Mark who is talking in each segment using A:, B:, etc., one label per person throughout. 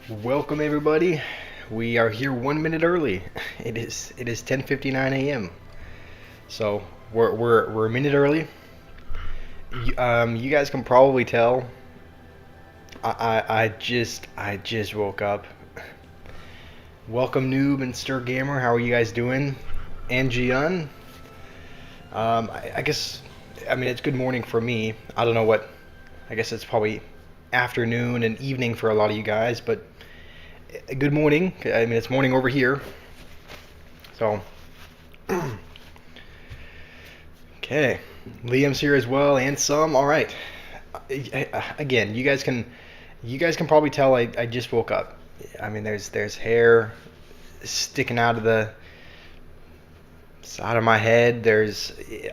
A: Welcome everybody. We are here 1 minute early. It is 10:59 a.m. So we're a minute early. You guys can probably tell. I just woke up. Welcome noob and stir gamer. How are you guys doing? And Jian. I guess it's good morning for me. I don't know what. I guess it's probably afternoon and evening for a lot of you guys, but good morning. It's morning over here. So, okay. Liam's here as well, and some. All right. Again, you guys can probably tell I just woke up. There's hair sticking out of the side of my head.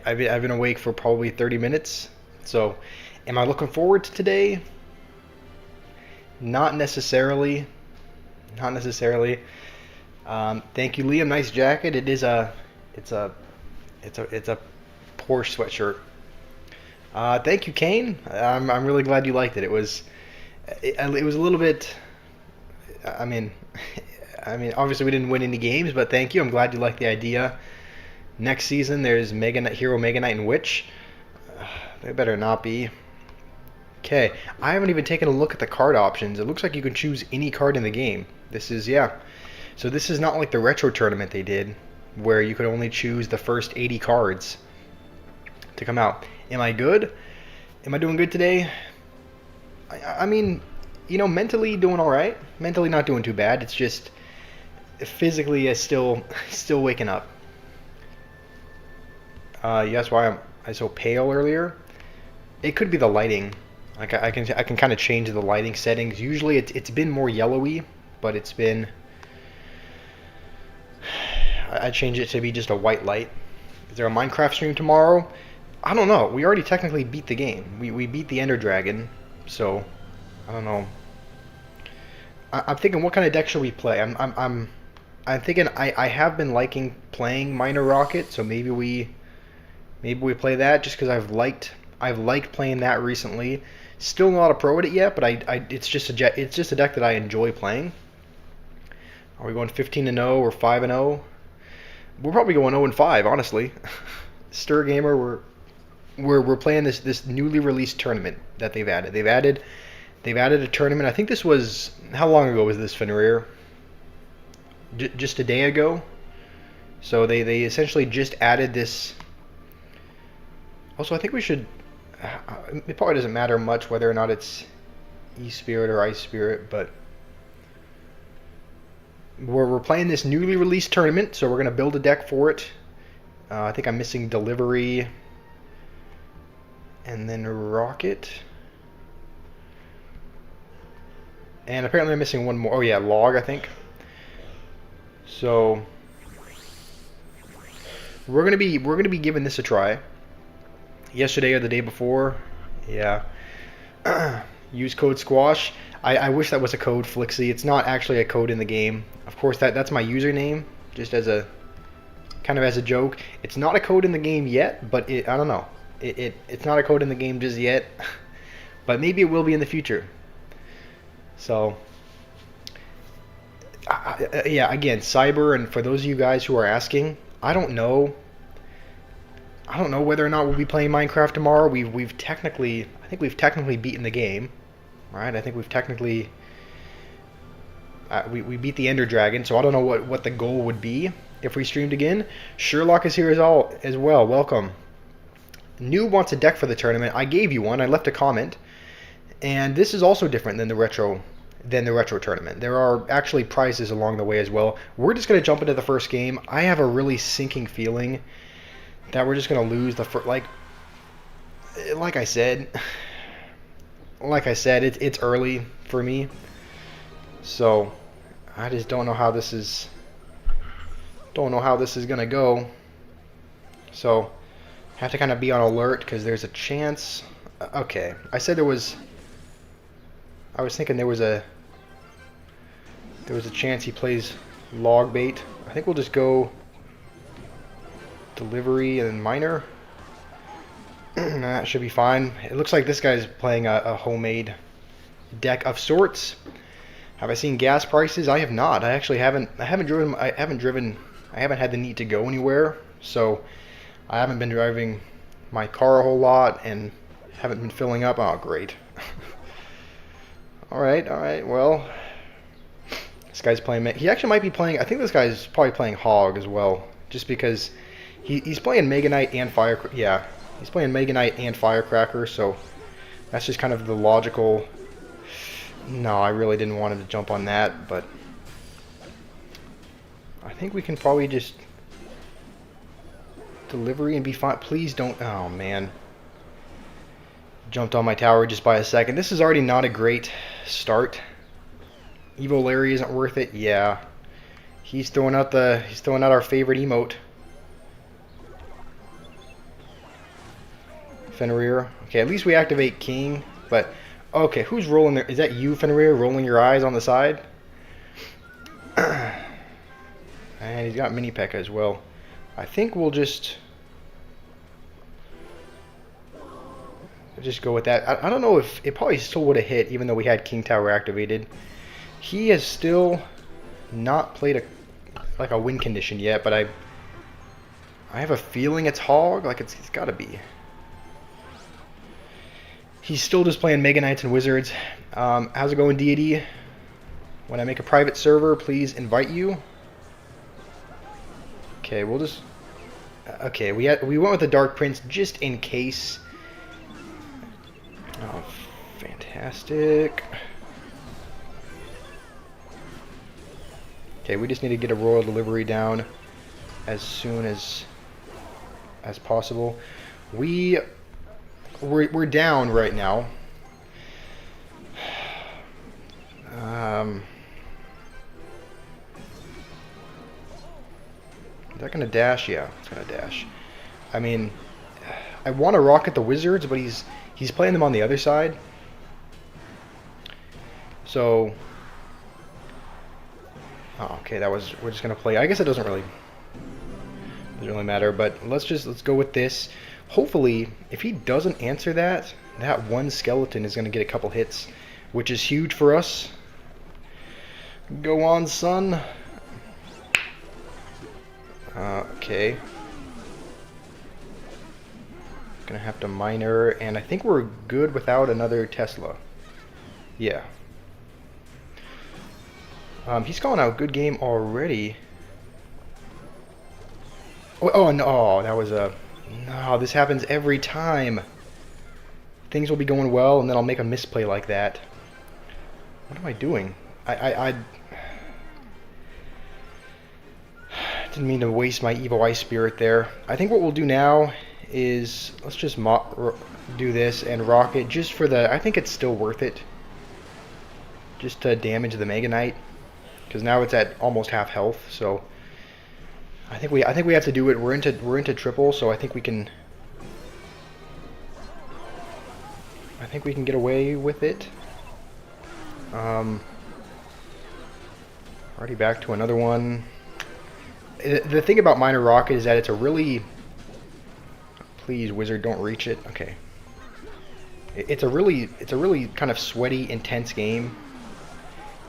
A: I've been awake for probably 30 minutes. So, am I looking forward to today? Not necessarily. Not necessarily. Thank you, Liam. Nice jacket. It's a, it's a Porsche sweatshirt. Thank you, Kane. I'm really glad you liked it. It was a little bit. I mean, obviously we didn't win any games, but thank you. I'm glad you liked the idea. Next season, there's Mega Knight, Hero, Mega Knight, and Witch. They better not be. Okay, I haven't even taken a look at the card options. It looks like you can choose any card in the game. Yeah. So this is not like the retro tournament they did, where you could only choose the first 80 cards to come out. Am I good? Am I doing good today? Mentally doing all right. Mentally not doing too bad. It's just physically still waking up. You asked why I so pale earlier. It could be the lighting. Like I can kind of change the lighting settings. Usually it's been more yellowy, but it's been. I change it to be just a white light. Is there a Minecraft stream tomorrow? I don't know. We already technically beat the game. We beat the Ender Dragon, so I don't know. I'm thinking, what kind of deck should we play? I'm thinking I have been liking playing Minor Rocket, so maybe we play that just because I've liked playing that recently. Still not a pro at it yet, but it's just a deck that I enjoy playing. Are we going 15-0 or 5-0? We're probably going 0-5, honestly. Stir Gamer, we're playing this newly released tournament that they've added. They've added a tournament. I think this was, how long ago was this, Fenrir? Just a day ago. So they essentially just added this. Also, I think we should. It probably doesn't matter much whether or not it's E-Spirit or Ice Spirit, but we're playing this newly released tournament, so we're going to build a deck for it. I think I'm missing Delivery and then Rocket. And apparently I'm missing one more. Oh yeah, Log, I think. So we're gonna be giving this a try. Yesterday or the day before, yeah. Use code Squash. I wish that was a code, Flixie. It's not actually a code in the game. Of course, that's my username, just as a kind of as a joke. It's not a code in the game yet, but I don't know. It's not a code in the game just yet, but maybe it will be in the future. So, yeah. Again, Cyber, and for those of you guys who are asking, I don't know whether or not we'll be playing Minecraft tomorrow. I think we've technically beaten the game, right? I think we've technically we beat the Ender Dragon, so I don't know what the goal would be if we streamed again. Sherlock is here as well. Welcome. Noob wants a deck for the tournament. I gave you one. I left a comment, and this is also different than the retro tournament. There are actually prizes along the way as well. We're just gonna jump into the first game. I have a really sinking feeling that we're just gonna lose the first. Like I said, it's early for me, so I just don't know how this is gonna go. So have to kind of be on alert because there's a chance. Okay, I was thinking there was a chance he plays Log Bait. I think we'll just go Delivery and then Minor. That should be fine. It looks like this guy's playing a homemade deck of sorts. Have I seen gas prices? I have not. I actually haven't. I haven't driven. I haven't driven. I haven't had the need to go anywhere, so I haven't been driving my car a whole lot and haven't been filling up. Oh, great. All right. All right. Well, this guy's playing. He actually might be playing. I think this guy's probably playing Hog as well, just because he's playing Mega Knight and Fire. Yeah, he's playing Mega Knight and Firecracker. So that's just kind of the logical. No, I really didn't want him to jump on that, but I think we can probably just delivery and be fine. Please don't. Oh man, jumped on my tower just by a second. This is already not a great start. Evo Larry isn't worth it. Yeah, he's throwing out our favorite emote. Fenrir. Okay, at least we activate King, but. Okay, who's rolling there? Is that you, Fenrir, rolling your eyes on the side? And he's got Mini P.E.K.K.A. as well. I think we'll just go with that. I don't know if it probably still would have hit, even though we had King Tower activated. He has still not played a win condition yet, but I have a feeling it's Hog. Like it's got to be. He's still just playing Mega Knights and Wizards. How's it going, Deity? When I make a private server, please invite you. Okay, we'll just... Okay, we went with the Dark Prince just in case. Oh, fantastic. Okay, we just need to get a Royal Delivery down as soon as possible. We're down right now. Is that gonna dash? Yeah, it's gonna dash. I mean, I want to rocket the Wizards, but he's playing them on the other side. So, oh, okay, we're just gonna play. I guess it doesn't really matter. But let's go with this. Hopefully, if he doesn't answer that one skeleton is going to get a couple hits, which is huge for us. Go on, son. Okay. Gonna have to miner, and I think we're good without another Tesla. Yeah. He's calling out good game already. Oh no, that was a... No, this happens every time. Things will be going well, and then I'll make a misplay like that. What am I doing? I didn't mean to waste my Evo Ice Spirit there. I think what we'll do now is let's just do this and rocket just for the... I think it's still worth it. Just to damage the Mega Knight, because now it's at almost half health. So I think we have to do it. We're into triple, so I think we can get away with it. Already back to another one. The thing about Minor Rocket is that it's a really... Please, Wizard, don't reach it. Okay. It's a really kind of sweaty, intense game,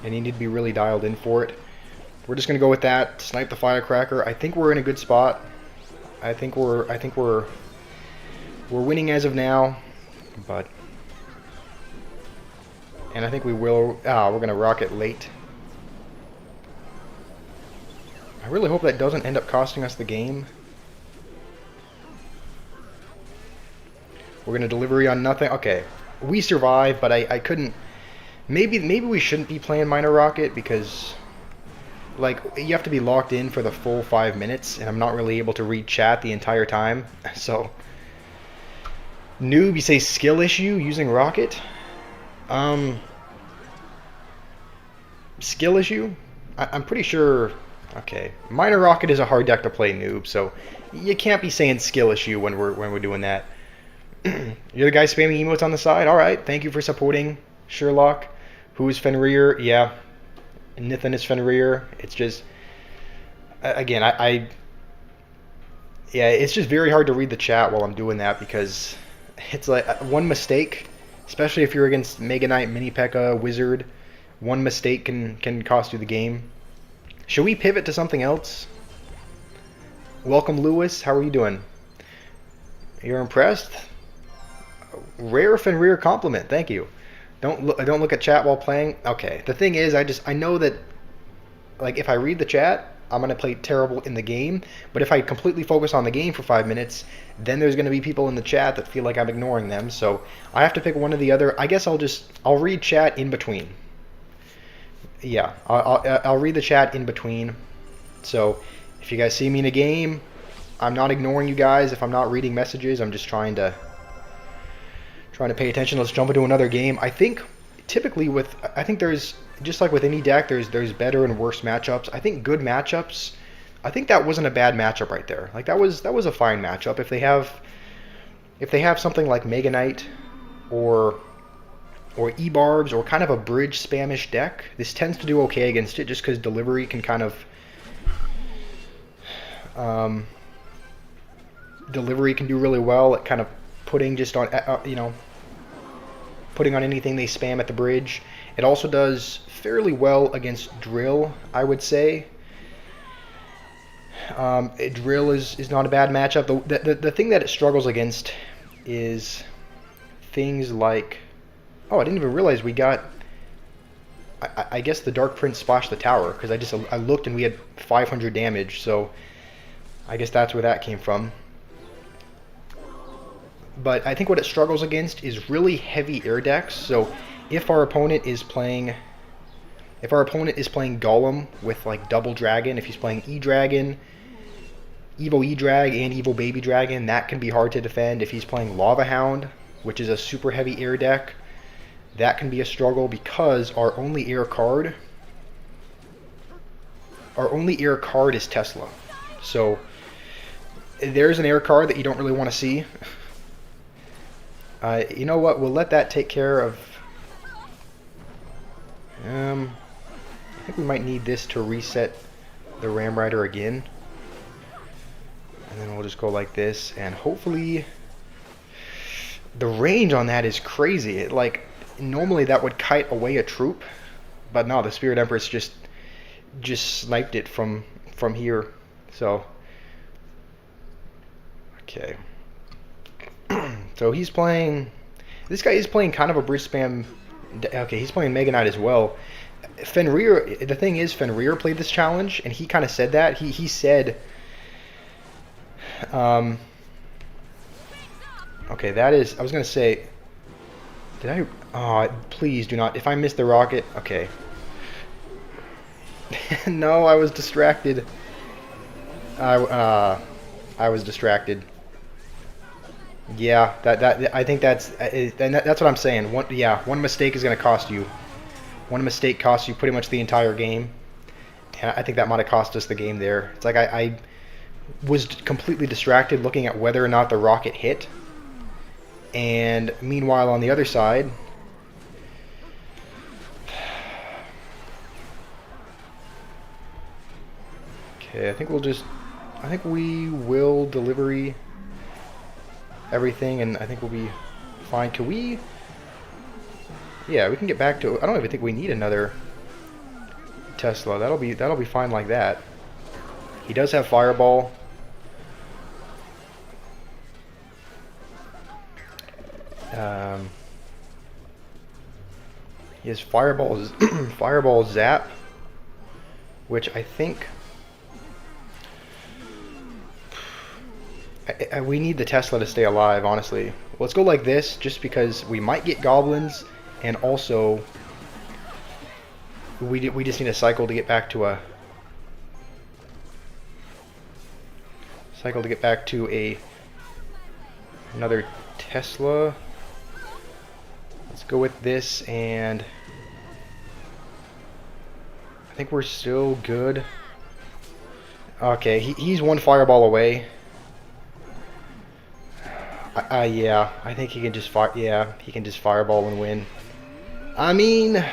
A: and you need to be really dialed in for it. We're just gonna go with that. Snipe the Firecracker. I think we're in a good spot. I think we're winning as of now, but... And I think we will... we're gonna rocket late. I really hope that doesn't end up costing us the game. We're gonna delivery on nothing. Okay, we survived, but I couldn't... Maybe we shouldn't be playing Minor Rocket, because... Like, you have to be locked in for the full 5 minutes, and I'm not really able to read chat the entire time, so... Noob, you say skill issue using Rocket? Skill issue? I'm pretty sure... Okay, Minor Rocket is a hard deck to play, Noob, so you can't be saying skill issue when we're doing that. You're the guy spamming emotes on the side? Alright, thank you for supporting, Sherlock. Who is Fenrir? Yeah, Nithin is Fenrir. It's just... Again, yeah, it's just very hard to read the chat while I'm doing that, because it's like one mistake, especially if you're against Mega Knight, Mini P.E.K.K.A, Wizard, One mistake can cost you the game. Should we pivot to something else? Welcome, Lewis. How are you doing? You're impressed? Rare Fenrir compliment. Thank you. Don't look at chat while playing. Okay. The thing is, I know that, like, if I read the chat, I'm gonna play terrible in the game. But if I completely focus on the game for 5 minutes, then there's gonna be people in the chat that feel like I'm ignoring them. So I have to pick one or the other. I guess I'll read chat in between. Yeah, I'll read the chat in between. So if you guys see me in a game, I'm not ignoring you guys. If I'm not reading messages, I'm just trying to pay attention. Let's jump into another game. I think typically I think there's, just like with any deck, there's better and worse matchups. I think good matchups. I think that wasn't a bad matchup right there. Like that was a fine matchup. If they have something like Mega Knight or E-Barbs or kind of a bridge spamish deck, this tends to do okay against it just because delivery can kind of delivery can do really well at kind of putting just on putting on anything they spam at the bridge. It also does fairly well against drill, I would say. Drill is not a bad matchup. The thing that it struggles against is things like, oh, I didn't even realize we got, I guess the Dark Prince splashed the tower, because I looked and we had 500 damage, so I guess that's where that came from. But I think what it struggles against is really heavy air decks. So if our opponent is playing Golem with like double dragon, if he's playing E-Dragon, Evo E-Drag and Evo Baby Dragon, that can be hard to defend. If he's playing Lava Hound, which is a super heavy air deck, that can be a struggle because our only air card is Tesla. So there's an air card that you don't really want to see. You know what? We'll let that take care of. I think we might need this to reset the Ram Rider again. And then we'll just go like this, and hopefully the range on that is crazy. Like normally that would kite away a troop, but no, the Spirit Empress just sniped it from here. So okay. So he's playing, this guy is playing kind of a bridge spam. Okay, he's playing Mega Knight as well. Fenrir, the thing is, Fenrir played this challenge, and he kind of said that. He said, okay, that is, I was going to say, did I, oh, please do not, if I missed the rocket, okay. No, I was distracted. I was distracted. Yeah, I think that's what I'm saying. One mistake is going to cost you. One mistake costs you pretty much the entire game. And I think that might have cost us the game there. It's like I was completely distracted looking at whether or not the rocket hit. And meanwhile on the other side, okay, I think we will delivery everything, and I think we'll be fine. Can we? Yeah, we can get back to. I don't even think we need another Tesla. That'll be fine like that. He does have Fireball. He has Fireball Zap, which I think. We need the Tesla to stay alive, honestly. Let's go like this, just because we might get goblins, and also we just need a cycle to get back to another Tesla. Let's go with this, and I think we're still good. Okay, he's one Fireball away. Yeah, I think he can just he can just Fireball and win. I mean,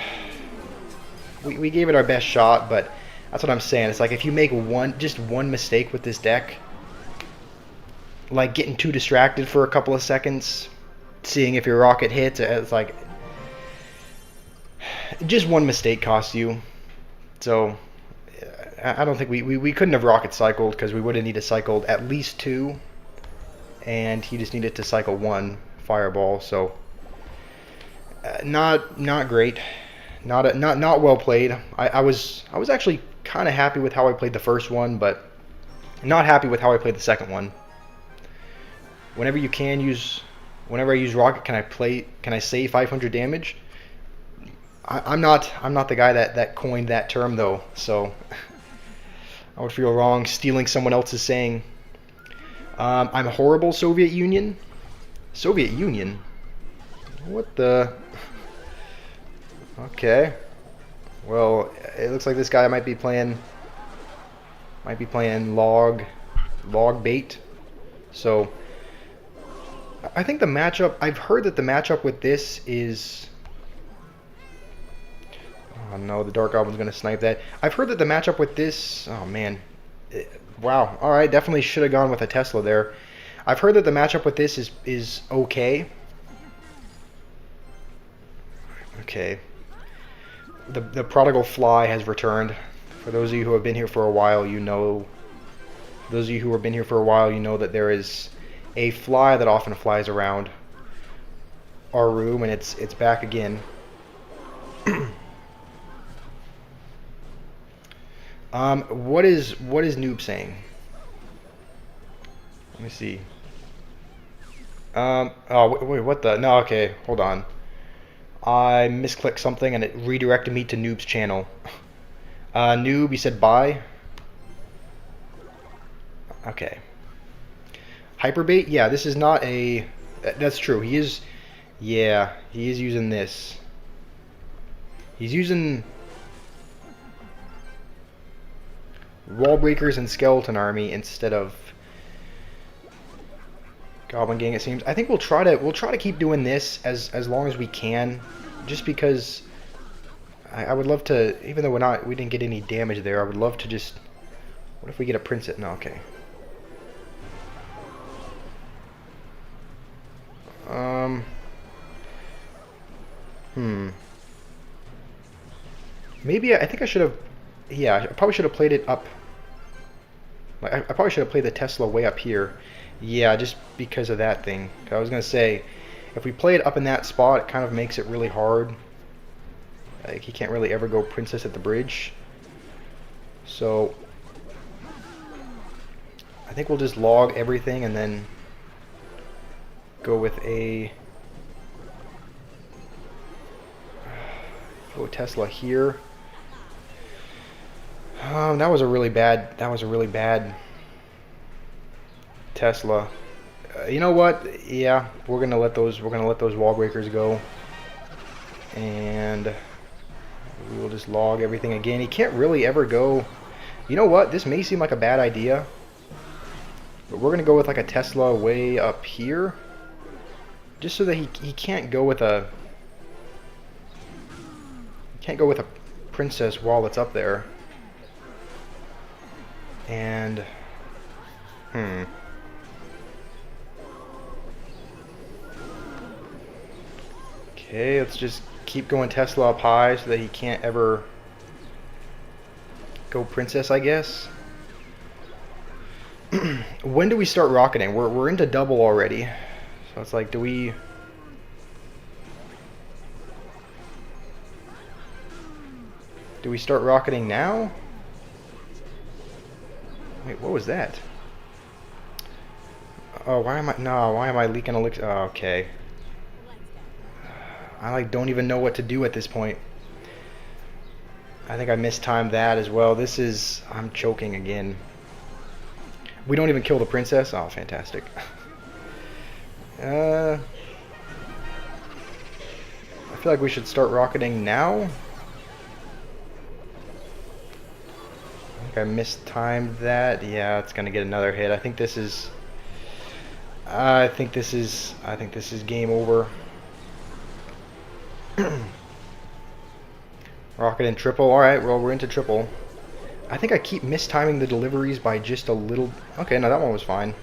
A: we gave it our best shot, but that's what I'm saying. It's like if you make just one mistake with this deck, like getting too distracted for a couple of seconds, seeing if your rocket hits, it's like just one mistake cost you. So I don't think we couldn't have rocket cycled because we would have needed cycled at least 2, and he just needed to cycle 1 fireball. So not great, not well played. I was actually kind of happy with how I played the first one, but not happy with how I played the second one. Whenever I use rocket, can I save 500 damage? I'm not the guy that coined that term though, so I would feel wrong stealing someone else's saying. I'm horrible, Soviet Union. Soviet Union? What the? Okay. Well, it looks like this guy might be playing log bait. So I think the matchup, I've heard that the matchup with this is, oh no, the Dark Goblin's going to snipe that. I've heard that the matchup with this, oh man, wow, alright, definitely should have gone with a Tesla there. I've heard that the matchup with this is okay. Okay. The prodigal fly has returned. For those of you who have been here for a while, you know, that there is a fly that often flies around our room, and it's back again. What is Noob saying? Let me see. Oh wait, what the? No, okay, hold on. I misclicked something and it redirected me to Noob's channel. Noob, you said bye. Okay. Hyperbait? Yeah, this is not a... That's true. He is... Yeah, he is using this. He's using... Wall Breakers and Skeleton Army instead of... Goblin Gang, it seems. I think we'll try to keep doing this as long as we can, just because I would love to, even though we didn't get any damage there, I would love to just... What if we get a princess? No, okay. Maybe I think I should have... Yeah, I probably should have played it up. I probably should have played the Tesla way up here. Yeah, just because of that thing. I was going to say, if we play it up in that spot, it kind of makes it really hard. Like, he can't really ever go princess at the bridge. So, I think we'll just log everything and then go with a... Go Tesla here. That was a really bad Tesla. You know what? Yeah, we're gonna let those wall breakers go, and we will just log everything again. He can't really ever go. You know what? This may seem like a bad idea, but we're gonna go with like a Tesla way up here, just so that he can't go with a princess while it's up there. And okay, let's just keep going Tesla up high so that he can't ever go princess, I guess. When do we start rocketing? We're into double already. So it's like, do we start rocketing now? Wait, what was that? Oh, why am I leaking elixir? Oh, okay. I like don't even know what to do at this point. I think I mistimed that as well. I'm choking again. We don't even kill the princess? Oh, fantastic. I feel like we should start rocketing now. I think I mistimed that. Yeah, it's gonna get another hit. I think this is game over. Rocket in triple. Alright, well, we're into triple. I think I keep mistiming the deliveries by just a little... Okay, no, that one was fine.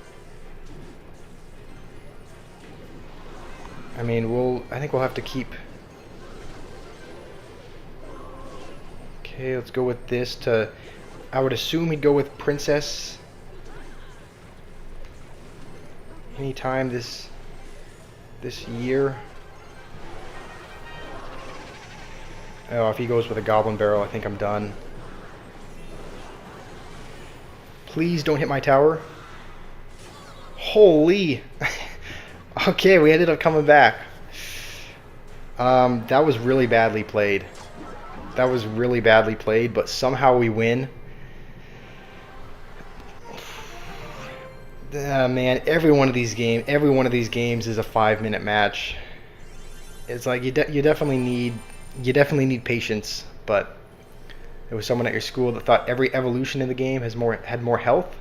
A: I mean, I think we'll have to keep... Okay, let's go with this to... I would assume he'd go with Princess. Anytime this year. Oh, if he goes with a Goblin Barrel, I think I'm done. Please don't hit my tower. Holy! Okay, we ended up coming back. That was really badly played. That was really badly played, but somehow we win. Man, every one of these games is a 5-minute match. It's like you definitely need patience, but there was someone at your school that thought every evolution in the game had more health.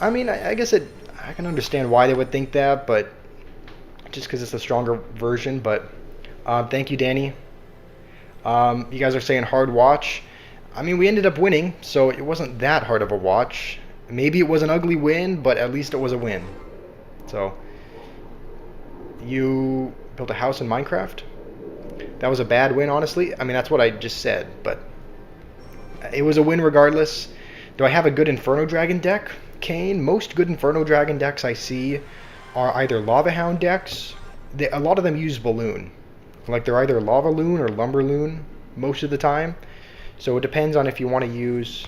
A: I mean, I guess I can understand why they would think that, but just because it's a stronger version. But thank you, Danny. You guys are saying hard watch. I mean, we ended up winning, so it wasn't that hard of a watch. Maybe it was an ugly win, but at least it was a win. So, you built a house in Minecraft? That was a bad win, honestly. I mean, that's what I just said, but it was a win regardless. Do I have a good Inferno Dragon deck, Kane? Most good Inferno Dragon decks I see are either Lava Hound decks. A lot of them use Balloon. Like, they're either Lava Loon or Lumber Loon most of the time. So it depends on if you want to use...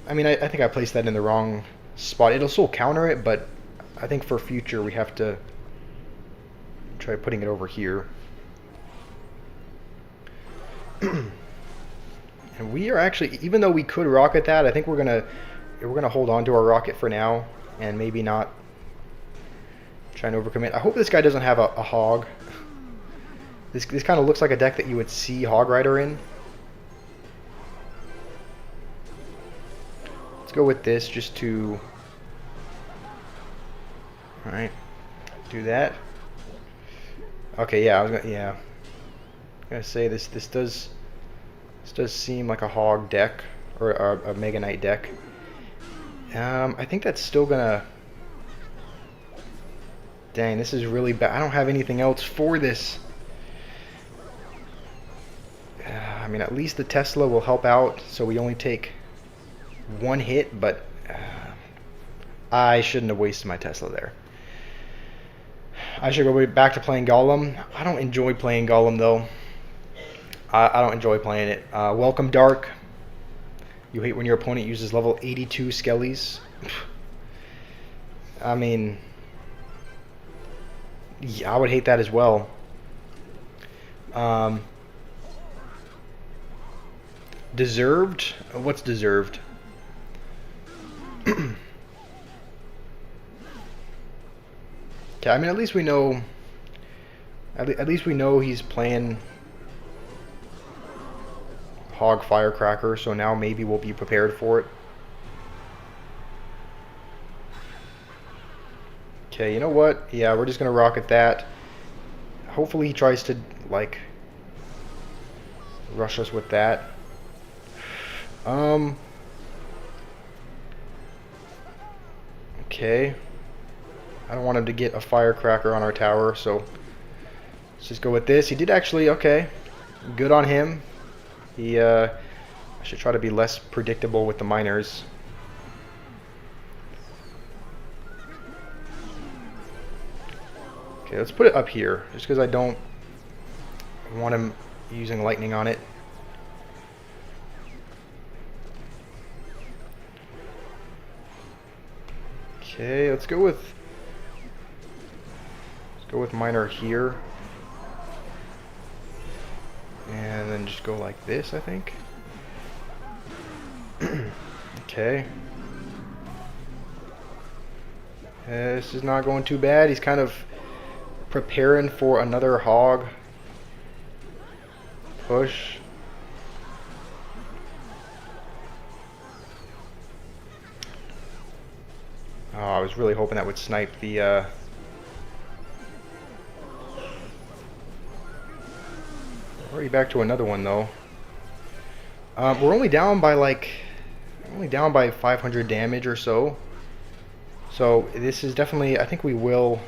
A: I mean, I think I placed that in the wrong spot. It'll still counter it, but I think for future we have to try putting it over here. And we are actually, even though we could rocket that, I think we're gonna hold on to our rocket for now and maybe not try and overcommit. I hope this guy doesn't have a hog. This kind of looks like a deck that you would see Hog Rider in. Let's go with this just to... Alright. Do that. Okay, yeah, I was gonna say this does seem like a hog deck or a Mega Knight deck. I think that's still gonna... Dang, this is really bad. I don't have anything else for this. I mean, at least the Tesla will help out, so we only take one hit, but I shouldn't have wasted my Tesla there. I should go back to playing Golem. I don't enjoy playing Golem, though. I don't enjoy playing it. Welcome, Dark. You hate when your opponent uses level 82 Skellies. I mean... Yeah, I would hate that as well. Deserved? What's deserved? Okay, I mean, at least we know... At least we know he's playing Hog Firecracker, so now maybe we'll be prepared for it. Okay, you know what? Yeah, we're just gonna rocket that. Hopefully he tries to, like, rush us with that. Okay. I don't want him to get a firecracker on our tower, so let's just go with this. He did actually, okay. Good on him. He, I should try to be less predictable with the miners. Okay, let's put it up here, just because I don't want him using lightning on it. Okay, let's go with miner here, and then just go like this, I think. Okay. This is not going too bad. He's kind of preparing for another hog push. Oh, I was really hoping that would snipe the already back to another one though. We're only down by like 500 damage or so. So this is definitely, I think we will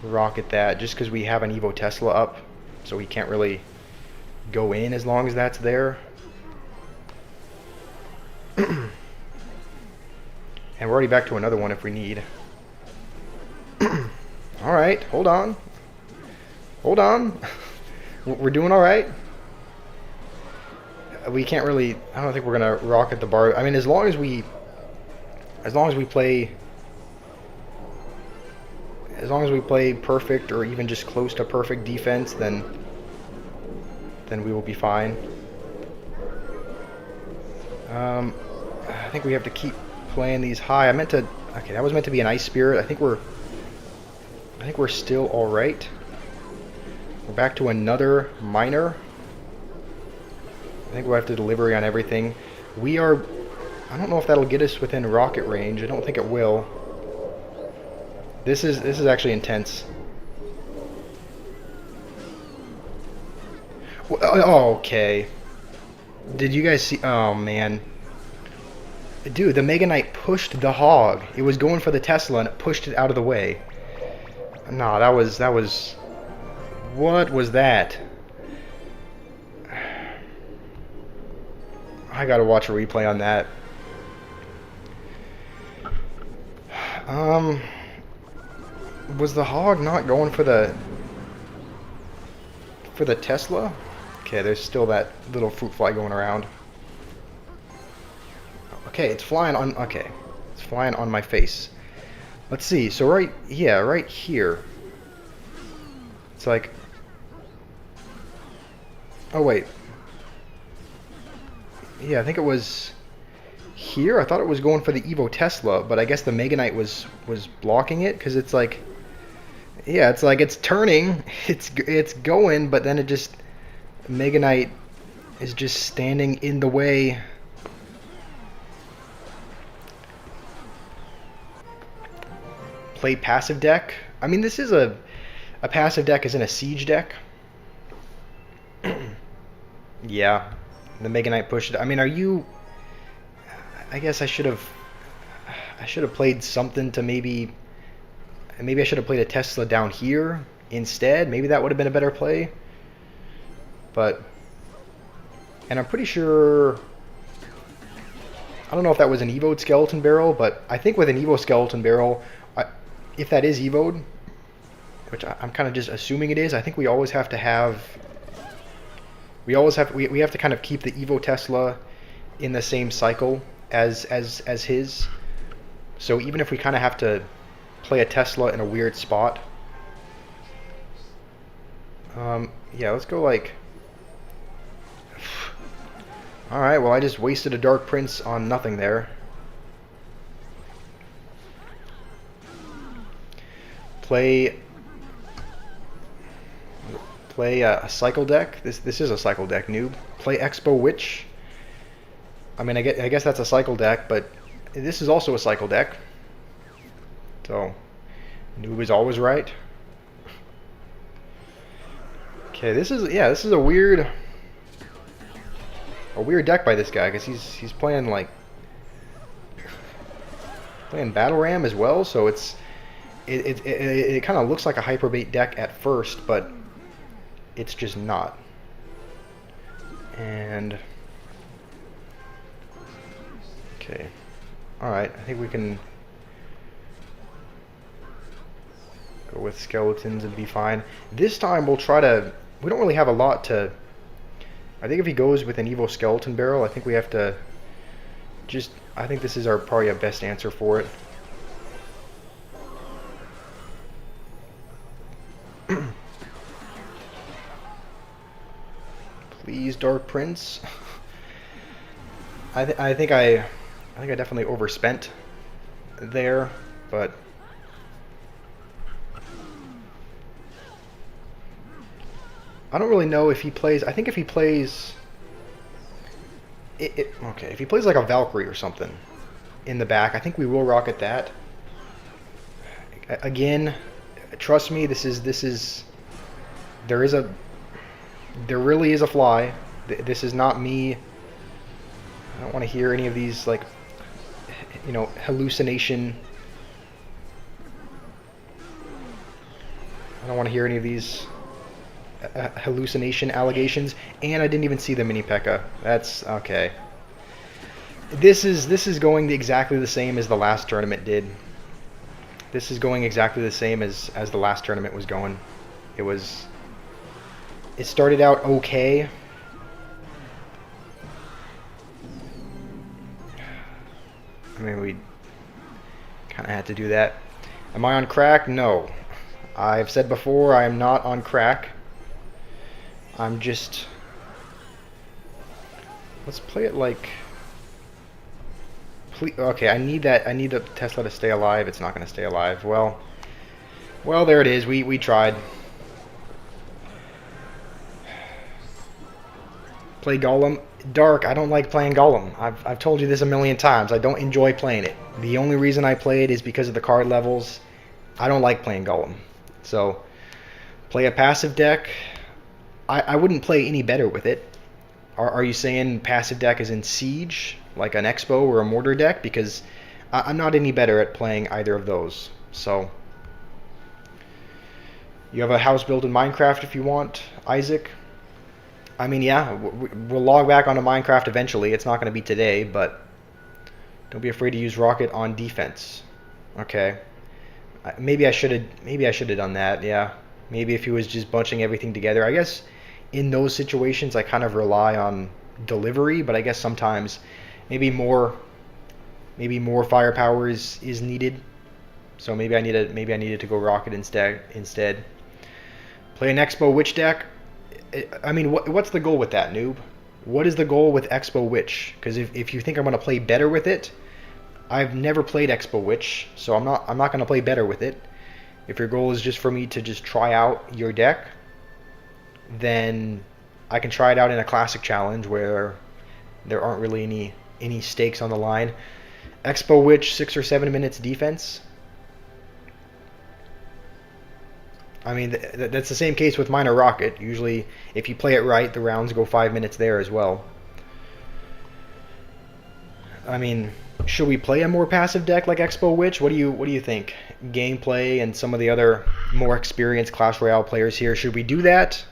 A: rocket that just because we have an Evo Tesla up. so he can't really go in as long as that's there. And we're already back to another one if we need. Alright, hold on. Hold on. We're doing alright. We can't really... I don't think we're going to rocket the bar. I mean, as long as we play... As long as we play perfect or even just close to perfect defense, then we will be fine. I think we have to keep playing these high. I meant to... Okay, that was meant to be an Ice Spirit. I think we're still alright. We're back to another minor. I think we'll have to delivery on everything. We are... I don't know if that'll get us within rocket range. I don't think it will. This is actually intense. Oh, okay. Did you guys see? Oh man, dude, the Mega Knight pushed the Hog. It was going for the Tesla and it pushed it out of the way. No, that was. What was that? I gotta watch a replay on that. Was the Hog not going for the Tesla? Okay, there's still that little fruit fly going around. Okay, it's flying on... Okay, it's flying on my face. Let's see, so right here. It's like... Oh, wait. Yeah, I think it was here. I thought it was going for the Evo Tesla, but I guess the Mega Knight was blocking it, because it's like... Yeah, it's like it's turning, it's going, but then it just... Mega Knight is just standing in the way. Play passive deck. I mean, this is a passive deck isn't a siege deck. Yeah, the Mega Knight pushed it. I mean, are you... I guess I should have played something to maybe I should have played a Tesla down here instead. Maybe that would have been a better play. But, and I'm pretty sure, I don't know if that was an Evo'd Skeleton Barrel, but I think with an Evo Skeleton Barrel, if that is Evo'd, which I'm kind of just assuming it is, I think we always have to have, we have to kind of keep the Evo Tesla in the same cycle as his. So even if we kind of have to play a Tesla in a weird spot, yeah, let's go like... Alright, well I just wasted a Dark Prince on nothing there. Play a cycle deck. This is a cycle deck, noob. Play Expo Witch. I mean, I guess that's a cycle deck, but this is also a cycle deck. So, noob is always right. Okay, this is a weird deck by this guy, because he's playing like Battle Ram as well, so it kind of looks like a Hyperbait deck at first, but it's just not. And okay, all right, I think we can go with skeletons and be fine. This time we'll try to... We don't really have a lot to... I think if he goes with an Evo Skeleton Barrel, I think we have to just... I think this is probably our best answer for it. Please, Dark Prince. I think I definitely overspent there, but I don't really know if he plays... I think if he plays... Okay, if he plays like a Valkyrie or something in the back, I think we will rocket that. Again, trust me, this is... There really is a fly. This is not me. I don't want to hear any of these, like, you know, hallucination... I don't want to hear any of these hallucination allegations, and I didn't even see the mini P.E.K.K.A. That's okay. This is going exactly the same as the last tournament did. This is going exactly the same as the last tournament was going. It started out okay. I mean, we kind of had to do that. Am I on crack? No. I've said before, I am not on crack. I'm just... Let's play it like... Okay, I need the Tesla to stay alive. It's not going to stay alive. Well, there it is. We tried. Play Golem. Dark, I don't like playing Golem. I've told you this a million times. I don't enjoy playing it. The only reason I play it is because of the card levels. I don't like playing Golem. So, play a passive deck. I wouldn't play any better with it. Are you saying passive deck is in Siege, like an Expo or a Mortar deck? Because I'm not any better at playing either of those. So, you have a house built in Minecraft if you want, Isaac. I mean, yeah, we'll log back onto Minecraft eventually. It's not going to be today, but don't be afraid to use Rocket on defense. Okay. Maybe I should have done that. Yeah. Maybe if he was just bunching everything together. I guess in those situations I kind of rely on delivery, but I guess sometimes maybe more firepower is needed. So maybe I needed to go Rocket instead. Play an Expo Witch deck. I mean, what's the goal with that, noob? What is the goal with Expo Witch? Because if you think I'm going to play better with it, I've never played Expo Witch, so I'm not going to play better with it. If your goal is just for me to just try out your deck, then I can try it out in a classic challenge where there aren't really any stakes on the line. Expo Witch, 6 or 7 minutes defense. I mean, that's the same case with Minor Rocket. Usually, if you play it right, the rounds go 5 minutes there as well. I mean, should we play a more passive deck like Expo Witch? What do you think? Gameplay and some of the other more experienced Clash Royale players here, should we do that?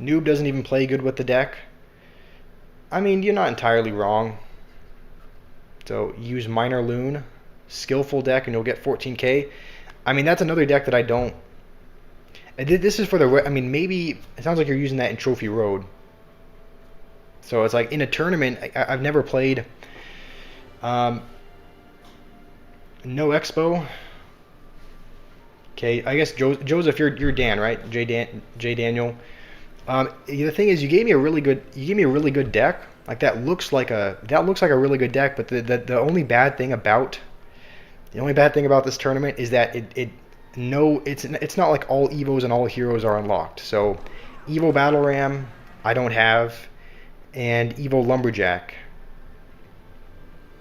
A: Noob doesn't even play good with the deck. I mean, you're not entirely wrong. So use Minor Loon, skillful deck, and you'll get 14k. I mean, that's another deck that I don't. This is for the. I mean, maybe it sounds like you're using that in Trophy Road. So it's like in a tournament. I've never played. No Expo. Okay, I guess Joseph, you're Dan, right? J Daniel. The thing is, you gave me a really good deck. Like that looks like a really good deck, but the only bad thing about this tournament is that it's not like all Evos and all heroes are unlocked. So Evo Battle Ram I don't have, and Evo Lumberjack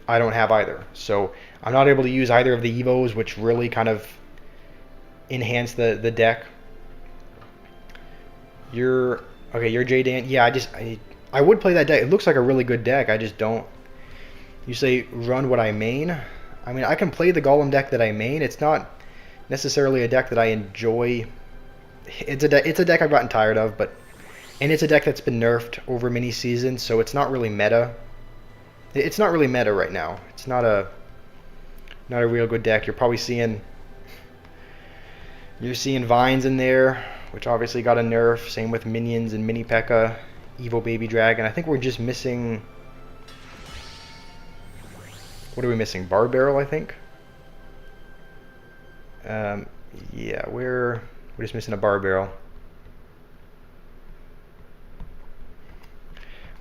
A: I don't have either. So I'm not able to use either of the Evos, which really kind of enhance the deck. You're J Dan. Yeah, I would play that deck. It looks like a really good deck. I just don't. You say run what I main. I mean, I can play the Golem deck that I main. It's not necessarily a deck that I enjoy. It's a deck I've gotten tired of, and it's a deck that's been nerfed over many seasons, so it's not really meta. It's not really meta right now. It's not a real good deck. You're seeing Vines in there, which obviously got a nerf. Same with Minions and Mini P.E.K.K.A. Evil Baby Dragon. I think we're just missing... What are we missing? Bar Barrel, I think? Yeah, we're just missing a Bar Barrel.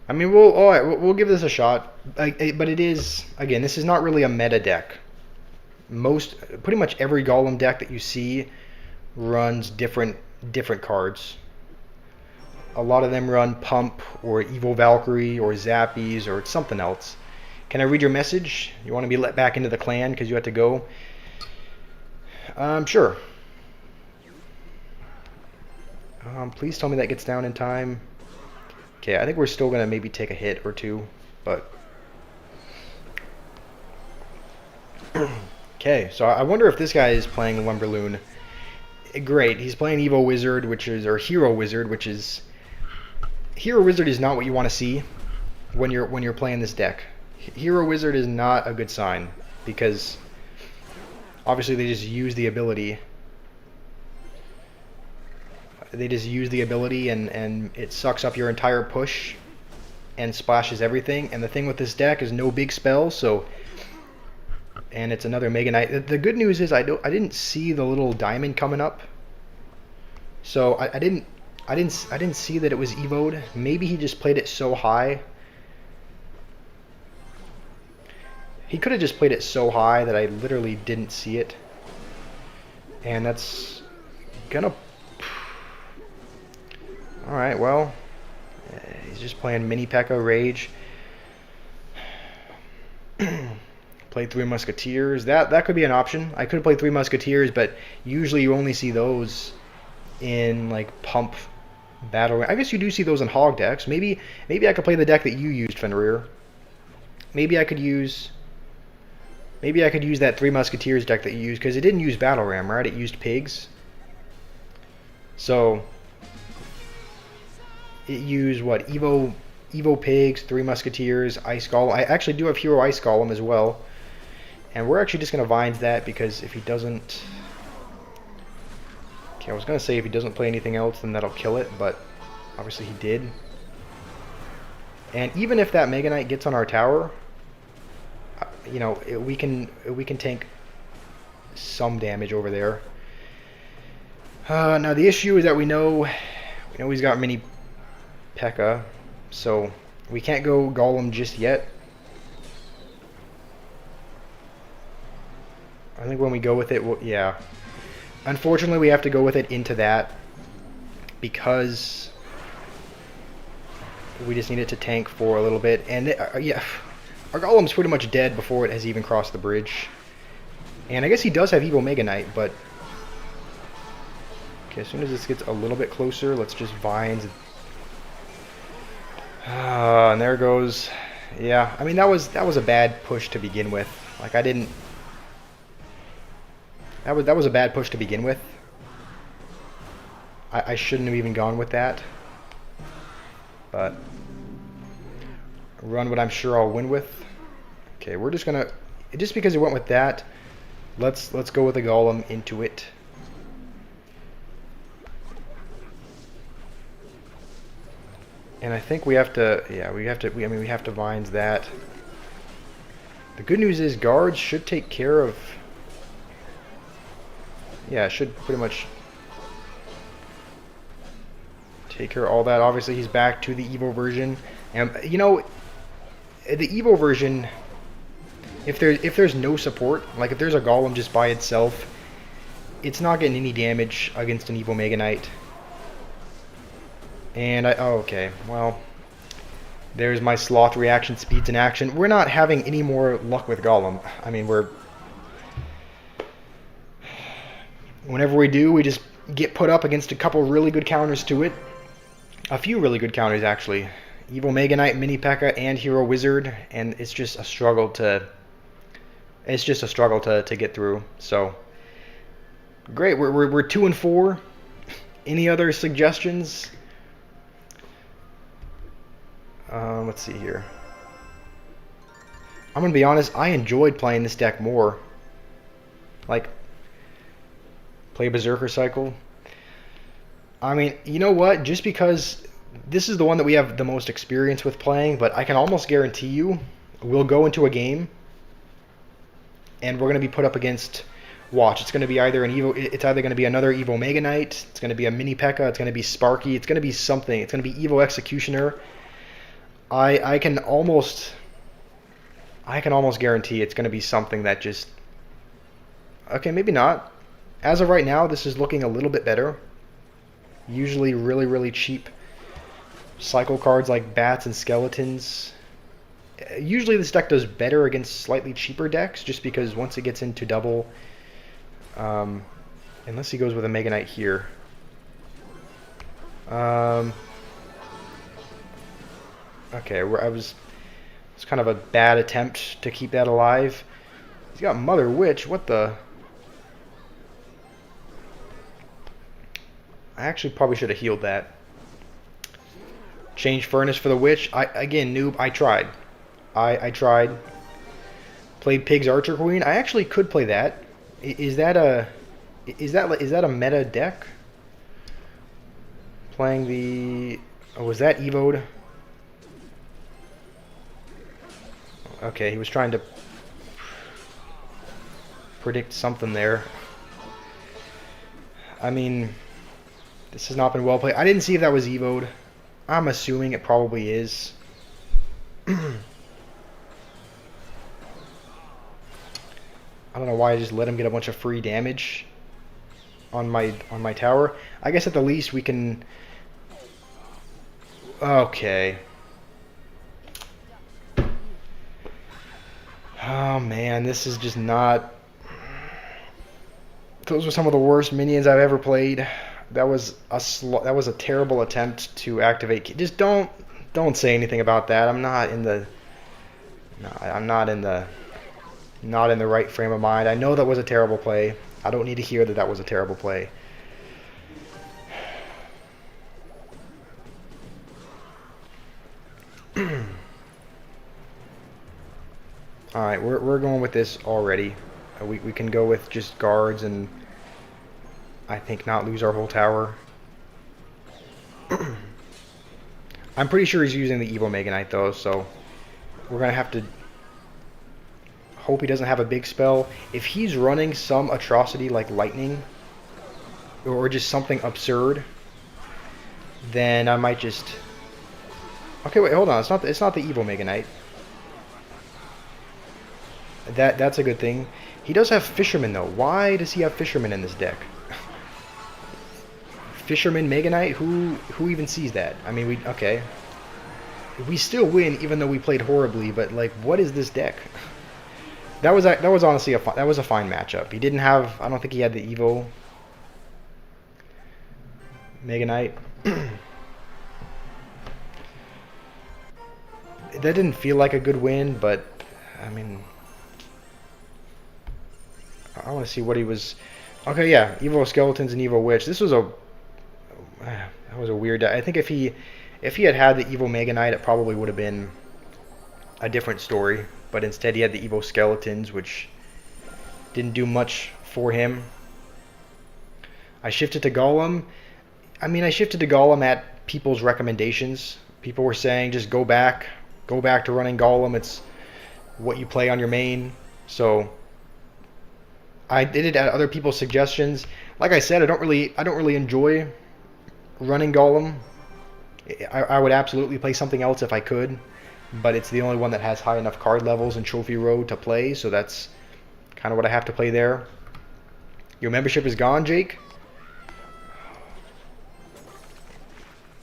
A: I mean, we'll give this a shot. But it is... Again, this is not really a meta deck. Pretty much every Golem deck that you see runs different cards. A lot of them run Pump or Evil Valkyrie or Zappies or something else. Can I read your message? You want to be let back into the clan because you had to go? Sure. Please tell me that gets down in time. Okay, I think we're still going to maybe take a hit or two, but... Okay, Okay, so I wonder if this guy is playing Lumberloon. Great, he's playing Evo Wizard, or Hero Wizard, which is... Hero Wizard is not what you want to see when you're playing this deck. Hero Wizard is not a good sign, because obviously they just use the ability. They just use the ability and it sucks up your entire push and splashes everything. And the thing with this deck is no big spells, so... And it's another Mega Knight. The good news is I didn't see the little diamond coming up, so I didn't see that it was evoed. Maybe he just played it so high. He could have just played it so high that I literally didn't see it, and that's gonna. All right, well, he's just playing Mini P.E.K.K.A. Rage. Played Three Musketeers. That could be an option. I could have played Three Musketeers, but usually you only see those in like pump battle. I guess you do see those in hog decks. Maybe I could play the deck that you used, Fenrir. Maybe I could use that Three Musketeers deck that you used, because it didn't use Battle Ram, right? It used pigs. So it used what? Evo Pigs, Three Musketeers, Ice Golem. I actually do have Hero Ice Golem as well. And we're actually just going to Vines that, because if he doesn't... Okay, I was going to say if he doesn't play anything else, then that'll kill it, but obviously he did. And even if that Mega Knight gets on our tower, you know, we can tank some damage over there. Now the issue is that we know he's got Mini P.E.K.K.A, so we can't go Golem just yet. I think when we go with it, yeah. Unfortunately, we have to go with it into that, because we just need it to tank for a little bit. And yeah, our Golem's pretty much dead before it has even crossed the bridge. And I guess he does have Evo Mega Knight, but... Okay, as soon as this gets a little bit closer, let's just Vines. And there goes... Yeah, I mean, that was a bad push to begin with. Like, I didn't... That was a bad push to begin with. I shouldn't have even gone with that. But run what I'm sure I'll win with. Okay, we're just gonna, just because he went with that, let's go with the Golem into it. And I think we have to, yeah, we have to Vines that. The good news is guards should take care of. Yeah, should pretty much take care of all that. Obviously, he's back to the Evo version, and you know, the Evo version, if there's no support, like if there's a Golem just by itself, it's not getting any damage against an Evo Mega Knight. And oh, okay, well, there's my Sloth reaction speeds in action. We're not having any more luck with Golem. I mean, whenever we do, we just get put up against a couple really good counters to it. A few really good counters, actually. Evo Mega Knight, Mini P.E.K.K.A, and Hero Wizard, and it's just a struggle to... It's just a struggle to get through. So, great. We're 2-4. Any other suggestions? Let's see here. I'm gonna be honest. I enjoyed playing this deck more. Like, play Berserker Cycle. I mean, you know what? Just because this is the one that we have the most experience with playing, but I can almost guarantee you we'll go into a game and we're going to be put up against, watch, it's going to be either it's either going to be another Evo Mega Knight, it's going to be a Mini P.E.K.K.A, it's going to be Sparky, it's going to be something, it's going to be Evo Executioner. I can almost guarantee it's going to be something that just, okay, maybe not. As of right now, this is looking a little bit better. Usually really, really cheap cycle cards like Bats and Skeletons. Usually this deck does better against slightly cheaper decks, just because once it gets into double, unless he goes with a Mega Knight here. Okay, it's kind of a bad attempt to keep that alive. He's got Mother Witch. What the? I actually probably should have healed that. Change Furnace for the Witch. Again, noob. I tried. I tried. Played Pig's Archer Queen. I actually could play that. Is that a meta deck? Playing the... Oh, was that Evo'd? Okay, he was trying to predict something there. I mean, this has not been well played. I didn't see if that was Evo'd. I'm assuming it probably is. I don't know why I just let him get a bunch of free damage on my tower. I guess at the least we can... Okay. Oh man, this is just not... Those were some of the worst minions I've ever played. That was a terrible attempt to activate. Just don't say anything about that. I'm not in the... No, I'm not in the right frame of mind. I know that was a terrible play. I don't need to hear that that was a terrible play. Alright, we're going with this already. We can go with just guards and I think not lose our whole tower. I'm pretty sure he's using the Evo Mega Knight though, so we're going to have to hope he doesn't have a big spell. If he's running some atrocity like lightning or just something absurd, then I might just... Okay, wait, hold on. It's not the Evo Mega Knight. That's a good thing. He does have Fisherman though. Why does he have Fisherman in this deck? Fisherman Mega Knight? Who even sees that? I mean, okay. We still win even though we played horribly, but like, what is this deck? That was honestly a fine matchup. He didn't have... I don't think he had the Evo Mega Knight. That didn't feel like a good win, but I mean, I want to see what he was. Okay, yeah, Evo Skeletons and Evo Witch. This was that was a weird. I think if he had the Evo Mega Knight, it probably would have been a different story. But instead, he had the Evo Skeletons, which didn't do much for him. I shifted to Golem. I mean, I shifted to Golem at people's recommendations. People were saying just go back to running Golem. It's what you play on your main. So I did it at other people's suggestions. Like I said, I don't really enjoy running Golem. I would absolutely play something else if I could, but it's the only one that has high enough card levels in Trophy Road to play, so that's kind of what I have to play there. Your membership is gone, Jake?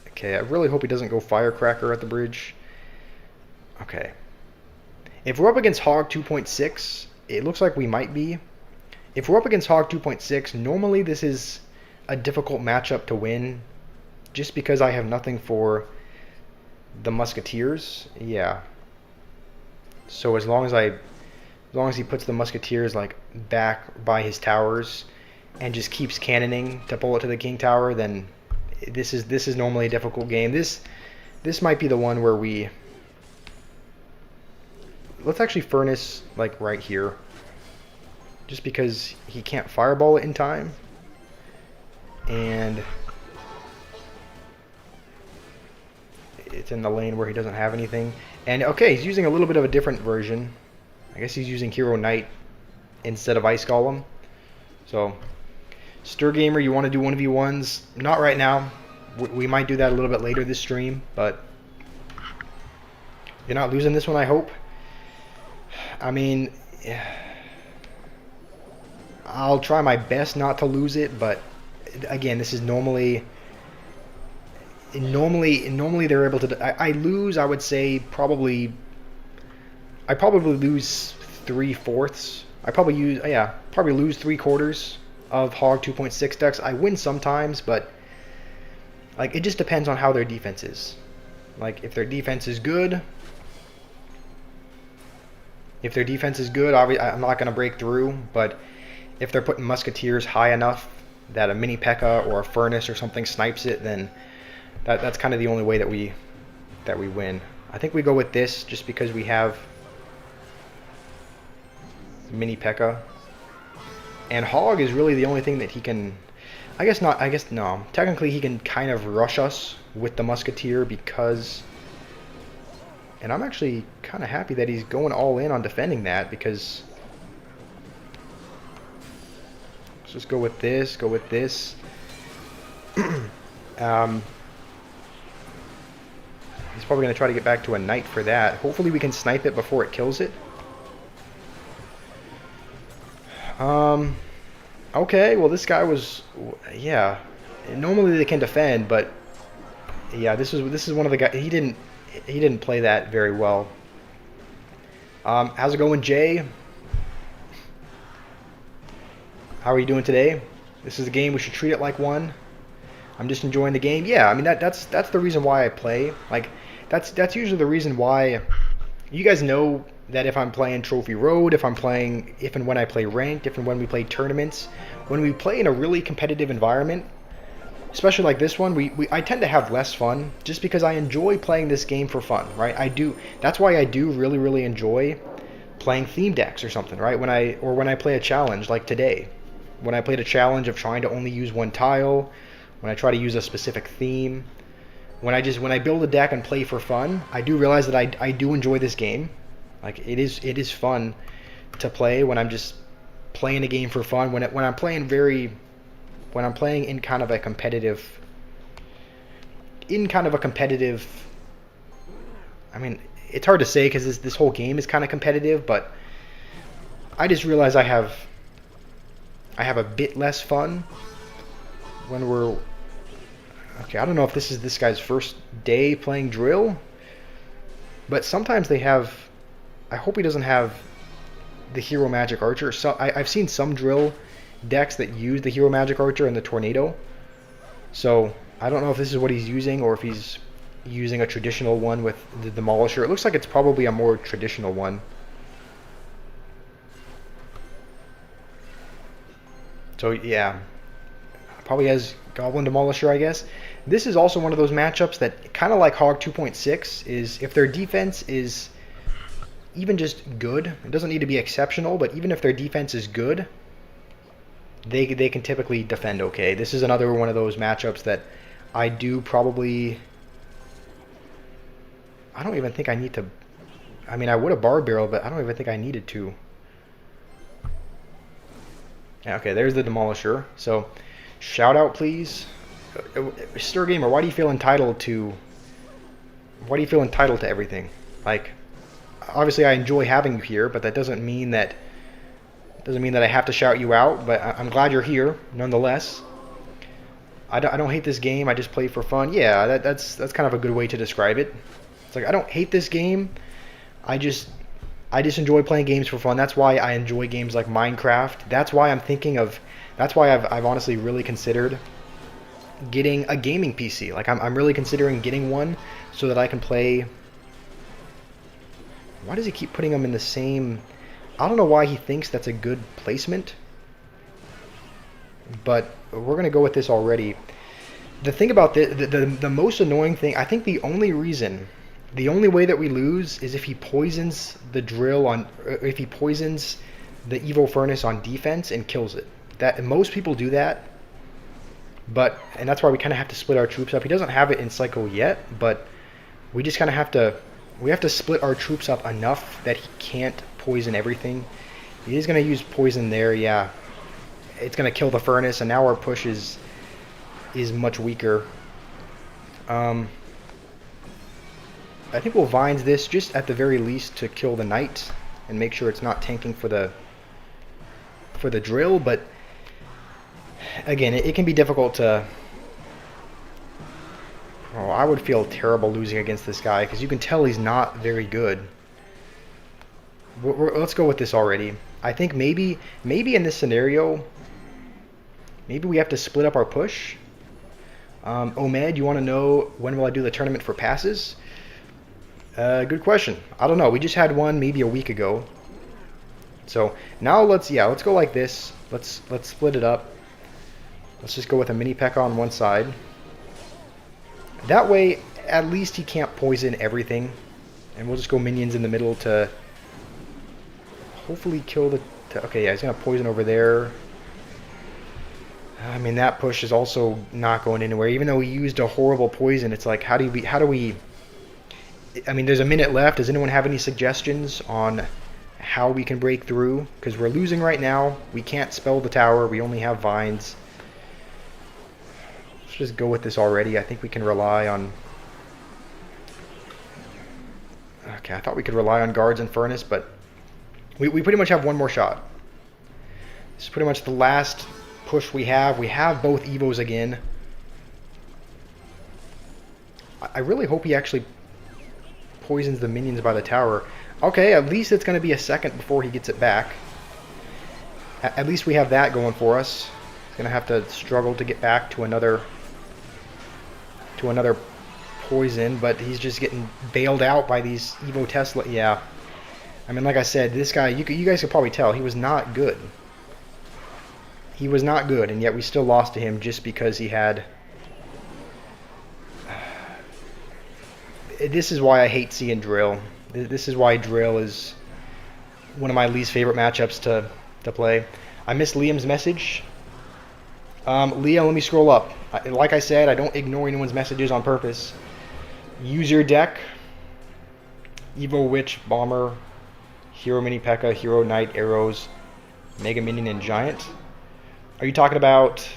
A: Okay, I really hope he doesn't go Firecracker at the bridge. Okay. If we're up against Hog 2.6, it looks like we might be. If we're up against Hog 2.6, normally this is a difficult matchup to win, just because I have nothing for the Musketeers. Yeah. So as long as he puts the Musketeers like back by his towers and just keeps cannoning to pull it to the King Tower, then this is normally a difficult game. This might be the one where we... Let's actually Furnace like right here, just because he can't fireball it in time. And it's in the lane where he doesn't have anything. And okay, he's using a little bit of a different version. I guess he's using Hero Knight instead of Ice Golem. So, Stir Gamer, you want to do 1v1s? Not right now. We might do that a little bit later this stream, but you're not losing this one, I hope. I mean, I'll try my best not to lose it, but again, this is normally they're able to... I lose, I would say, probably... I probably lose 3/4. I probably lose 3/4 of Hog 2.6 decks. I win sometimes, but like it just depends on how their defense is. Like if their defense is good, If their defense is good, I'm not going to break through, but if they're putting musketeers high enough that a mini P.E.K.K.A. or a furnace or something snipes it, then that's kind of the only way that we win. I think we go with this just because we have mini P.E.K.K.A. And Hog is really the only thing that he can... I guess not. I guess no. Technically, he can kind of rush us with the musketeer because... And I'm actually kind of happy that he's going all in on defending that because... Let's just go with this, go with this. He's probably going to try to get back to a knight for that. Hopefully we can snipe it before it kills it. Okay, well this guy was... Yeah. Normally they can defend, but... Yeah, this is one of the guys... He didn't play that very well. How's it going, Jay? How are you doing today? This is a game, we should treat it like one. I'm just enjoying the game. Yeah, I mean that's the reason why I play. Like that's usually the reason why. You guys know that if I'm playing Trophy Road, if and when I play ranked, if and when we play tournaments, when we play in a really competitive environment, especially like this one, I tend to have less fun just because I enjoy playing this game for fun, right? I do. That's why I do really enjoy playing theme decks or something, right? When I play a challenge like today, when I played a challenge of trying to only use one tile, when I try to use a specific theme, when I build a deck and play for fun, I do realize that I do enjoy this game. Like it is fun to play when I'm just playing a game for fun. When I'm playing in kind of a competitive, I mean, it's hard to say because this whole game is kind of competitive, but I just realize I have a bit less fun when we're... Okay, I don't know if this is this guy's first day playing drill, but sometimes they have... I hope he doesn't have the Hero Magic Archer. So I've seen some drill decks that use the Hero Magic Archer and the Tornado. So I don't know if this is what he's using or if he's using a traditional one with the Demolisher. It looks like it's probably a more traditional one. So yeah, probably has Goblin Demolisher, I guess. This is also one of those matchups that, kind of like Hog 2.6, is if their defense is even just good, it doesn't need to be exceptional, but even if their defense is good, they can typically defend okay. This is another one of those matchups that I do probably... I don't even think I need to... I mean, I would have Barb Barrel, but I don't even think I needed to. Yeah, okay, there's the Demolisher. So, shout out, please. Stir Gamer, why do you feel entitled to... Why do you feel entitled to everything? Like, obviously I enjoy having you here, but that doesn't mean that... Doesn't mean that I have to shout you out, but I'm glad you're here, nonetheless. I don't hate this game, I just play for fun. Yeah, that's kind of a good way to describe it. It's like, I don't hate this game, I just enjoy playing games for fun. That's why I enjoy games like Minecraft. That's why I'm thinking of... That's why I've honestly really considered getting a gaming PC. Like, I'm really considering getting one so that I can play... Why does he keep putting them in the same... I don't know why he thinks that's a good placement, but we're going to go with this already. The thing about the most annoying thing, I think the only way that we lose is if he poisons the drill on, if he poisons the Evo Furnace on defense and kills it. That most people do that, and that's why we kind of have to split our troops up. He doesn't have it in cycle yet, but we just kind of have to split our troops up enough that he can't poison everything. He's going to use poison there, yeah. It's going to kill the furnace, and now our push is much weaker. I think we'll Vines this just at the very least to kill the knight and make sure it's not tanking for the drill, but again, it can be difficult to... Oh, I would feel terrible losing against this guy because you can tell he's not very good. Let's go with this already. I think maybe in this scenario, maybe we have to split up our push. Omed, you want to know when will I do the tournament for passes? Good question. I don't know. We just had one maybe a week ago. So now let's go like this. Let's split it up. Let's just go with a mini P.E.K.K.A on one side. That way, at least he can't poison everything. And we'll just go minions in the middle to hopefully kill the... Okay, yeah, he's going to poison over there. I mean, that push is also not going anywhere. Even though we used a horrible poison, it's like, how do we... I mean, there's a minute left. Does anyone have any suggestions on how we can break through? Because we're losing right now. We can't spell the tower. We only have vines. Let's just go with this already. I think we can rely on... Okay, I thought we could rely on guards and furnace, but we pretty much have one more shot. This is pretty much the last push we have. We have both Evos again. I really hope he actually poisons the minions by the tower. Okay, at least it's going to be a second before he gets it back. At least we have that going for us. He's going to have to struggle to get back to another poison, but he's just getting bailed out by these Evo Tesla. Yeah. I mean, like I said, this guy, you guys could probably tell, he was not good. He was not good, and yet we still lost to him just because he had... This is why I hate seeing Drill. This is why Drill is one of my least favorite matchups to play. I missed Liam's message. Liam, let me scroll up. Like I said, I don't ignore anyone's messages on purpose. Use your deck. Evo Witch, Bomber, Hero Mini P.E.K.K.A, Hero Knight, Arrows, Mega Minion, and Giant. Are you talking about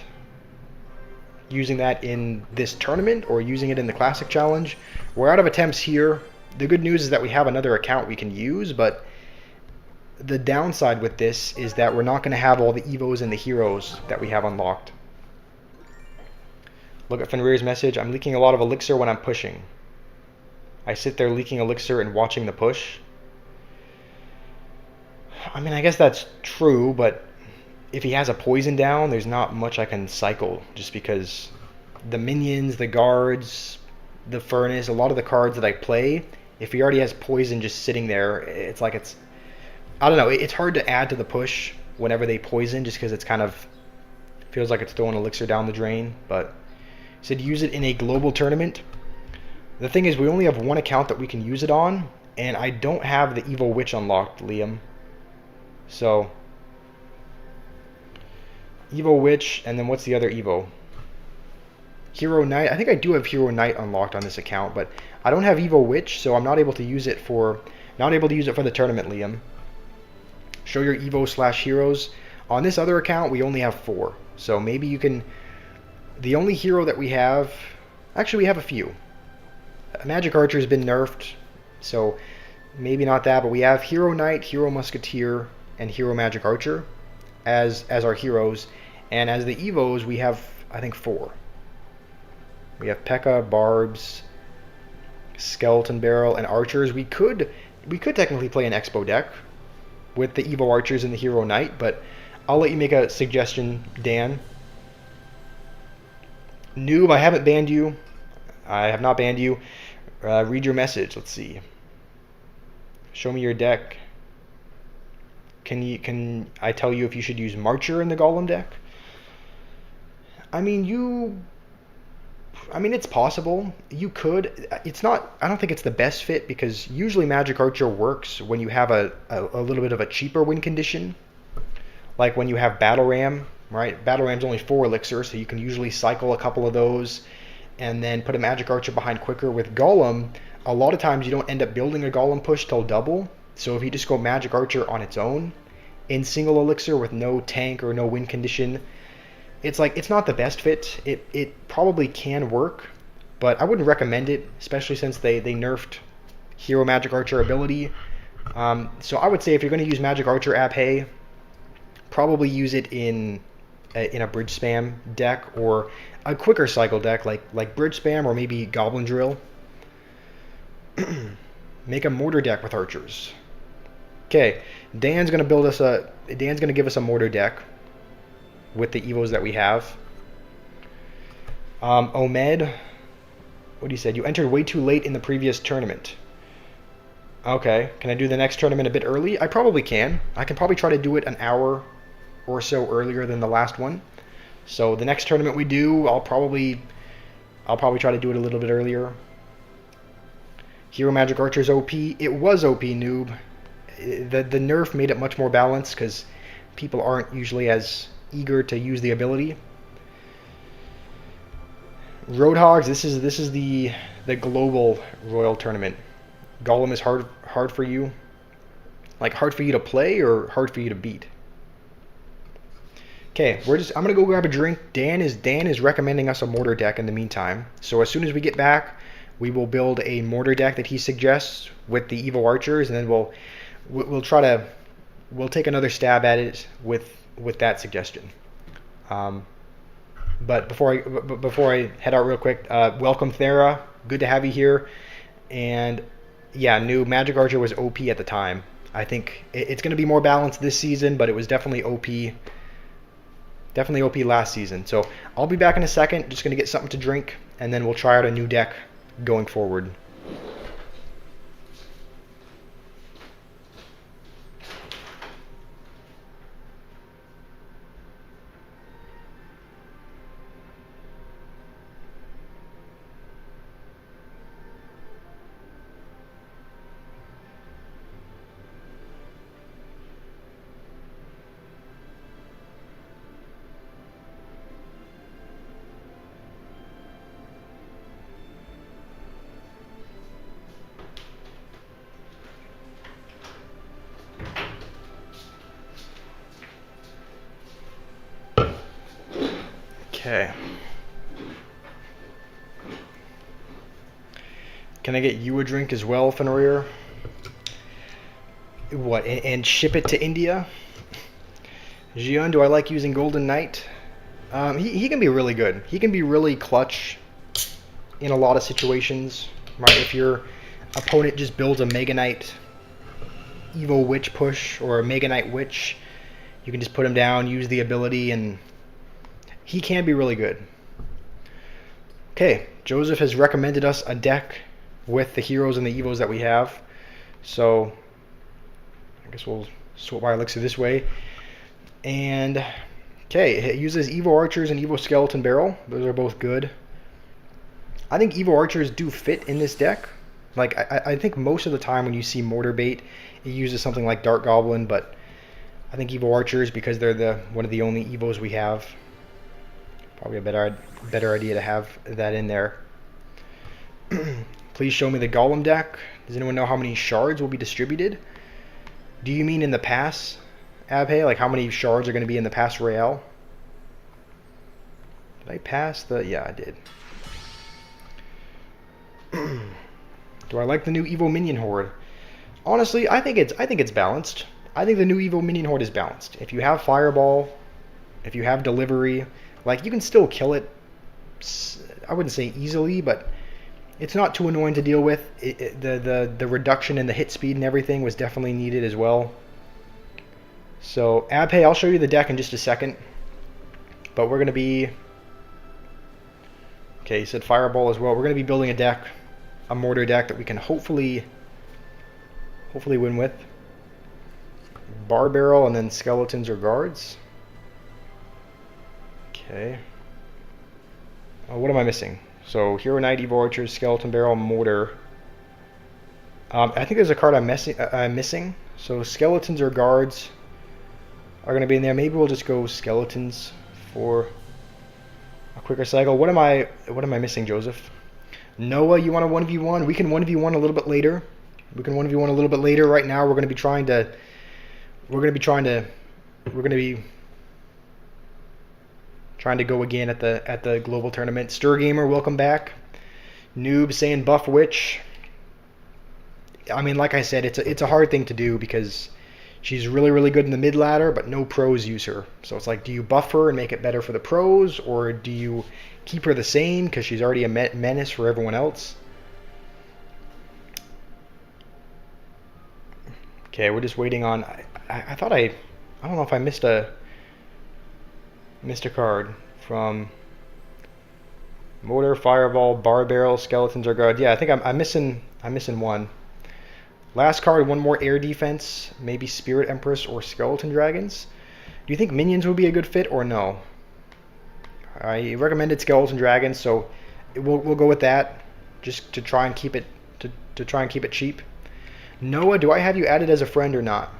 A: using that in this tournament or using it in the Classic Challenge? We're out of attempts here. The good news is that we have another account we can use, but the downside with this is that we're not going to have all the Evos and the Heroes that we have unlocked. Look at Fenrir's message. I'm leaking a lot of elixir when I'm pushing. I sit there leaking elixir and watching the push. I mean, I guess that's true, but if he has a poison down, there's not much I can cycle, just because the minions, the guards, the furnace, a lot of the cards that I play, if he already has poison just sitting there, it's like it's... I don't know, it's hard to add to the push whenever they poison, just because it's kind of... feels like it's throwing elixir down the drain, but... He said use it in a global tournament. The thing is, we only have one account that we can use it on, and I don't have the Evo Witch unlocked, Liam. So... Evo Witch, and then what's the other Evo? Hero Knight. I think I do have Hero Knight unlocked on this account, but I don't have Evo Witch, so I'm not able to use it for the tournament, Liam. Show your Evo/Heroes. On this other account, we only have 4, so maybe you can... The only hero that we have... Actually, we have a few. Magic Archer has been nerfed, so maybe not that, but we have Hero Knight, Hero Musketeer, and Hero Magic Archer as our heroes, and as the Evos, we have, I think, 4. We have P.E.K.K.A, Barbs, Skeleton Barrel, and Archers. We could technically play an Expo deck with the Evo Archers and the Hero Knight, but I'll let you make a suggestion, Dan. Noob, I haven't banned you. I have not banned you. Read your message. Let's see. Show me your deck. Can I tell you if you should use Marcher in the Golem deck? I mean, it's possible. You could. It's not... I don't think it's the best fit, because usually Magic Archer works when you have a little bit of a cheaper win condition. Like when you have Battle Ram, right? Battle Ram's only 4 elixir, so you can usually cycle a couple of those and then put a Magic Archer behind quicker. With Golem, a lot of times you don't end up building a Golem push till double. So if you just go Magic Archer on its own in single elixir with no tank or no win condition, it's like, it's not the best fit. It probably can work, but I wouldn't recommend it, especially since they nerfed Hero Magic Archer ability. So I would say if you're going to use Magic Archer Abhay, probably use it in a Bridge Spam deck or a quicker cycle deck like Bridge Spam or maybe Goblin Drill. Make a mortar deck with archers. Okay, Dan's gonna give us a mortar deck with the Evos that we have. Omed, what he said, you entered way too late in the previous tournament. Okay, can I do the next tournament a bit early? I probably can. I can probably try to do it an hour or so earlier than the last one. So the next tournament we do, I'll probably try to do it a little bit earlier. Hero Magic Archer's OP. It was OP, noob. The nerf made it much more balanced because people aren't usually as eager to use the ability. Roadhogs. This is the global Royal tournament. Golem is hard for you, like hard for you to play or hard for you to beat. Okay, I'm gonna go grab a drink. Dan is recommending us a mortar deck in the meantime. So as soon as we get back, we will build a mortar deck that he suggests with the Evo Archers, and then we'll take another stab at it with that suggestion. But before I head out real quick, welcome Thera. Good to have you here. And yeah, new Magic Archer was OP at the time. I think it's going to be more balanced this season, but it was definitely OP. Definitely OP last season. So I'll be back in a second. Just going to get something to drink, and then we'll try out a new deck going forward. Okay. Can I get you a drink as well, Fenrir? What, and ship it to India? Jian, do I like using Golden Knight? He can be really good. He can be really clutch in a lot of situations. Right? If your opponent just builds a Mega Knight Evo Witch push or a Mega Knight Witch, you can just put him down, use the ability, and he can be really good. Okay, Joseph has recommended us a deck with the heroes and the Evos that we have. So I guess we'll swap our elixir this way. And okay, it uses Evo Archers and Evo Skeleton Barrel. Those are both good. I think Evo Archers do fit in this deck. Like I think most of the time when you see Mortar Bait, it uses something like Dark Goblin, but I think Evo Archers, because they're one of the only Evos we have, probably a better idea to have that in there. Please show me the Golem deck. Does anyone know how many shards will be distributed? Do you mean in the pass, Abhay? Like how many shards are going to be in the pass Royale? Did I pass the... Yeah, I did. Do I like the new Evo Minion Horde? Honestly, I think it's balanced. I think the new Evo Minion Horde is balanced. If you have Fireball, if you have Delivery, like you can still kill it. I wouldn't say easily, but it's not too annoying to deal with. The reduction in the hit speed and everything was definitely needed as well. So Abhay, I'll show you the deck in just a second. But we're gonna be... Okay, you said Fireball as well. We're gonna be building a deck, a mortar deck that we can hopefully win with. Bar Barrel and then Skeletons or Guards. Okay. What am I missing? So Hero Knight, Evo Archers, Skeleton Barrel, Mortar. I think there's a card I'm missing. So Skeletons or Guards are going to be in there. Maybe we'll just go Skeletons for a quicker cycle. What am I missing, Joseph? Noah, you want a 1v1? We can 1v1 a little bit later. We can 1v1 a little bit later. Right now, we're going to be trying to go again at the global tournament. Stir Gamer, welcome back. Noob saying buff Witch. I mean, like I said, it's a hard thing to do because she's really, really good in the mid ladder, but no pros use her. So it's like, do you buff her and make it better for the pros, or do you keep her the same because she's already a menace for everyone else? Okay, we're just waiting on... I thought I don't know if I missed a card from Mortar, Fireball, Bar Barrel, Skeletons, or Guard. Yeah, I think I'm missing one. Last card, one more air defense, maybe Spirit Empress or Skeleton Dragons. Do you think minions would be a good fit or no? I recommended Skeleton Dragons, so we'll go with that, just to try and keep it to try and keep it cheap. Noah, do I have you added as a friend or not?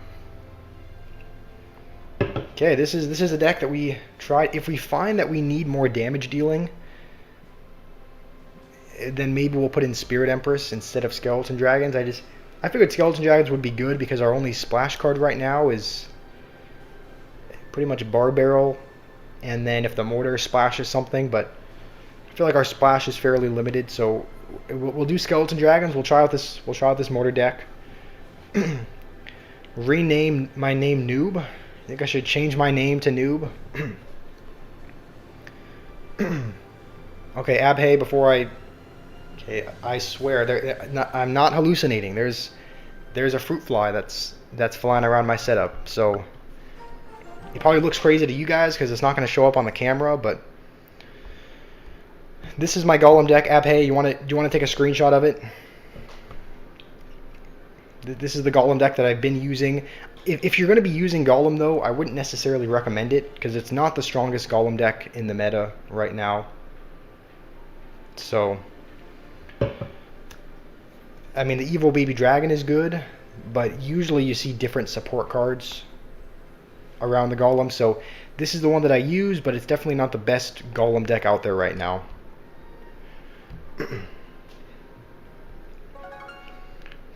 A: Okay, this is a deck that we tried. If we find that we need more damage dealing, then maybe we'll put in Spirit Empress instead of Skeleton Dragons. I figured Skeleton Dragons would be good because our only splash card right now is pretty much Bar Barrel, and then if the mortar splashes something, but I feel like our splash is fairly limited, so we'll do Skeleton Dragons. We'll try out this mortar deck. Rename my name Noob. I think I should change my name to Noob. Okay, Abhay, before I... Okay, I swear, I'm not hallucinating. There's a fruit fly that's flying around my setup, so... It probably looks crazy to you guys because it's not going to show up on the camera, but... This is my Golem deck, Abhay. Do you want to take a screenshot of it? This is the Golem deck that I've been using. If you're going to be using Golem, though, I wouldn't necessarily recommend it, because it's not the strongest Golem deck in the meta right now. So, I mean, the Evil Baby Dragon is good, but usually you see different support cards around the Golem, so this is the one that I use, but it's definitely not the best Golem deck out there right now.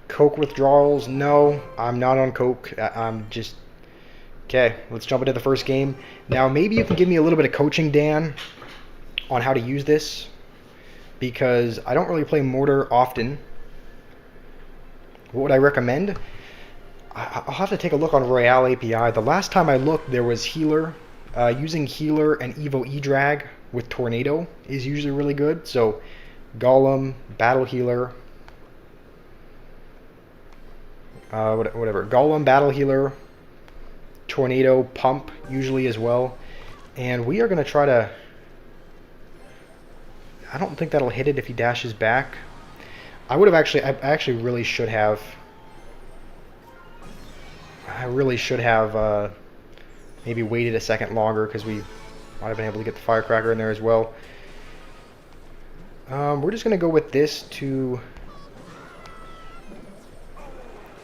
A: Coke withdrawals? No, I'm not on Coke. I'm just... Okay, let's jump into the first game. Now, maybe you can give me a little bit of coaching, Dan, on how to use this, because I don't really play Mortar often. What would I recommend? I'll have to take a look on Royale API. The last time I looked, there was Healer. Using Healer and Evo E-Drag with Tornado is usually really good. So, Golem, Battle Healer... whatever. Golem, Battle Healer, Tornado, Pump, usually as well. And we are going to try to... I don't think that'll hit it if he dashes back. I actually really should have... I really should have maybe waited a second longer, because we might have been able to get the Firecracker in there as well. We're just going to go with this to...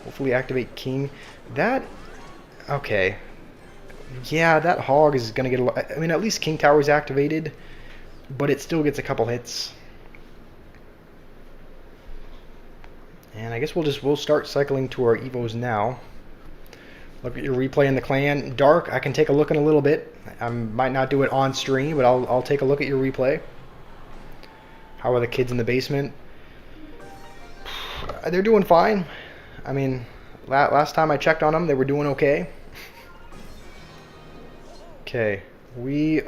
A: hopefully activate King. That... okay. Yeah, that Hog is going to get a lot... I mean, at least King Tower is activated, but it still gets a couple hits. And I guess we'll start cycling to our Evos now. Look at your replay in the clan. Dark, I can take a look in a little bit. I might not do it on stream, but I'll take a look at your replay. How are the kids in the basement? They're doing fine. I mean, last time I checked on them, they were doing okay. Okay,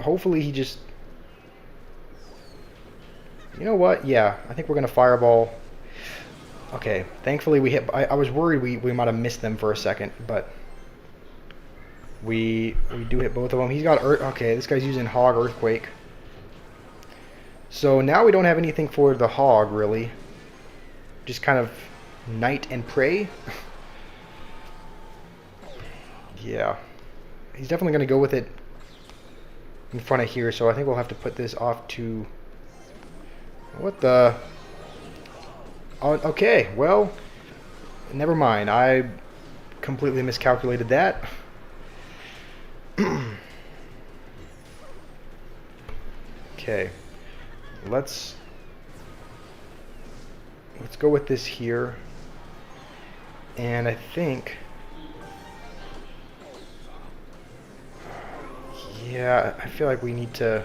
A: hopefully he just... You know what? Yeah, I think we're going to Fireball. Okay, thankfully we hit... I was worried we might have missed them for a second, but... We do hit both of them. He's got... okay, this guy's using Hog Earthquake. So now we don't have anything for the Hog, really. Just kind of... Knight and Prey. Yeah. He's definitely going to go with it in front of here, so I think we'll have to put this off to... What the... Oh, okay, well, never mind. I completely miscalculated that. Okay. Let's go with this here. And I think... yeah, I feel like we need to...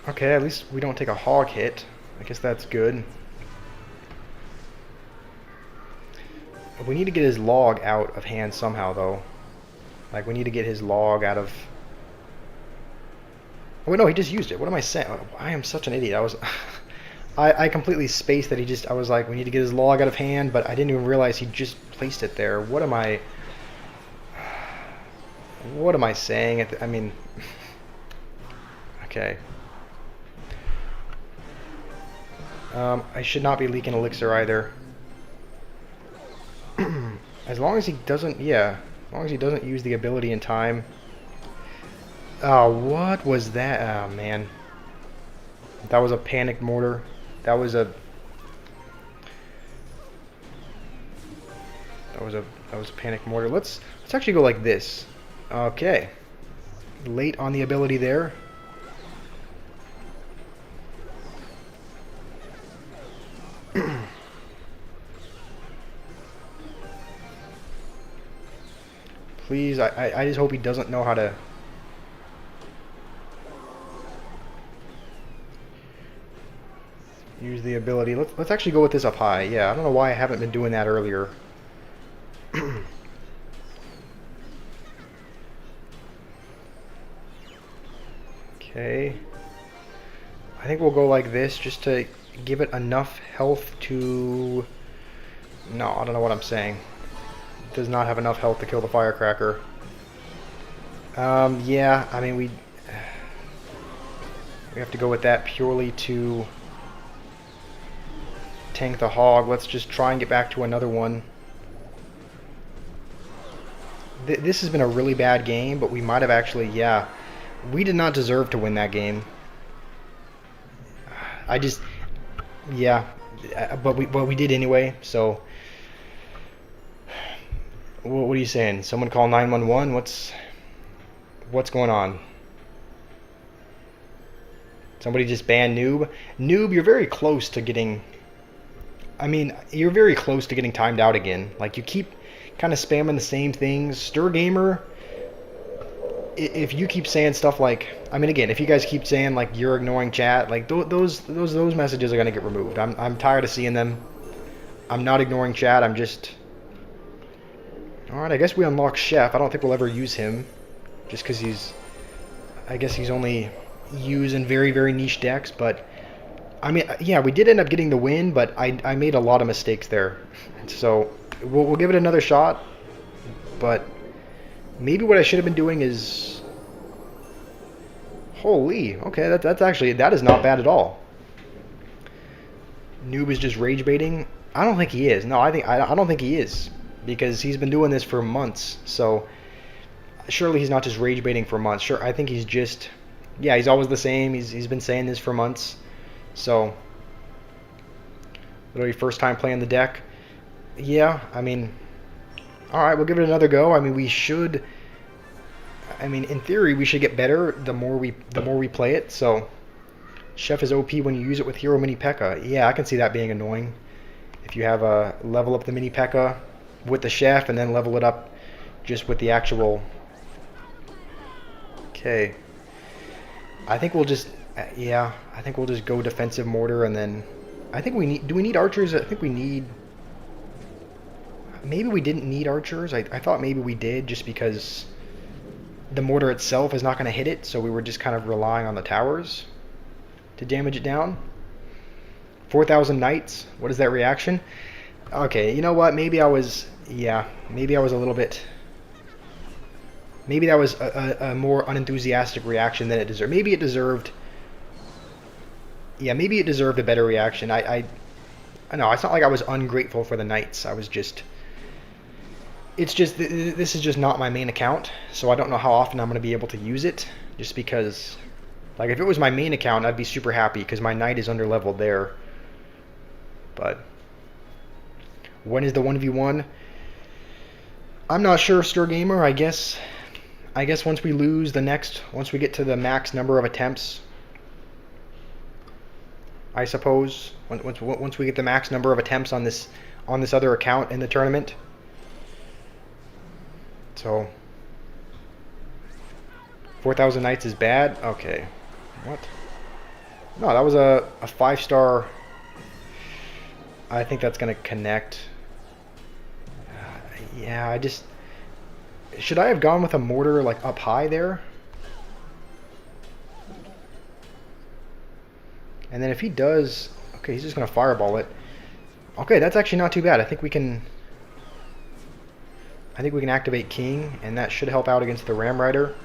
A: Okay, at least we don't take a Hog hit. I guess that's good. We need to get his log out of hand somehow, though. Like, we need to get his log out of... Oh, no, he just used it. What am I saying? I am such an idiot. I completely spaced that he just... I was like, we need to get his log out of hand, but I didn't even realize he just placed it there. What am I... What am I saying? I mean... Okay. I should not be leaking elixir either. As long as he doesn't, yeah. As long as he doesn't use the ability in time. Oh, what was that? Oh, man. That was a panicked mortar. That was a panicked mortar. Let's actually go like this. Okay. Late on the ability there. Please, I just hope he doesn't know how to. Use the ability. Let's actually go with this up high. Yeah, I don't know why I haven't been doing that earlier. Okay. I think we'll go like this just to give it enough health to... No, I don't know what I'm saying. It does not have enough health to kill the firecracker. Yeah, I mean, we have to go with that purely to tank the hog. Let's just try and get back to another one. This has been a really bad game, but we might have actually, yeah. We did not deserve to win that game. Yeah, but we did anyway, so. What are you saying? Someone call 911? What's going on? Somebody just banned Noob? Noob, you're very close to getting... I mean, you're very close to getting timed out again. Like, you keep kind of spamming the same things. Stir Gamer, if you keep saying stuff like... I mean, again, if you guys keep saying, like, you're ignoring chat, like, those messages are going to get removed. I'm tired of seeing them. I'm not ignoring chat, I'm just... Alright, I guess we unlock Chef. I don't think we'll ever use him. Just because he's... I guess he's only used in very, very niche decks, but... I mean, yeah, we did end up getting the win, but I made a lot of mistakes there. So, we'll give it another shot. But, maybe what I should have been doing is... Holy, okay, that's actually... That is not bad at all. Noob is just rage baiting. I don't think he is. No, I don't think he is. Because he's been doing this for months, so... Surely he's not just rage baiting for months. Sure, I think he's just... Yeah, he's always the same. He's been saying this for months. So, literally first time playing the deck. Yeah, I mean, alright, we'll give it another go. I mean, we should, I mean, in theory, we should get better the more we play it. So, Chef is OP when you use it with Hero Mini P.E.K.K.A. Yeah, I can see that being annoying. If you have a level up the Mini P.E.K.K.A. with the Chef and then level it up just with the actual... Okay. I think we'll just... Yeah, I think we'll just go defensive mortar and then... I think we need... Do we need archers? I think we need... Maybe we didn't need archers. I thought maybe we did just because the mortar itself is not going to hit it, so we were just kind of relying on the towers to damage it down. 4,000 knights. What is that reaction? Okay, you know what? Maybe I was... Yeah, maybe I was a little bit... Maybe that was a more unenthusiastic reaction than it deserved. Maybe it deserved... Yeah, maybe it deserved a better reaction. I know, it's not like I was ungrateful for the knights. I was just... It's just, this is just not my main account, so I don't know how often I'm going to be able to use it, just because... Like, if it was my main account, I'd be super happy, because my knight is under-leveled there. But... When is the 1v1? I'm not sure, Stir Gamer. I guess once we lose the next... Once we get to the max number of attempts... I suppose once we get the max number of attempts on this other account in the tournament. So 4,000 knights is bad. Okay, what? No, that was a 5-star. I think that's gonna connect. Yeah, I just... Should I have gone with a mortar like up high there? And then if he does... Okay, he's just going to fireball it. Okay, that's actually not too bad. I think we can activate King, and that should help out against the Ram Rider.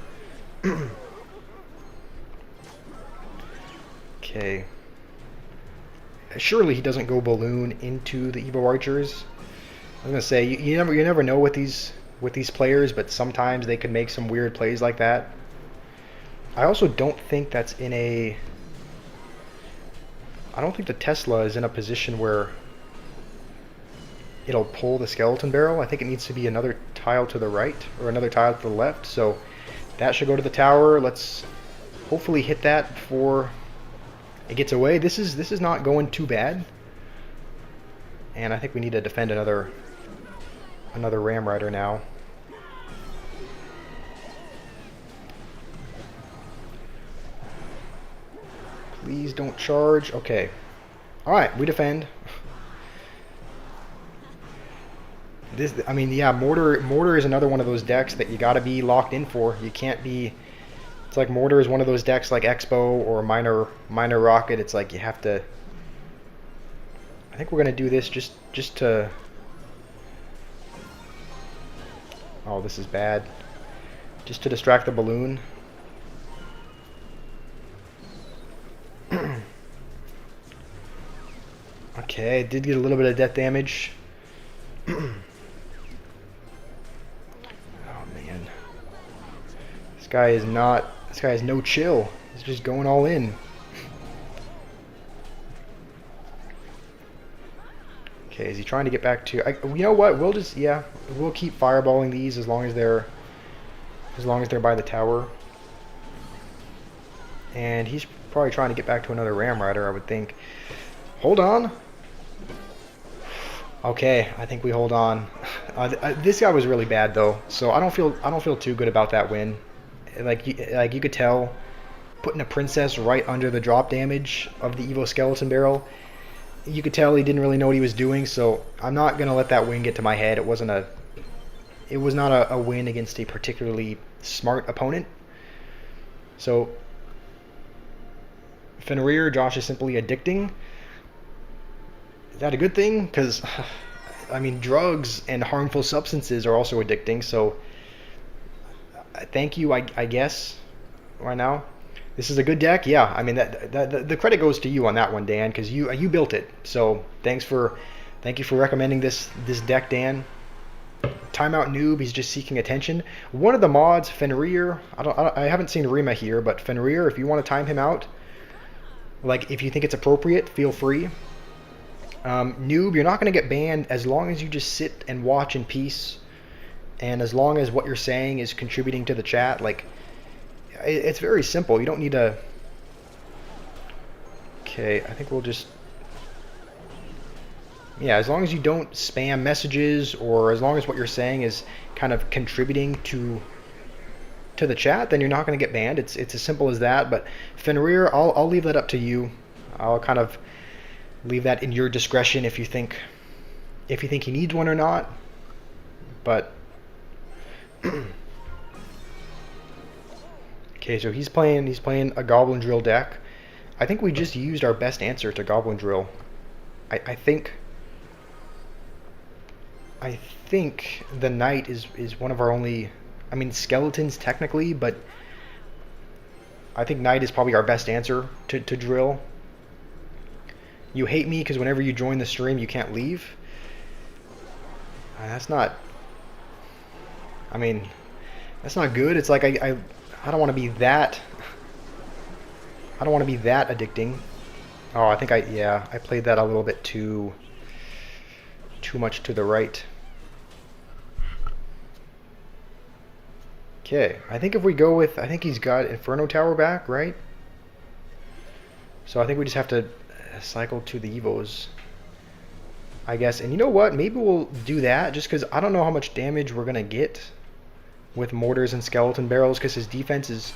A: Okay. Surely he doesn't go balloon into the Evo Archers. I was gonna say you never know with these players, but sometimes they can make some weird plays like that. I also don't think that's in a. I don't think the Tesla is in a position where it'll pull the skeleton barrel. I think it needs to be another tile to the right or another tile to the left. So that should go to the tower. Let's hopefully hit that before it gets away. This is not going too bad. And I think we need to defend another Ram Rider now. Please don't charge. Okay. Alright, we defend. I mean, yeah, Mortar is another one of those decks that you gotta be locked in for. You can't be. It's like Mortar is one of those decks like Expo or Minor Rocket. It's like you have to. I think we're gonna do this just to. Oh, this is bad. Just to distract the balloon. Okay, it did get a little bit of death damage. Oh man. This guy has no chill. He's just going all in. Okay, is he trying to get back to you know what? We'll keep fireballing these as long as they're by the tower. And he's probably trying to get back to another Ram Rider, I would think. Hold on. Okay, I think we hold on. This guy was really bad though, so I don't feel too good about that win. Like you could tell, putting a princess right under the drop damage of the Evo skeleton barrel, you could tell he didn't really know what he was doing. So I'm not gonna let that win get to my head. It was not a win against a particularly smart opponent. So Fenrir, Josh is simply addicting. Is that a good thing? Because, I mean, drugs and harmful substances are also addicting, so thank you, I guess, right now. This is a good deck, yeah. I mean, the credit goes to you on that one, Dan, because you built it. So thank you for recommending this deck, Dan. Timeout Noob, he's just seeking attention. One of the mods, Fenrir, I haven't seen Rima here, but Fenrir, if you want to time him out, like if you think it's appropriate, feel free. Noob, you're not going to get banned as long as you just sit and watch in peace, and as long as what you're saying is contributing to the chat. Like, it's very simple. You don't need to. Okay, I think we'll just. Yeah, as long as you don't spam messages, or as long as what you're saying is kind of contributing to the chat, then you're not going to get banned. It's as simple as that. But Fenrir, I'll leave that up to you. I'll kind of leave that in your discretion if you think he needs one or not. But okay, so he's playing a Goblin Drill deck. I think we just used our best answer to Goblin Drill. I think the Knight is one of our only. I mean, skeletons technically, but I think Knight is probably our best answer to Drill. You hate me because whenever you join the stream, you can't leave. That's not. I mean, that's not good. It's like I don't want to be that. I don't want to be that addicting. Oh, I think I played that a little bit too much to the right. Okay, I think if we go with, I think he's got Inferno Tower back, right? So I think we just have to cycle to the Evos, I guess. And you know what? Maybe we'll do that just because I don't know how much damage we're going to get with mortars and skeleton barrels because his defense is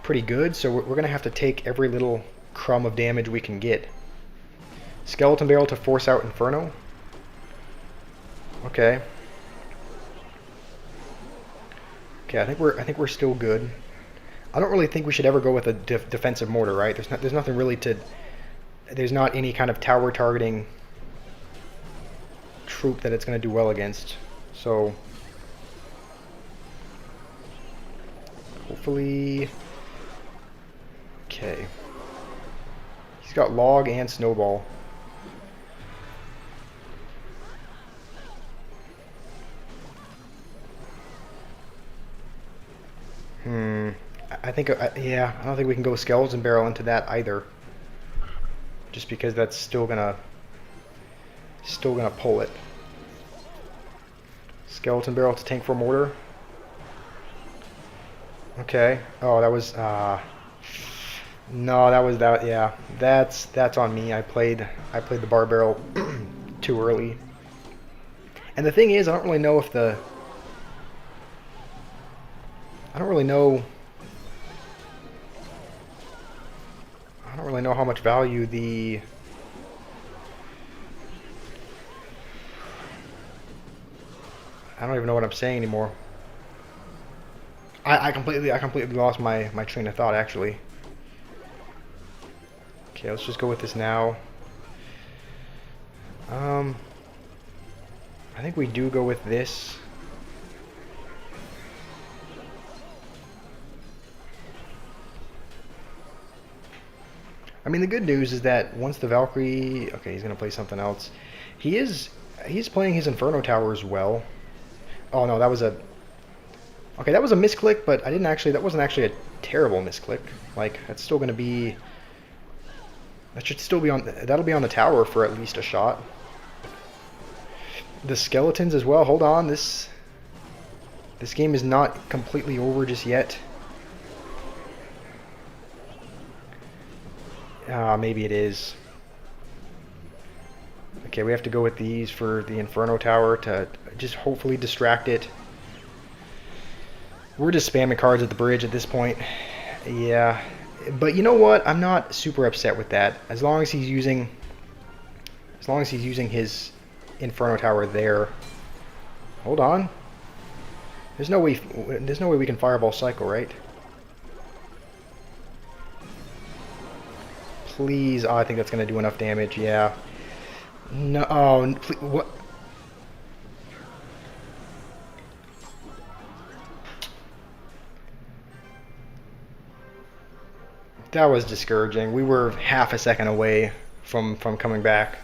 A: pretty good. So we're going to have to take every little crumb of damage we can get. Skeleton barrel to force out Inferno. Okay. Okay, I think we're still good. I don't really think we should ever go with a defensive mortar, right? There's nothing really to. There's not any kind of tower targeting troop that it's going to do well against. So hopefully, okay. He's got log and snowball. Hmm. I think, yeah, I don't think we can go skeleton barrel into that either. Just because that's still gonna pull it. Skeleton barrel to tank for mortar. Okay. Oh, that was no, that was that. Yeah, that's on me. I played the bar barrel too early. And the thing is, I don't really know if the I don't really know I don't really know how much value the I don't even know what I'm saying anymore. I completely lost my train of thought actually. Okay, let's just go with this now. I think we do go with this. I mean, the good news is that once the Valkyrie, okay, he's gonna play something else. He's playing his Inferno Tower as well. Oh no, that was a okay. That was a misclick, but I didn't actually. That wasn't actually a terrible misclick. Like that's still gonna be. That should still be on. That'll be on the tower for at least a shot. The skeletons as well. Hold on, this game is not completely over just yet. Maybe it is. Okay, we have to go with these for the Inferno Tower to just hopefully distract it. We're just spamming cards at the bridge at this point. Yeah, but you know what? I'm not super upset with that. As long as he's using his Inferno Tower there. Hold on. There's no way we can fireball cycle, right? Please. Oh, I think that's going to do enough damage. Yeah. No. Oh, please, what? That was discouraging. We were half a second away from coming back.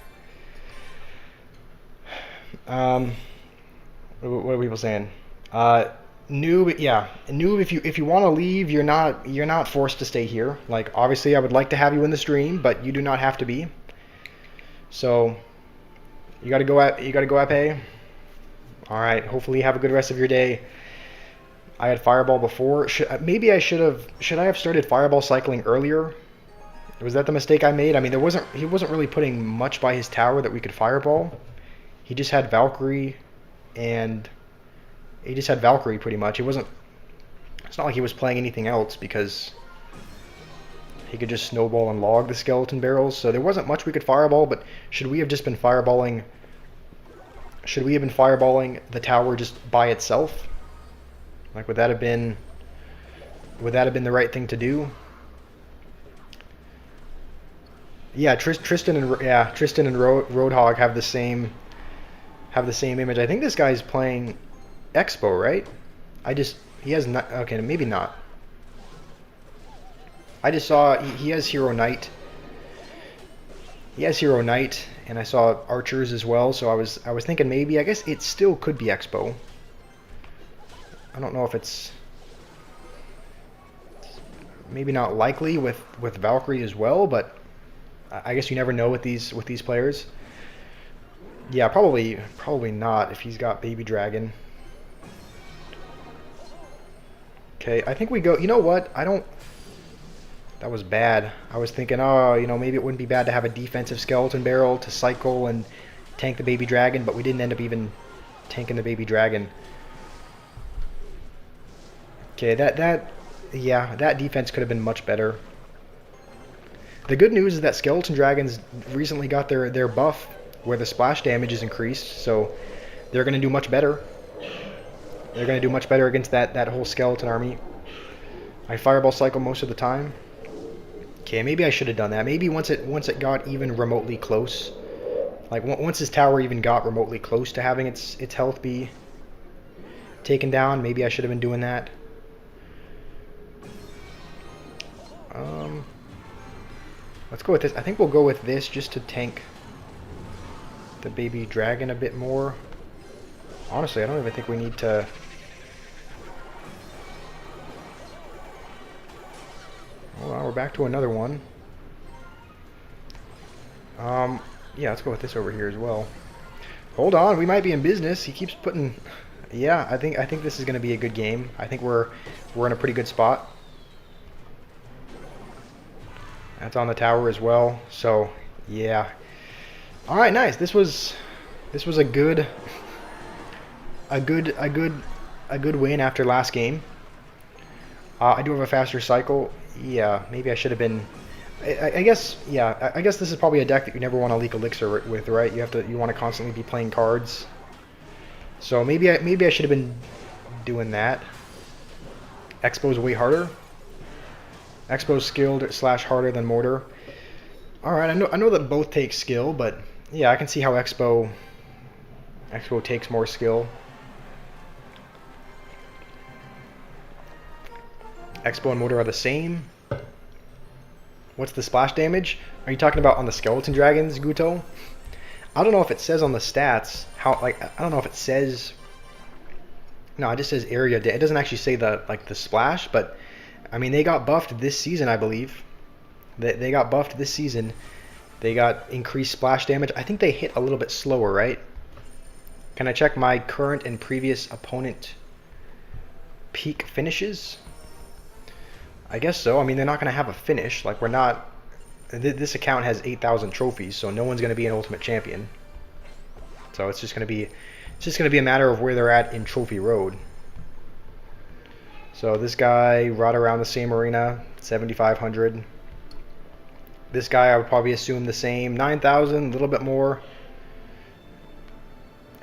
A: What are people saying? Noob, yeah, noob. If you want to leave, you're not forced to stay here. Like obviously, I would like to have you in the stream, but you do not have to be. So you got to go at pay. All right. Hopefully, you have a good rest of your day. I had fireball before. Maybe I should I have started fireball cycling earlier? Was that the mistake I made? I mean, he wasn't really putting much by his tower that we could fireball. He just had Valkyrie, and he just had Valkyrie pretty much. It's not like he was playing anything else because he could just snowball and log the skeleton barrels. So there wasn't much we could fireball. But should we have just been fireballing? Should we have been fireballing the tower just by itself? Like would that have been the right thing to do? Yeah, Tristan and Roadhog have the same image. I think this guy's playing Expo, right? He has not. Okay, maybe not. I just saw he has Hero Knight. He has Hero Knight, and I saw Archers as well. So I was thinking maybe. I guess it still could be Expo. I don't know if it's maybe not likely with Valkyrie as well, but I guess you never know with these players. Yeah, probably not if he's got Baby Dragon. Okay, I think we go. You know what? That was bad. I was thinking, oh, maybe it wouldn't be bad to have a defensive skeleton barrel to cycle and tank the Baby Dragon, but we didn't end up even tanking the Baby Dragon. Okay, that defense could have been much better. The good news is that skeleton dragons recently got their buff where the splash damage is increased, so they're going to do much better. They're going to do much better against that whole skeleton army. I fireball cycle most of the time. Okay, maybe I should have done that. Maybe once it got even remotely close, like once his tower even got remotely close to having its health be taken down, maybe I should have been doing that. Let's go with this. I think we'll go with this just to tank the Baby Dragon a bit more. Honestly, I don't even think we need to. back to another one. Yeah, let's go with this over here as well. Hold on, we might be in business. He keeps putting... Yeah, I think this is going to be a good game. I think we're in a pretty good spot. That's on the tower as well. So, yeah. All right, nice. This was a good win after last game. I do have a faster cycle. Yeah, maybe I should have been. I guess, yeah. I guess this is probably a deck that you never want to leak Elixir with, right? You want to constantly be playing cards. So maybe I should have been doing that. Expo's way harder. Expo's skilled / harder than Mortar. All right, I know that both take skill, but yeah, I can see how Expo takes more skill. Expo and Mortar are the same. What's the splash damage? Are you talking about on the Skeleton Dragons, Guto? I don't know if it says on the stats how, like, I don't know if it says. No, it just says area. It doesn't actually say the splash, but I mean they got buffed this season, I believe. They got buffed this season. They got increased splash damage. I think they hit a little bit slower, right? Can I check my current and previous opponent peak finishes? I guess so. I mean, they're not going to have a finish. Like, we're not... This account has 8,000 trophies, so no one's going to be an Ultimate Champion. So it's just going to be... It's just going to be a matter of where they're at in Trophy Road. So this guy, right around the same arena, 7,500. This guy, I would probably assume the same. 9,000, a little bit more.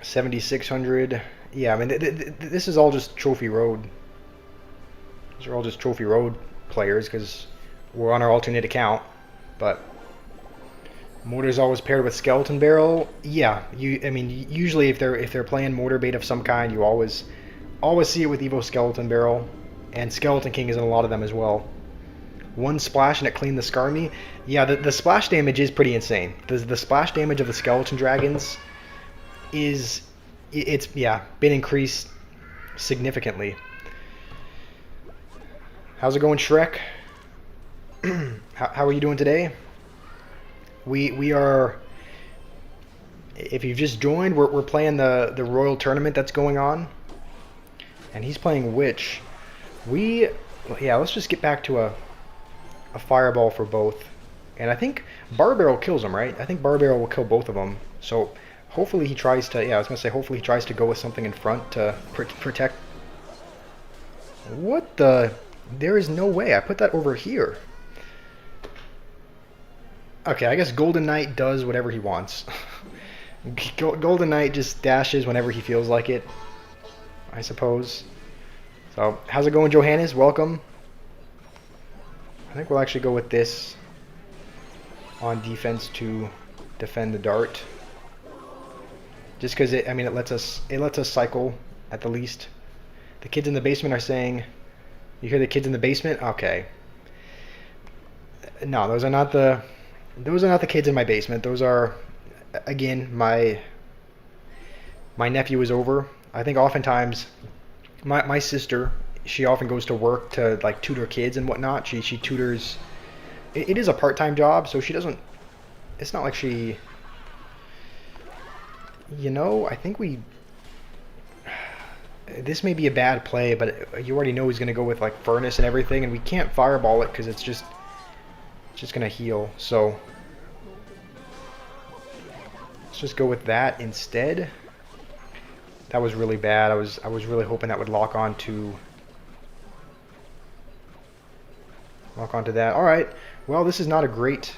A: 7,600. Yeah, I mean, this is all just Trophy Road. These are all just Trophy Road players because we're on our alternate account. But Mortar's always paired with Skeleton Barrel. Yeah, I mean, usually if they're playing Mortar bait of some kind, you always see it with Evo Skeleton Barrel, and Skeleton King is in a lot of them as well. One splash and it cleaned the Skarmy. Yeah, the splash damage is pretty insane. The splash damage of the Skeleton Dragons it's been increased significantly. How's it going, Shrek? How are you doing today? We are. If you've just joined, we're playing the Royal Tournament that's going on, and he's playing Witch. Let's just get back to a Fireball for both, and I think Bar Barrel kills him, right? I think Bar Barrel will kill both of them. So hopefully he tries to. Yeah, I was gonna say hopefully he tries to go with something in front to protect. What the? There is no way. I put that over here. Okay, I guess Golden Knight does whatever he wants. Golden Knight just dashes whenever he feels like it, I suppose. So, how's it going, Johannes? Welcome. I think we'll actually go with this on defense to defend the dart. Just because it lets us cycle at the least. The kids in the basement are saying, you hear the kids in the basement? Okay. No, those are not the kids in my basement. Those are, again, my nephew is over. I think oftentimes my sister, she often goes to work to like tutor kids and whatnot. She tutors. It is a part-time job, so she doesn't. It's not like she. I think we. This may be a bad play, but you already know he's going to go with like Furnace and everything, and we can't Fireball it because it's just going to heal. So let's just go with that instead. That was really bad. I was really hoping that would lock onto that. All right. Well, this is not a great.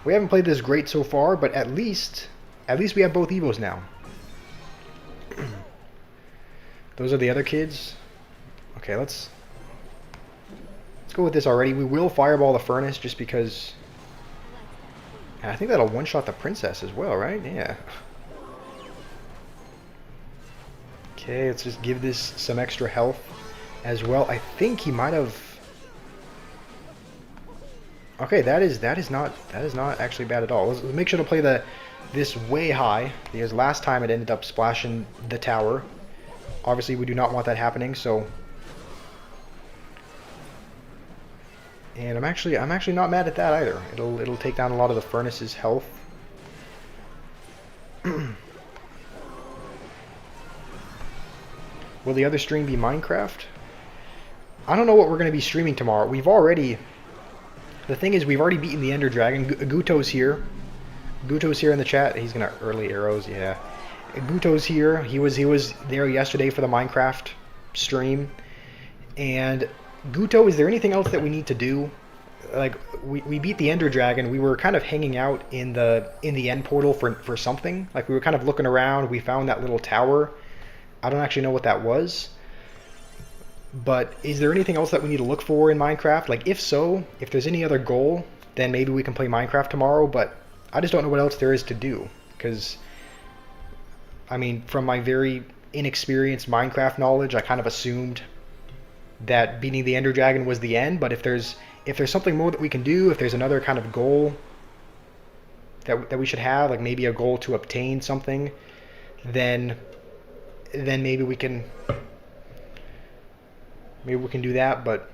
A: We haven't played this great so far, but at least we have both Evos now. Those are the other kids. Okay, let's go with this already. We will Fireball the Furnace just because. And I think that'll one-shot the Princess as well, right? Yeah. Okay, let's just give this some extra health as well. I think he might have. Okay, that is not actually bad at all. Let's make sure to play this way high because last time it ended up splashing the tower. Obviously, we do not want that happening, so And I'm actually not mad at that either. It'll take down a lot of the furnace's health. Will the other stream be Minecraft? I don't know what we're going to be streaming tomorrow. The thing is, we've already beaten the Ender Dragon. Guto's here. Guto's here in the chat. He's going to early arrows, yeah. Guto's here. He was there yesterday for the Minecraft stream. And Guto, is there anything else that we need to do? Like, we beat the Ender Dragon. We were kind of hanging out in the end portal for something. Like, we were kind of looking around. We found that little tower. I don't actually know what that was. But is there anything else that we need to look for in Minecraft? Like, if so, if there's any other goal, then maybe we can play Minecraft tomorrow. But I just don't know what else there is to do. Because, I mean, from my very inexperienced Minecraft knowledge, I kind of assumed that beating the Ender Dragon was the end. But if there's something more that we can do, if there's another kind of goal that we should have, like maybe a goal to obtain something, then maybe we can do that, but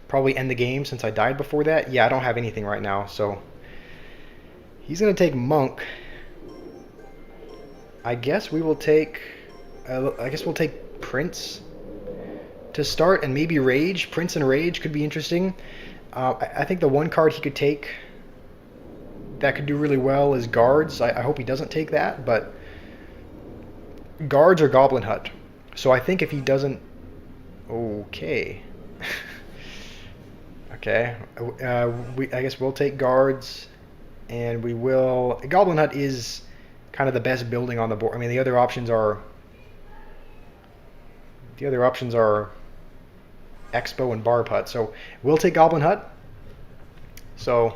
A: probably end the game since I died before that. Yeah, I don't have anything right now, so he's gonna take Monk. I guess we'll take Prince to start, and maybe Rage. Prince and Rage could be interesting. I think the one card he could take that could do really well is Guards. I hope he doesn't take that, but Guards or Goblin Hut. So I think if he doesn't... Okay. Okay. I guess we'll take Guards, and we will... Goblin Hut is kind of the best building on the board. I mean, the other options are... Expo and Barb Hut. So we'll take Goblin Hut. So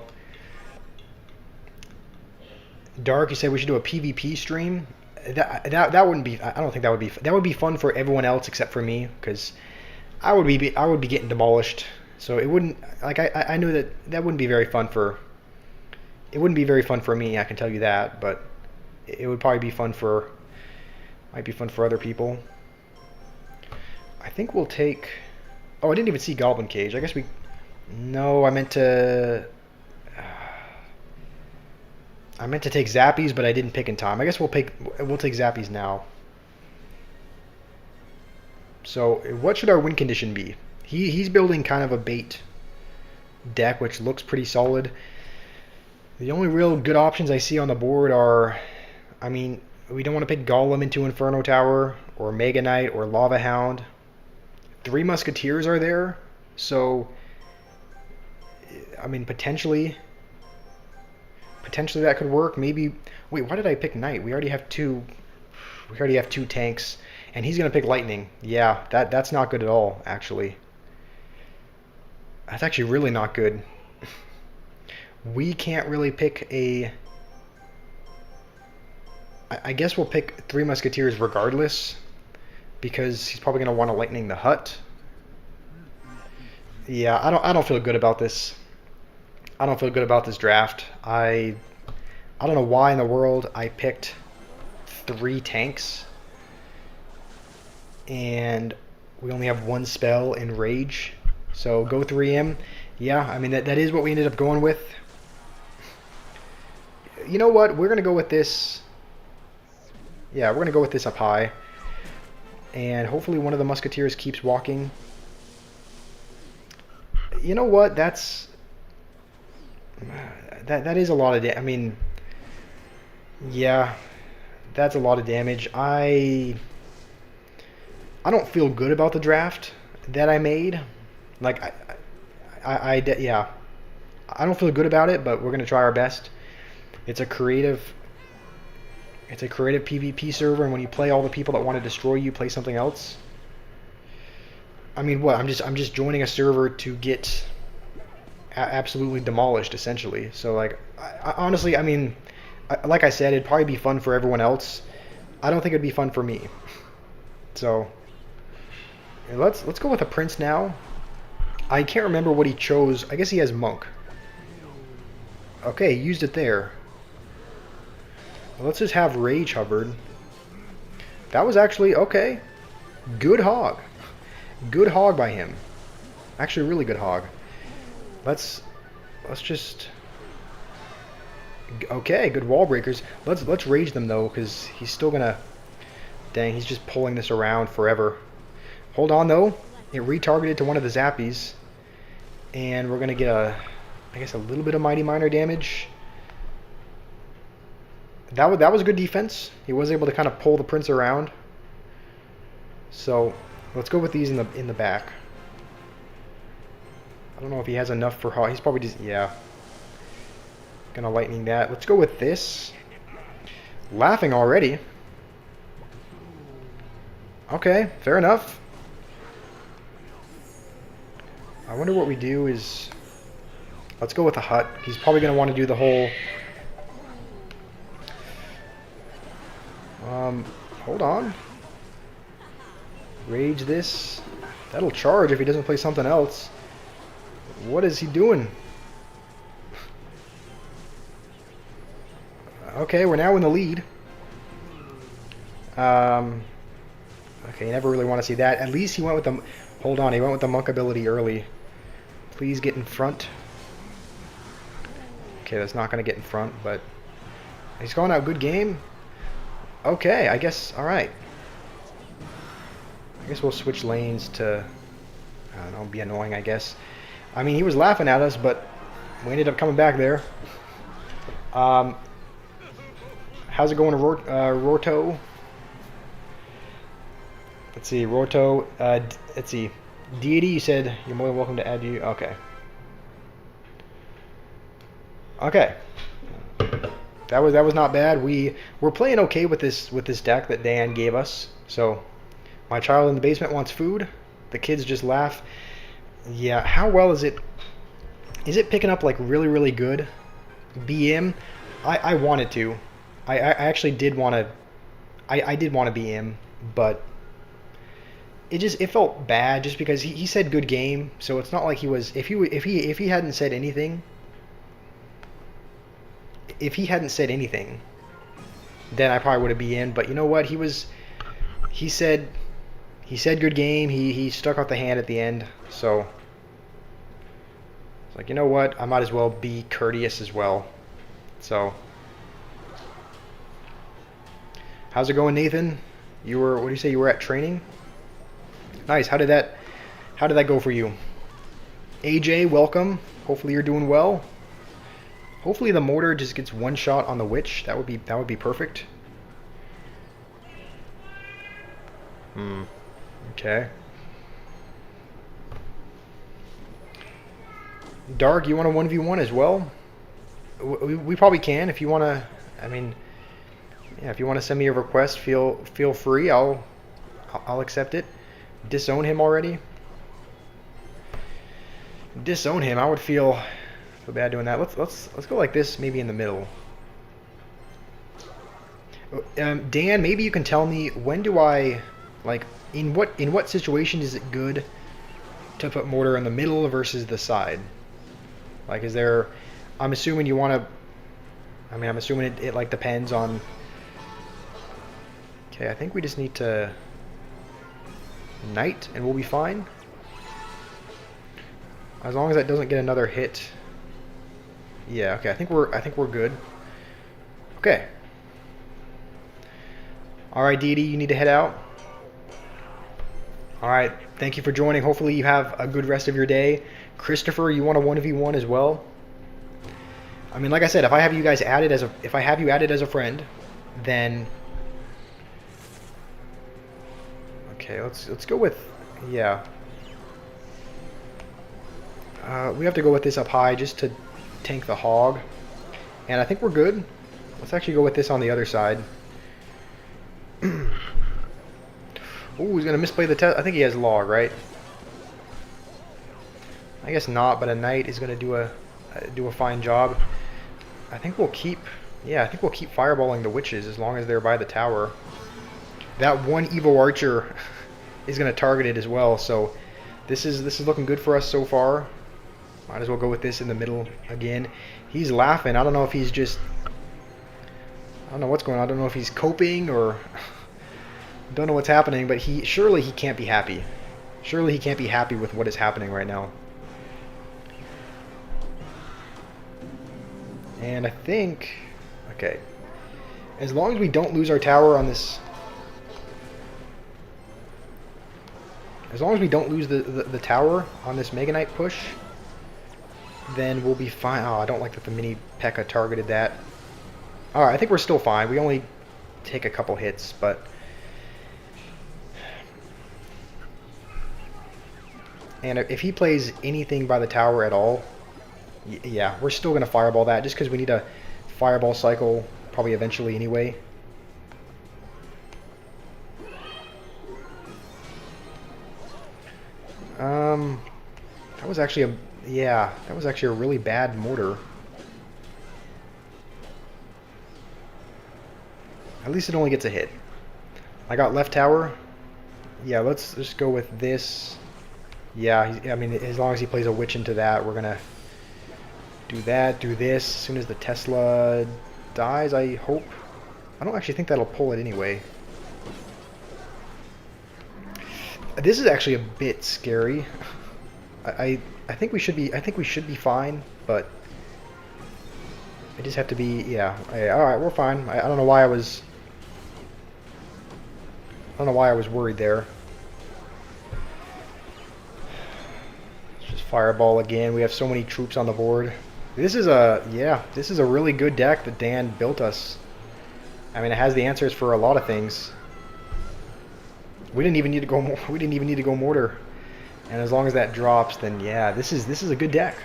A: Dark, you said we should do a PvP stream. That wouldn't be. I don't think that would be. That would be fun for everyone else except for me, because I would be getting demolished. So it wouldn't. Like I knew that wouldn't be very fun for. It wouldn't be very fun for me. I can tell you that. But it would probably be fun for. Might be fun for other people. I think we'll take. Oh, I didn't even see Goblin Cage. I guess we... No, I meant to take Zappies, but I didn't pick in time. I guess we'll take Zappies now. So, what should our win condition be? He's building kind of a bait deck, which looks pretty solid. The only real good options I see on the board are... I mean, we don't want to pick Golem into Inferno Tower, or Mega Knight, or Lava Hound. 3 Musketeers are there, so I mean potentially that could work. Maybe wait, why did I pick Knight? We already have two tanks, and he's gonna pick Lightning. Yeah, that's not good at all, actually. That's actually really not good. We can't really pick a... I guess we'll pick 3 Musketeers regardless, because he's probably going to want to Lightning the Hut. Yeah, I don't feel good about this. I don't feel good about this draft. I don't know why in the world I picked 3 tanks, and we only have 1 spell in Rage. So go 3M. Yeah, I mean that is what we ended up going with. You know what? We're going to go with this. Yeah, we're going to go with this up high. And hopefully one of the Musketeers keeps walking. You know what? That is a lot of damage. I mean, yeah, that's a lot of damage. I don't feel good about the draft that I made. Like, yeah, I don't feel good about it, but we're gonna try our best. It's a creative PvP server, and when you play all the people that want to destroy you, play something else. I mean, what? I'm just joining a server to get absolutely demolished, essentially. So, like, I honestly, I mean, like I said, it'd probably be fun for everyone else. I don't think it'd be fun for me. So, let's go with a Prince now. I can't remember what he chose. I guess he has Monk. Okay, used it there. Let's just have Rage Hubbard. That was actually, okay. Good hog. Good hog by him. Actually, really good hog. Let's just... Okay, good wall breakers. Let's rage them though, because he's still gonna... Dang, he's just pulling this around forever. Hold on though. It retargeted to one of the zappies. And we're gonna get a... I guess a little bit of Mighty Miner damage. That was good defense. He was able to kind of pull the prince around. So let's go with these in the back. I don't know if he has enough for he's probably just, yeah. Gonna lightning that. Let's go with this. Laughing already. Okay, fair enough. I wonder what we do is... Let's go with the hut. He's probably gonna want to do the whole... Hold on. Rage this. That'll charge if he doesn't play something else. What is he doing? Okay, we're now in the lead. Okay, you never really want to see that. At least he went with the... Hold on, he went with the monk ability early. Please get in front. Okay, that's not going to get in front, but... He's going out good game. Okay, I guess... Alright. I guess we'll switch lanes to... I don't know, be annoying, I guess. I mean, he was laughing at us, but we ended up coming back there. How's it going to Roto? Let's see, Roto. Let's see. Deity, you said you're more than welcome to add you. Okay. Okay. That was not bad. We're playing okay with this deck that Dan gave us. So, my child in the basement wants food. The kids just laugh. Yeah, how well is it? Is it picking up like really, really good? BM? I wanted to. I actually did want to. I did want to BM, but it felt bad just because he said good game, so it's not like he was. If he hadn't said anything. If he hadn't said anything, then I probably would have been in. But you know what? He said good game. He stuck out the hand at the end. So it's like, you know what? I might as well be courteous as well. So how's it going, Nathan? What do you say? You were at training? Nice. How did that go for you? AJ, welcome. Hopefully you're doing well. Hopefully the mortar just gets one shot on the witch. That would be perfect. Okay. Dark, you want a 1v1 as well? We probably can if you want to. I mean, yeah, if you want to send me a request, feel free. I'll accept it. Disown him already. Disown him. I would feel bad doing that. Let's go like this, maybe in the middle. Dan, maybe you can tell me, when do I, like, in what situation is it good to put mortar in the middle versus the side? Like, is there... I'm assuming you want to... I mean, I'm assuming it like depends on... Okay, I think we just need to knight and we'll be fine. As long as that doesn't get another hit. Yeah, okay, I think we're good. Okay. Alright, Dee, you need to head out. Alright, thank you for joining. Hopefully you have a good rest of your day. Christopher, you want a 1v1 as well? I mean, like I said, if I have you guys added as a friend, then okay, let's go with, yeah. We have to go with this up high just to tank the hog, and I think we're good. Let's actually go with this on the other side. Oh, he's gonna misplay the test. I think he has log, right? I guess not, but a knight is gonna do a fine job. I think we'll keep, yeah, I think we'll keep fireballing the witches as long as they're by the tower. That one Evo archer is gonna target it as well, so this is looking good for us so far. Might as well go with this in the middle again. He's laughing. I don't know if he's just... I don't know what's going on. I don't know if he's coping or... don't know what's happening, but surely he can't be happy. Surely he can't be happy with what is happening right now. And I think, okay, as long as we don't lose our tower on this, as long as we don't lose the tower on this Mega Knight push, then we'll be fine. Oh, I don't like that the mini P.E.K.K.A. targeted that. Alright, I think we're still fine. We only take a couple hits, but... And if he plays anything by the tower at all, yeah, we're still going to fireball that, just because we need a fireball cycle probably eventually anyway. That was actually a... Yeah, that was actually a really bad mortar. At least it only gets a hit. I got left tower. Yeah, let's just go with this. Yeah, I mean, as long as he plays a witch into that, we're gonna do that, do this. As soon as the Tesla dies, I hope. I don't actually think that'll pull it anyway. This is actually a bit scary. I think we should be fine, but I just have to be, yeah. All right, we're fine. I don't know why I was worried there. Let's just fireball again. We have so many troops on the board. This is a really good deck that Dan built us. I mean, it has the answers for a lot of things. We didn't even need to go. We didn't even need to go mortar. And as long as that drops, then yeah, this is a good deck.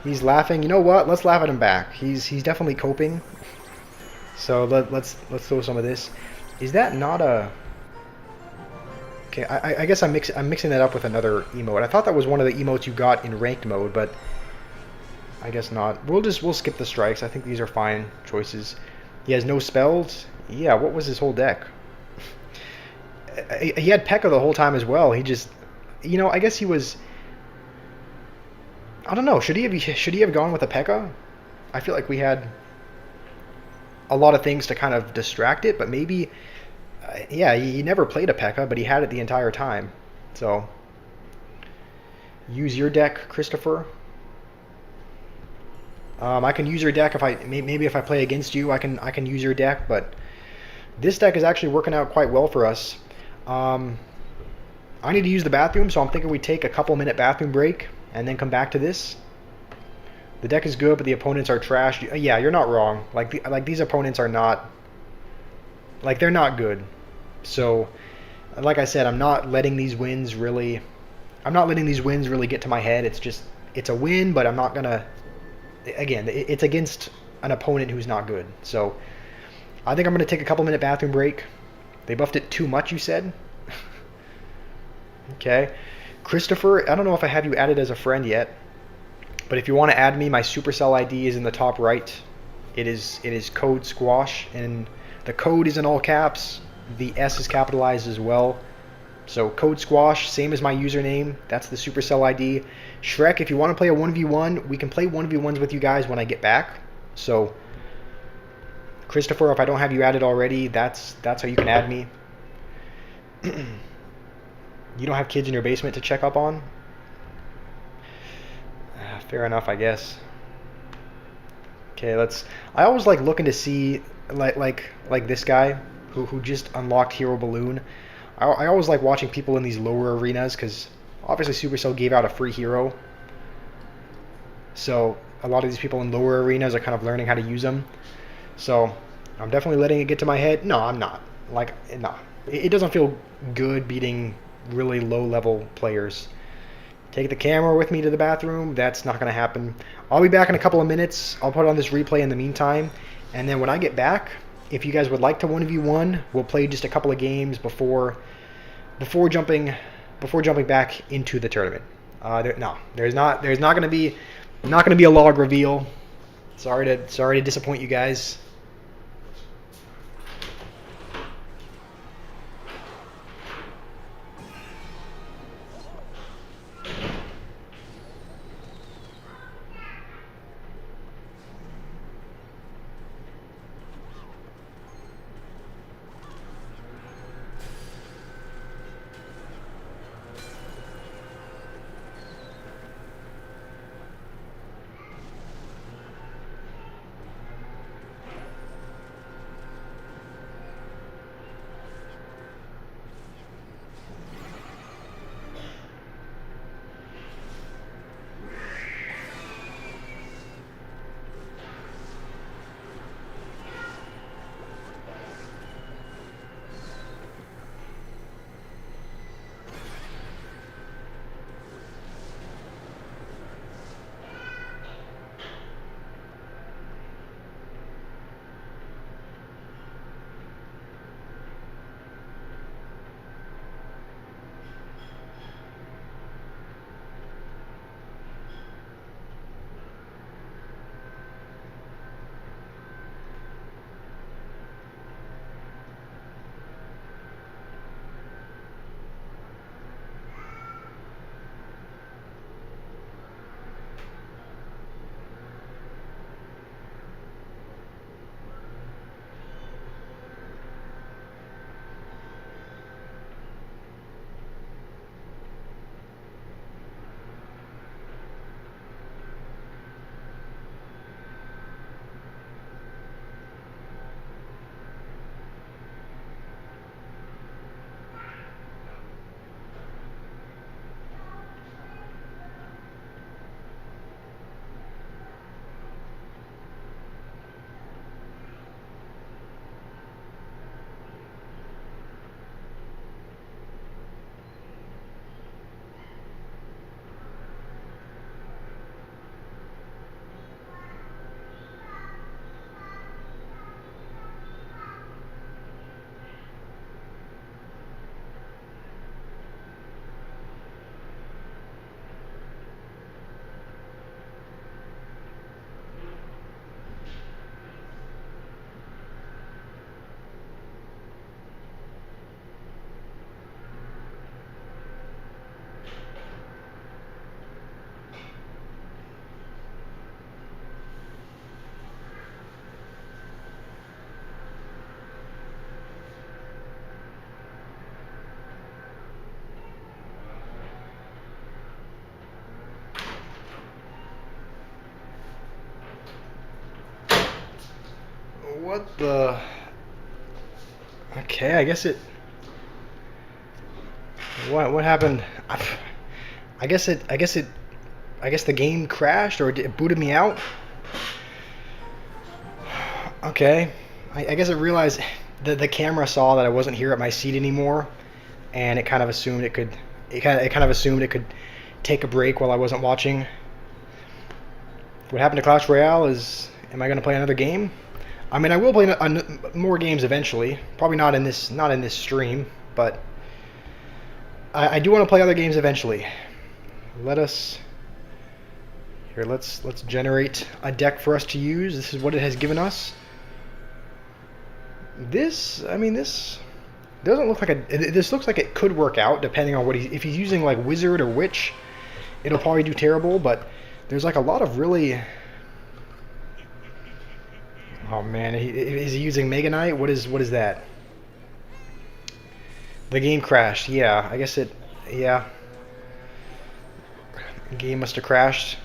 A: He's laughing. You know what? Let's laugh at him back. He's definitely coping. So let's throw some of this. Is that not a? Okay, I guess I'm mixing that up with another emote. I thought that was one of the emotes you got in ranked mode, but I guess not. We'll skip the strikes. I think these are fine choices. He has no spells. Yeah, what was his whole deck? He had P.E.K.K.A. the whole time as well. He just, you know, I guess he was. I don't know. Should he have gone with a P.E.K.K.A.? I feel like we had a lot of things to kind of distract it, but maybe, yeah, he never played a P.E.K.K.A., but he had it the entire time. So, use your deck, Christopher. I can use your deck if maybe if I play against you, I can use your deck, but this deck is actually working out quite well for us. I need to use the bathroom, so I'm thinking we take a couple-minute bathroom break and then come back to this. The deck is good, but the opponents are trash. Yeah, you're not wrong. Like these opponents are not, like, they're not good. So, like I said, I'm not letting these wins really get to my head. It's a win, but I'm not gonna. Again, it's against an opponent who's not good. So, I think I'm gonna take a couple-minute bathroom break. They buffed it too much, you said? Okay. Christopher, I don't know if I have you added as a friend yet, but if you want to add me, my Supercell ID is in the top right. It is code squash, and the code is in all caps. The S is capitalized as well. So code squash, same as my username. That's the Supercell ID. Shrek, if you want to play a 1v1, we can play 1v1s with you guys when I get back. So Christopher, if I don't have you added already, that's how you can add me. You don't have kids in your basement to check up on? Fair enough, I guess. Okay, I always like looking to see like this guy who just unlocked Hero Balloon. I always like watching people in these lower arenas because obviously Supercell gave out a free hero. So a lot of these people in lower arenas are kind of learning how to use them. So I'm definitely letting it get to my head. No, I'm not. Like, no. It doesn't feel good beating really low-level players. Take the camera with me to the bathroom. That's not going to happen. I'll be back in a couple of minutes. I'll put on this replay in the meantime. And then when I get back, if you guys would like to 1v1, we'll play just a couple of games before jumping back into the tournament. There's not going to be a log reveal. Sorry to disappoint you guys. What the? Okay, I guess it. What happened? I guess it. I guess it. I guess the game crashed or it booted me out. Okay, I guess it realized the camera saw that I wasn't here at my seat anymore, and it kind of assumed it could. It kind of assumed it could take a break while I wasn't watching. What happened to Clash Royale is, am I going to play another game? I mean, I will play more games eventually. Probably not in this stream, but I do want to play other games eventually. Let's generate a deck for us to use. This is what it has given us. This doesn't look like this looks like it could work out depending on what if he's using like Wizard or Witch, it'll probably do terrible, but there's like a lot of really. Oh man, is he using Mega Knight? What is that? The game crashed. Yeah, I guess it. Yeah, the game must have crashed.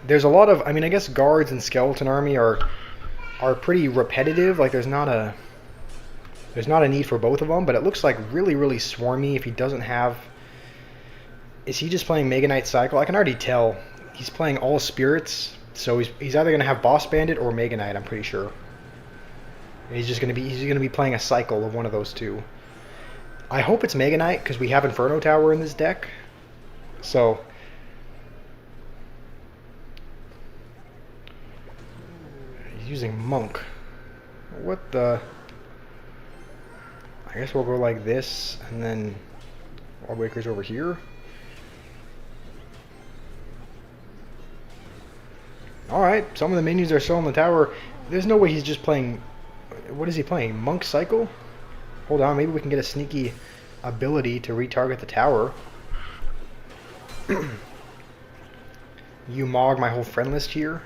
A: There's a lot of. I mean, I guess guards and skeleton army are pretty repetitive. Like there's not a need for both of them, but it looks like really swarmy. If he doesn't have. Is he just playing Mega Knight Cycle? I can already tell he's playing all spirits, so he's either gonna have Boss Bandit or Mega Knight. I'm pretty sure. And he's gonna be playing a cycle of one of those two. I hope it's Mega Knight because we have Inferno Tower in this deck. So he's using Monk. What the? I guess we'll go like this, and then Wallbreaker's over here. Alright, some of the minions are still in the tower. There's no way he's just playing. What is he playing? Monk Cycle? Hold on, maybe we can get a sneaky ability to retarget the tower. You mog my whole friend list here.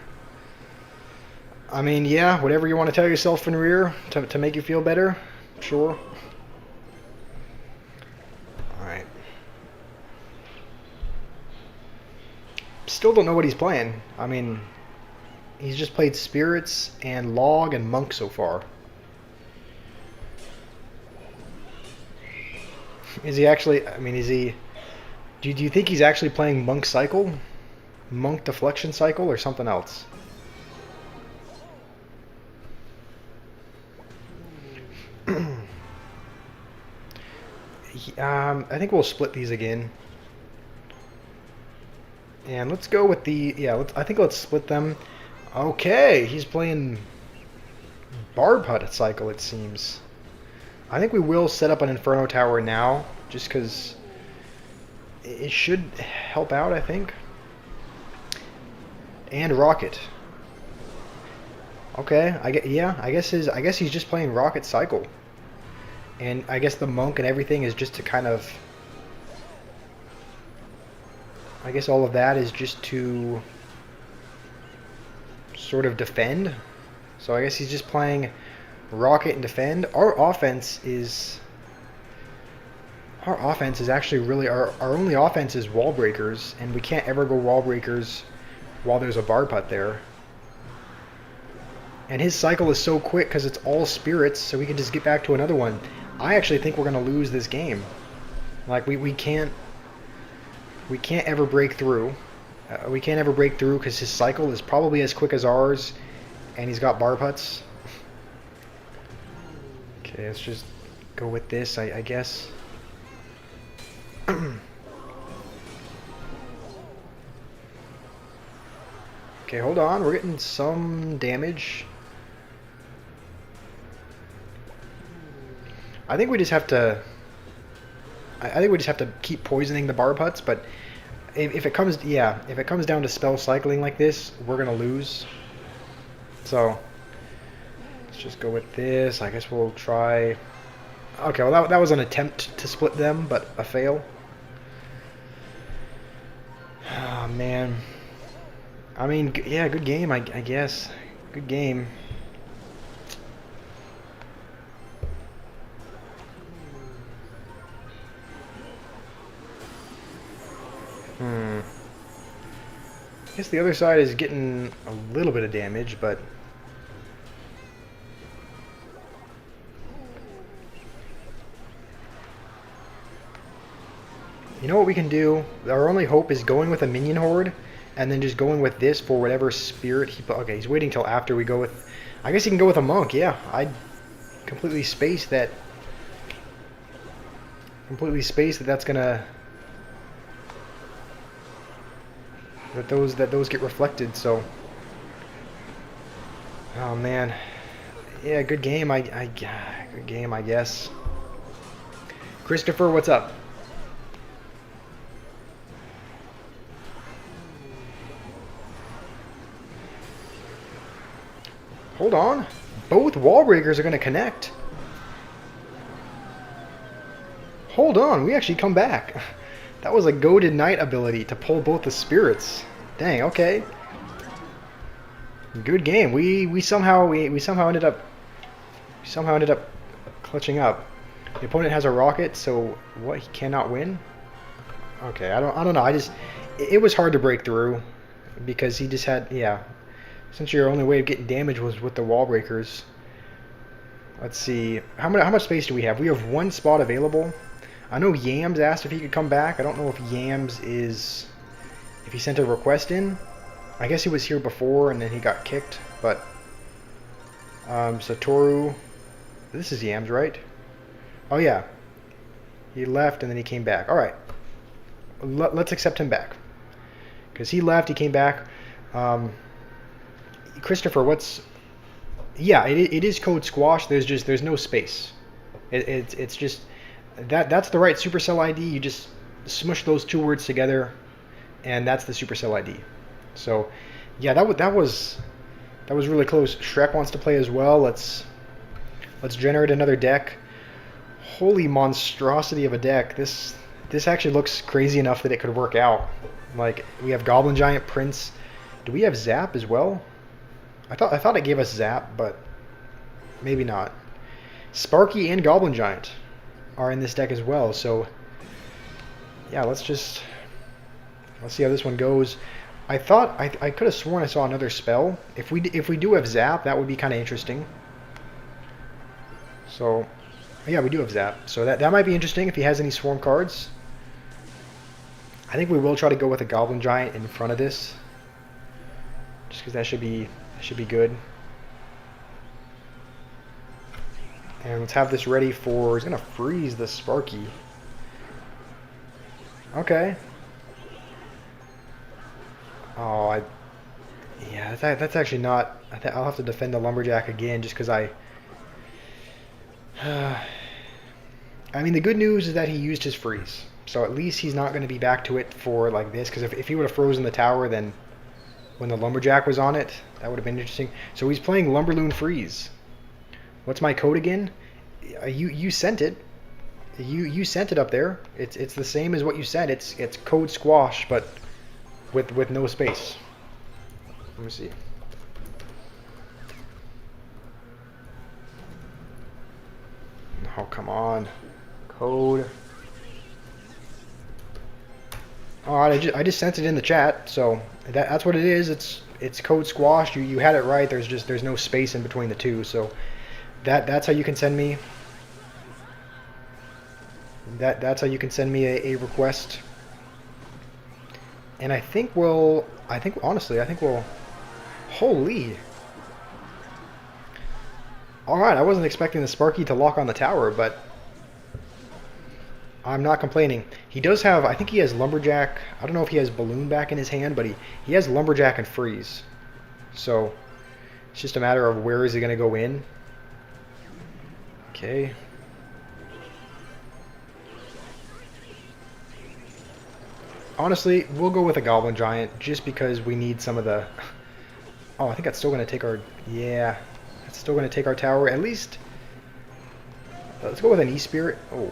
A: I mean, yeah, whatever you want to tell yourself in rear to make you feel better. Sure. Alright. Still don't know what he's playing. I mean, he's just played Spirits and Log and Monk so far. Is he actually, I mean, is he, do you think he's actually playing Monk Cycle? Monk Deflection Cycle or something else? I think we'll split these again. And let's go with the, yeah, I think let's split them. Okay, he's playing Barb Hut Cycle, it seems. I think we will set up an Inferno Tower now, just because it should help out, I think. And Rocket. Okay, I guess he's just playing Rocket Cycle. And I guess the Monk and everything is just to kind of, I guess all of that is just to sort of defend. So I guess he's just playing Rocket and defend. Our offense is actually really, our only offense is Wall Breakers, and we can't ever go Wall Breakers while there's a Barb Hut there. And his cycle is so quick because it's all spirits, so we can just get back to another one. I actually think we're going to lose this game. Like, we can't ever break through. We can't ever break through because his cycle is probably as quick as ours, and he's got Barb Huts. Okay, let's just go with this, I guess. Okay, hold on. We're getting some damage. I think we just have to. I think we just have to keep poisoning the Barb Huts, but if it comes, yeah, if it comes down to spell cycling like this, we're gonna lose. So let's just go with this. I guess we'll try. Okay, well that was an attempt to split them, but a fail. Oh man. I mean, yeah, good game, I guess. Good game. I guess the other side is getting a little bit of damage, but You know what we can do? Our only hope is going with a minion horde, and then just going with this for whatever spirit he... Okay, he's waiting till after we go with... I guess he can go with a monk, yeah. I completely spaced that... Completely spaced that that's gonna... That those get reflected, so... Oh, man. Yeah, good game, good game, I guess. Christopher, what's up? Hold on. Both wall breakers are going to connect. Hold on. We actually come back. That was a goated knight ability to pull both the spirits. Dang, okay. Good game. We somehow ended up clutching up. The opponent has a rocket, so what, he cannot win? Okay, I don't know. It was hard to break through because he just had, yeah. Essentially, your only way of getting damage was with the wall breakers. Let's see. How much space do we have? We have one spot available. I know Yams asked if he could come back. I don't know if Yams is... If he sent a request in. I guess he was here before and then he got kicked. But... Satoru... This is Yams, right? Oh, yeah. He left and then he came back. Alright. Let's accept him back. Because he left, he came back. Christopher, what's... Yeah, it is code squash. There's no space. It's just... That's the right Supercell ID. You just smush those two words together, and that's the Supercell ID. So, yeah, that was really close. Shrek wants to play as well. Let's generate another deck. Holy monstrosity of a deck. This actually looks crazy enough that it could work out. Like, we have Goblin Giant, Prince. Do we have Zap as well? I thought it gave us Zap, but maybe not. Sparky and Goblin Giant are in this deck as well, so yeah, let's see how this one goes. I thought I could have sworn I saw another spell. If we do have Zap, that would be kind of interesting. So yeah, we do have Zap, so that might be interesting if he has any Swarm cards. I think we will try to go with a Goblin Giant in front of this, just because that should be good. And let's have this ready for... He's going to freeze the Sparky. Okay. Oh, yeah, that's actually not... I'll have to defend the Lumberjack again just because I mean, the good news is that he used his freeze. So at least he's not going to be back to it for like this. Because if he would have frozen the tower, then when the Lumberjack was on it, that would have been interesting. So he's playing Lumberloon Freeze. What's my code again? You sent it. You sent it up there. It's the same as what you said. It's code squash, but with no space. Let me see. Oh, come on. Code. Alright, I just sent it in the chat, so that's what it is. It's code squash. You had it right. There's no space in between the two, so that's how you can send me. That's how you can send me a request. And I think honestly, holy. Alright, I wasn't expecting the Sparky to lock on the tower, but I'm not complaining. He does have, I think he has Lumberjack. I don't know if he has Balloon back in his hand, but he has Lumberjack and Freeze. So it's just a matter of where is he going to go in. Okay. Honestly, we'll go with a Goblin Giant just because we need some of the... Oh, I think that's still going to take our... Yeah, that's still going to take our tower. At least... Let's go with an E-Spirit. Oh.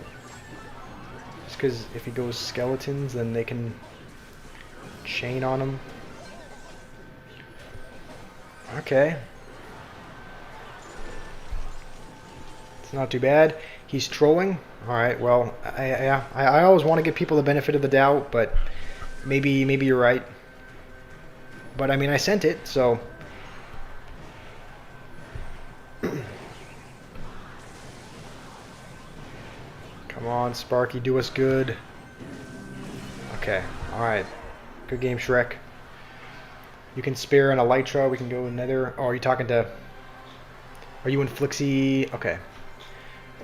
A: Just because if he goes Skeletons, then they can chain on him. Okay. It's not too bad. He's trolling. Alright, well, I always want to give people the benefit of the doubt, but maybe you're right. But I mean, I sent it, so... Come on, Sparky, do us good. Okay. All right. Good game, Shrek. You can spare an Elytra. We can go Nether. Oh, are you talking to... Are you and Flixie... Okay.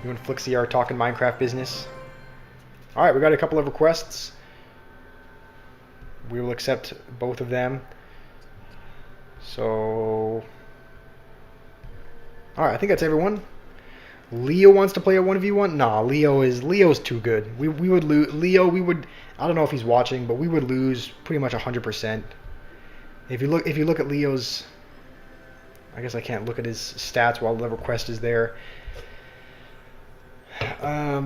A: You and Flixie are talking Minecraft business. All right, we got a couple of requests. We will accept both of them. So... Alright, I think that's everyone. Leo wants to play a 1v1? Nah, Leo's too good. We would lose. Leo, we would... I don't know if he's watching, but we would lose pretty much 100%. If you look at Leo's... I guess I can't look at his stats while the request is there. I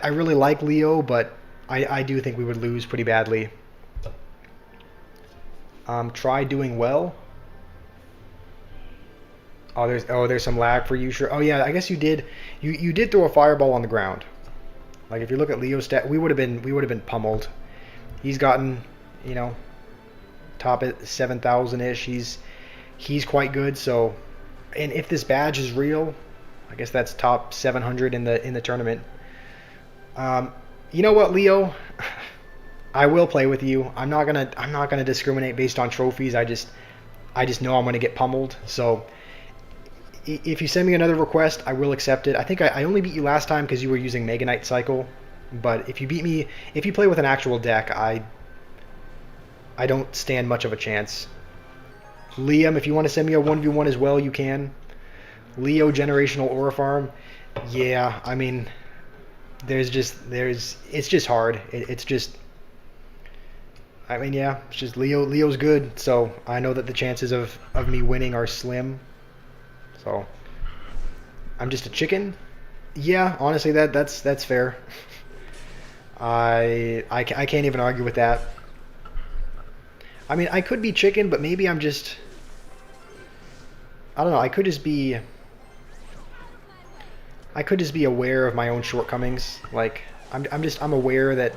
A: really like Leo, but I do think we would lose pretty badly. Try doing well. Oh, there's some lag for you, sure. Oh yeah, I guess you did. You did throw a fireball on the ground. Like if you look at Leo's stat, we would have been pummeled. He's gotten, you know, top at 7,000-ish. He's quite good. So, and if this badge is real, I guess that's top 700 in the tournament. You know what, Leo? I will play with you. I'm not gonna discriminate based on trophies. I just know I'm gonna get pummeled. So if you send me another request, I will accept it. I think I only beat you last time because you were using Mega Knight Cycle. But if you beat me, if you play with an actual deck, I don't stand much of a chance. Liam, if you want to send me a 1v1 as well, you can. Leo Generational Aura Farm. Yeah, I mean, it's just hard. It's just, I mean, yeah, it's just Leo's good, so I know that the chances of me winning are slim. So I'm just a chicken. Yeah, honestly, that's fair. I can't even argue with that. I mean, I could be chicken, but maybe I'm just, I don't know. I could just be aware of my own shortcomings. Like I'm aware that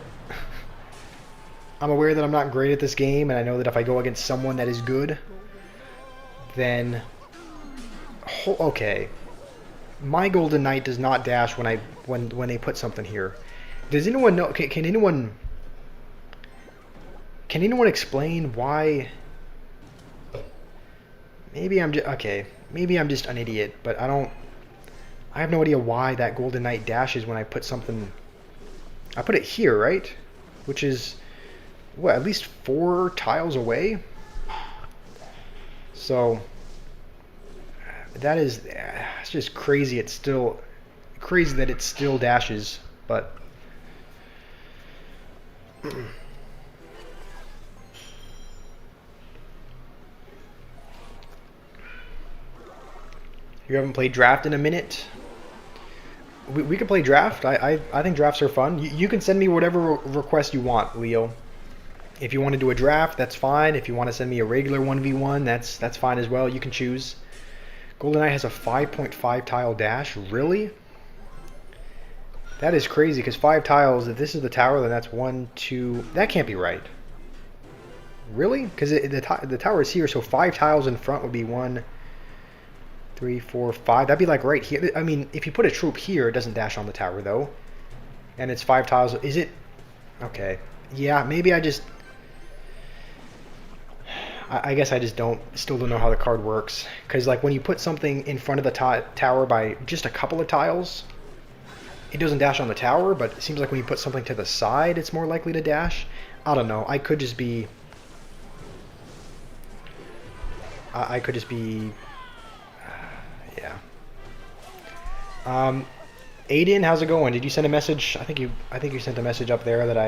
A: I'm not great at this game, and I know that if I go against someone that is good, then okay. My Golden Knight does not dash when they put something here. Does anyone know? Can anyone explain why? Maybe I'm just okay. Maybe I'm just an idiot, but I have no idea why that Golden Knight dashes when I put something. I put it here, right? Which is what, at least 4 tiles away. So that is, it's just crazy. It's still crazy that it still dashes, but. You haven't played draft in a minute? We could play draft. I think drafts are fun. You can send me whatever request you want, Leo. If you want to do a draft, that's fine. If you want to send me a regular 1v1, that's fine as well. You can choose. GoldenEye has a 5.5 tile dash. Really? That is crazy, because 5 tiles, if this is the tower, then that's 1, 2... That can't be right. Really? Because the tower is here, so 5 tiles in front would be 1, 3, 4, 5. That'd be like right here. I mean, if you put a troop here, it doesn't dash on the tower, though. And it's 5 tiles. Is it? Okay. Yeah, maybe I just... I guess I just still don't know how the card works. Because, like, when you put something in front of the tower by just a couple of tiles, it doesn't dash on the tower, but it seems like when you put something to the side, it's more likely to dash. I don't know. I could just be... Yeah. Aiden, how's it going? Did you send a message? I think you sent a message up there that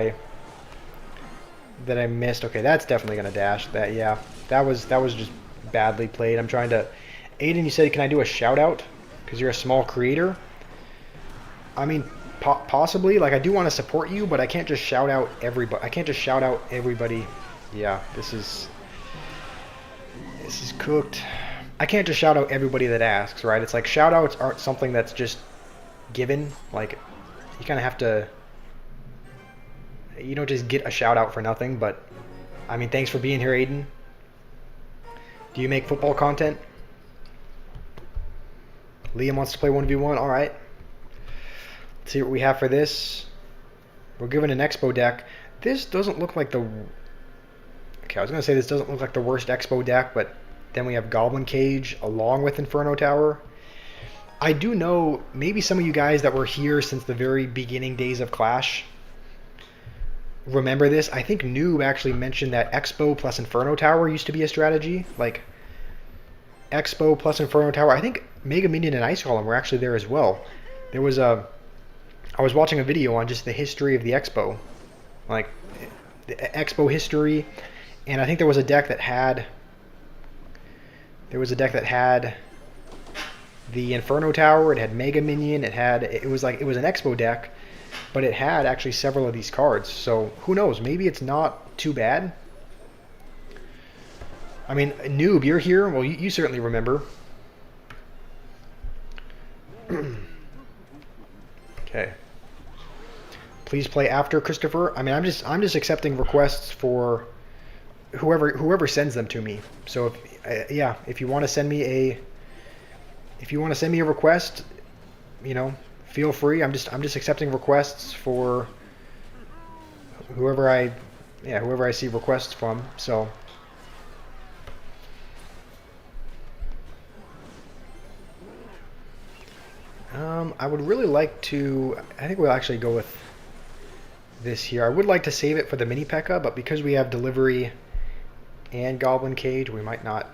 A: I missed. Okay, that's definitely gonna dash. Yeah, that was just badly played. I'm trying to. Aiden, you said, can I do a shout out? Because you're a small creator. I mean, possibly. Like, I do want to support you, but I can't just shout out everybody. I can't just shout out everybody. Yeah, this is cooked. I can't just shout out everybody that asks, right? It's like shout outs aren't something that's just given. Like, you kind of have to, you don't just get a shout out for nothing. But I mean, thanks for being here, Aiden. Do you make football content? Liam wants to play 1v1. All right. Let's see what we have for this. We're given an Expo deck. This doesn't look like the... Okay, I was going to say this doesn't look like the worst Expo deck, but then we have Goblin Cage along with Inferno Tower. I do know maybe some of you guys that were here since the very beginning days of Clash remember this. I think Noob actually mentioned that Expo plus Inferno Tower used to be a strategy. Like, Expo plus Inferno Tower. I think Mega Minion and Ice Golem were actually there as well. There was a... I was watching a video on just the history of the Expo. Like, the Expo history. And I think there was a deck that had... There was a deck that had the Inferno Tower, it had Mega Minion, it was an Expo deck, but it had actually several of these cards. So who knows? Maybe it's not too bad. I mean, Noob, you're here. Well, you certainly remember. Okay. Please play after Christopher. I mean, I'm just accepting requests for whoever sends them to me. So if you want to send me a request, you know, feel free. I'm just accepting requests for whoever I see requests from. So I would really like to... I think we'll actually go with this here. I would like to save it for the mini P.E.K.K.A, but because we have delivery and Goblin Cage, we might not.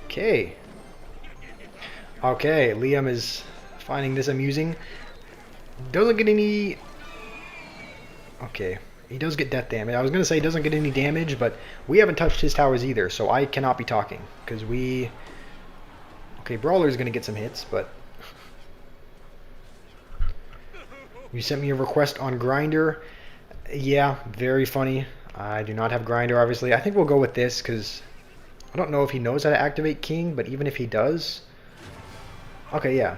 A: Okay. Okay, Liam is finding this amusing. Doesn't get any... Okay, he does get death damage. I was going to say he doesn't get any damage, but we haven't touched his towers either, so I cannot be talking. Because we... Okay, Brawler's going to get some hits, but... You sent me a request on Grinder. Yeah, very funny. I do not have Grinder, obviously. I think we'll go with this, because... I don't know if he knows how to activate King, but even if he does... Okay, yeah.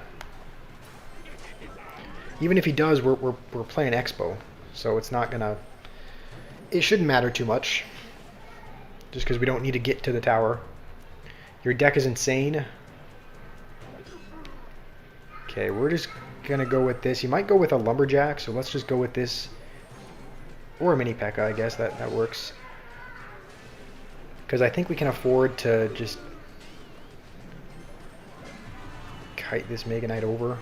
A: Even if he does, we're playing Expo, so it's not gonna... It shouldn't matter too much. Just because we don't need to get to the tower. Your deck is insane. Okay, we're just gonna go with this. He might go with a Lumberjack, so let's just go with this. Or a mini P.E.K.K.A, I guess. That works. Because I think we can afford to just... kite this Mega Knight over.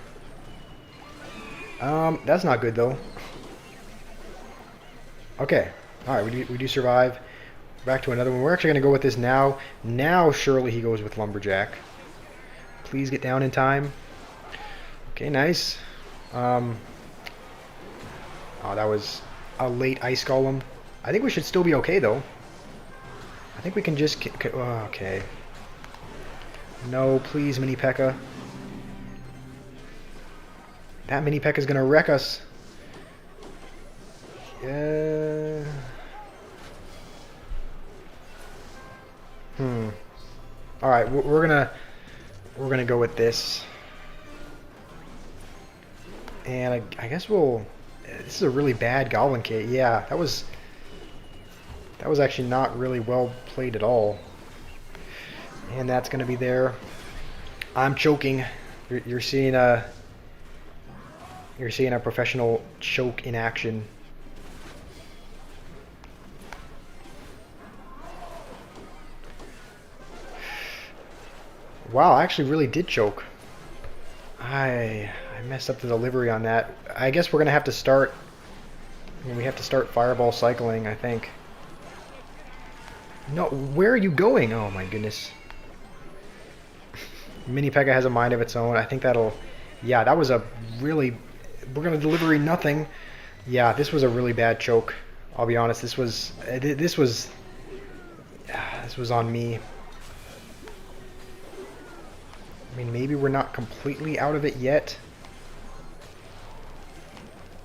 A: That's not good though. Okay, all right, we do survive. Back to another one. We're actually gonna go with this now. Now surely he goes with Lumberjack. Please get down in time. Okay, nice. Oh, that was a late Ice Golem. I think we should still be okay though. I think we can just... okay. No, please, mini P.E.K.K.A. That mini P.E.K.K.A is going to wreck us. Yeah. All right, we're gonna go with this, and I guess we'll. This is a really bad Goblin Cage. Yeah, that was actually not really well played at all. And that's gonna be there. I'm choking. You're seeing a professional choke in action. Wow, I actually really did choke. I messed up the delivery on that. I guess we're gonna have to start. We have to start fireball cycling, I think. No, where are you going? Oh my goodness. Mini P.E.K.K.A has a mind of its own. I think that'll... Yeah, that was a really... We're gonna delivery nothing. Yeah, this was a really bad choke. I'll be honest. This was on me. I mean, maybe we're not completely out of it yet.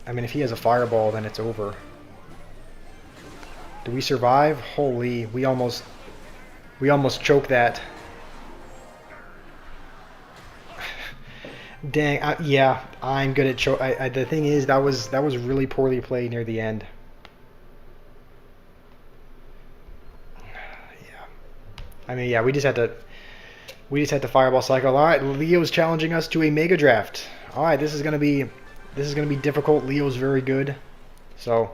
A: I mean, if he has a fireball, then it's over. Do we survive? Holy, we almost choked that. Dang, yeah, I'm good at choke. The thing is, that was really poorly played near the end. Yeah. I mean, yeah, we just had to fireball cycle. All right, Leo's challenging us to a mega draft. All right, this is gonna be difficult. Leo's very good, so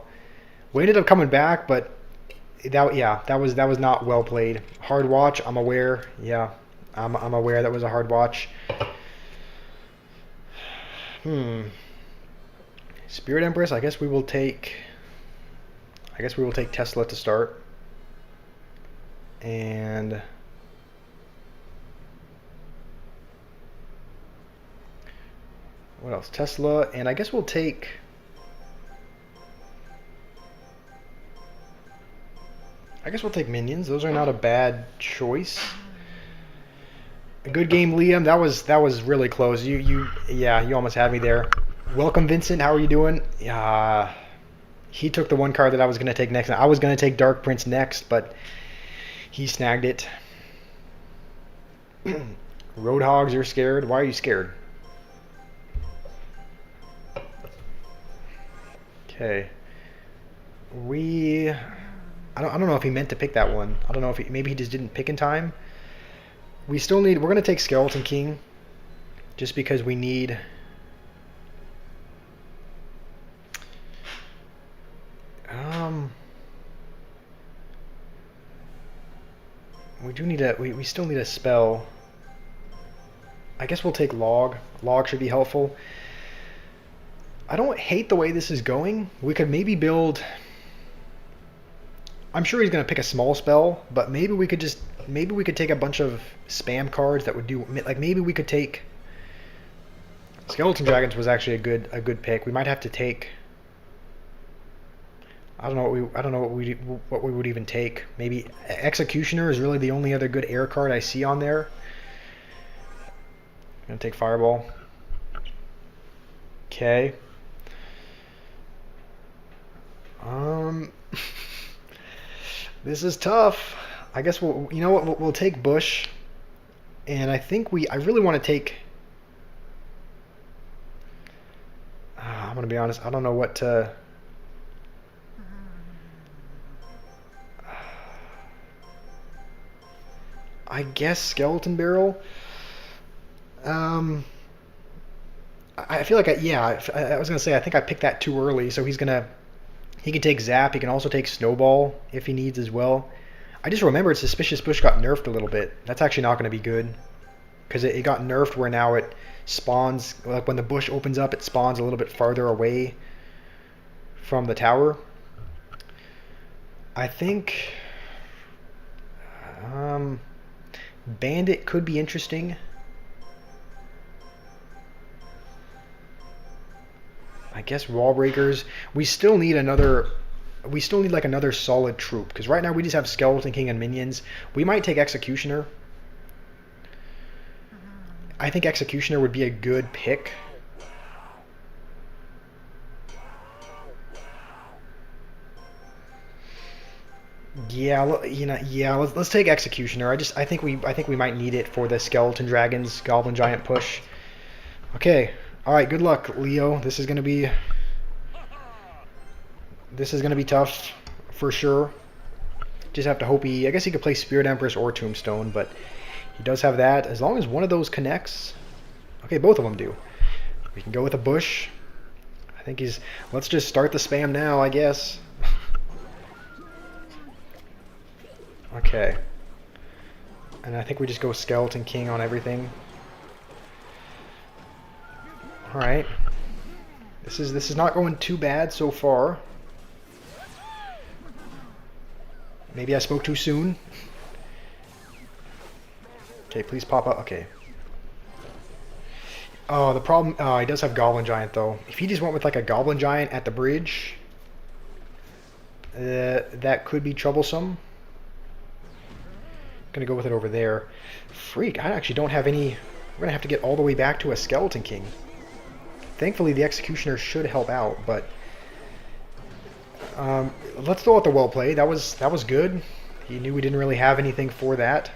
A: we ended up coming back, but that was not well played. Hard watch. I'm aware. Yeah, I'm aware that was a hard watch. Spirit Empress. I guess we will take Tesla to start. And what else? Tesla, and I guess we'll take minions. Those are not a bad choice. A good game, Liam. That was really close. You almost had me there. Welcome, Vincent. How are you doing? He took the one card that I was going to take next. I was going to take Dark Prince next, but he snagged it. Roadhogs, you're scared? Why are you scared? Okay. I don't know if he meant to pick that one. I don't know if maybe he just didn't pick in time. We're going to take Skeleton King just because we need we still need a spell. I guess we'll take Log. Log should be helpful. I don't hate the way this is going. We could maybe build... I'm sure he's going to pick a small spell, but maybe we could take a bunch of spam cards that would do... Like, maybe we could take... Skeleton Dragons was actually a good pick. We might have to take... I don't know what we would even take. Maybe Executioner is really the only other good air card I see on there. I'm gonna take Fireball. Okay. This is tough. I guess we'll take Bush, and I think I really want to take. I'm gonna be honest. I don't know what to. I guess Skeleton Barrel. I feel like I was gonna say I think I picked that too early, so he can take Zap. He can also take Snowball if he needs as well. I just remembered Suspicious Bush got nerfed a little bit. That's actually not going to be good because it got nerfed where now it spawns, like when the bush opens up, it spawns a little bit farther away from the tower. I think Bandit could be interesting. I guess Wall Breakers. We still need like another solid troop because right now we just have Skeleton King and minions. We might take Executioner. I think Executioner would be a good pick. Let's take Executioner. I think we might need it for the Skeleton Dragons Goblin Giant push. Okay. All right, good luck, Leo. This is gonna be tough for sure. Just have to hope I guess he could play Spirit Empress or Tombstone, but he does have that. As long as one of those connects. Okay, both of them do. We can go with a Bush. I think let's just start the spam now, I guess. Okay. And I think we just go Skeleton King on everything. Alright. This is not going too bad so far. Maybe I spoke too soon. Okay, please pop up. Okay. Oh, the problem... Oh, he does have Goblin Giant, though. If he just went with, like, a Goblin Giant at the bridge, that could be troublesome. Gonna go with it over there. Freak, I actually don't have any... We're gonna have to get all the way back to a Skeleton King. Thankfully, the Executioner should help out, but... let's throw out the well play. That was good. He knew we didn't really have anything for that.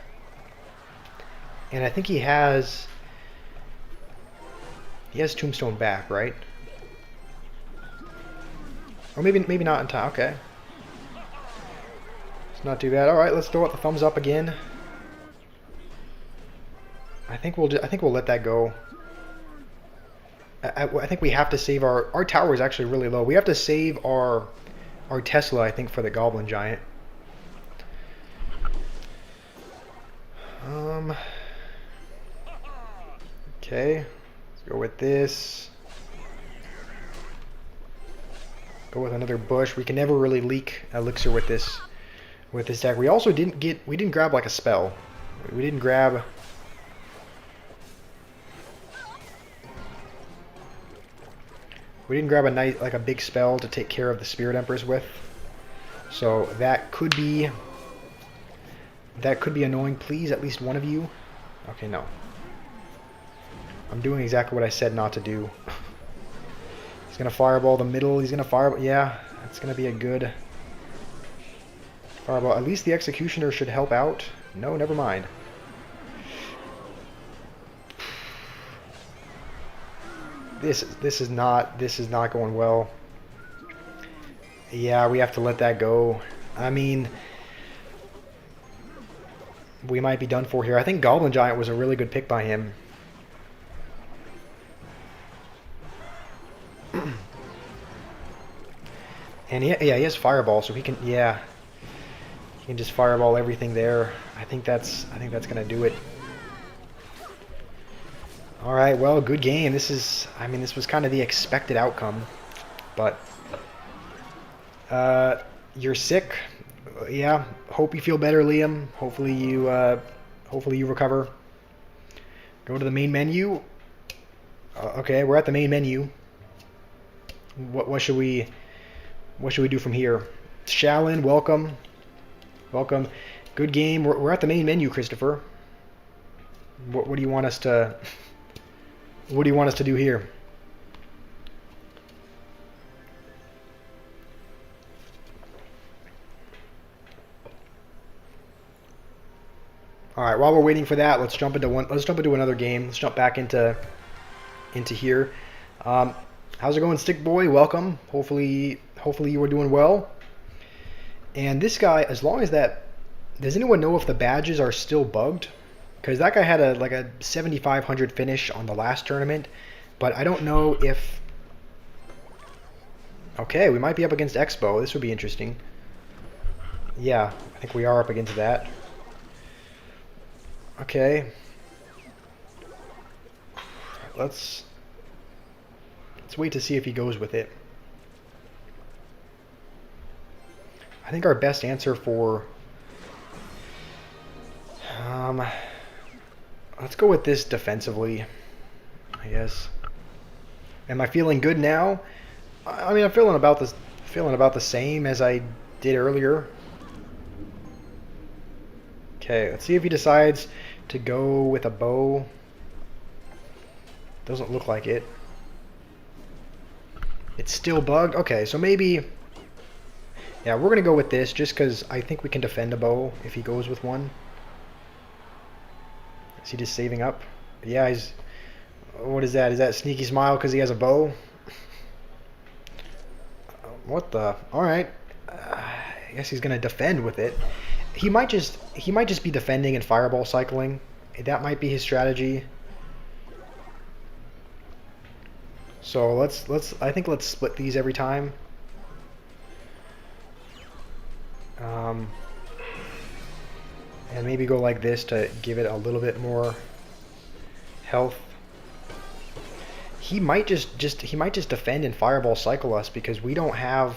A: And I think he has Tombstone back, right? Or maybe not in time. Okay. It's not too bad. All right, let's throw out the thumbs up again. I think we'll let that go. I think we have to save our tower is actually really low. We have to save our Tesla, I think, for the Goblin Giant. Okay, let's go with this. Go with another bush. We can never really leak elixir with this deck. We also didn't grab like a spell. We didn't grab. We didn't grab a nice, like a big spell to take care of the Spirit Emperors with. So that could be annoying. Please, at least one of you. Okay, no. I'm doing exactly what I said not to do. He's gonna fireball the middle. He's gonna fireball. Yeah, that's gonna be a good fireball. At least the Executioner should help out. No, never mind. This is not going well. Yeah, we have to let that go. I mean, we might be done for here. I think Goblin Giant was a really good pick by him. And yeah, he has Fireball, so he can, yeah, he can just Fireball everything there. I think that's gonna do it. All right, well, good game. This was kind of the expected outcome, but you're sick. Yeah, hope you feel better, Liam. Hopefully you recover. Go to the main menu. Okay, we're at the main menu. What should we do from here? Shalin, welcome. Welcome. Good game. We're at the main menu, Christopher. What do you want us to do here? All right, while we're waiting for that, let's jump into another game. Let's jump back into here. How's it going, Stick Boy? Welcome. Hopefully you were doing well. And this guy, as long as that, does anyone know if the badges are still bugged? Because that guy had a 7,500 finish on the last tournament, but I don't know if. Okay, we might be up against Expo. This would be interesting. Yeah, I think we are up against that. Okay. Let's wait to see if he goes with it. I think our best answer for let's go with this defensively, I guess. Am I feeling good now? I mean, I'm feeling about the same as I did earlier. Okay, let's see if he decides to go with a bow. Doesn't look like it. It's still bugged. Okay, so maybe. Yeah, we're gonna go with this just because I think we can defend a bow if he goes with one. Is he just saving up? Yeah, he's. What is that? Is that Sneaky Smile because he has a bow? What the? All right. I guess he's gonna defend with it. He might just be defending and fireball cycling. That might be his strategy. So I think let's split these every time. And maybe go like this to give it a little bit more health. He might just defend and fireball cycle us because we don't have.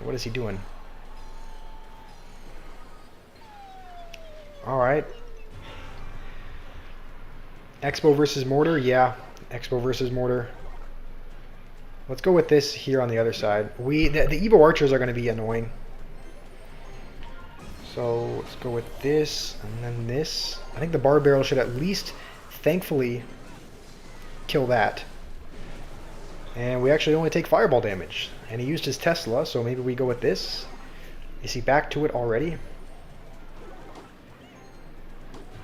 A: What is he doing? All right. Expo versus Mortar, yeah. Expo versus Mortar. Let's go with this here on the other side. The Evo Archers are going to be annoying. So let's go with this and then this. I think the Barb Barrel should at least, thankfully, kill that. And we actually only take fireball damage. And he used his Tesla, so maybe we go with this. Is he back to it already?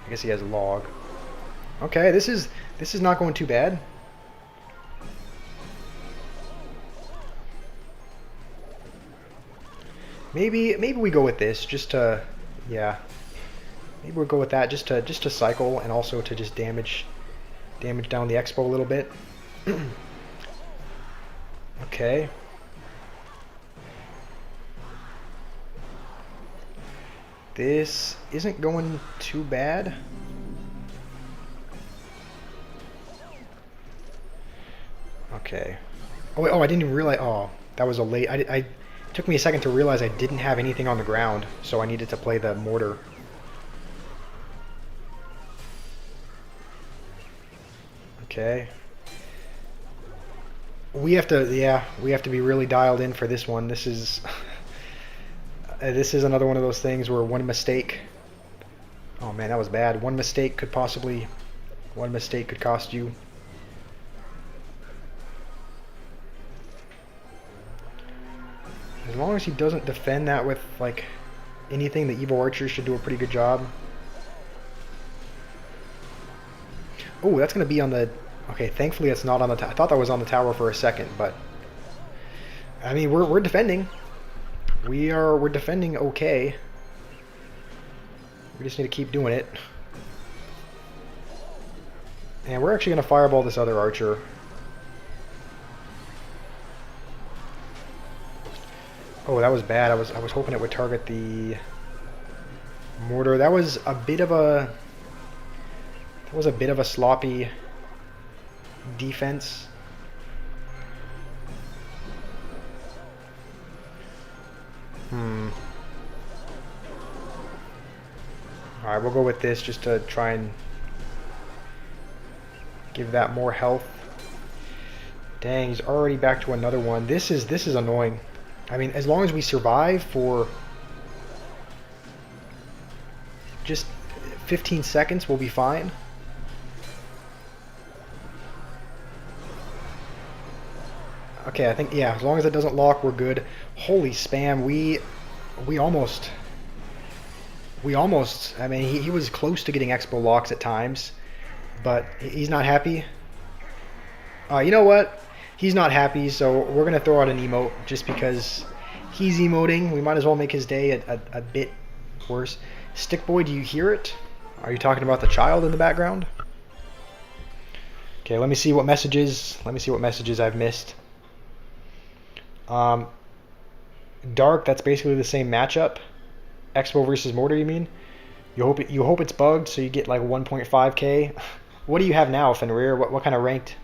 A: I guess he has log. Okay, this is not going too bad. Maybe we go with this just to, yeah. Maybe we'll go with that just to cycle and also to just damage Damage down the Expo a little bit. Okay. This isn't going too bad. Okay. Oh, wait, I didn't even realize. Oh, that was a late. It took me a second to realize I didn't have anything on the ground, so I needed to play the mortar. Okay. We have to, yeah, we have to be really dialed in for this one. This is, this is another one of those things where one mistake. Oh man, that was bad. One mistake could cost you. As long as he doesn't defend that with like anything, the Evo Archer should do a pretty good job. Oh, that's gonna be on the. Okay, thankfully it's not on the. I thought that was on the tower for a second, but I mean we're defending. We're defending okay. We just need to keep doing it. And we're actually gonna fireball this other archer. Oh, that was bad. I was hoping it would target the mortar. That was a bit of a sloppy defense. Alright, we'll go with this just to try and give that more health. Dang, he's already back to another one. This is annoying. I mean, as long as we survive for just 15 seconds, we'll be fine. Okay, I think, yeah, as long as it doesn't lock, we're good. Holy spam, we almost, I mean, he was close to getting Expo locks at times, but he's not happy. You know what? He's not happy, so we're going to throw out an emote just because he's emoting. We might as well make his day a bit worse. Stick Boy, do you hear it? Are you talking about the child in the background? Okay, let me see what messages I've missed. Dark, that's basically the same matchup. Expo versus Mortar, you mean? You hope it's bugged so you get like 1.5k. What do you have now, Fenrir? What kind of ranked?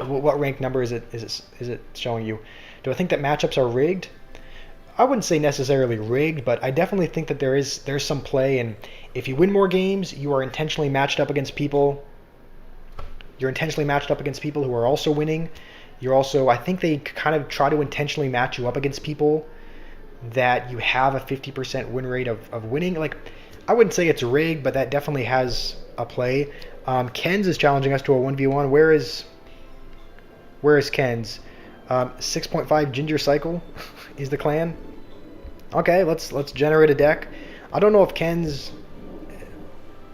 A: What ranked number is it showing you? Do I think that matchups are rigged? I wouldn't say necessarily rigged, but I definitely think that there's some play, and if you win more games, you are intentionally matched up against people. You're intentionally matched up against people who are also winning. You're also, I think they kind of try to intentionally match you up against people that you have a 50% win rate of winning. Like, I wouldn't say it's rigged, but that definitely has a play. Ken's is challenging us to a 1v1. Where is Ken's? 6.5 Ginger Cycle is the clan. Okay, let's generate a deck. I don't know if Ken's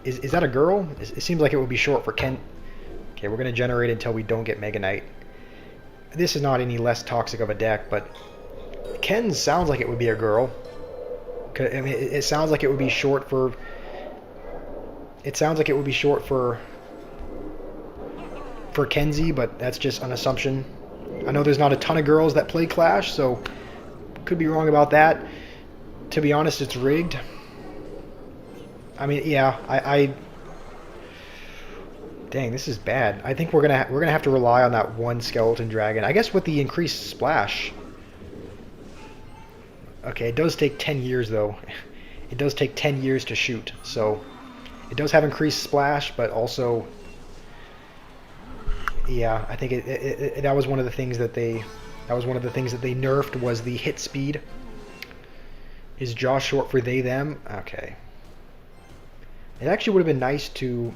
A: is that a girl? It seems like it would be short for Ken. Okay, we're gonna generate until we don't get Mega Knight. This is not any less toxic of a deck, but Ken's sounds like it would be a girl. I mean, it sounds like it would be short for. It sounds like it would be short for Kenzie, but that's just an assumption. I know there's not a ton of girls that play Clash, so could be wrong about that. To be honest, it's rigged. I mean, yeah, I dang, this is bad. I think we're gonna have to rely on that one skeleton dragon. I guess with the increased splash. Okay, it does take 10 years though. It does take 10 years to shoot, so it does have increased splash, but also, yeah, I think that was one of the things that they nerfed was the hit speed. Is Jaw short for they them? Okay. It actually would have been nice to.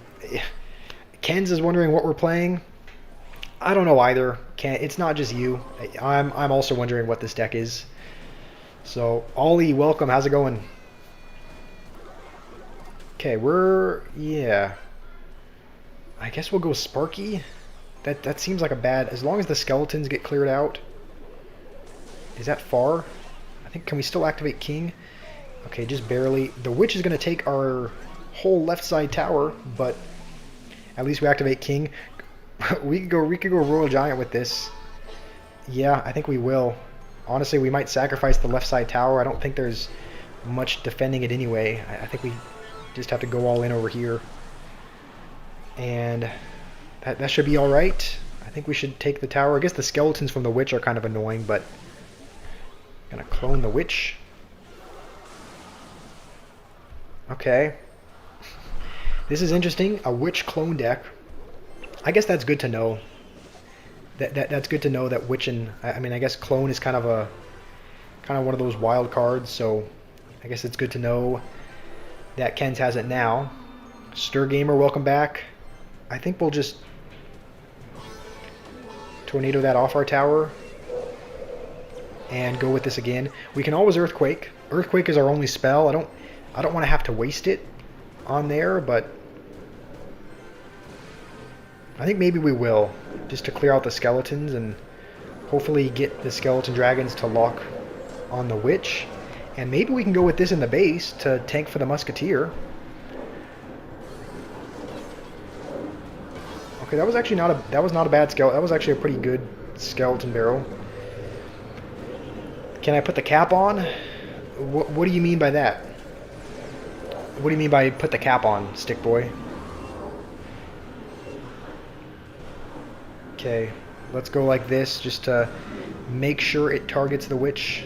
A: Ken's is wondering what we're playing. I don't know either. It's not just you. I'm also wondering what this deck is. So Ollie, welcome. How's it going? Okay, yeah. I guess we'll go Sparky. That seems like a bad. As long as the skeletons get cleared out. Is that far? I think. Can we still activate King? Okay, just barely. The Witch is going to take our whole left side tower, but at least we activate King. We could go Royal Giant with this. Yeah, I think we will. Honestly, we might sacrifice the left side tower. I don't think there's much defending it anyway. I think we just have to go all in over here. And that should be alright. I think we should take the tower. I guess the skeletons from the witch are kind of annoying, but I'm gonna clone the witch. Okay. This is interesting. A witch clone deck. I guess that's good to know. That's good to know that witch and I mean I guess clone is kind of one of those wild cards, so I guess it's good to know that Ken's has it now. Stir Gamer, welcome back. I think we'll just tornado that off our tower and go with this again. We can always Earthquake. Earthquake is our only spell. I don't want to have to waste it on there, but I think maybe we will, just to clear out the skeletons and hopefully get the skeleton dragons to lock on the witch. And maybe we can go with this in the base to tank for the musketeer. Okay, that was actually not a bad skeleton. That was actually a pretty good skeleton barrel. Can I put the cap on? What do you mean by that? What do you mean by put the cap on, Stick Boy? Okay, let's go like this just to make sure it targets the witch.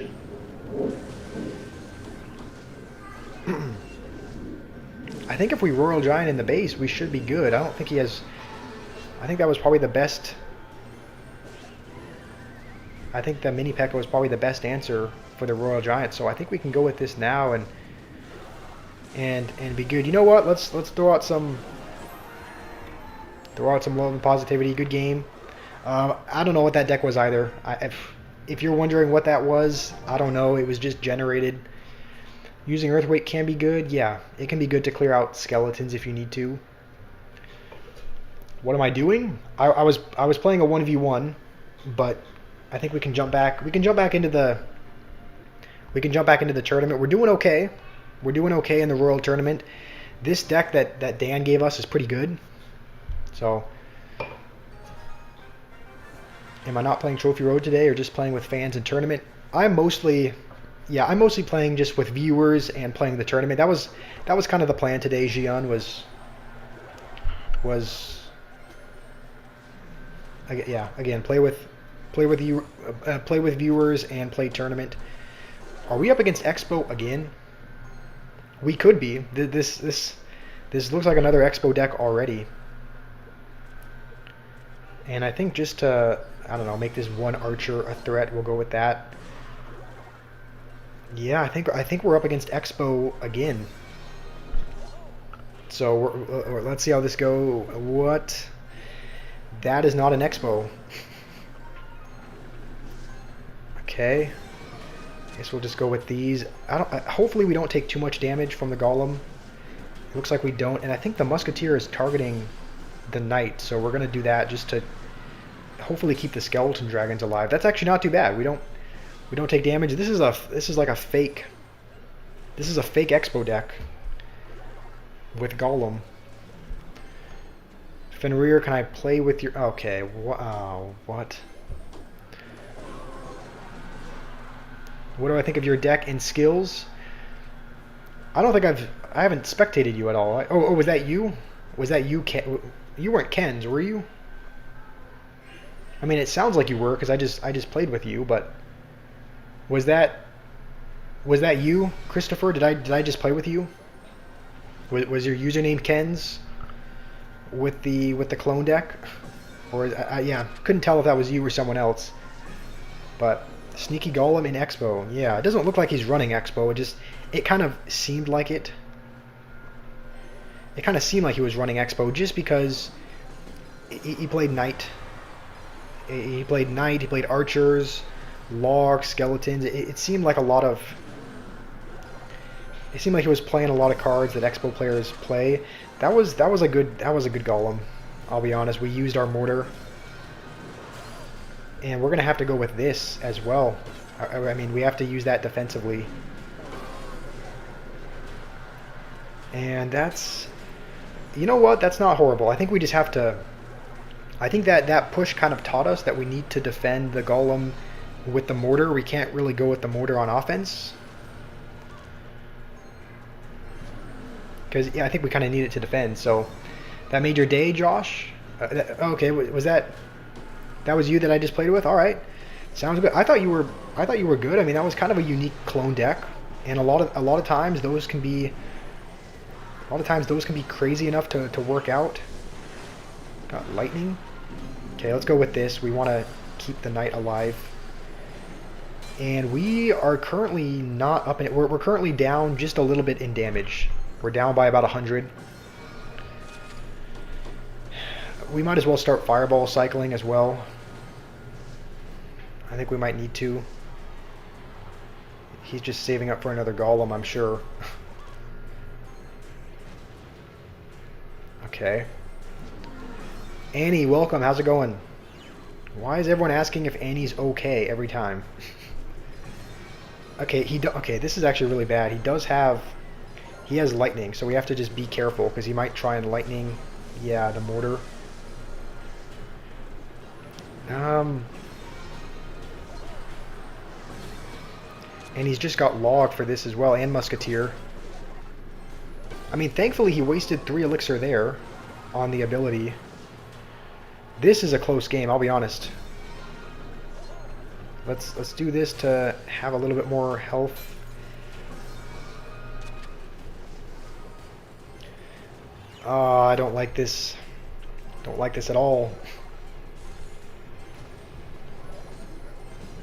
A: I think if we Royal Giant in the base, we should be good. I don't think he has... I think that was probably the best... I think the Mini P.E.K.K.A. was probably the best answer for the Royal Giant, so I think we can go with this now and be good. You know what? Let's throw out some love and positivity. Good game. I don't know what that deck was either. If you're wondering what that was, I don't know. It was just generated. Using Earthquake can be good. Yeah, it can be good to clear out skeletons if you need to. What am I doing? I was playing a 1v1, but I think we can jump back. We can jump back into the tournament. We're doing okay. We're doing okay in the Royal Tournament. This deck that Dan gave us is pretty good. So, am I not playing Trophy Road today or just playing with fans in tournament? I'm mostly playing just with viewers and playing the tournament. That was kind of the plan today. Jian was again play with viewers and play tournament. Are we up against Expo again? We could be. This looks like another Expo deck already. And I think just to, I don't know, make this one archer a threat, we'll go with that. Yeah, I think we're up against Expo again. So let's see how this go. What? That is not an Expo. Okay. Guess we'll just go with these. Hopefully we don't take too much damage from the golem. It looks like we don't, and I think the musketeer is targeting the knight, so we're gonna do that just to hopefully keep the skeleton dragons alive. That's actually not too bad. We don't take damage. This is like a fake. This is a fake Expo deck with golem. Fenrir, can I play with your? Okay. Wow. What? What do I think of your deck and skills? I don't think I haven't spectated you at all. Oh, was that you? Was that you, Ken? You weren't Ken's, were you? I mean, it sounds like you were because I just played with you, but was that you, Christopher? Did I just play with you? Was your username Ken's with the clone deck? Or yeah, couldn't tell if that was you or someone else. But Sneaky Golem in Expo. Yeah, it doesn't look like he's running Expo. It kind of seemed like it. It kind of seemed like he was running Expo just because he played Knight. He played Knight, he played Archers, Logs, Skeletons. It seemed like a lot of... It seemed like he was playing a lot of cards that Expo players play. That was a good Golem. I'll be honest. We used our Mortar. And we're going to have to go with this as well. I mean, we have to use that defensively. And that's... You know what? That's not horrible. I think we just have to... I think that push kind of taught us that we need to defend the golem with the mortar. We can't really go with the mortar on offense. Because, yeah, I think we kind of need it to defend. So, that made your day, Josh? Okay, was that was you that I just played with? All right. Sounds good. I thought you were good. I mean, that was kind of a unique clone deck, and a lot of times those can be crazy enough to work out. Got lightning. Okay, let's go with this. We want to keep the knight alive. And we are currently not up in it. We're currently down just a little bit in damage. We're down by about 100. We might as well start fireball cycling as well. I think we might need to. He's just saving up for another golem, I'm sure. Okay. Annie, welcome. How's it going? Why is everyone asking if Annie's okay every time? Okay, okay, this is actually really bad. He has lightning, so we have to just be careful because he might try and lightning, yeah, the mortar. And he's just got log for this as well, and musketeer. I mean, thankfully he wasted 3 elixir there on the ability. This is a close game, I'll be honest. Let's do this to have a little bit more health. I don't like this. Don't like this at all.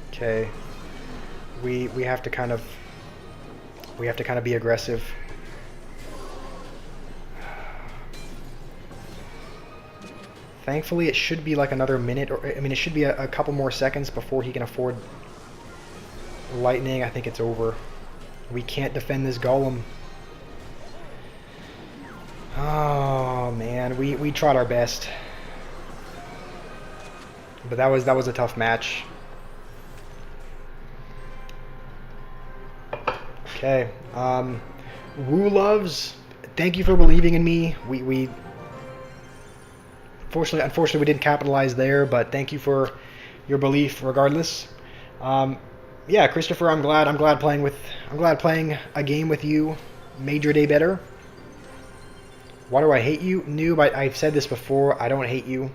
A: Okay. We have to kind of be aggressive. Thankfully, it should be like another minute, or I mean, it should be a couple more seconds before he can afford lightning. I think it's over. We can't defend this golem. Oh man, we tried our best, but that was a tough match. Okay, Woo Loves, thank you for believing in me. We unfortunately we didn't capitalize there, but thank you for your belief regardless. Yeah, Christopher, I'm glad playing a game with you made your day better. Why do I hate you? Noob, I've said this before. I don't hate you.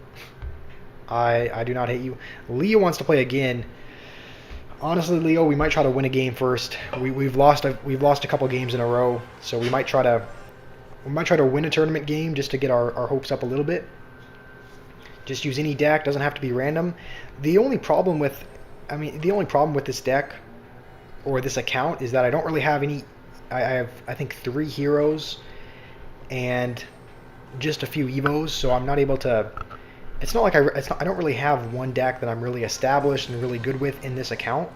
A: I do not hate you. Leo wants to play again. Honestly, Leo, we might try to win a game first. We've lost a couple games in a row, so we might try to win a tournament game just to get our hopes up a little bit. Just use any deck, doesn't have to be random. The only problem with this deck or this account is that I don't really have any. I have, I think, 3 heroes and just a few evos, so I'm not able to. It's not like I don't really have one deck that I'm really established and really good with in this account.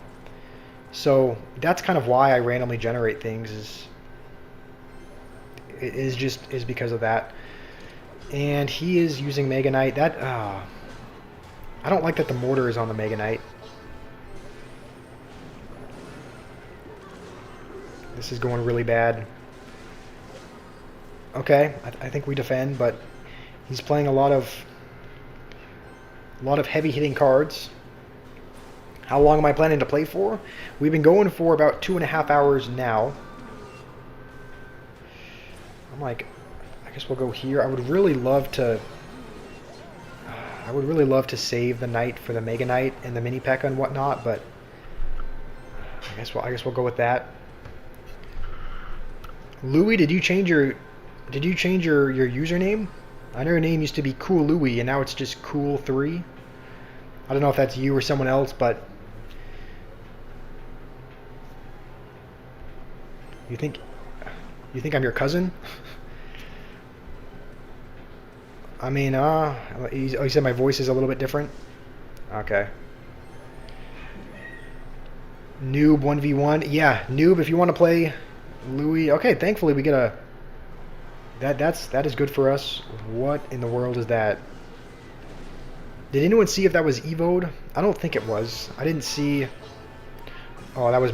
A: So that's kind of why I randomly generate things. Is because of that. And he is using Mega Knight. I don't like that the mortar is on the Mega Knight. This is going really bad. Okay, I think we defend, but he's playing a lot of heavy hitting cards. How long am I planning to play for? We've been going for about 2.5 hours now. I'm like, I guess we'll go here. I would really love to save the knight for the Mega Knight and the mini P.E.K.K.A. and whatnot, but I guess we'll go with that. Louis, did you change your username? I know your name used to be Cool Louis, and now it's just Cool3. I don't know if that's you or someone else, but you think I'm your cousin? I mean, you said my voice is a little bit different? Okay. Noob 1v1. Yeah, Noob, if you want to play Louis. Okay, thankfully we get a... That is good for us. What in the world is that? Did anyone see if that was evoed? I don't think it was. I didn't see... Oh, that was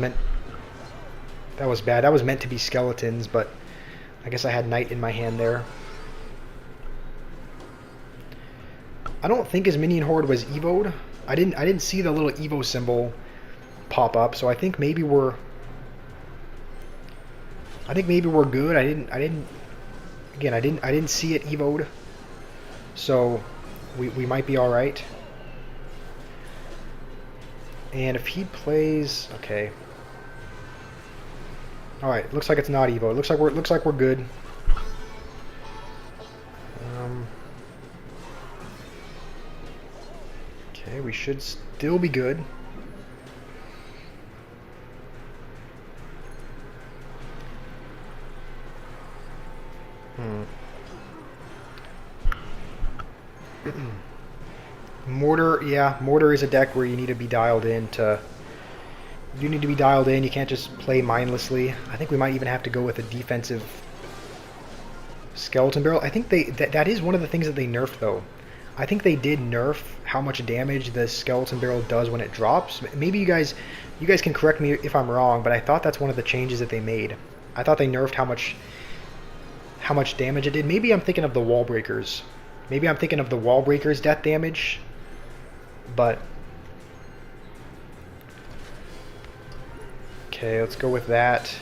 A: bad. That was meant to be skeletons, but I guess I had knight in my hand there. I don't think his minion horde was evoed. I didn't see the little evo symbol pop up, so I think maybe we're good. I didn't see it evoed. So we might be all right. And if he plays, okay. All right, looks like it's not evo. It looks like we're good. Okay, we should still be good. Mortar, yeah, Mortar is a deck where you need to be dialed in to. You need to be dialed in. You can't just play mindlessly. I think we might even have to go with a defensive Skeleton Barrel. I think that is one of the things that they nerfed though. I think they did nerf how much damage the Skeleton Barrel does when it drops. Maybe you guys can correct me if I'm wrong, but I thought that's one of the changes that they made. I thought they nerfed how much damage it did. Maybe I'm thinking of the Wall Breakers. Maybe I'm thinking of the Wall Breakers death damage, but okay, let's go with that.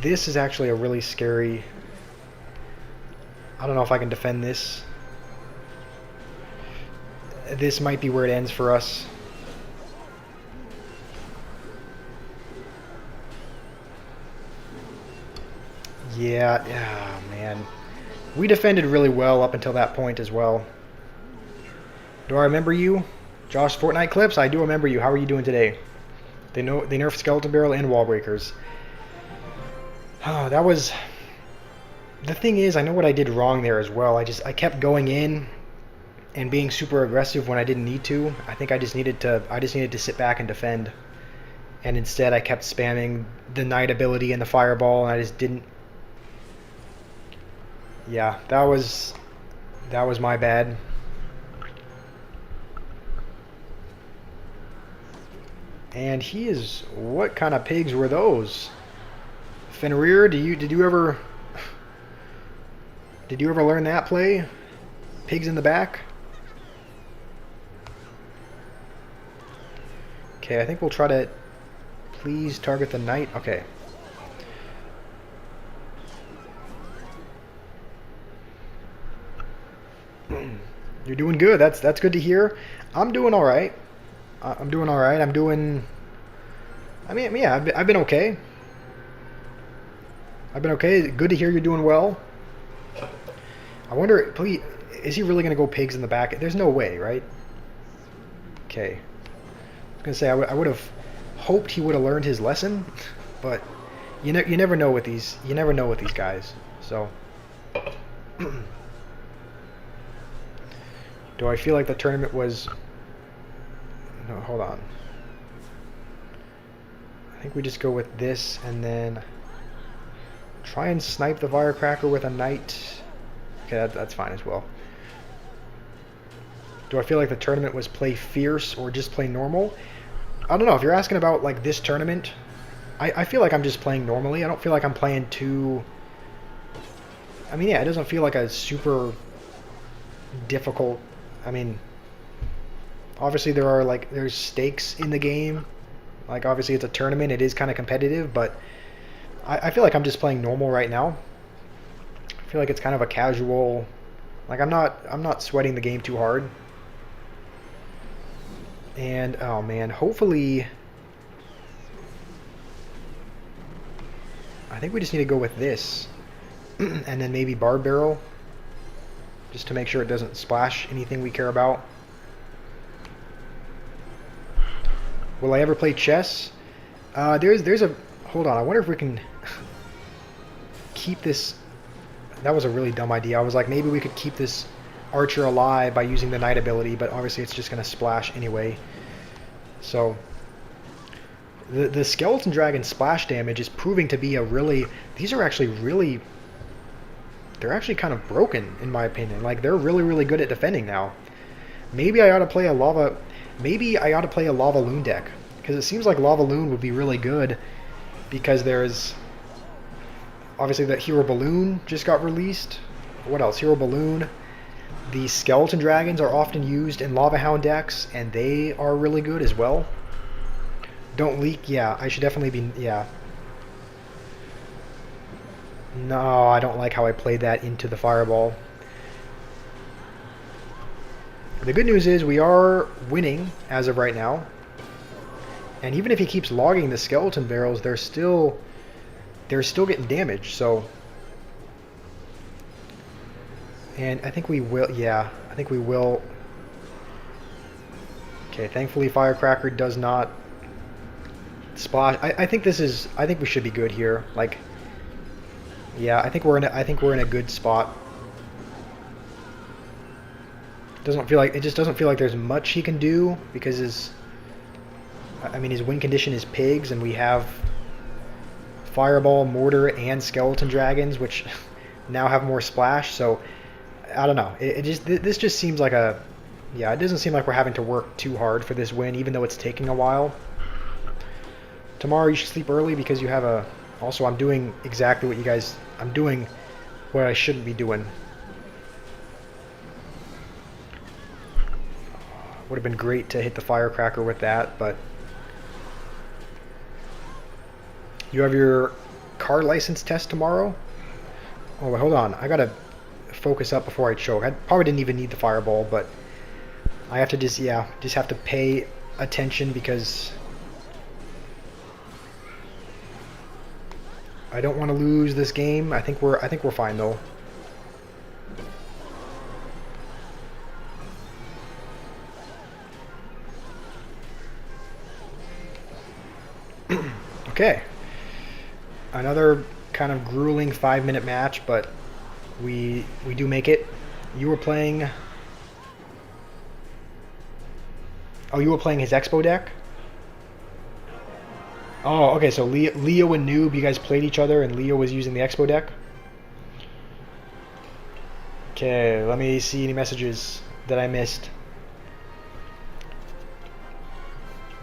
A: This is actually a really scary. I don't know if I can defend this. This might be where it ends for us. Yeah, oh man. We defended really well up until that point as well. Do I remember you? Josh Fortnite Clips? I do remember you. How are you doing today? They nerfed Skeleton Barrel and Wall Breakers. Oh, that was... The thing is, I know what I did wrong there as well. I kept going in and being super aggressive when I didn't need to. I think I just needed to sit back and defend. And instead I kept spamming the Knight ability and the Fireball, and I just didn't. Yeah, that was my bad. And he is, what kind of pigs were those? Fenrir, did you ever learn that play? Pigs in the back? Okay, I think we'll try to please target the knight. Okay. You're doing good. That's good to hear. I'm doing all right. I'm doing all right. I mean, yeah, I've been okay. I've been okay. Good to hear you're doing well. I wonder, please, is he really going to go pigs in the back? There's no way, right? Okay. I was going to say, I would have hoped he would have learned his lesson, but you never know with these guys. So, do I feel like the tournament was... No, hold on. I think we just go with this and then try and snipe the Firecracker with a knight. Okay, that's fine as well. Do I feel like the tournament was play fierce or just play normal? I don't know. If you're asking about like this tournament, I feel like I'm just playing normally. I don't feel like I'm playing too... I mean, yeah, it doesn't feel like a super difficult... I mean, obviously there's stakes in the game. Like, obviously it's a tournament. It is kind of competitive, but I feel like I'm just playing normal right now. I feel like it's kind of a casual... Like, I'm not sweating the game too hard. And, oh man, hopefully... I think we just need to go with this. And then maybe Barb Barrel. Just to make sure it doesn't splash anything we care about. Will I ever play chess? There's a... Hold on, I wonder if we can keep this... That was a really dumb idea. I was like, maybe we could keep this archer alive by using the knight ability, but obviously it's just going to splash anyway. So, the Skeleton Dragon splash damage is proving to be a really... These are actually really... They're actually kind of broken, in my opinion. Like, they're really, really good at defending now. Maybe I ought to play a Lava... Maybe I ought to play a Lava Loon deck. Because it seems like Lava Loon would be really good. Because there's... Obviously, that Hero Balloon just got released. what else? Hero Balloon. The Skeleton Dragons are often used in Lava Hound decks, and they are really good as well. Don't leak. Yeah, I should definitely be. Yeah. No, I don't like how I played that into the Fireball. The good news is we are winning as of right now. And even if he keeps logging the skeleton barrels, they're still getting damaged, so. And I think we will, yeah, I think we will. Okay, thankfully Firecracker does not splash. I think we should be good here. Like, yeah, I think we're in a good spot. It just doesn't feel like there's much he can do because his win condition is pigs, and we have Fireball, Mortar, and Skeleton Dragons, which now have more splash. So I don't know. This just seems like a, yeah. It doesn't seem like we're having to work too hard for this win, even though it's taking a while. Tomorrow you should sleep early because you have a. Also, I'm doing exactly what you guys. I'm doing what I shouldn't be doing. Would have been great to hit the Firecracker with that, but you have your car license test tomorrow? Oh, wait, hold on. I gotta focus up before I choke. I probably didn't even need the Fireball, but I have to just have to pay attention because I don't want to lose this game. I think we're fine though. Okay. Another kind of grueling 5-minute match, but we do make it. You were playing. Oh, you were playing his Expo deck? Oh, okay, so Leo and Noob, you guys played each other, and Leo was using the Expo deck? Okay, let me see any messages that I missed.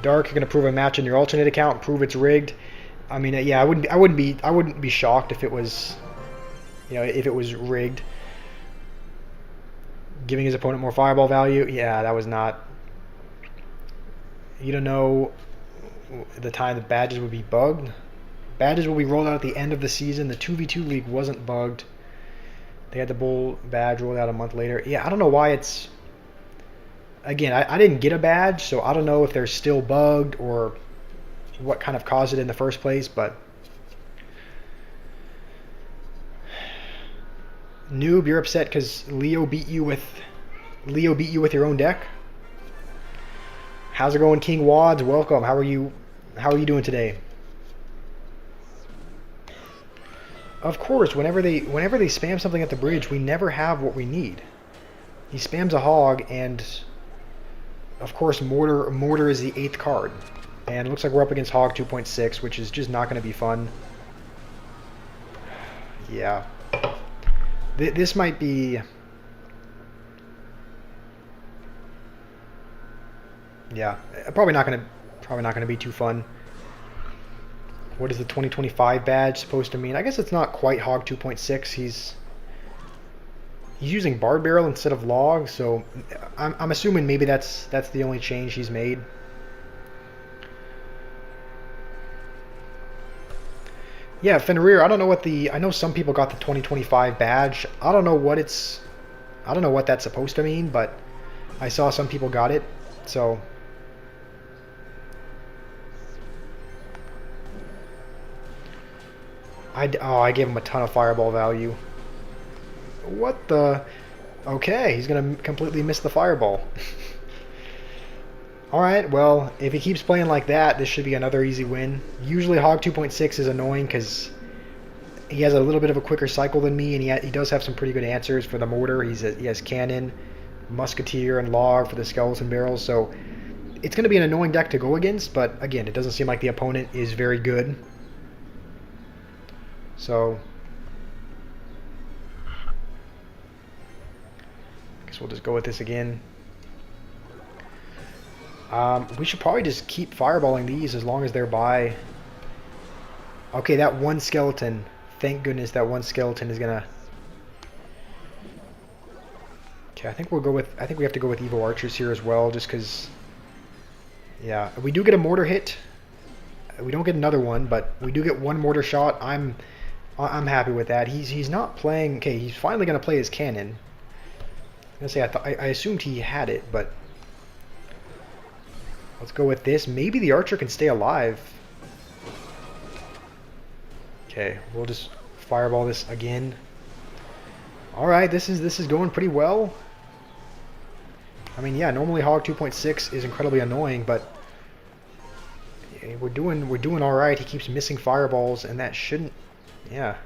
A: Dark, you're gonna prove a match in your alternate account, prove it's rigged. I mean, yeah, I wouldn't be shocked if it was, if it was rigged. Giving his opponent more Fireball value, yeah, that was not. You don't know the time the badges would be bugged. Badges will be rolled out at the end of the season. The 2v2 league wasn't bugged. They had the bull badge rolled out a month later. Yeah, I don't know why it's. Again, I didn't get a badge, so I don't know if they're still bugged or what kind of caused it in the first place, but Noob, you're upset because Leo beat you with your own deck. How's it going, King Wads? Welcome. How are you doing today? Of course, whenever they spam something at the bridge, we never have what we need. He spams a hog, and of course Mortar is the 8th card. And it looks like we're up against Hog 2.6, which is just not going to be fun. Yeah. This might be. Yeah, probably not gonna be too fun. What is the 2025 badge supposed to mean? I guess it's not quite Hog 2.6. He's using Bard Barrel instead of Log, so I'm assuming maybe that's the only change he's made. Yeah, Fenrir, I don't know what I know some people got the 2025 badge. I don't know what that's supposed to mean, but I saw some people got it, so. I gave him a ton of Fireball value. What the? Okay, he's gonna completely miss the Fireball. Alright, well, if he keeps playing like that, this should be another easy win. Usually Hog 2.6 is annoying because he has a little bit of a quicker cycle than me, and he does have some pretty good answers for the Mortar. He has Cannon, Musketeer, and Log for the Skeleton Barrels, so it's going to be an annoying deck to go against, but again, it doesn't seem like the opponent is very good. So I guess we'll just go with this again. We should probably just keep fireballing these as long as they're by. Okay, that one skeleton. Thank goodness that one skeleton is gonna. Okay, I think we'll go with. I think we have to go with Evo Archers here as well, just because. Yeah, we do get a mortar hit. We don't get another one, but we do get one mortar shot. I'm happy with that. He's not playing. Okay, he's finally gonna play his cannon. I'm gonna say I assumed he had it, but let's go with this. Maybe the archer can stay alive. Okay, we'll just fireball this again. All right, this is going pretty well. I mean, yeah, normally Hog 2.6 is incredibly annoying, but we're doing all right. He keeps missing fireballs, and that shouldn't get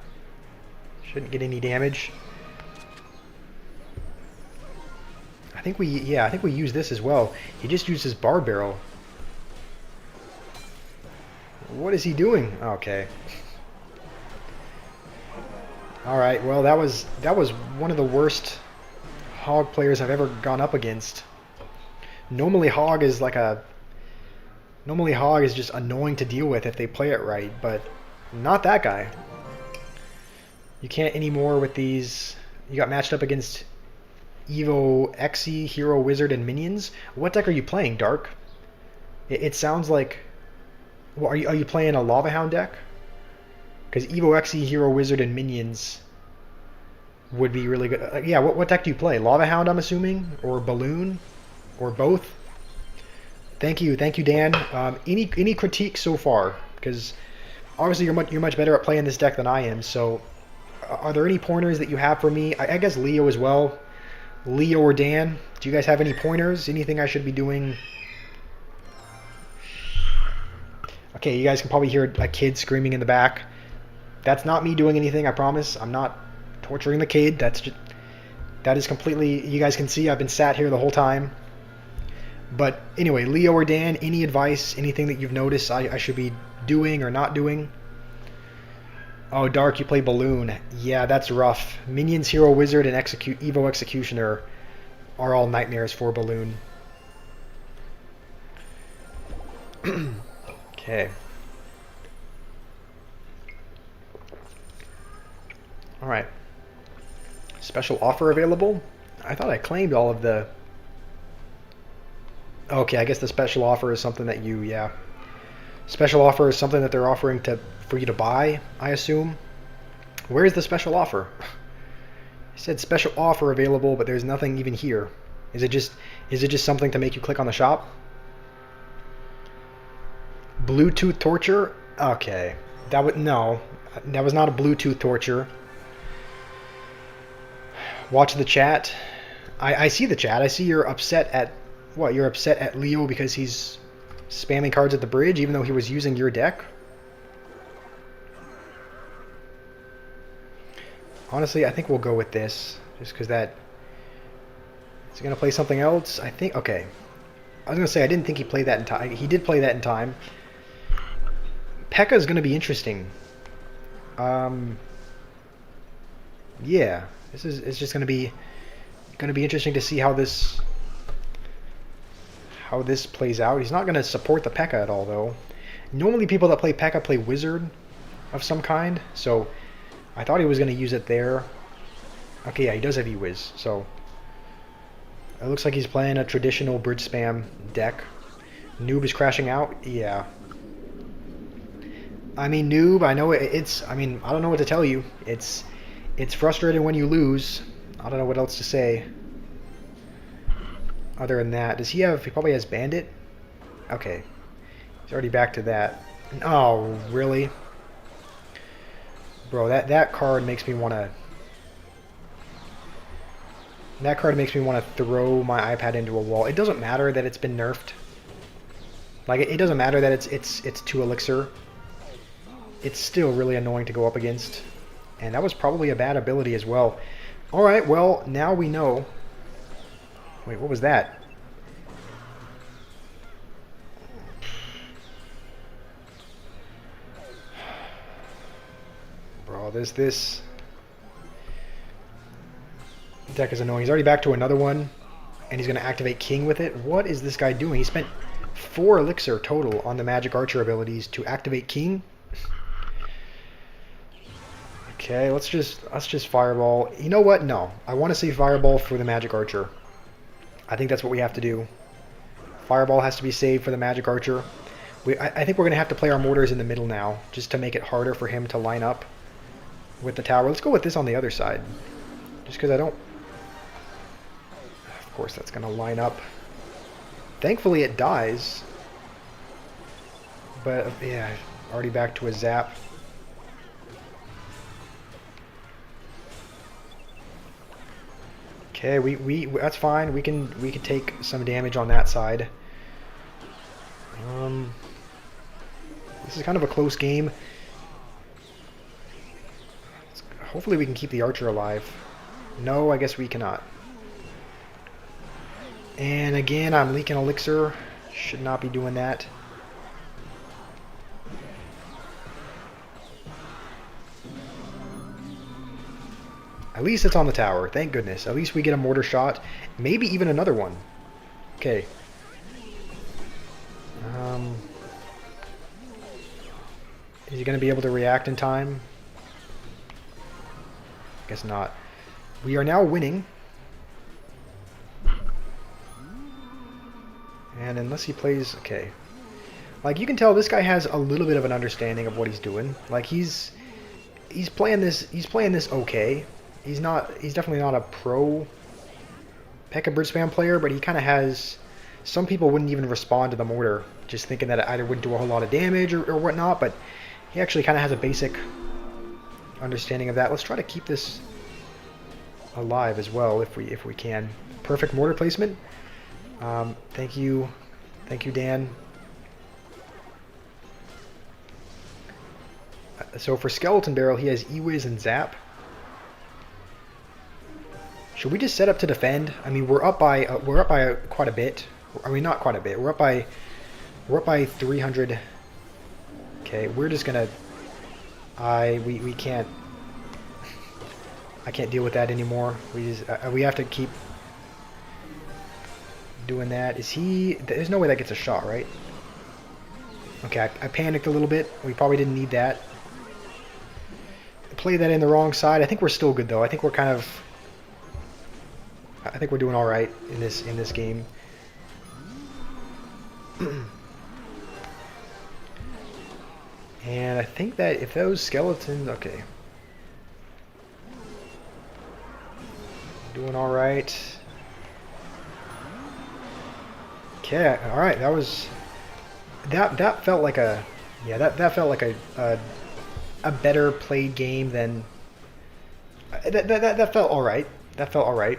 A: any damage. I think we use this as well. He just used his bar barrel. What is he doing? Okay. All right. Well, that was one of the worst Hog players I've ever gone up against. Normally Hog is just annoying to deal with if they play it right, but not that guy. You can't anymore with these. You got matched up against Evo Xe, Hero, Wizard, and Minions. What deck are you playing, Dark? It sounds like. Well, are you playing a Lava Hound deck? Because Evo Xe, Hero, Wizard, and Minions would be really good. Yeah, what deck do you play? Lava Hound, I'm assuming, or Balloon, or both. Thank you, Dan. Any critique so far? Because obviously you're much better at playing this deck than I am. So, are there any pointers that you have for me? I guess Leo as well. Leo or Dan, do you guys have any pointers? Anything I should be doing? Okay, you guys can probably hear a kid screaming in the back. That's not me doing anything, I promise. I'm not torturing the kid. That is completely. You guys can see I've been sat here the whole time. But anyway, Leo or Dan, any advice, anything that you've noticed I should be doing or not doing? Oh, Dark, you play Balloon. Yeah, that's rough. Minions, Hero, Wizard, and Evo Executioner are all nightmares for Balloon. Okay. Alright. Special offer available? I thought I claimed all of the... Okay, I guess the special offer is something that you, Special offer is something that they're offering for you to buy, I assume. Where is the special offer? It said special offer available, but there's nothing even here. Is it just something to make you click on the shop? Bluetooth torture? Okay. No. That was not a Bluetooth torture. Watch the chat. I see the chat. I see you're upset at... What, you're upset at Leo because he's spamming cards at the bridge even though he was using your deck? Honestly, I think we'll go with this. Just because that... Is he going to play something else? I think... Okay. I was going to say, I didn't think he played that in time. He did play that in time. P.E.K.K.A. is going to be interesting. Yeah. It's just going to be interesting to see how this plays out. He's not going to support the P.E.K.K.A. at all, though. Normally people that play P.E.K.K.A. play Wizard of some kind, so I thought he was going to use it there. Okay, yeah, he does have E-Wiz, so it looks like he's playing a traditional bridge spam deck. Noob is crashing out? Yeah. I mean, Noob, I know it's... I mean, I don't know what to tell you. It's frustrating when you lose. I don't know what else to say. Other than that, does he have... He probably has Bandit? Okay. He's already back to that. Oh, really? Bro, that card makes me want to... That card makes me want to throw my iPad into a wall. It doesn't matter that it's been nerfed. Like, it doesn't matter that it's 2 elixir. It's still really annoying to go up against. And that was probably a bad ability as well. Alright, well, now we know... Wait, what was that? Bro, this deck is annoying. He's already back to another one, and he's going to activate King with it. What is this guy doing? He spent 4 elixir total on the Magic Archer abilities to activate King. Okay, let's just fireball. You know what? No, I want to see fireball for the magic archer. I think that's what we have to do. Fireball has to be saved for the magic archer. I think we're gonna have to play our mortars in the middle now, just to make it harder for him to line up with the tower. Let's go with this on the other side, just because I don't. Of course, that's gonna line up. Thankfully, it dies. But yeah, already back to a zap. Okay, we that's fine. We can take some damage on that side. This is kind of a close game. Hopefully we can keep the archer alive. No, I guess we cannot. And again, I'm leaking elixir. Should not be doing that. At least it's on the tower. Thank goodness. At least we get a mortar shot. Maybe even another one. Okay. Is he going to be able to react in time? Guess not. We are now winning. And unless he plays... Okay. Like, you can tell this guy has a little bit of an understanding of what he's doing. Like, he's playing this okay. He's definitely not a pro P.E.K.K.A. Bridge Spam player, but he kind of has... Some people wouldn't even respond to the mortar, just thinking that it either wouldn't do a whole lot of damage or whatnot, but he actually kind of has a basic understanding of that. Let's try to keep this alive as well if we can. Perfect mortar placement. Thank you, Dan. So for Skeleton Barrel, he has E-Wiz and Zap. Should we just set up to defend? I mean, we're up by quite a bit. I mean, not quite a bit. We're up by 300. Okay, we're just gonna. We can't. I can't deal with that anymore. We have to keep doing that. Is he? There's no way that gets a shot, right? Okay, I panicked a little bit. We probably didn't need that. Play that in the wrong side. I think we're still good though. I think we're kind of. I think we're doing all right in this game. And I think that if those skeletons, okay, doing all right. Okay, all right. That felt like a that felt like a better played game than that felt all right. That felt all right.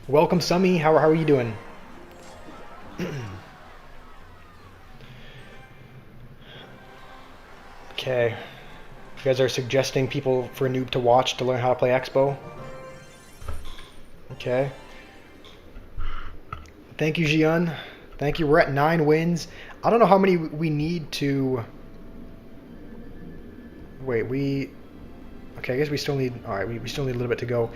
A: Welcome, Summy. How are you doing? Okay. You guys are suggesting people for a noob to watch to learn how to play Expo? Okay. Thank you, Jian. Thank you. We're at 9 wins. I don't know how many we need to... Wait, Okay, I guess we still need... Alright, we still need a little bit to go.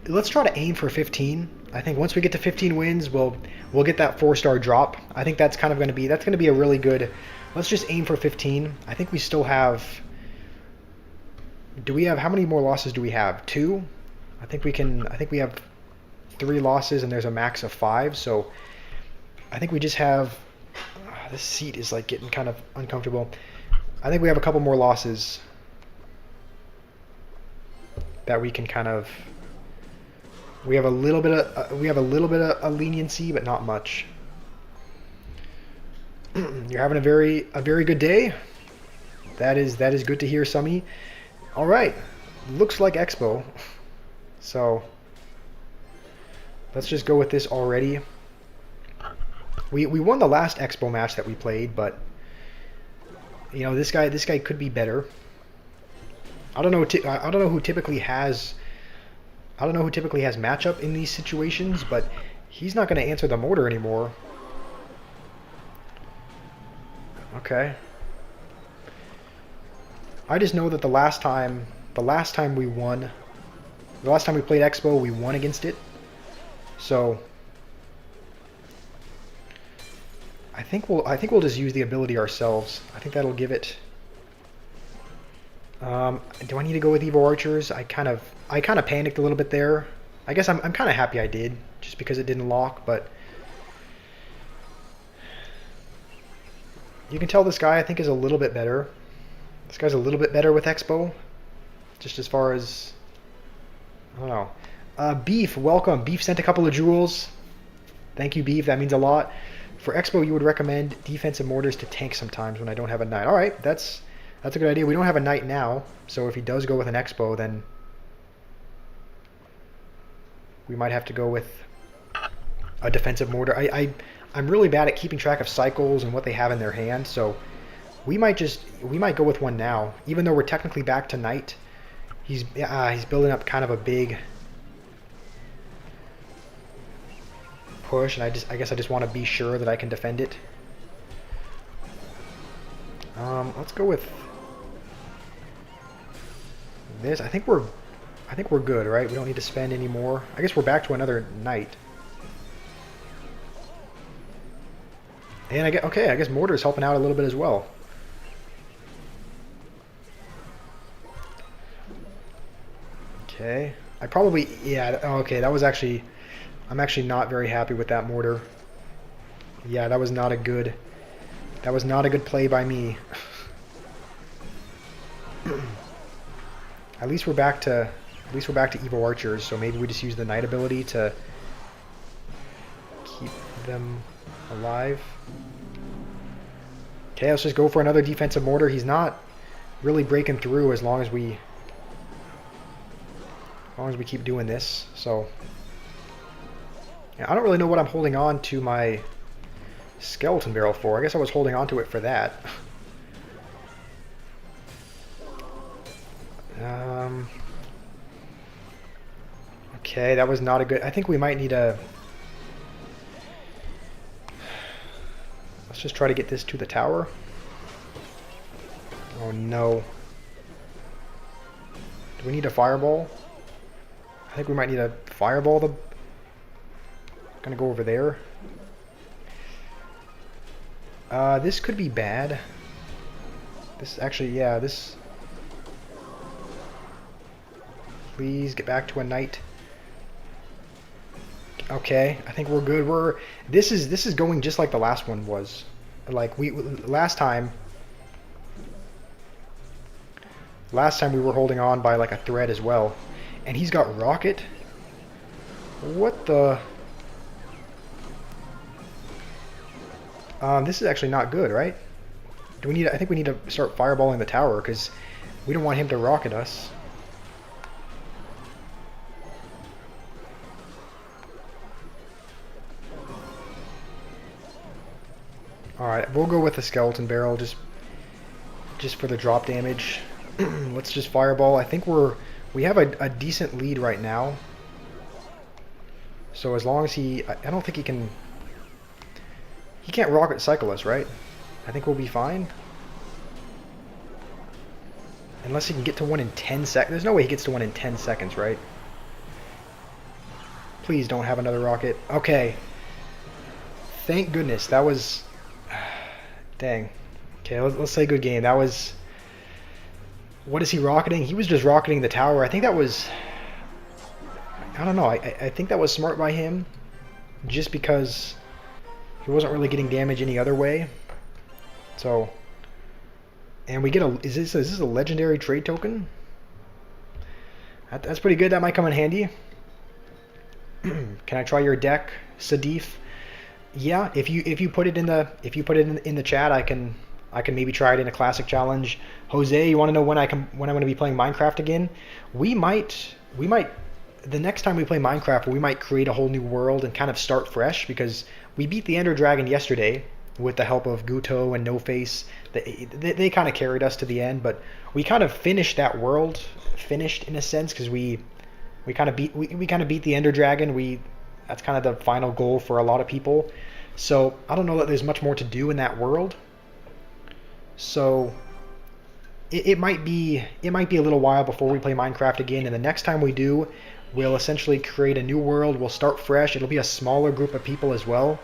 A: Let's try to aim for 15. I think once we get to 15 wins, we'll get that 4-star drop. I think that's kind of going to be... That's going to be a really good... Let's just aim for 15. I think we still have... Do we have... How many more losses do we have? 2? I think we have 3 losses and there's a max of 5, so... I think we just have... This seat is like getting kind of uncomfortable. I think we have a couple more losses that we can kind of... We have a little bit of leniency, but not much. You're having a very good day. That is good to hear, Summy. All right, looks like Expo. So let's just go with this already. We won the last Expo match that we played, but you know this guy could be better. I don't know who typically has matchup in these situations, but he's not going to answer the mortar anymore. Okay. I just know that the last time we won, the last time we played Expo, we won against it. So I think we'll just use the ability ourselves. I think that'll give it Do I need to go with Evo Archers? I kind of panicked a little bit there. I guess I'm kind of happy I did, just because it didn't lock, but you can tell this guy I think is a little bit better. This guy's a little bit better with Expo, just as far as, I don't know. Beef, welcome. Beef sent a couple of jewels. Thank you, Beef. That means a lot. For Expo, you would recommend defensive mortars to tank sometimes when I don't have a knight. All right, that's a good idea. We don't have a knight now, so if he does go with an Expo, then we might have to go with a defensive mortar. I'm really bad at keeping track of cycles and what they have in their hand, so we might go with one now, even though we're technically back to knight. He's building up kind of a big push, and I guess I just want to be sure that I can defend it. Let's go with this. I think we're good, right? We don't need to spend any more. I guess we're back to another knight. And I guess mortar's helping out a little bit as well. Okay. Okay, that was actually, I'm actually not very happy with that mortar. Yeah, that was not a good play by me. At least we're back to Evo Archers, so maybe we just use the Knight ability to keep them alive. Okay, let's just go for another defensive mortar. He's not really breaking through as long as we keep doing this. So yeah, I don't really know what I'm holding on to my skeleton barrel for. I guess I was holding on to it for that. Okay, that was not a good... I think we might need a... Let's just try to get this to the tower. Oh no. Do we need a fireball? I think we might need a fireball. Gonna go over there. This could be bad. This actually, yeah, this... Please get back to a knight. Okay, I think we're good. This is going just like the last one was. Like last time we were holding on by like a thread as well. And he's got rocket. What the? This is actually not good, right? Do we need? I think we need to start fireballing the tower because we don't want him to rocket us. Alright, we'll go with the skeleton barrel just for the drop damage. Let's just fireball. I think we have a decent lead right now. So as long as I don't think he can't rocket cycle us, right? I think we'll be fine. Unless he can get to one in 10 seconds. There's no way he gets to one in 10 seconds, right? Please don't have another rocket. Okay. Thank goodness. That was... Dang. Okay, let's say good game. That was... What is he rocketing? He was just rocketing the tower. I think that was... I don't know. I think that was smart by him. Just because he wasn't really getting damage any other way. So... And we get a... Is this a legendary trade token? That's pretty good. That might come in handy. Can I try your deck, Sadif? Yeah, if you put it in the chat, I can maybe try it in a classic challenge. Jose, you want to know when I'm going to be playing Minecraft again? We might the next time we play Minecraft, we might create a whole new world and kind of start fresh because we beat the Ender Dragon yesterday with the help of Guto and No Face. They kind of carried us to the end, but we kind of finished that world, in a sense because we kind of beat the Ender Dragon. That's kind of the final goal for a lot of people. So I don't know that there's much more to do in that world. So it might be a little while before we play Minecraft again. And the next time we do, we'll essentially create a new world. We'll start fresh. It'll be a smaller group of people as well.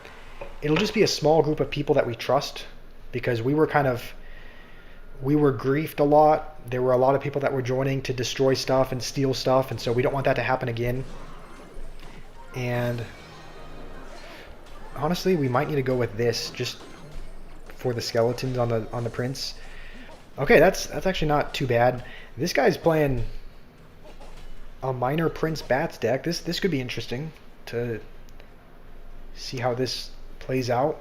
A: It'll just be a small group of people that we trust because we were kind of we were griefed a lot. There were a lot of people that were joining to destroy stuff and steal stuff, and so we don't want that to happen again. And honestly, we might need to go with this just for the skeletons on the prince. Okay, that's actually not too bad. This guy's playing a minor Prince Bats deck. This could be interesting to see how this plays out.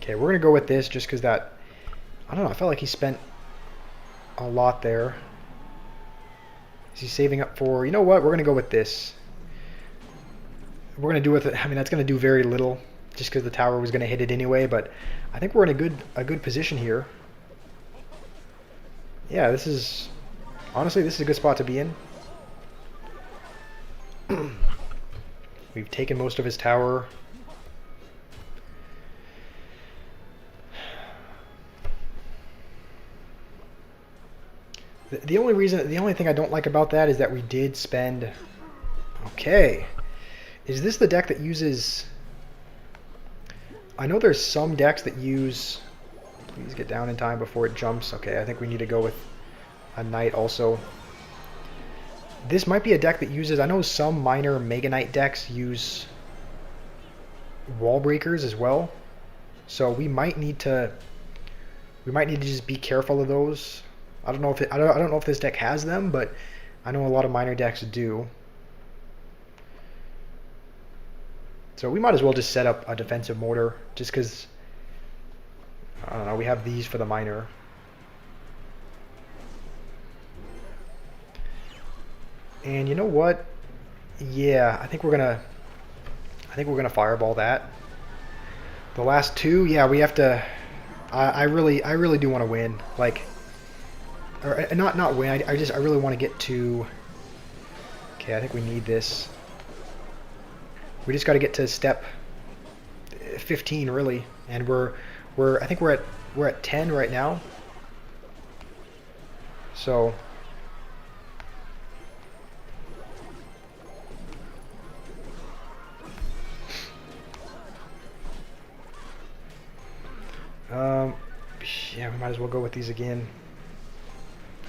A: Okay, we're gonna go with this just because that, I don't know, I felt like he spent a lot there. Is he saving up for, you know what, we're gonna go with this. We're gonna do with it, I mean, that's gonna do very little just because the tower was gonna hit it anyway, but I think we're in a good position here. Yeah, this is, honestly, this is a good spot to be in. We've taken most of his tower. The only thing I don't like about that is that we did spend... Okay. Is this the deck that uses... I know there's some decks that use... Please get down in time before it jumps. Okay, I think we need to go with a Knight also. This might be a deck that uses... I know some minor Mega Knight decks use wall breakers as well. So we might need to... We might need to just be careful of those. I don't know if I don't know if this deck has them, but I know a lot of minor decks do. So we might as well just set up a defensive mortar, just because, I don't know, we have these for the minor. And you know what? Yeah, I think we're gonna fireball that. The last two, yeah, we have to. I really do want to win. Like. Or not win. I really want to get to. Okay, I think we need this. We just got to get to step 15 really, and I think we're at 10 right now. So. Yeah, we might as well go with these again.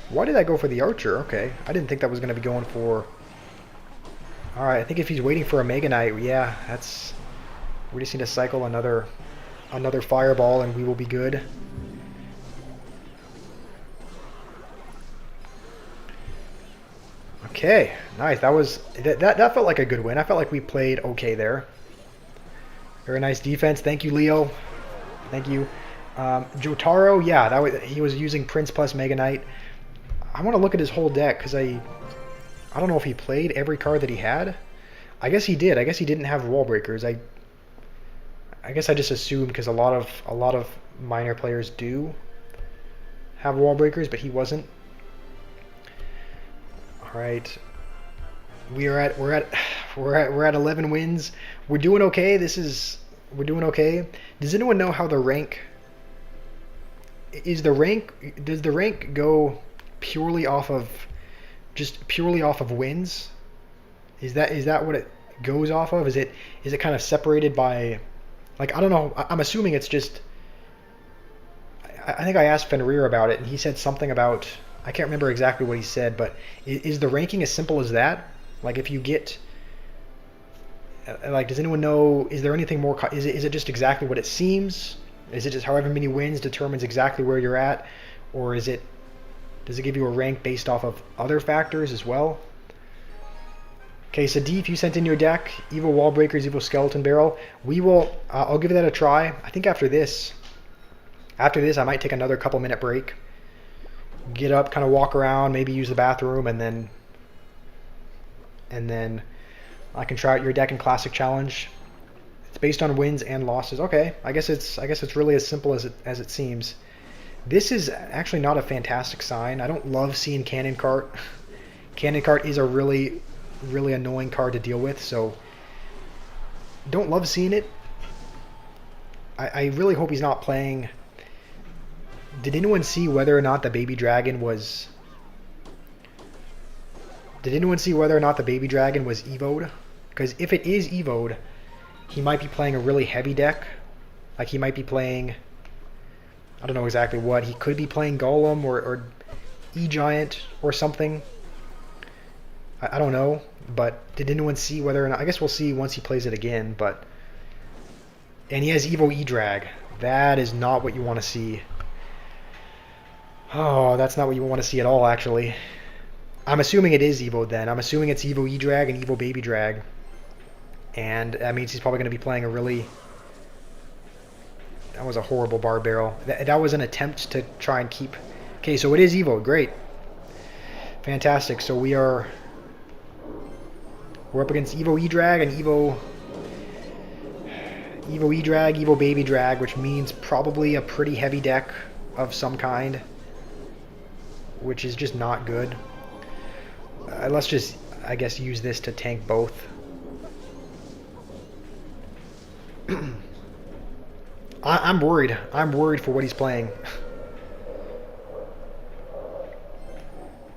A: Why did I go for the Archer? Okay, I didn't think that was going to be going for... Alright, I think if he's waiting for a Mega Knight, yeah, that's... We just need to cycle another Fireball and we will be good. Okay, nice. That felt like a good win. I felt like we played okay there. Very nice defense. Thank you, Leo. Thank you. Jotaro, yeah, he was using Prince plus Mega Knight. I want to look at his whole deck because I don't know if he played every card that he had. I guess he did. I guess he didn't have wall breakers. I guess I just assumed because a lot of minor players do have wall breakers, but he wasn't. All right, we're at 11 wins. We're doing okay. We're doing okay. Does anyone know how the rank? Does the rank go purely off of wins? Is that what it goes off of? Is it kind of separated by, like, I don't know. I'm assuming it's just. I think I asked Fenrir about it, and he said something about, I can't remember exactly what he said, but is the ranking as simple as that? Like, if you get, like, does anyone know? Is there anything more? Is it just exactly what it seems? Is it just however many wins determines exactly where you're at, or does it give you a rank based off of other factors as well? Okay, so Deep, you sent in your deck. Evil Wall Breakers, Evil Skeleton Barrel. We will. I'll give that a try. I think after this, I might take another couple-minute break. Get up, kind of walk around, maybe use the bathroom, and then I can try out your deck in Classic Challenge. It's based on wins and losses. Okay, I guess it's really as simple as it seems. This is actually not a fantastic sign. I don't love seeing Cannon Cart. Cannon Cart is a really annoying card to deal with, so don't love seeing it. I really hope he's not playing. Did anyone see whether or not the baby dragon was Did anyone see whether or not the baby dragon was evoed? Because if it is evoed, he might be playing a really heavy deck. Like he might be playing, I don't know exactly what. He could be playing Golem or E-Giant or something. I don't know. But did anyone see whether or not... I guess we'll see once he plays it again. But and he has Evo E-Drag. That is not what you want to see. Oh, that's not what you want to see at all, actually. I'm assuming it is Evo then. I'm assuming it's Evo E-Drag and Evo Baby Drag. And that means he's probably going to be playing a really... That was a horrible bar barrel. That was an attempt to try and keep... Okay, so it is Evo. Great. Fantastic. So we're up against Evo E-Drag and Evo E-Drag, Evo Baby Drag, which means probably a pretty heavy deck of some kind, which is just not good. Let's just, I guess, use this to tank both. I'm worried. I'm worried for what he's playing.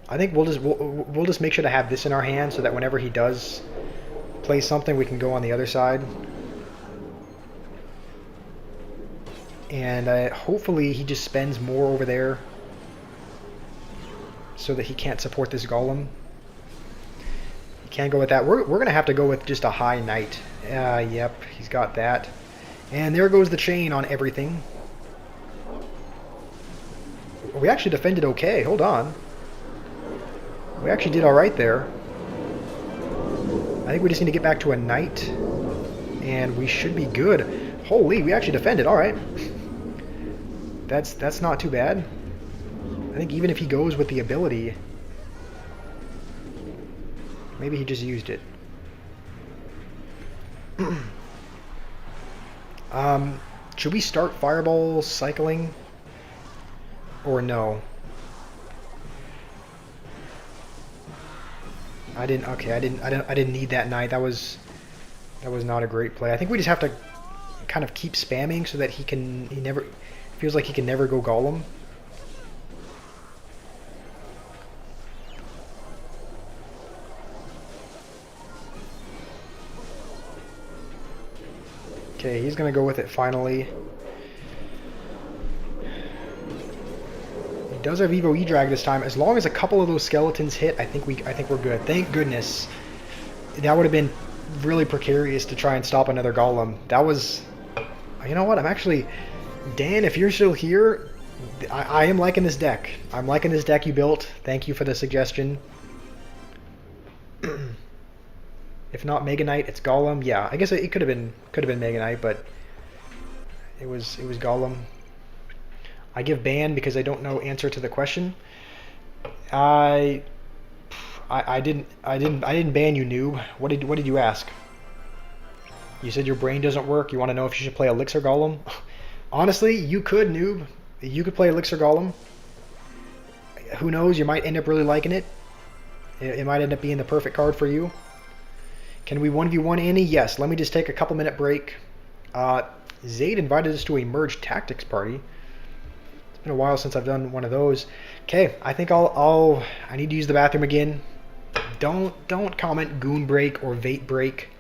A: I think we'll just make sure to have this in our hand so that whenever he does play something, we can go on the other side. And hopefully he just spends more over there so that he can't support this golem. He can't go with that. We're going to have to go with just a high knight. Yep, he's got that. And there goes the chain on everything. We actually defended okay. Hold on. We actually did alright there. I think we just need to get back to a knight. And we should be good. Holy, we actually defended. Alright. That's not too bad. I think even if he goes with the ability... Maybe he just used it. Should we start fireball cycling? Or no? I didn't need that knight. That was not a great play. I think we just have to kind of keep spamming so that he never feels like he can never go golem. Okay, he's gonna go with it finally. He does have Evo E-Drag this time. As long as a couple of those skeletons hit, I think we're good. Thank goodness. That would have been really precarious to try and stop another golem. That was... You know what? I'm actually... Dan, if you're still here, I am liking this deck. I'm liking this deck you built. Thank you for the suggestion. If not Mega Knight, it's Golem. Yeah, I guess it could have been Mega Knight, but it was Golem. I give ban because I don't know answer to the question. I didn't ban you, noob. What did you ask? You said your brain doesn't work. You want to know if you should play Elixir Golem? Honestly, you could, noob. You could play Elixir Golem. Who knows? You might end up really liking it. It might end up being the perfect card for you. Can we 1v1 Annie? Yes. Let me just take a couple minute break. Zayd invited us to a merged tactics party. It's been a while since I've done one of those. Okay, I think I need to use the bathroom again. Don't comment goon break or vate break.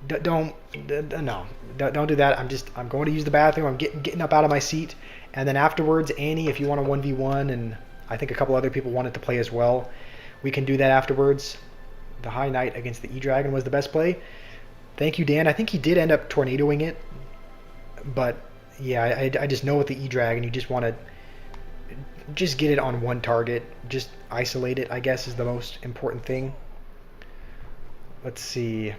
A: Don't do that. I'm going to use the bathroom. I'm getting up out of my seat, and then afterwards, Annie, if you want a 1v1, and I think a couple other people wanted to play as well, we can do that afterwards. The High Knight against the E-Dragon was the best play. Thank you, Dan. I think he did end up tornadoing it, but yeah, I just know with the E-Dragon, you just want to just get it on one target, just isolate it, I guess, is the most important thing. Let's see.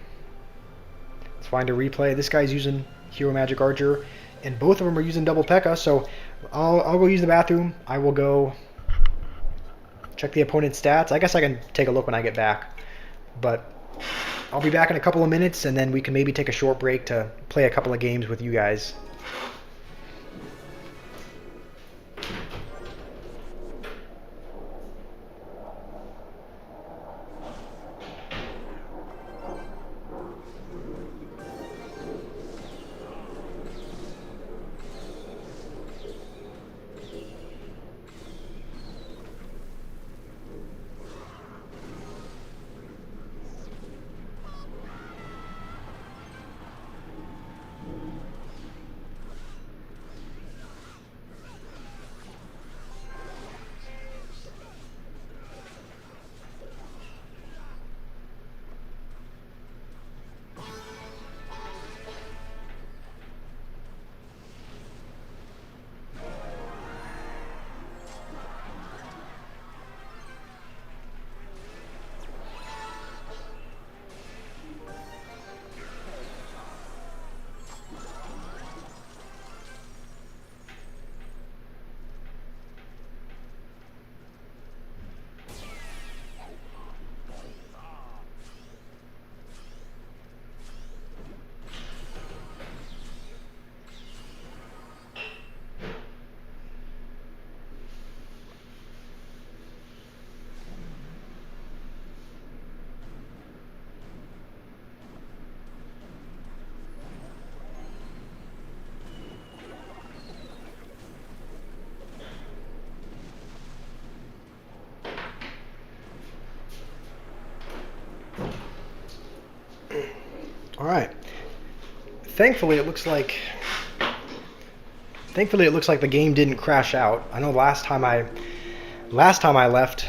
A: Let's find a replay. This guy's using Hero Magic Archer, and both of them are using double P.E.K.K.A. So I'll go use the bathroom. I will go check the opponent's stats. I guess I can take a look when I get back. But I'll be back in a couple of minutes, and then we can maybe take a short break to play a couple of games with you guys. All right. Thankfully, it looks like the game didn't crash out. I know last time I left,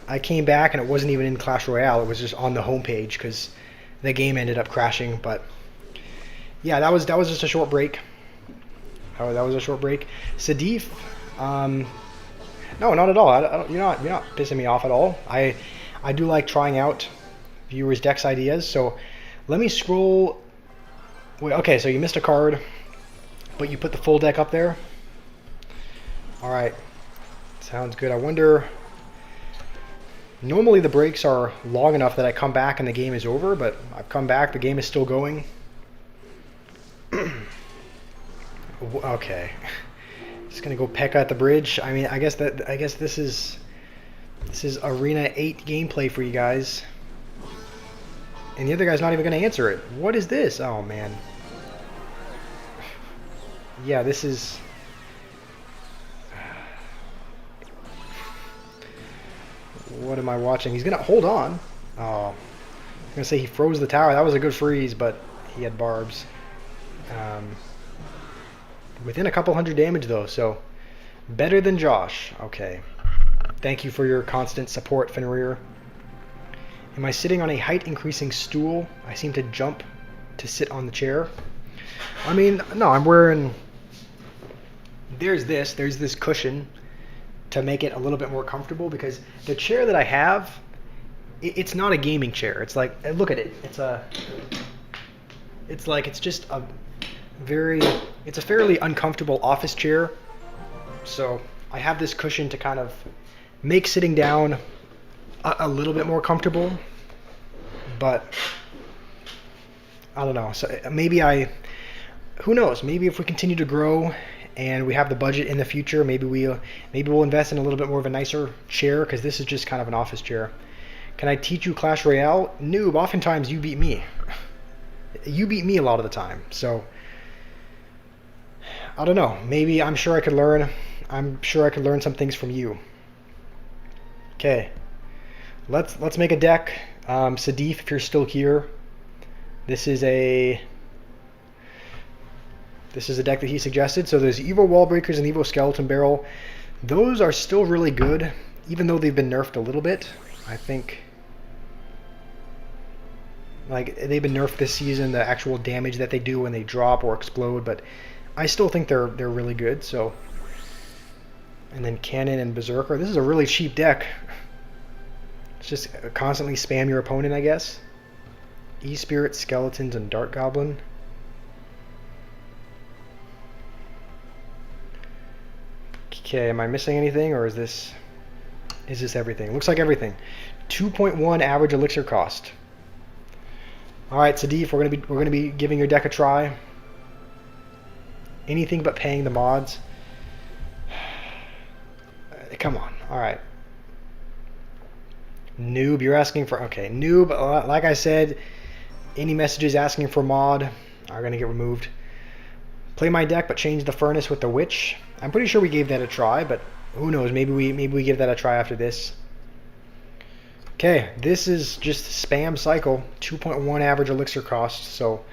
A: I came back and it wasn't even in Clash Royale. It was just on the homepage because the game ended up crashing. But yeah, that was just a short break. Oh, that was a short break. Sadif, no, not at all. You're not pissing me off at all. I do like trying out viewers' decks ideas. So let me scroll. Wait, okay, so you missed a card, but you put the full deck up there. All right, sounds good. I wonder. Normally the breaks are long enough that I come back and the game is over, but I've come back, the game is still going. Okay, just gonna go peck at the bridge. I mean, I guess this is Arena 8 gameplay for you guys, and the other guy's not even gonna answer it. What is this? Oh man. Yeah, this is. What am I watching? He's gonna hold on. Oh, I'm gonna say he froze the tower. That was a good freeze, but he had barbs. Within a couple hundred damage though, so better than Josh. Okay. Thank you for your constant support, Fenrir. Am I sitting on a height increasing stool? I seem to jump to sit on the chair. I mean, no, I'm wearing. There's this cushion to make it a little bit more comfortable because the chair that I have, it's not a gaming chair. It's like, look at it. It's just a fairly uncomfortable office chair. So I have this cushion to kind of make sitting down a little bit more comfortable. But I don't know. So who knows? Maybe if we continue to grow and we have the budget in the future, maybe we'll invest in a little bit more of a nicer chair because this is just kind of an office chair. Can I teach you Clash Royale? Noob, oftentimes you beat me. You beat me a lot of the time. So I don't know. Maybe I'm sure I could learn some things from you. Okay. Let's make a deck. Sadif, if you're still here. This is a deck that he suggested. So there's Evo Wall Breakers and Evo Skeleton Barrel. Those are still really good, even though they've been nerfed a little bit. I think like they've been nerfed this season, the actual damage that they do when they drop or explode, but I still think they're really good. So, and then Cannon and Berserker. This is a really cheap deck. It's just constantly spam your opponent, I guess. E-Spirit, Skeletons, and Dart Goblin. Okay, am I missing anything, or is this everything? Looks like everything. 2.1 average elixir cost. All right, Sadif, we're gonna be giving your deck a try. Anything but paying the mods. Come on. All right. Noob, you're asking for... Okay, Noob, like I said, any messages asking for mod are going to get removed. Play my deck, but change the furnace with the witch. I'm pretty sure we gave that a try, but who knows? Maybe we give that a try after this. Okay, this is just spam cycle. 2.1 average elixir cost, so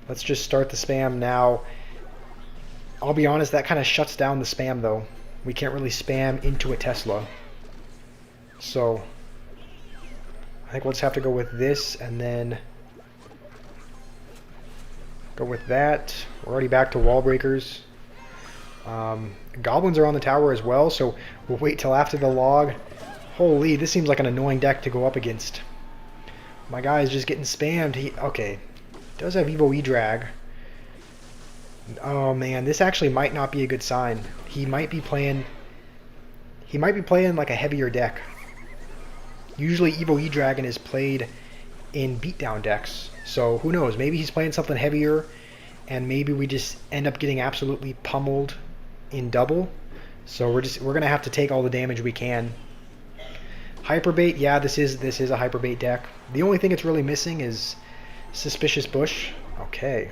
A: let's just start the spam now. I'll be honest, that kind of shuts down the spam, though. We can't really spam into a Tesla. So I think we'll just have to go with this and then go with that. We're already back to wall breakers. Goblins are on the tower as well, so we'll wait till after the log. Holy, this seems like an annoying deck to go up against. My guy is just getting spammed. Okay, does have Evo E-Drag. Oh man, this actually might not be a good sign. He might be playing like a heavier deck. Usually Evo E-Dragon is played in beatdown decks. So who knows? Maybe he's playing something heavier and maybe we just end up getting absolutely pummeled in double. So we're gonna have to take all the damage we can. Hyperbait, yeah, this is a hyperbait deck. The only thing it's really missing is Suspicious Bush. Okay.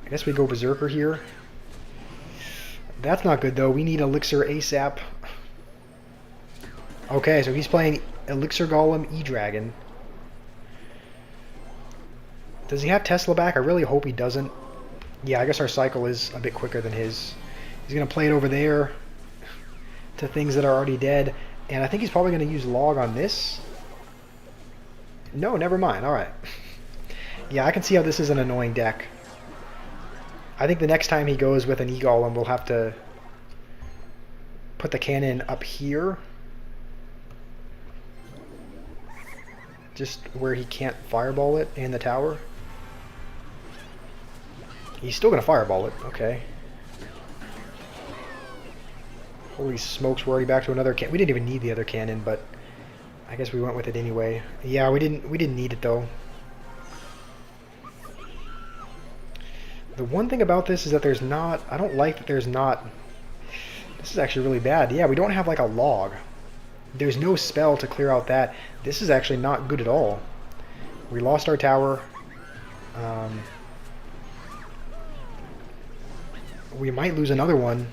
A: I guess we go Berserker here. That's not good though. We need Elixir ASAP. Okay, so he's playing Elixir Golem, E-Dragon. Does he have Tesla back? I really hope he doesn't. Yeah, I guess our cycle is a bit quicker than his. He's going to play it over there to things that are already dead. And I think he's probably going to use log on this. No, never mind. All right. Yeah, I can see how this is an annoying deck. I think the next time he goes with an E-Golem, we'll have to put the cannon up here. Just where he can't fireball it in the tower. He's still going to fireball it. Okay. Holy smokes, we're already back to another cannon. We didn't even need the other cannon, but I guess we went with it anyway. Yeah, we didn't need it though. The one thing about this is that there's not... I don't like that there's not... This is actually really bad. Yeah, we don't have like a log. There's no spell to clear out that. This is actually not good at all. We lost our tower. We might lose another one.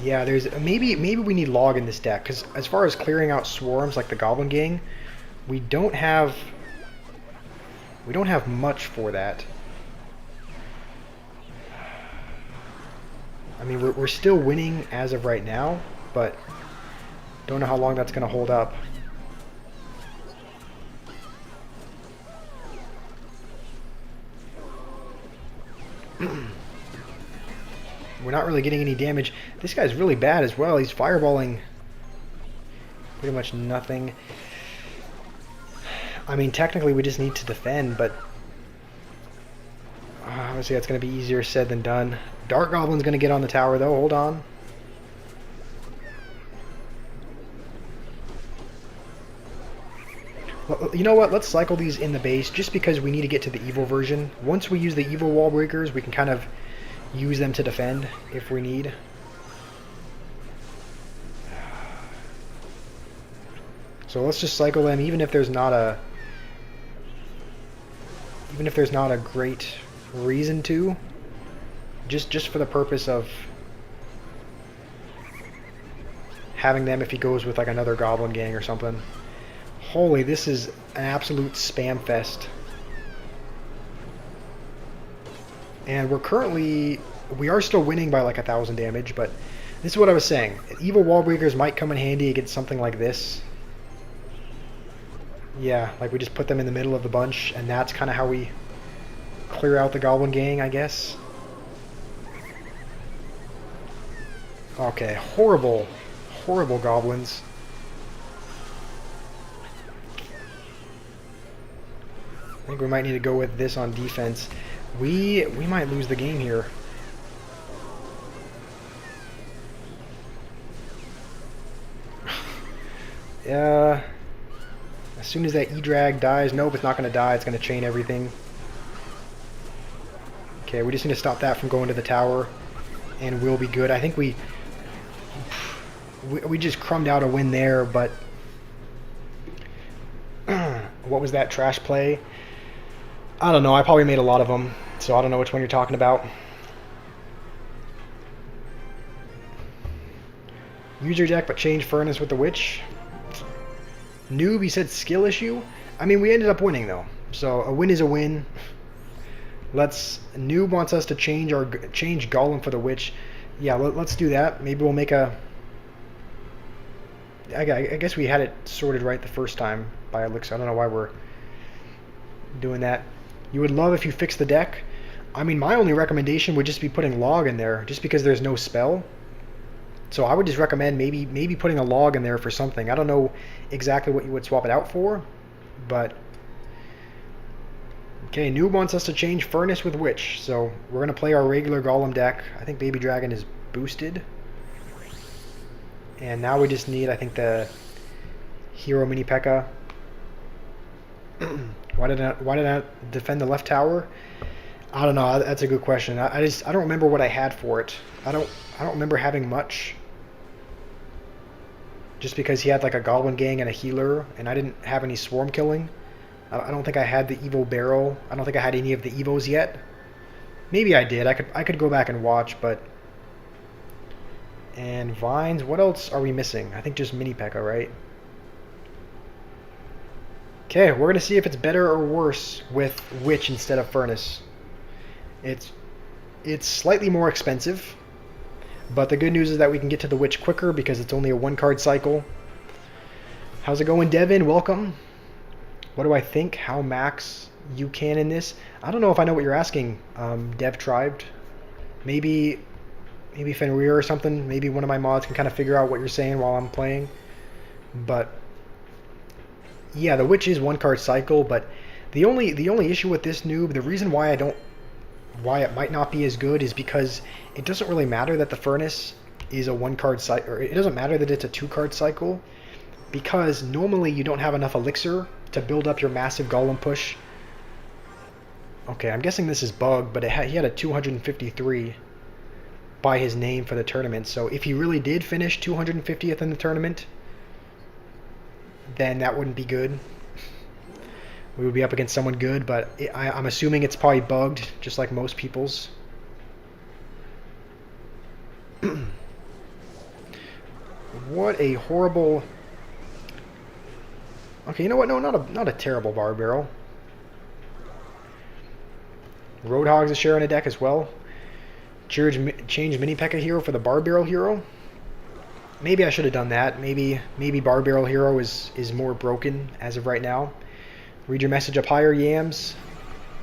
A: Yeah, there's maybe we need log in this deck, because as far as clearing out swarms like the Goblin Gang, we don't have much for that. I mean, we're still winning as of right now, but don't know how long that's going to hold up. We're not really getting any damage. This guy's really bad as well. He's fireballing pretty much nothing. I mean, technically we just need to defend, but obviously that's going to be easier said than done. Dark Goblin's going to get on the tower, though. Hold on. Well, you know what? Let's cycle these in the base, just because we need to get to the evil version. Once we use the evil wall breakers, we can kind of use them to defend if we need. So let's just cycle them, even if there's not a great reason to, just for the purpose of having them if he goes with like another Goblin Gang or something. Holy, this is an absolute spam fest. And we are still winning by like 1,000 damage, but this is what I was saying. Evil wall breakers might come in handy against something like this. Yeah, like we just put them in the middle of the bunch, and that's kind of how we clear out the Goblin Gang, I guess. Okay, horrible, horrible goblins. I think we might need to go with this on defense. We might lose the game here. As soon as that E-Drag dies, nope, it's not going to die. It's going to chain everything. Okay, we just need to stop that from going to the tower, and we'll be good. I think we just crumbed out a win there, but what was that trash play? I don't know. I probably made a lot of them, so I don't know which one you're talking about. Use your deck, but change Furnace with the Witch. Noob, he said skill issue. I mean, we ended up winning though, so a win is a win. Noob wants us to change Golem for the Witch. Yeah, let's do that. Maybe we'll make a. I guess we had it sorted right the first time by Elixir. I don't know why we're doing that. You would love if you fix the deck. I mean, my only recommendation would just be putting log in there, just because there's no spell. So I would just recommend maybe putting a log in there for something. I don't know exactly what you would swap it out for, but okay. Noob wants us to change Furnace with Witch, so we're gonna play our regular Golem deck. I think Baby Dragon is boosted, and now we just need, I think, the Hero Mini P.E.K.K.A. Why did I defend the left tower? I don't know. That's a good question. I don't remember what I had for it. I don't remember having much. Just because he had like a Goblin Gang and a healer, and I didn't have any swarm killing. I don't think I had the Evil Barrel. I don't think I had any of the Evos yet. Maybe I did. I could go back and watch, but And vines. What else are we missing? I think just mini P.E.K.K.A, right? Okay, we're gonna see if it's better or worse with Witch instead of Furnace. It's slightly more expensive, but the good news is that we can get to the Witch quicker because it's only a 1-card cycle. How's it going, Devin? Welcome. What do I think? How max you can in this? I don't know if I know what you're asking, Dev Tribed. Maybe Fenrir or something. Maybe one of my mods can kind of figure out what you're saying while I'm playing. But yeah, the Witch is 1-card cycle, but the only issue with this noob, the reason why it might not be as good is because it doesn't really matter that the Furnace is a 1-card cycle, or it doesn't matter that it's a 2-card cycle, because normally you don't have enough elixir to build up your massive golem push. Okay, I'm guessing this is bugged, but he had a 253 by his name for the tournament, so if he really did finish 250th in the tournament, then that wouldn't be good. We would be up against someone good, but I'm assuming it's probably bugged, just like most people's. What a horrible... Okay, you know what? No, not a terrible bar barrel. Roadhog's a share in a deck as well. Change mini P.E.K.K.A hero for the bar barrel hero. Maybe I should have done that. Maybe bar barrel hero is more broken as of right now. Read your message up higher, Yams.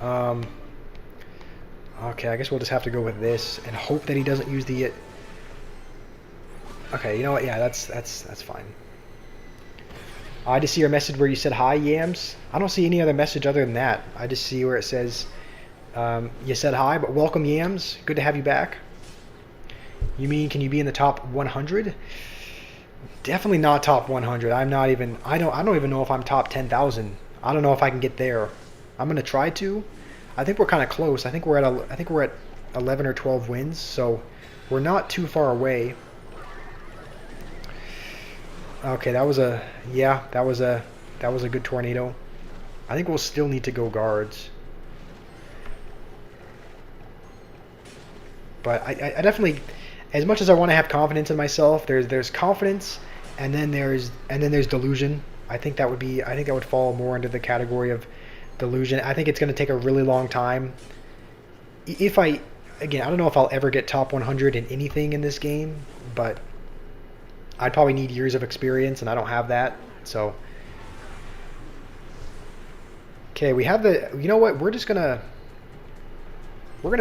A: Okay, I guess we'll just have to go with this and hope that he doesn't use the... Okay, you know what? Yeah, that's fine. I just see your message where you said hi, Yams. I don't see any other message other than that. I just see where it says you said hi, but welcome, Yams. Good to have you back. You mean, can you be in the top 100? Definitely not top 100. I'm not even... I don't even know if I'm top 10,000. I don't know if I can get there. I'm gonna try to. I think we're kind of close. I think we're at 11 or 12 wins, so we're not too far away. Okay, that was a good tornado. I think we'll still need to go guards. But I definitely, as much as I want to have confidence in myself, there's confidence, and then there's delusion. I think that would fall more into the category of delusion. I think it's going to take a really long time. I don't know if I'll ever get top 100 in anything in this game, but I'd probably need years of experience, and I don't have that. So, okay, we have the. You know what? We're gonna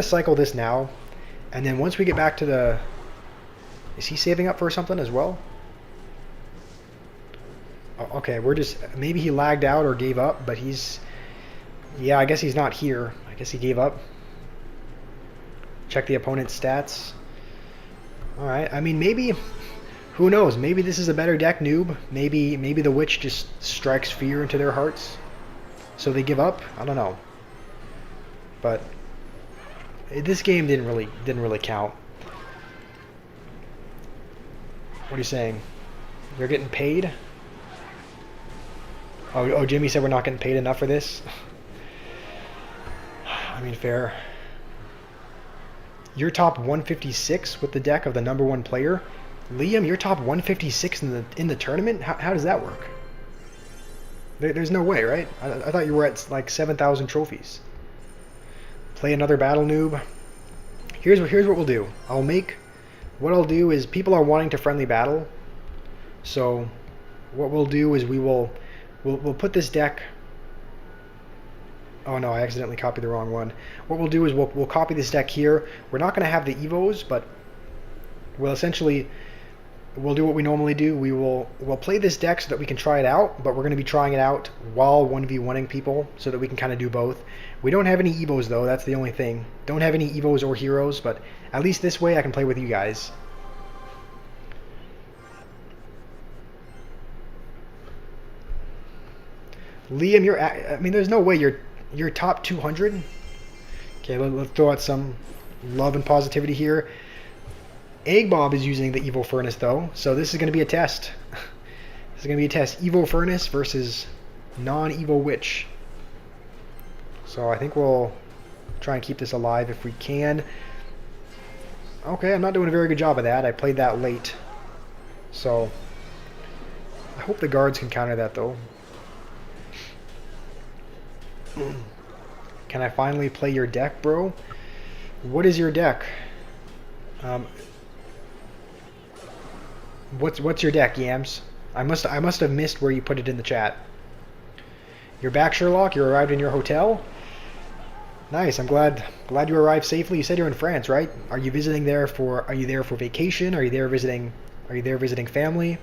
A: cycle this now, and then once we get back to the. Is he saving up for something as well? Oh, okay, maybe he lagged out or gave up, but he's. Yeah, I guess he's not here. I guess he gave up. Check the opponent's stats. All right. I mean, maybe. Who knows? Maybe this is a better deck, noob. Maybe the Witch just strikes fear into their hearts, so they give up. I don't know. But this game didn't really count. What are you saying? They're getting paid? Oh, Jimmy said we're not getting paid enough for this. I mean, fair. You're top 156 with the deck of the #1 player. Liam, you're top 156 in the tournament? How does that work? There's no way, right? I thought you were at like 7,000 trophies. Play another battle, noob. Here's what we'll do. What I'll do is people are wanting to friendly battle, so what we'll do is we'll put this deck. Oh no, I accidentally copied the wrong one. What we'll do is we'll copy this deck here. We're not going to have the Evos, but we'll do what we normally do. We'll play this deck so that we can try it out, but we're going to be trying it out while 1v1ing people so that we can kind of do both. We don't have any Evos though, that's the only thing. Don't have any Evos or heroes, but at least this way I can play with you guys. Liam, I mean, there's no way you're top 200. Okay, let's throw out some love and positivity here. Egg Bob is using the Evo Furnace though, so this is going to be a test. This is going to be a test. Evo Furnace versus non-Evo Witch. So I think we'll try and keep this alive if we can. Okay, I'm not doing a very good job of that. I played that late. So, I hope the guards can counter that, though. Can I finally play your deck, bro? What is your deck? What's your deck, Yams? I must have missed where you put it in the chat. You're back, Sherlock. You arrived in your hotel. Nice. I'm glad you arrived safely. You said you're in France, right? Are you visiting there for? Are you there for vacation? Are you there visiting? Are you there visiting family?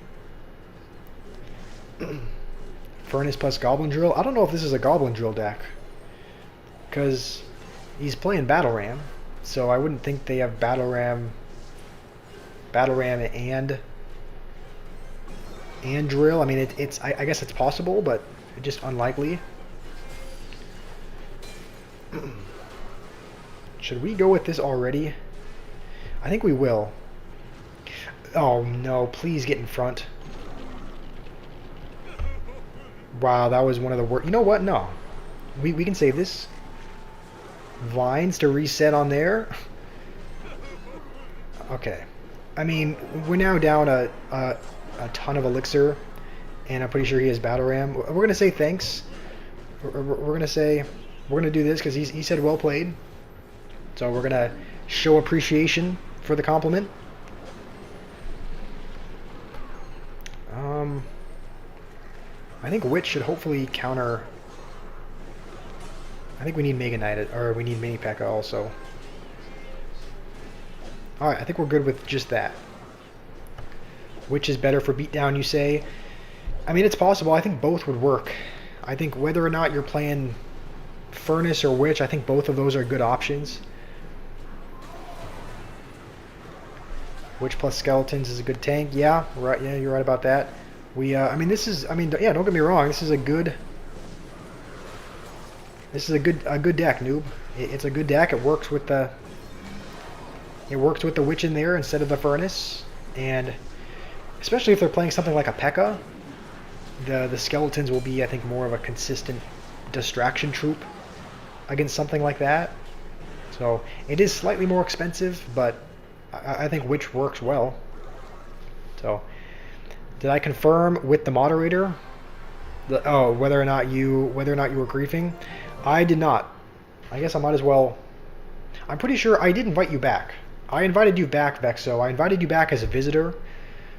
A: Furnace plus Goblin Drill. I don't know if this is a Goblin Drill deck, because he's playing Battle Ram, so I wouldn't think they have Battle Ram and Drill. I mean, I guess it's possible, but just unlikely. Should we go with this already? I think we will. Oh no, please get in front. Wow, that was one of the worst. You know what? No. We can save this. Vines to reset on there. Okay. I mean, we're now down a ton of elixir, and I'm pretty sure he has Battle Ram. We're going to say thanks. We're going to say, we're going to do this because he said well played. So we're going to show appreciation for the compliment. I think Witch should hopefully counter. I think we need Mega Knight, or we need Mini P.E.K.K.A. also. Alright, I think we're good with just that. Which is better for beatdown, you say? I mean, it's possible. I think both would work. I think whether or not you're playing Furnace or Witch, I think both of those are good options. Witch plus Skeletons is a good tank. Yeah, right. Yeah, you're right about that. I mean, this is. I mean, yeah. Don't get me wrong. This is a good. This is a good deck, noob. It's a good deck. It works with the. It works with the Witch in there instead of the Furnace, and especially if they're playing something like a P.E.K.K.A., the Skeletons will be, I think, more of a consistent distraction troop against something like that. So it is slightly more expensive, but I think Witch works well. So, did I confirm with the moderator? Whether or not you were griefing? I did not. I guess I might as well. I'm pretty sure I did invite you back. I invited you back, Vexo. I invited you back as a visitor.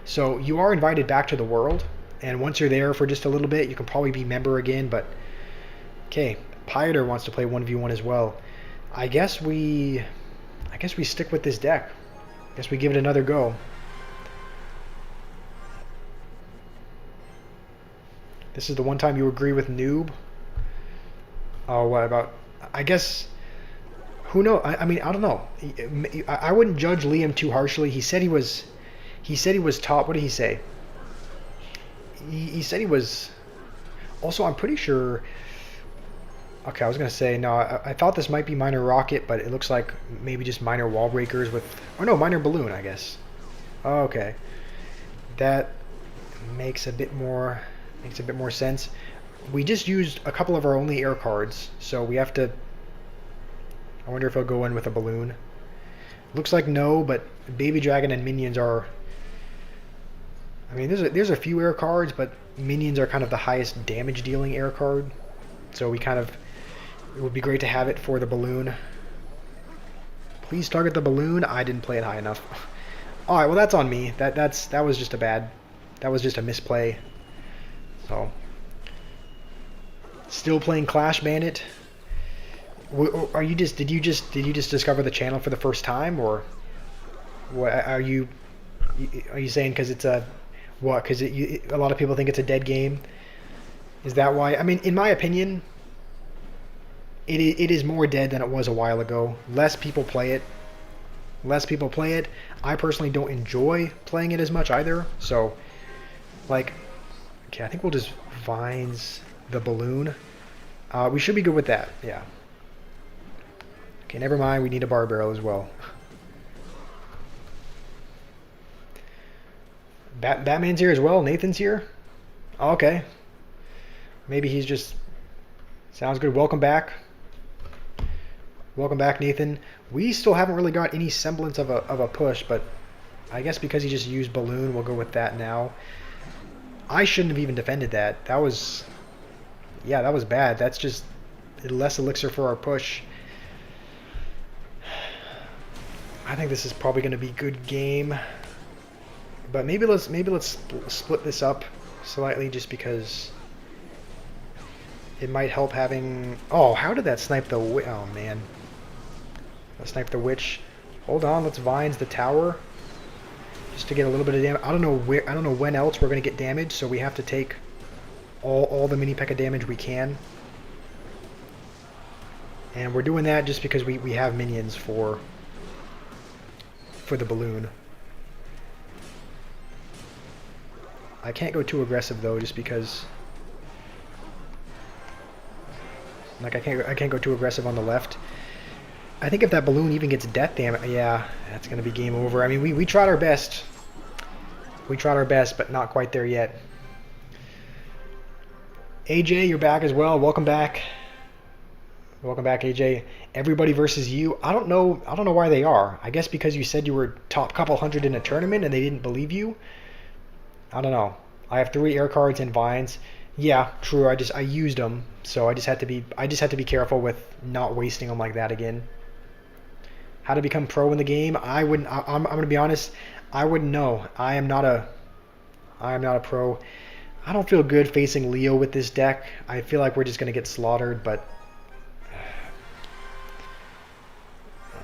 A: So you are invited back to the world. And once you're there for just a little bit, you can probably be member again. But okay, Pieter wants to play 1v1 as well. I guess we stick with this deck. I guess we give it another go. This is the one time you agree with noob. Oh, what about? I guess. Who knows? I mean, I don't know. I wouldn't judge Liam too harshly. He said he was top. What did he say? He said he was. Also, I'm pretty sure. Okay, I was gonna say no. I thought this might be minor rocket, but it looks like maybe just minor wall breakers with. Oh no, minor balloon, I guess. Oh, okay, that makes a bit more sense. We just used a couple of our only air cards, so we have to. I wonder if he'll go in with a balloon. Looks like no, but Baby Dragon and Minions are. I mean, there's a few air cards, but Minions are kind of the highest damage dealing air card, so we kind of. It would be great to have it for the balloon. Please target the balloon. I didn't play it high enough. All right, well that's on me. That was just a misplay. So, still playing Clash Bandit. Did you just discover the channel for the first time, or what? Are you saying because it's a what? Because a lot of people think it's a dead game. Is that why? I mean, in my opinion. It is more dead than it was a while ago. Less people play it. I personally don't enjoy playing it as much either. So, like, okay, I think we'll just Vines the balloon. We should be good with that. Yeah. Okay, never mind. We need a bar barrel as well. Batman's here as well. Nathan's here. Oh, okay. Maybe he's just. Sounds good. Welcome back. Welcome back, Nathan. We still haven't really got any semblance of a push, but I guess because he just used balloon, we'll go with that now. I shouldn't have even defended that. That was, yeah, that was bad. That's just less elixir for our push. I think this is probably going to be a good game, but maybe let's split this up slightly just because it might help having. Oh, how did that snipe the? Oh man, that sniped the witch. Hold on, let's vines the tower just to get a little bit of damage. I don't know where. I don't know when else we're going to get damage, so we have to take all the mini P.E.K.K.A damage we can. And we're doing that just because we have minions for the balloon. I can't go too aggressive though, just because like I can't go too aggressive on the left. I think if that balloon even gets death damage, yeah, that's gonna be game over. I mean, we tried our best. We tried our best, but not quite there yet. AJ, you're back as well. Welcome back. Welcome back, AJ. Everybody versus you. I don't know why they are. I guess because you said you were top couple hundred in a tournament and they didn't believe you. I don't know. I have 3 air cards and vines. Yeah, true. I used them, so I just had to be careful with not wasting them like that again. How to become pro in the game? I'm gonna be honest. I wouldn't know. I am not a pro. I don't feel good facing Leo with this deck. I feel like we're just gonna get slaughtered, but.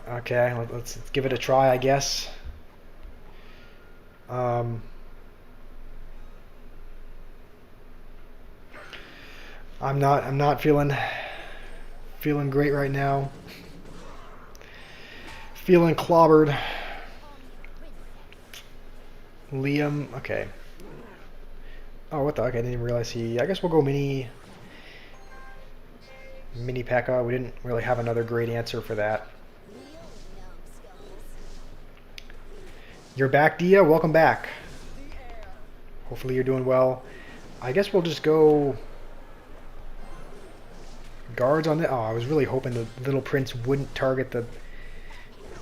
A: Okay, let's give it a try, I guess. I'm not feeling great right now. Feeling clobbered. Liam, okay. Oh, what the heck? I didn't even realize he. I guess we'll go mini P.E.K.K.A. We didn't really have another great answer for that. You're back, Dia. Welcome back. Hopefully you're doing well. I guess we'll just go guards on the. Oh, I was really hoping the little prince wouldn't target the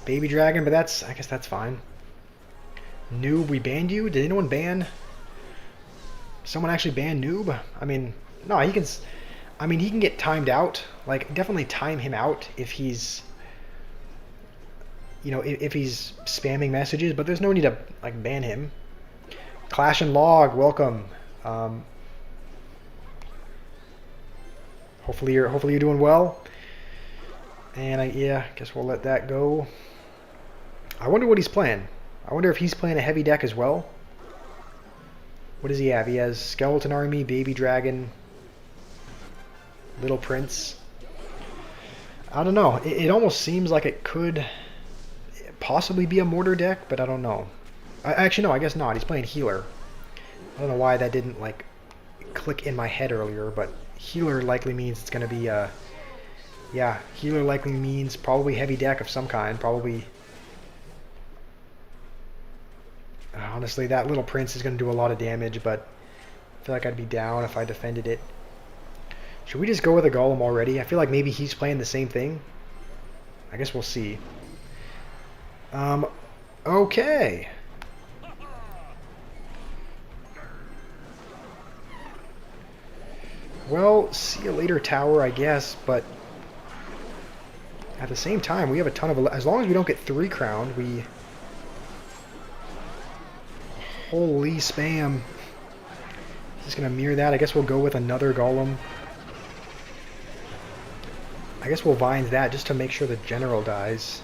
A: baby dragon, but I guess that's fine. Noob, we banned you? Did anyone ban? Someone actually ban Noob? I mean, no, he can. I mean, he can get timed out. Like, definitely time him out if he's. You know, if he's spamming messages, but there's no need to like ban him. Clash and Log, welcome. Hopefully you're doing well. And yeah, I guess we'll let that go. I wonder what he's playing. I wonder if he's playing a heavy deck as well. What does he have? He has Skeleton Army, Baby Dragon, Little Prince. I don't know. It almost seems like it could possibly be a mortar deck, but I don't know. Actually, no, I guess not. He's playing healer. I don't know why that didn't like click in my head earlier, but healer likely means it's going to be yeah, healer likely means probably heavy deck of some kind. Probably. Honestly, that little prince is going to do a lot of damage, but I feel like I'd be down if I defended it. Should we just go with a golem already? I feel like maybe he's playing the same thing. I guess we'll see. Okay. Well, see you later, tower, I guess, but at the same time, we have a ton of. As long as we don't get 3 crowned, we. Holy spam. Just gonna mirror that. I guess we'll go with another golem. I guess we'll vines that just to make sure the general dies.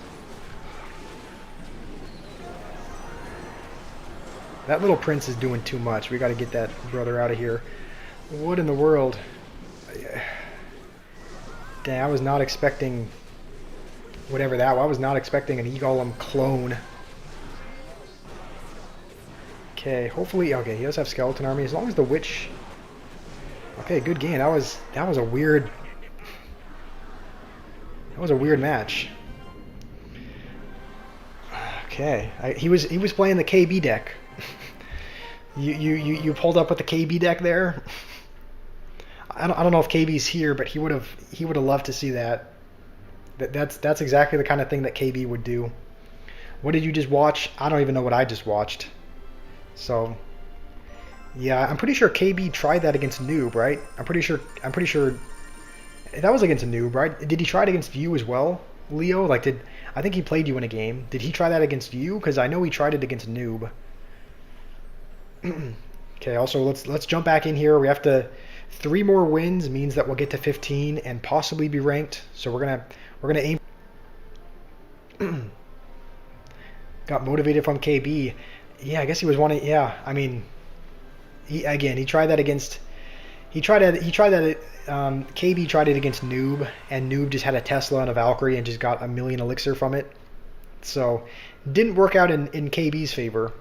A: That little prince is doing too much. We gotta get that brother out of here. What in the world? Dang, I was not expecting whatever that was. I was not expecting an E-Golem clone. Okay, hopefully, okay, he does have Skeleton Army. As long as the Witch... Okay, good game. That was a weird... That was a weird match. Okay, he was playing the KB deck. You pulled up with the KB deck there. I don't know if KB's here, but he would have loved to see that. That's exactly the kind of thing that KB would do. What did you just watch? I don't even know what I just watched. So, yeah, I'm pretty sure KB tried that against Noob, right? I'm pretty sure that was against Noob, right? Did he try it against you as well, Leo? Like, I think he played you in a game. Did he try that against you? Because I know he tried it against Noob. Okay, also let's jump back in here. We have to 3 more wins means that we'll get to 15 and possibly be ranked. So we're gonna aim. Got motivated from KB. Yeah, I guess he was wanting. Yeah, I mean, he tried that against. He tried that. KB tried it against Noob, and Noob just had a Tesla and a Valkyrie and just got a million elixir from it. So didn't work out in KB's favor.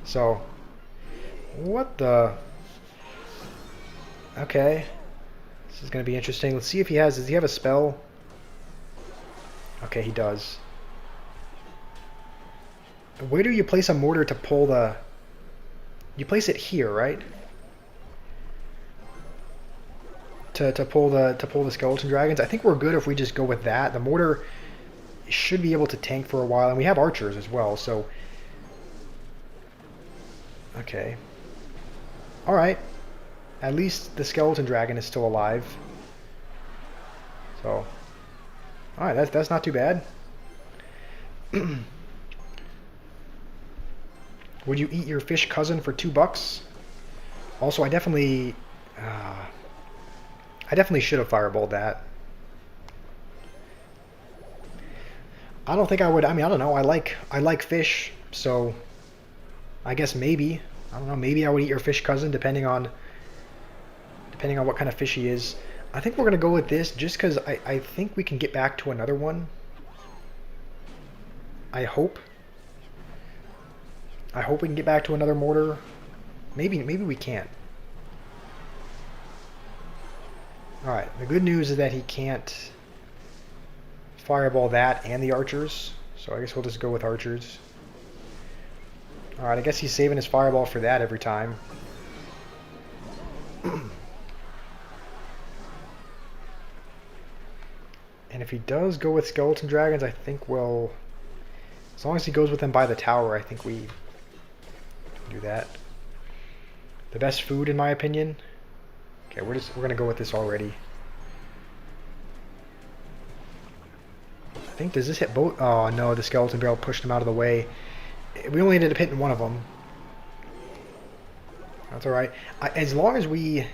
A: So what the? Okay, this is gonna be interesting. Let's see if he has. Does he have a spell? Okay, he does. Where do you place a mortar to pull the... You place it here, right? To pull the skeleton dragons. I think we're good if we just go with that. The mortar should be able to tank for a while, and we have archers as well, so... Okay. Alright. At least the skeleton dragon is still alive. So... Alright, that's not too bad. Would you eat your fish cousin for $2? Also, I definitely should have fireballed that. I don't think I would. I mean, I don't know. I like fish, so I guess maybe. I don't know. Maybe I would eat your fish cousin, depending on what kind of fish he is. I think we're gonna go with this, just because I think we can get back to another one. I hope we can get back to another mortar. Maybe we can't. Alright, the good news is that he can't fireball that and the archers. So I guess we'll just go with archers. Alright, I guess he's saving his fireball for that every time. And if he does go with skeleton dragons, I think we'll... As long as he goes with them by the tower, I think we do that. The best food, in my opinion. Okay, we're gonna go with this already. I think, does this hit both? Oh no, the skeleton barrel pushed him out of the way. We only ended up hitting one of them. That's alright. As long as we...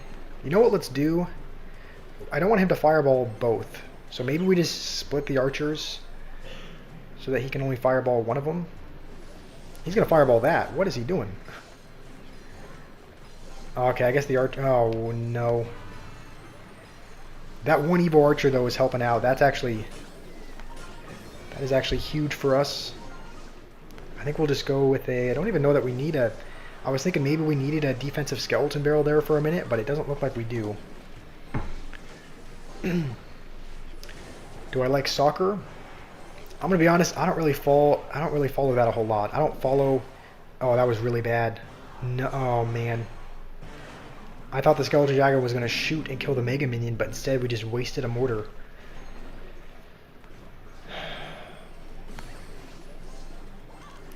A: You know what, let's do? I don't want him to fireball both. So maybe we just split the archers so that he can only fireball one of them. He's going to fireball that. What is he doing? Okay, I guess the archer... Oh, no. That one evil archer, though, is helping out. That is actually huge for us. I think we'll just go with a... I don't even know that we need a... I was thinking maybe we needed a defensive skeleton barrel there for a minute, but it doesn't look like we do. Do I like soccer? I'm gonna be honest, I don't really follow that a whole lot. I don't follow... Oh, that was really bad. No, oh man. I thought the skeleton dragon was gonna shoot and kill the mega minion, but instead we just wasted a mortar.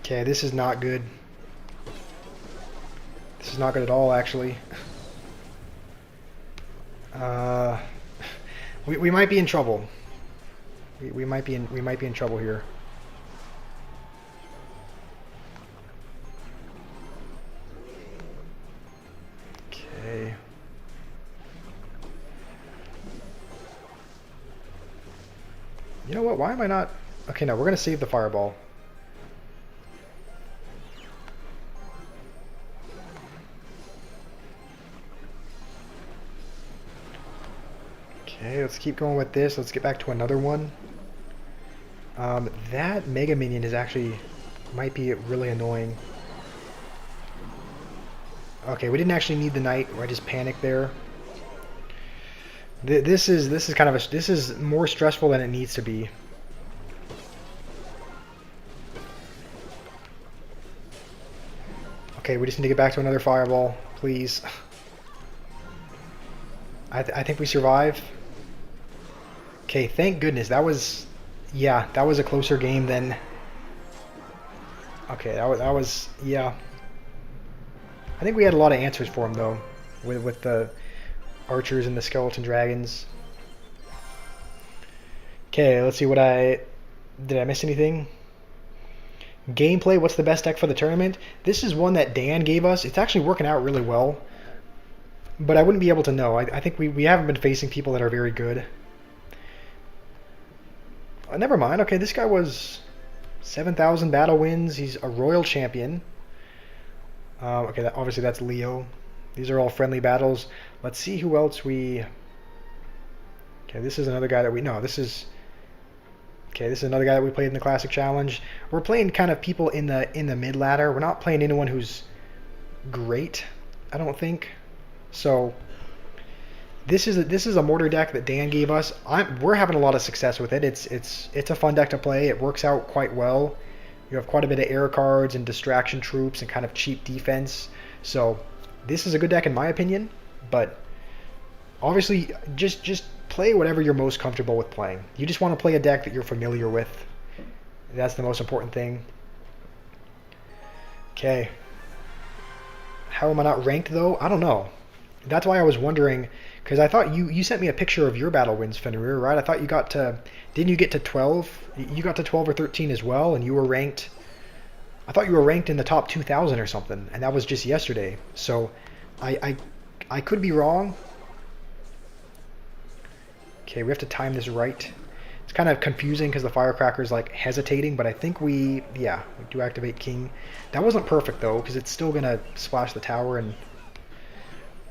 A: Okay, this is not good. This is not good at all, actually. We might be in trouble. We might be in trouble here. Okay. You know what? Why am I not? Okay, no, we're gonna save the fireball. Okay, let's keep going with this. Let's get back to another one. That mega minion is actually might be really annoying. Okay, we didn't actually need the knight. I just panicked there. This is kind of a... This is more stressful than it needs to be. Okay, we just need to get back to another fireball, please. I think we survive. Okay, thank goodness. That was Yeah, that was a closer game than. Okay, that was yeah. I think we had a lot of answers for him though, with the archers and the skeleton dragons. Okay, let's see what I did. I miss anything? Gameplay. What's the best deck for the tournament? This is one that Dan gave us. It's actually working out really well, but I wouldn't be able to know. I think we haven't been facing people that are very good. Never mind. Okay, this guy was 7,000 battle wins. He's a royal champion. Okay, obviously that's Leo. These are all friendly battles. Let's see who else we. Okay, this is another guy that we know. Okay, this is another guy that we played in the Classic Challenge. We're playing kind of people in the mid ladder. We're not playing anyone who's great, I don't think. So this is a mortar deck that Dan gave us. We're having a lot of success with it. It's a fun deck to play. It works out quite well. You have quite a bit of air cards and distraction troops and kind of cheap defense. So this is a good deck in my opinion. But obviously, just play whatever you're most comfortable with playing. You just want to play a deck that you're familiar with. That's the most important thing. Okay. How am I not ranked though? I don't know. That's why I was wondering, because I thought you sent me a picture of your battle wins, Fenrir, right? I thought you got to, didn't you get to 12? You got to 12 or 13 as well, and you were ranked, I thought you were ranked in the top 2,000 or something, and that was just yesterday. So I could be wrong. Okay, we have to time this right. It's kind of confusing because the firecracker's like hesitating, but I think we do activate King. That wasn't perfect though, because it's still gonna splash the tower, and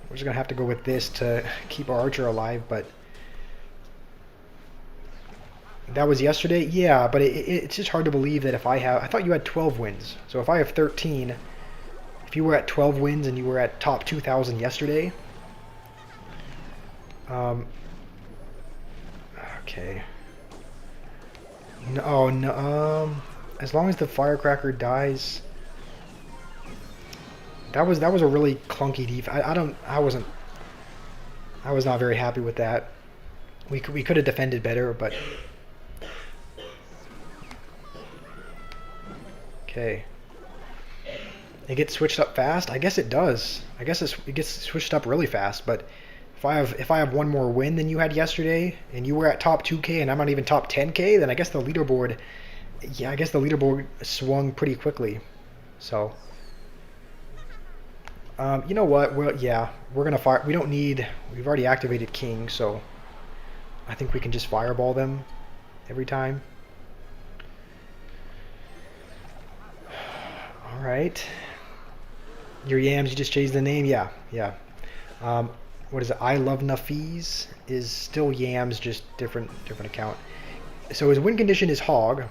A: we're just gonna have to go with this to keep our archer alive. But that was yesterday, yeah. But it's just hard to believe that if I thought you had 12 wins. So if I have 13, if you were at 12 wins and you were at top 2,000 yesterday, okay. No, no. As long as the firecracker dies, that was a really clunky defense. I was not very happy with that. We could have defended better, but okay. It gets switched up fast. I guess it does. I guess it gets switched up really fast, but. If I have one more win than you had yesterday, and you were at top 2K and I'm not even top 10K, then I guess the leaderboard, yeah, I guess the leaderboard swung pretty quickly. So, you know what? Well, yeah, we're gonna fire. We don't need. We've already activated King, so I think we can just fireball them every time. All right. Your yams. You just changed the name. Yeah, yeah. What is it? I love Nafis is still Yams, just different account. So his win condition is Hog.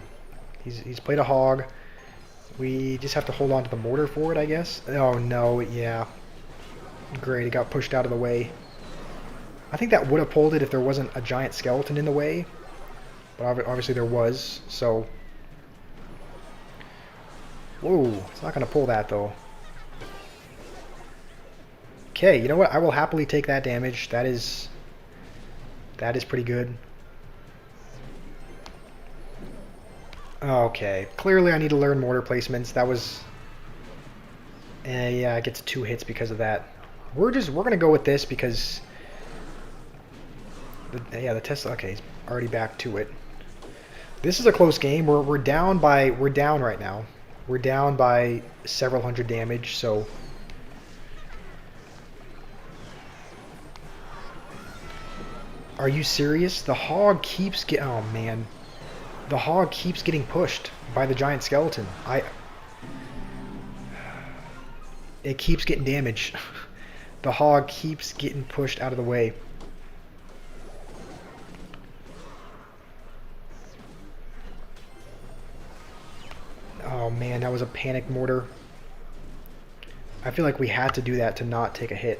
A: He's played a Hog. We just have to hold on to the mortar for it, I guess. Oh no, yeah. Great, it got pushed out of the way. I think that would have pulled it if there wasn't a giant skeleton in the way. But obviously there was, so. Whoa, it's not going to pull that though. Okay, you know what? I will happily take that damage. That is pretty good. Okay, clearly I need to learn mortar placements. That was, yeah, it gets 2 hits because of that. We're gonna go with this because, the Tesla. Okay, he's already back to it. This is a close game. We're down right now. We're down by several hundred damage. So. Are you serious? The hog keeps getting... Oh, man. The hog keeps getting pushed by the giant skeleton. It keeps getting damage. The hog keeps getting pushed out of the way. Oh, man. That was a panic mortar. I feel like we had to do that to not take a hit.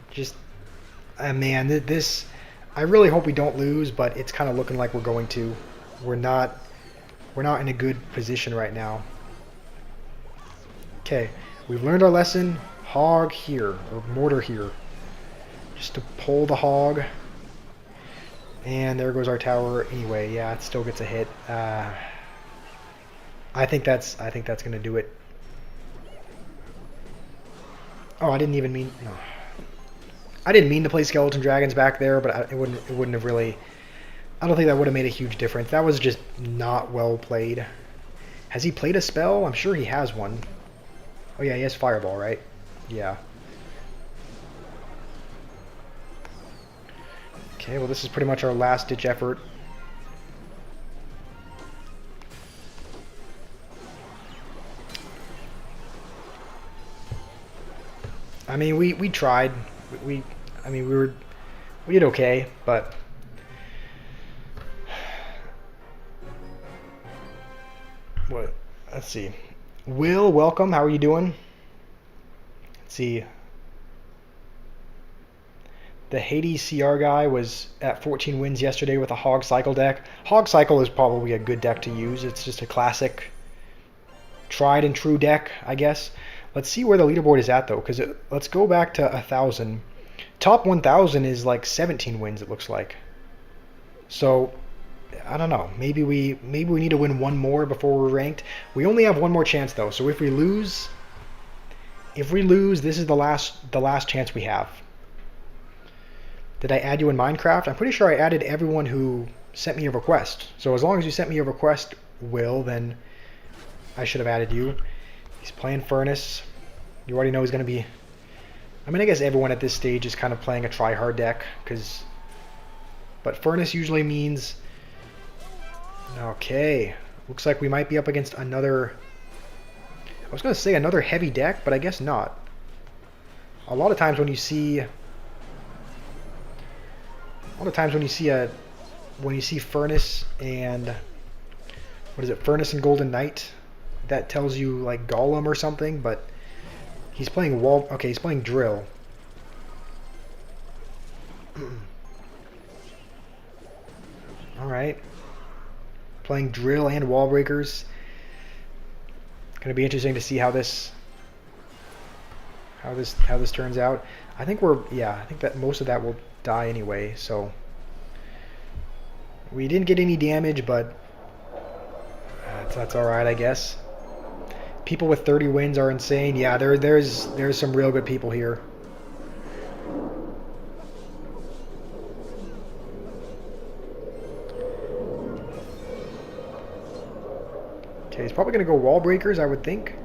A: Just, man, this, I really hope we don't lose, but it's kind of looking like we're going to. We're not in a good position right now. Okay, we've learned our lesson. Hog here, or mortar here. Just to pull the hog. And there goes our tower. Anyway, yeah, it still gets a hit. I think that's gonna do it. Oh, I didn't even mean no. I didn't mean to play skeleton dragons back there, but it wouldn't have really. I don't think that would have made a huge difference. That was just not well played. Has he played a spell? I'm sure he has one. Oh yeah, he has Fireball, right? Yeah. Okay, well this is pretty much our last ditch effort. I mean, we tried. I mean, we did okay, but what? Let's see. Will, welcome. How are you doing? Let's see. The Hades CR guy was at 14 wins yesterday with a Hog Cycle deck. Hog Cycle is probably a good deck to use. It's just a classic, tried and true deck, I guess. Let's see where the leaderboard is at, though, because let's go back to 1,000. Top 1,000 is like 17 wins, it looks like. So, I don't know. Maybe we need to win one more before we're ranked. We only have one more chance, though. So if we lose, this is the last chance we have. Did I add you in Minecraft? I'm pretty sure I added everyone who sent me a request. So as long as you sent me a request, Will, then I should have added you. He's playing Furnace. You already know he's going to be... I mean, I guess everyone at this stage is kind of playing a try-hard deck, but Furnace usually means... Okay. Looks like we might be up against another... I was going to say another heavy deck, but I guess not. A lot of times when you see... when you see Furnace and what is it, Furnace and Golden Knight, that tells you like Golem or something, but he's playing okay, he's playing Drill. All right, playing Drill and Wall Breakers. Going to be interesting to see how this turns out. I think I think that most of that will die anyway, so we didn't get any damage, but that's all right, I guess. People with 30 wins are insane. Yeah, there's some real good people here. Okay, he's probably gonna go Wall Breakers, I would think.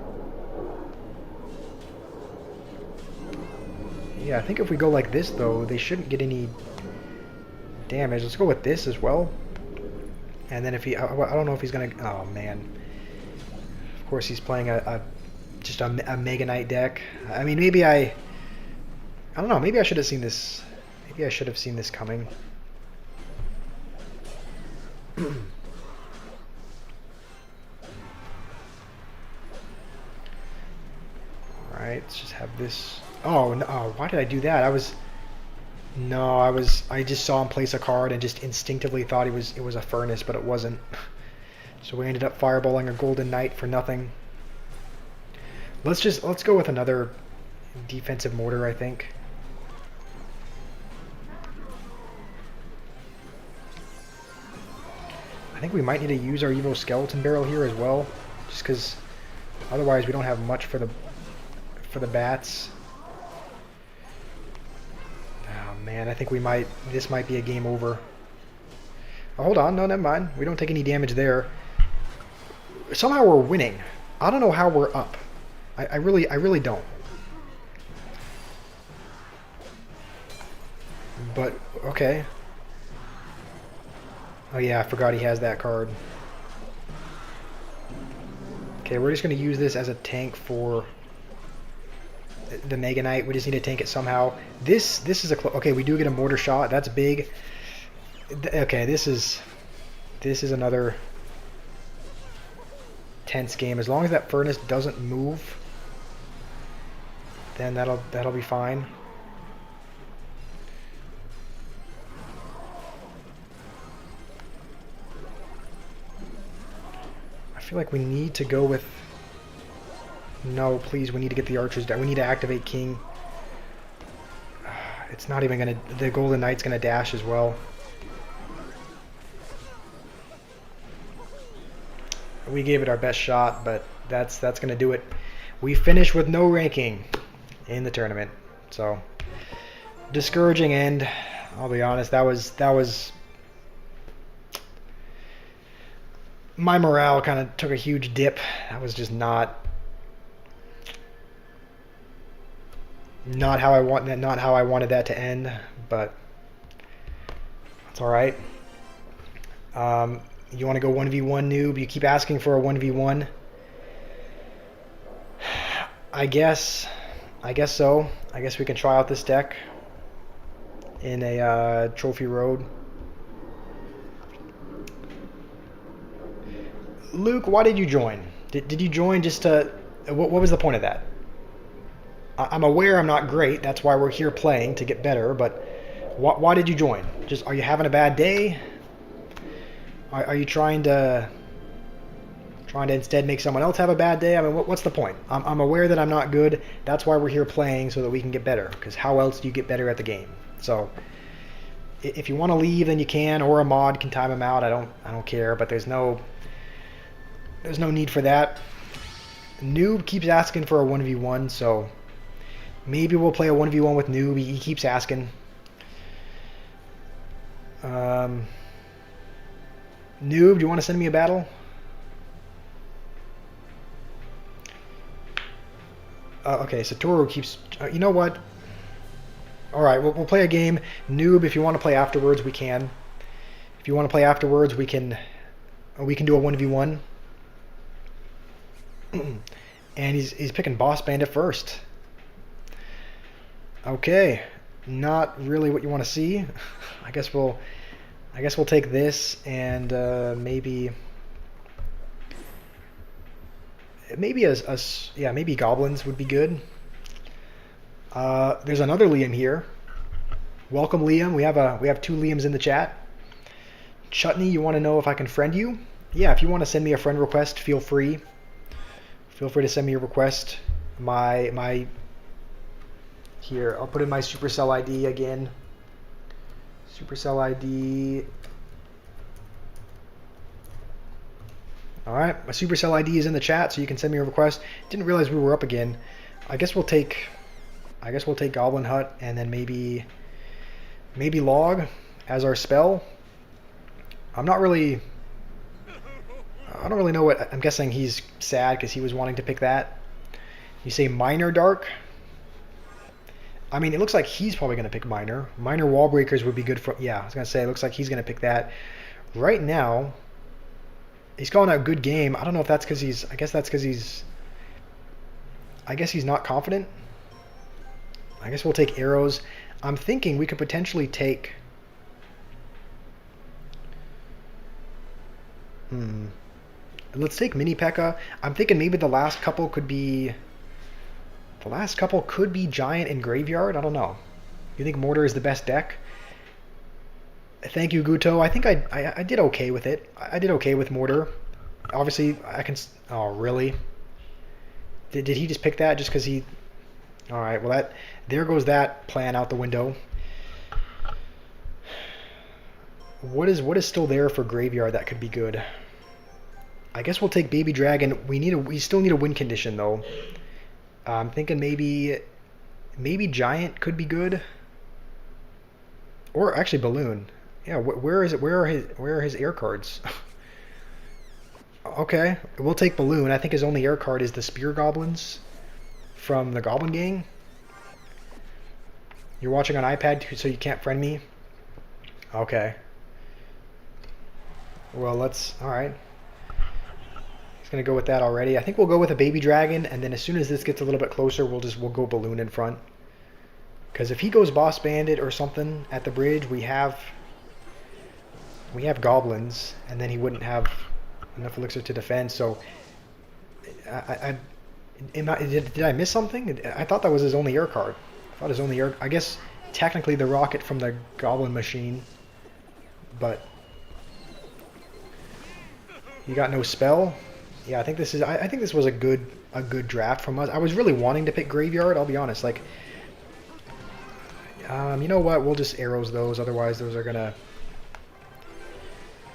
A: Yeah, I think if we go like this, though, they shouldn't get any damage. Let's go with this as well. And then if he... I don't know if he's going to... Oh, man. Of course, he's playing just a Mega Knight deck. I mean, maybe I don't know. Maybe I should have seen this. Maybe I should have seen this coming. Alright, let's just have this... Oh, no, why did I do that? I just saw him place a card and just instinctively thought it was a Furnace, but it wasn't. So we ended up fireballing a Golden Knight for nothing. Let's go with another defensive mortar, I think. I think we might need to use our Evo Skeleton Barrel here as well, just because otherwise we don't have much for the bats. Man, I think this might be a game over. Oh, hold on, no, never mind. We don't take any damage there. Somehow we're winning. I don't know how we're up. I really don't. But, okay. Oh yeah, I forgot he has that card. Okay, we're just going to use this as a tank for... the Mega Knight. We just need to tank it somehow. This is okay, we do get a mortar shot. That's big. Okay, this is another tense game. As long as that Furnace doesn't move, then that'll be fine. I feel like we need to go with... No, please, we need to get the archers down. We need to activate King. It's not even gonna... The Golden Knight's gonna dash as well. We gave it our best shot, but that's going to do it. We finished with no ranking in the tournament. So discouraging end. I'll be honest. That was my morale kind of took a huge dip. That was just not how I wanted that to end, but it's all right. You want to go 1v1 noob? You keep asking for a 1v1. I guess so. I guess we can try out this deck in a trophy road. Luke, why did you join? Did you join just to... What was the point of that? I'm aware I'm not great. That's why we're here playing, to get better. But why did you join? Just, are you having a bad day? Are you trying to instead make someone else have a bad day? I mean, what's the point? I'm aware that I'm not good. That's why we're here playing, so that we can get better. Because how else do you get better at the game? So if you want to leave, then you can, or a mod can time him out. I don't care. But there's no need for that. Noob keeps asking for a 1v1, so maybe we'll play a 1v1 with Noob. He keeps asking. Noob, do you want to send me a battle? Okay, Satoru keeps... you know what? Alright, we'll play a game. Noob, if you want to play afterwards, we can. If you want to play afterwards, we can do a 1v1. And he's picking Boss Bandit first. Okay, not really what you want to see. I guess we'll take this and maybe maybe goblins would be good. There's another Liam here. Welcome, Liam. We have two Liams in the chat. Chutney, you want to know if I can friend you? Yeah, if you want to send me a friend request, feel free. Feel free to send me a request. Here, I'll put in my Supercell ID again. Supercell ID. Alright, my Supercell ID is in the chat, so you can send me a request. Didn't realize we were up again. I guess we'll take Goblin Hut and then maybe Log as our spell. I don't really know what... I'm guessing he's sad because he was wanting to pick that. You say Minor Dark? I mean, it looks like he's probably going to pick Minor. Minor Wall Breakers would be good for... Yeah, I was going to say, it looks like he's going to pick that. Right now, he's calling out a good game. I don't know if that's because he's... I guess that's because he's... I guess he's not confident. I guess we'll take arrows. I'm thinking we could potentially take... Let's take Mini P.E.K.K.A. I'm thinking maybe the last couple could be... The last couple could be Giant and Graveyard. I don't know. You think Mortar is the best deck? Thank you, Guto. I think I did okay with it. I did okay with Mortar. Obviously, I can... Oh, really? Did he just pick that just because he... Alright, well, there goes that plan out the window. What is still there for Graveyard that could be good? I guess we'll take Baby Dragon. We still need a win condition, though. I'm thinking maybe Giant could be good, or actually Balloon. Yeah, where is it? Where are his air cards? Okay, we'll take Balloon. I think his only air card is the Spear Goblins from the Goblin Gang. You're watching on iPad, so you can't friend me. Okay. Well, all right. Gonna go with that already. I think we'll go with a Baby Dragon, and then as soon as this gets a little bit closer, we'll go Balloon in front. Because if he goes Boss Bandit or something at the bridge, we have goblins, and then he wouldn't have enough elixir to defend. So, did I miss something? I thought that was his only air card. I thought his only air. I guess technically the rocket from the Goblin Machine, but he got no spell. Yeah, I think this is. I think this was a good draft from us. I was really wanting to pick Graveyard. I'll be honest. Like, you know what? We'll just arrows those. Otherwise, those are gonna.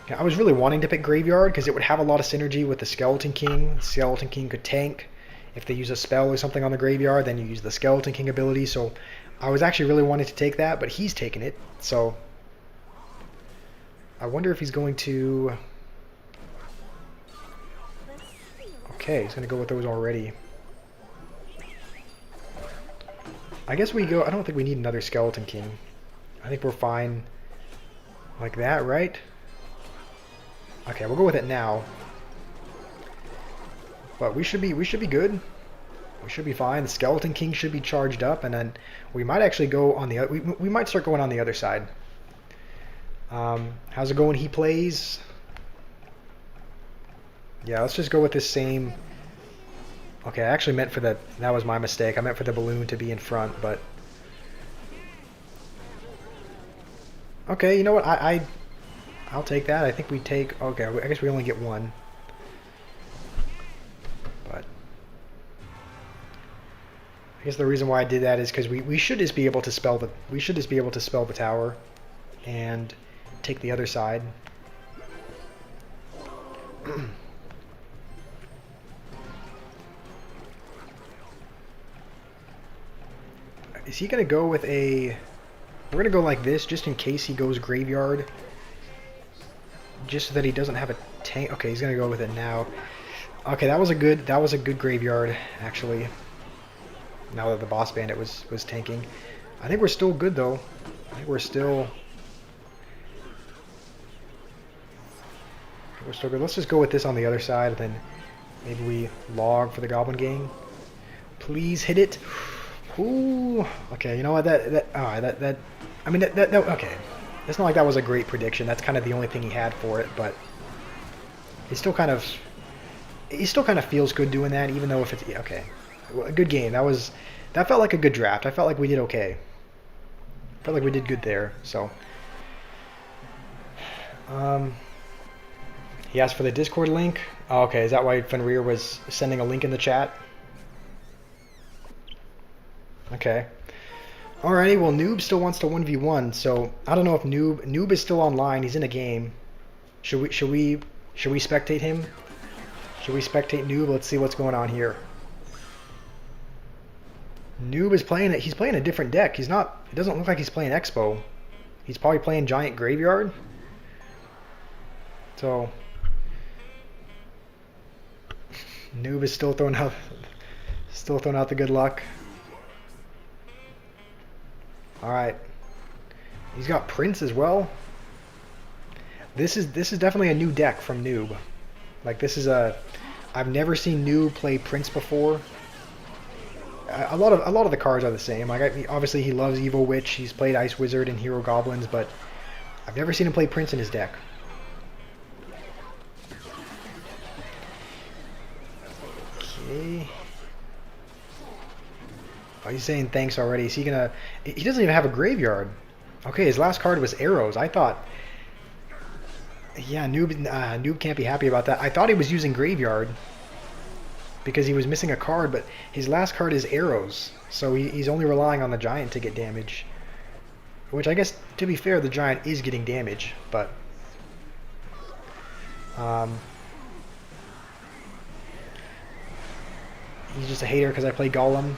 A: I was really wanting to pick Graveyard because it would have a lot of synergy with the Skeleton King. Skeleton King could tank. If they use a spell or something on the Graveyard, then you use the Skeleton King ability. So I was actually really wanting to take that, but he's taken it. So I wonder if he's going to... Okay, he's going to go with those already. I guess we go... I don't think we need another Skeleton King. I think we're fine like that, right? Okay, we'll go with it now. But we should be good. We should be fine. The Skeleton King should be charged up, and then we might actually go on the... We might start going on the other side. How's it going? He plays... Yeah, let's just go with this same... Okay, I actually meant for the... That was my mistake. I meant for the balloon to be in front, but... Okay, you know what? I'll take that. I think we take... Okay, I guess we only get one. But... I guess the reason why I did that is because we should just be able to spell the... We should just be able to spell the tower. And take the other side. Is he going to go with a... We're going to go like this, just in case he goes Graveyard. Just so that he doesn't have a tank. Okay, he's going to go with it now. Okay, that was a good Graveyard, actually. Now that the Boss Bandit was tanking. I think we're still good, though. I think we're still good. Let's just go with this on the other side, and then maybe we log for the Goblin Gang. Please hit it. Ooh. Okay, you know what? That. I mean, that. Okay. It's not like that was a great prediction. That's kind of the only thing he had for it, but he still kind of feels good doing that, even though if it's okay. A good game. That felt like a good draft. I felt like we did okay. I felt like we did good there. So. He asked for the Discord link. Oh, okay, is that why Fenrir was sending a link in the chat? Okay. Alrighty, well, Noob still wants to 1v1, so I don't know if Noob is still online. He's in a game. Should we spectate him? Should we spectate Noob? Let's see what's going on here. Noob is playing it. He's playing a different deck. He's not. It doesn't look like he's playing Expo. He's probably playing Giant Graveyard. So Noob is still throwing out the good luck. All right, he's got Prince as well. This is definitely a new deck from Noob. Like this is I've never seen Noob play Prince before. A lot of the cards are the same. Like obviously he loves Evil Witch. He's played Ice Wizard and Hero Goblins, but I've never seen him play Prince in his deck. Okay. Oh, he's saying thanks already. Is he gonna... He doesn't even have a graveyard. Okay, his last card was Arrows. I thought... Yeah, Noob can't be happy about that. I thought he was using Graveyard because he was missing a card, but his last card is Arrows. So he's only relying on the Giant to get damage. Which I guess, to be fair, the Giant is getting damage, but... He's just a hater because I play Golem.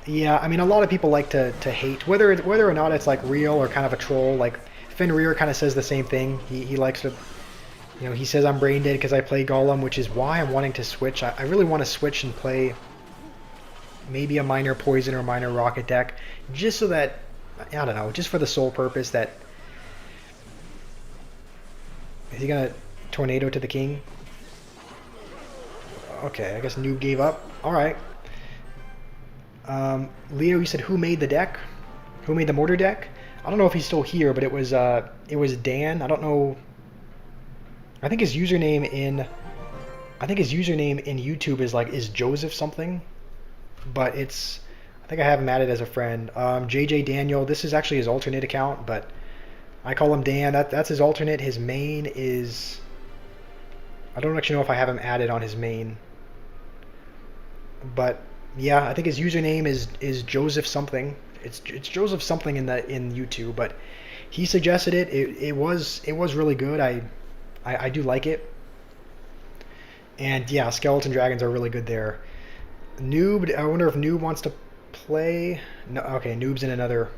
A: Yeah, I mean, a lot of people like to hate, whether or not it's like real or kind of a troll. Like Fenrir kind of says the same thing. He likes to, you know, he says I'm brain dead because I play Golem, which is why I'm wanting to switch. I really want to switch and play maybe a minor poison or minor rocket deck, just so that, I don't know, just for the sole purpose that... Is he gonna tornado to the king? Okay, I guess Noob gave up. Alright. Leo, you said who made the deck? Who made the mortar deck? I don't know if he's still here, but it was Dan. I don't know. I think his username in YouTube is Joseph something. But it's, I think I have him added as a friend. JJ Daniel, this is actually his alternate account, but I call him Dan. That's his alternate. His main is, I don't actually know if I have him added on his main. But yeah, I think his username is Joseph something. It's Joseph something in YouTube, but he suggested it. It was really good. I do like it. And yeah, skeleton dragons are really good there. Noob, I wonder if Noob wants to play. No, okay, Noob's in another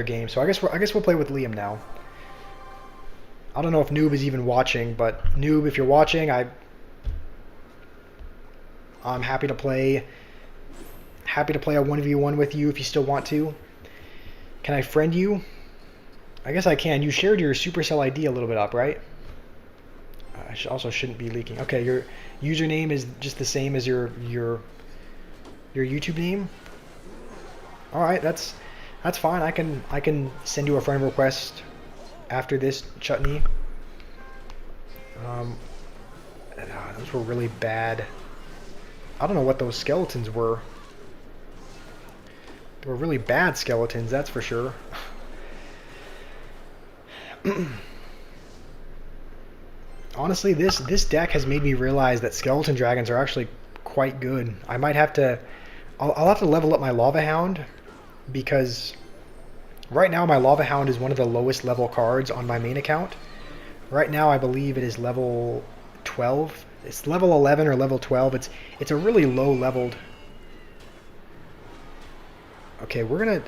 A: game. So I guess we'll play with Liam now. I don't know if Noob is even watching, but Noob, if you're watching, I'm happy to play. Happy to play a 1v1 with you if you still want to. Can I friend you? I guess I can. You shared your Supercell ID a little bit up, right? I also shouldn't be leaking. Okay, your username is just the same as your YouTube name. All right, that's fine. I can send you a friend request after this, Chutney. Those were really bad. I don't know what those skeletons were. They were really bad skeletons, that's for sure. Honestly, this deck has made me realize that skeleton dragons are actually quite good. I might have to... I'll have to level up my Lava Hound, because right now my Lava Hound is one of the lowest level cards on my main account. Right now I believe it is level 12. It's level 11 or level 12. It's a really low leveled... Okay, we're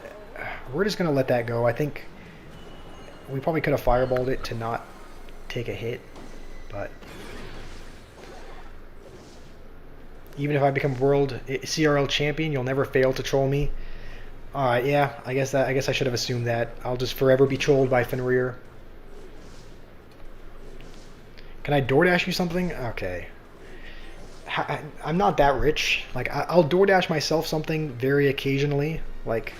A: just gonna let that go. I think we probably could have fireballed it to not take a hit, but even if I become world CRL champion, you'll never fail to troll me. Alright, yeah, I guess I should have assumed that. I'll just forever be trolled by Fenrir. Can I DoorDash you something? Okay. I'm not that rich. Like, I'll DoorDash myself something very occasionally. Like,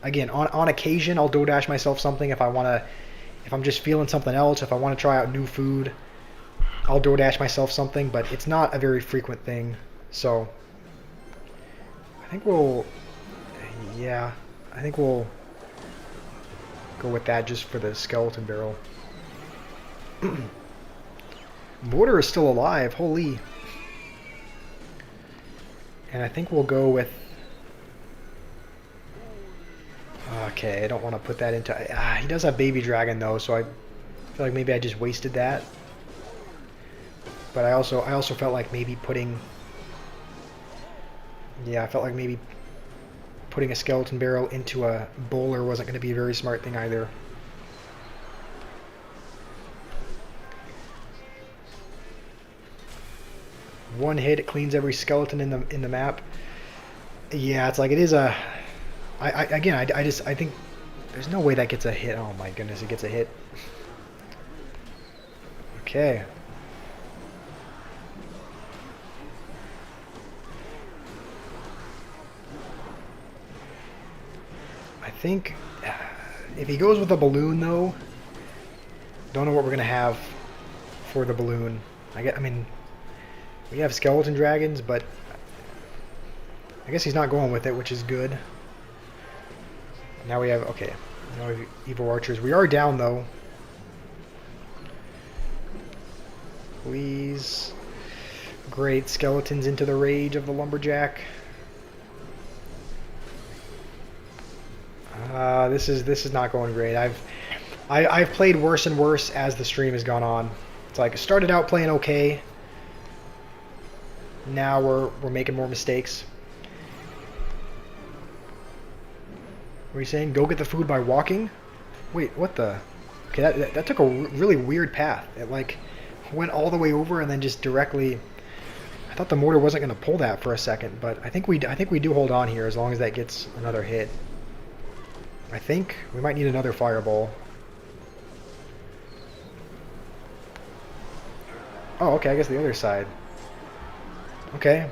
A: again, on occasion, I'll DoorDash myself something if I'm just feeling something else, if I want to try out new food, I'll DoorDash myself something, but it's not a very frequent thing. So, I think we'll go with that just for the skeleton barrel. Mortar is still alive, holy. And I think we'll go with... Okay, I don't want to put that into... he does have Baby Dragon though, so I feel like maybe I just wasted that. But I also felt like maybe putting... Yeah, I felt like maybe putting a skeleton barrel into a bowler wasn't going to be a very smart thing either. One hit, it cleans every skeleton in the map. Yeah, it's like it is a... I think there's no way that gets a hit. Oh my goodness, it gets a hit. Okay. I think if he goes with a balloon though, don't know what we're gonna have for the balloon. I mean, we have skeleton dragons, but I guess he's not going with it, which is good. Now we have, okay, now we have evil archers. We are down though. Please. Great, skeletons into the rage of the lumberjack. This is not going great. I've played worse and worse as the stream has gone on. It's like, I started out playing okay. Now we're making more mistakes. What are you saying? Go get the food by walking? Wait, what the? Okay, that took a really weird path. It like went all the way over and then just directly. I thought the mortar wasn't going to pull that for a second, but I think we do hold on here as long as that gets another hit. I think we might need another fireball. Oh, okay, I guess the other side. Okay.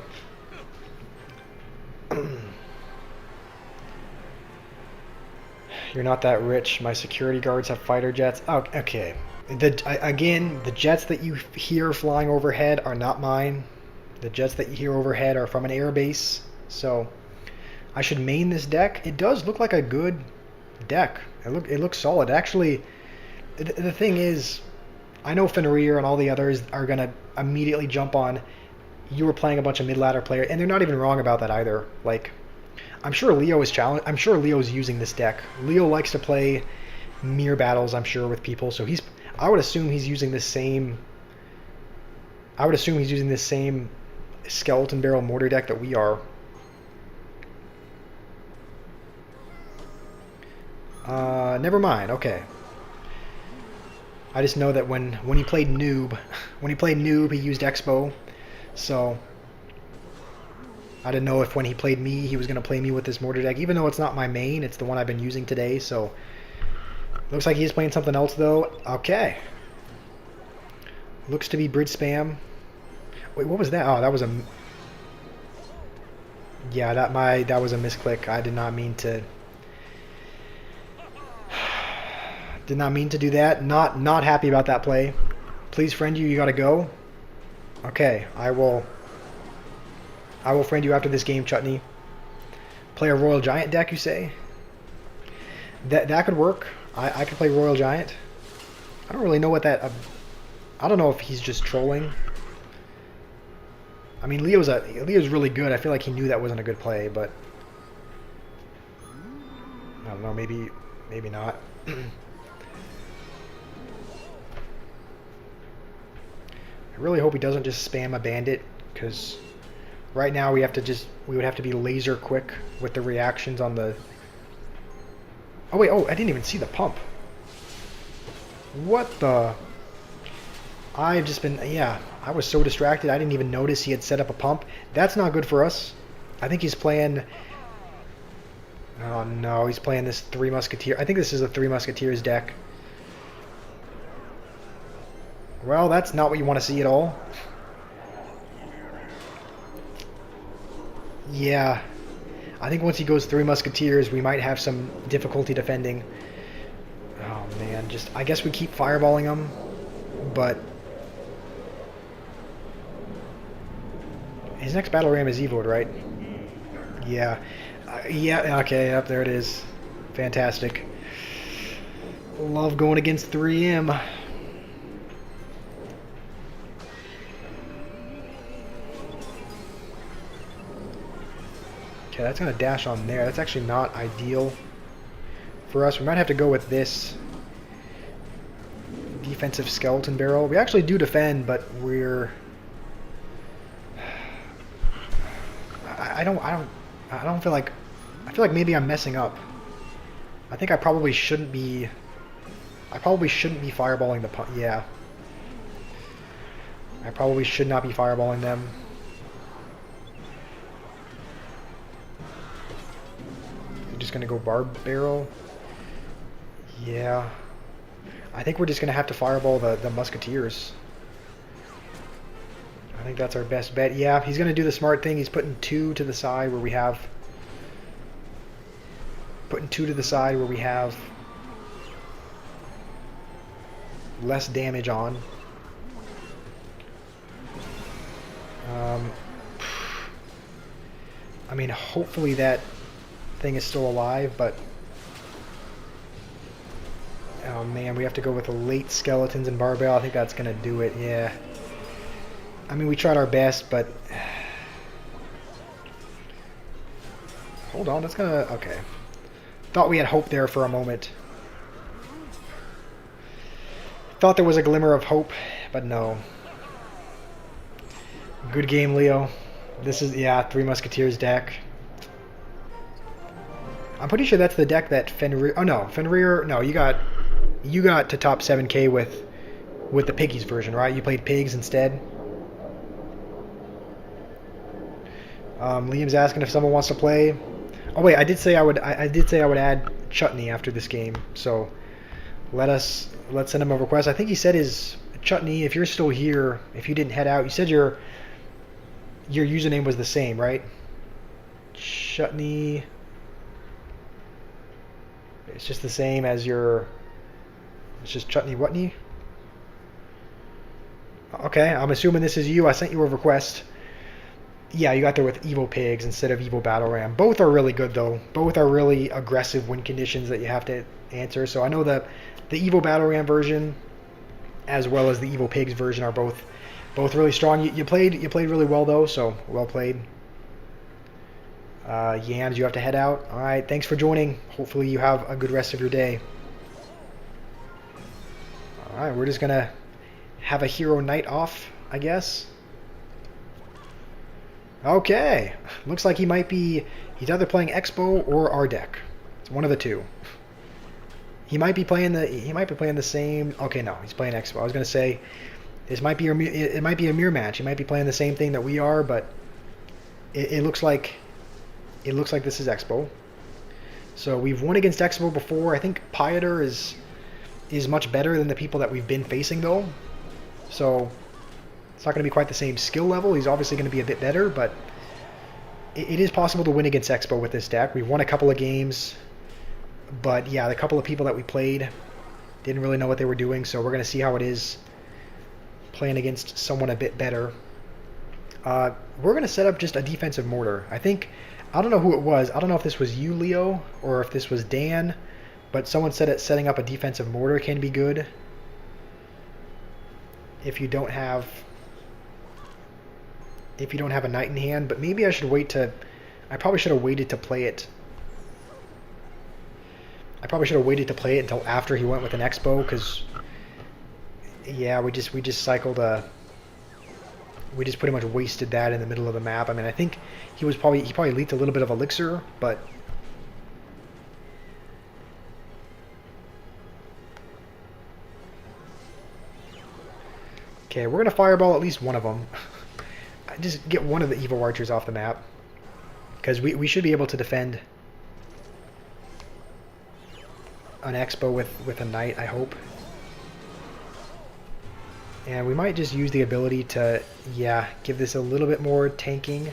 A: You're not that rich. My security guards have fighter jets. Oh, okay. Again, the jets that you hear flying overhead are not mine. The jets that you hear overhead are from an air base. So, I should main this deck. It does look like a good deck. It looks solid. Actually, the thing is, I know Fenrir and all the others are gonna immediately jump on. You were playing a bunch of mid-ladder players, and they're not even wrong about that either. Like, I'm sure Leo is challenged. I'm sure Leo's using this deck. Leo likes to play mirror battles, I'm sure, with people. So I would assume he's using the same. I would assume he's using the same skeleton barrel mortar deck that we are. Never mind. Okay. I just know that when he played noob, he used Expo. So I didn't know if when he played me, he was going to play me with this mortar deck. Even though it's not my main, it's the one I've been using today. So looks like he's playing something else though. Okay. Looks to be bridge spam. Wait, what was that? Oh, that was a. Yeah, that was a misclick. I did not mean to. Did not mean to do that. Not happy about that play. Please friend you. You gotta go. Okay, I will friend you after this game, Chutney. Play a Royal Giant deck, you say? That could work. I could play Royal Giant. I don't really know what that. I don't know if he's just trolling. I mean, Leo's really good. I feel like he knew that wasn't a good play, but I don't know. Maybe not. I really hope he doesn't just spam a bandit, because right now we would have to be laser quick with the reactions on the. Oh wait, I didn't even see the pump. What the? I've just been, yeah, I was so distracted I didn't even notice he had set up a pump. That's not good for us. I think he's playing. Oh no, he's playing this Three Musketeers. I think this is a Three Musketeers deck. Well, that's not what you want to see at all. Yeah. I think once he goes Three Musketeers, we might have some difficulty defending. Oh, man. I guess we keep fireballing him, but his next battle ram is Evoed, right? Yeah. Yeah, okay, yep, there it is. Fantastic. Love going against 3M. Okay, that's going to dash on there. That's actually not ideal for us. We might have to go with this defensive skeleton barrel. We actually do defend, but we're... I don't feel like... I feel like maybe I'm messing up. I think I probably shouldn't be... fireballing the... Yeah. I probably should not be fireballing them. Just gonna go barb barrel. Yeah. I think we're just gonna have to fireball the musketeers. I think that's our best bet. Yeah, he's gonna do the smart thing. He's putting 2 to the side where we have. Less damage on. I mean, hopefully that thing is still alive, but oh man, we have to go with the late skeletons and barbell. I think that's gonna do it. Yeah, I mean, we tried our best, but hold on, that's gonna... Okay, thought we had hope there for a moment. Thought there was a glimmer of hope, but no. Good game, Leo. This is, yeah, Three Musketeers deck. I'm pretty sure that's the deck that Fenrir... Oh, no. Fenrir... No, you got to top 7k with the Piggies version, right? You played Pigs instead. Liam's asking if someone wants to play. Oh, wait. I did say I would add Chutney after this game. So let's send him a request. I think he said his... Chutney, if you're still here, if you didn't head out, you said your username was the same, right? Chutney... It's just the same as your... It's just Chutney Whatney? Okay, I'm assuming this is you. I sent you a request. Yeah, you got there with Evo Pigs instead of Evo Battle Ram. Both are really good, though. Both are really aggressive win conditions that you have to answer. So I know that the Evo Battle Ram version, as well as the Evo Pigs version, are both really strong. You played really well, though, so well played. Yams, you have to head out. All right, thanks for joining. Hopefully you have a good rest of your day. Alright, we're just gonna have a hero night off, I guess. Okay. Looks like he might be... He's either playing Expo or our deck. It's one of the two. He might be playing the same... Okay, no, he's playing Expo. I was gonna say it might be a mirror match. He might be playing the same thing that we are, but it looks like this is Expo. So we've won against Expo before. I think Pieter is much better than the people that we've been facing, though. So it's not going to be quite the same skill level. He's obviously going to be a bit better, but it is possible to win against Expo with this deck. We've won a couple of games, but yeah, the couple of people that we played didn't really know what they were doing, so we're going to see how it is playing against someone a bit better. We're going to set up just a defensive mortar. I don't know who it was. I don't know if this was you, Leo, or if this was Dan, but someone said that setting up a defensive mortar can be good if you don't have a knight in hand. But maybe I should wait to... I probably should have waited to play it. I probably should have waited to play it until after he went with an Expo, because yeah, we just cycled a... We just pretty much wasted that in the middle of the map. I mean, I think he probably leaked a little bit of elixir, but okay, we're gonna fireball at least one of them. Just get one of the Evo Archers off the map, because we should be able to defend an Expo with a knight, I hope. And we might just use the ability to, yeah, give this a little bit more tanking.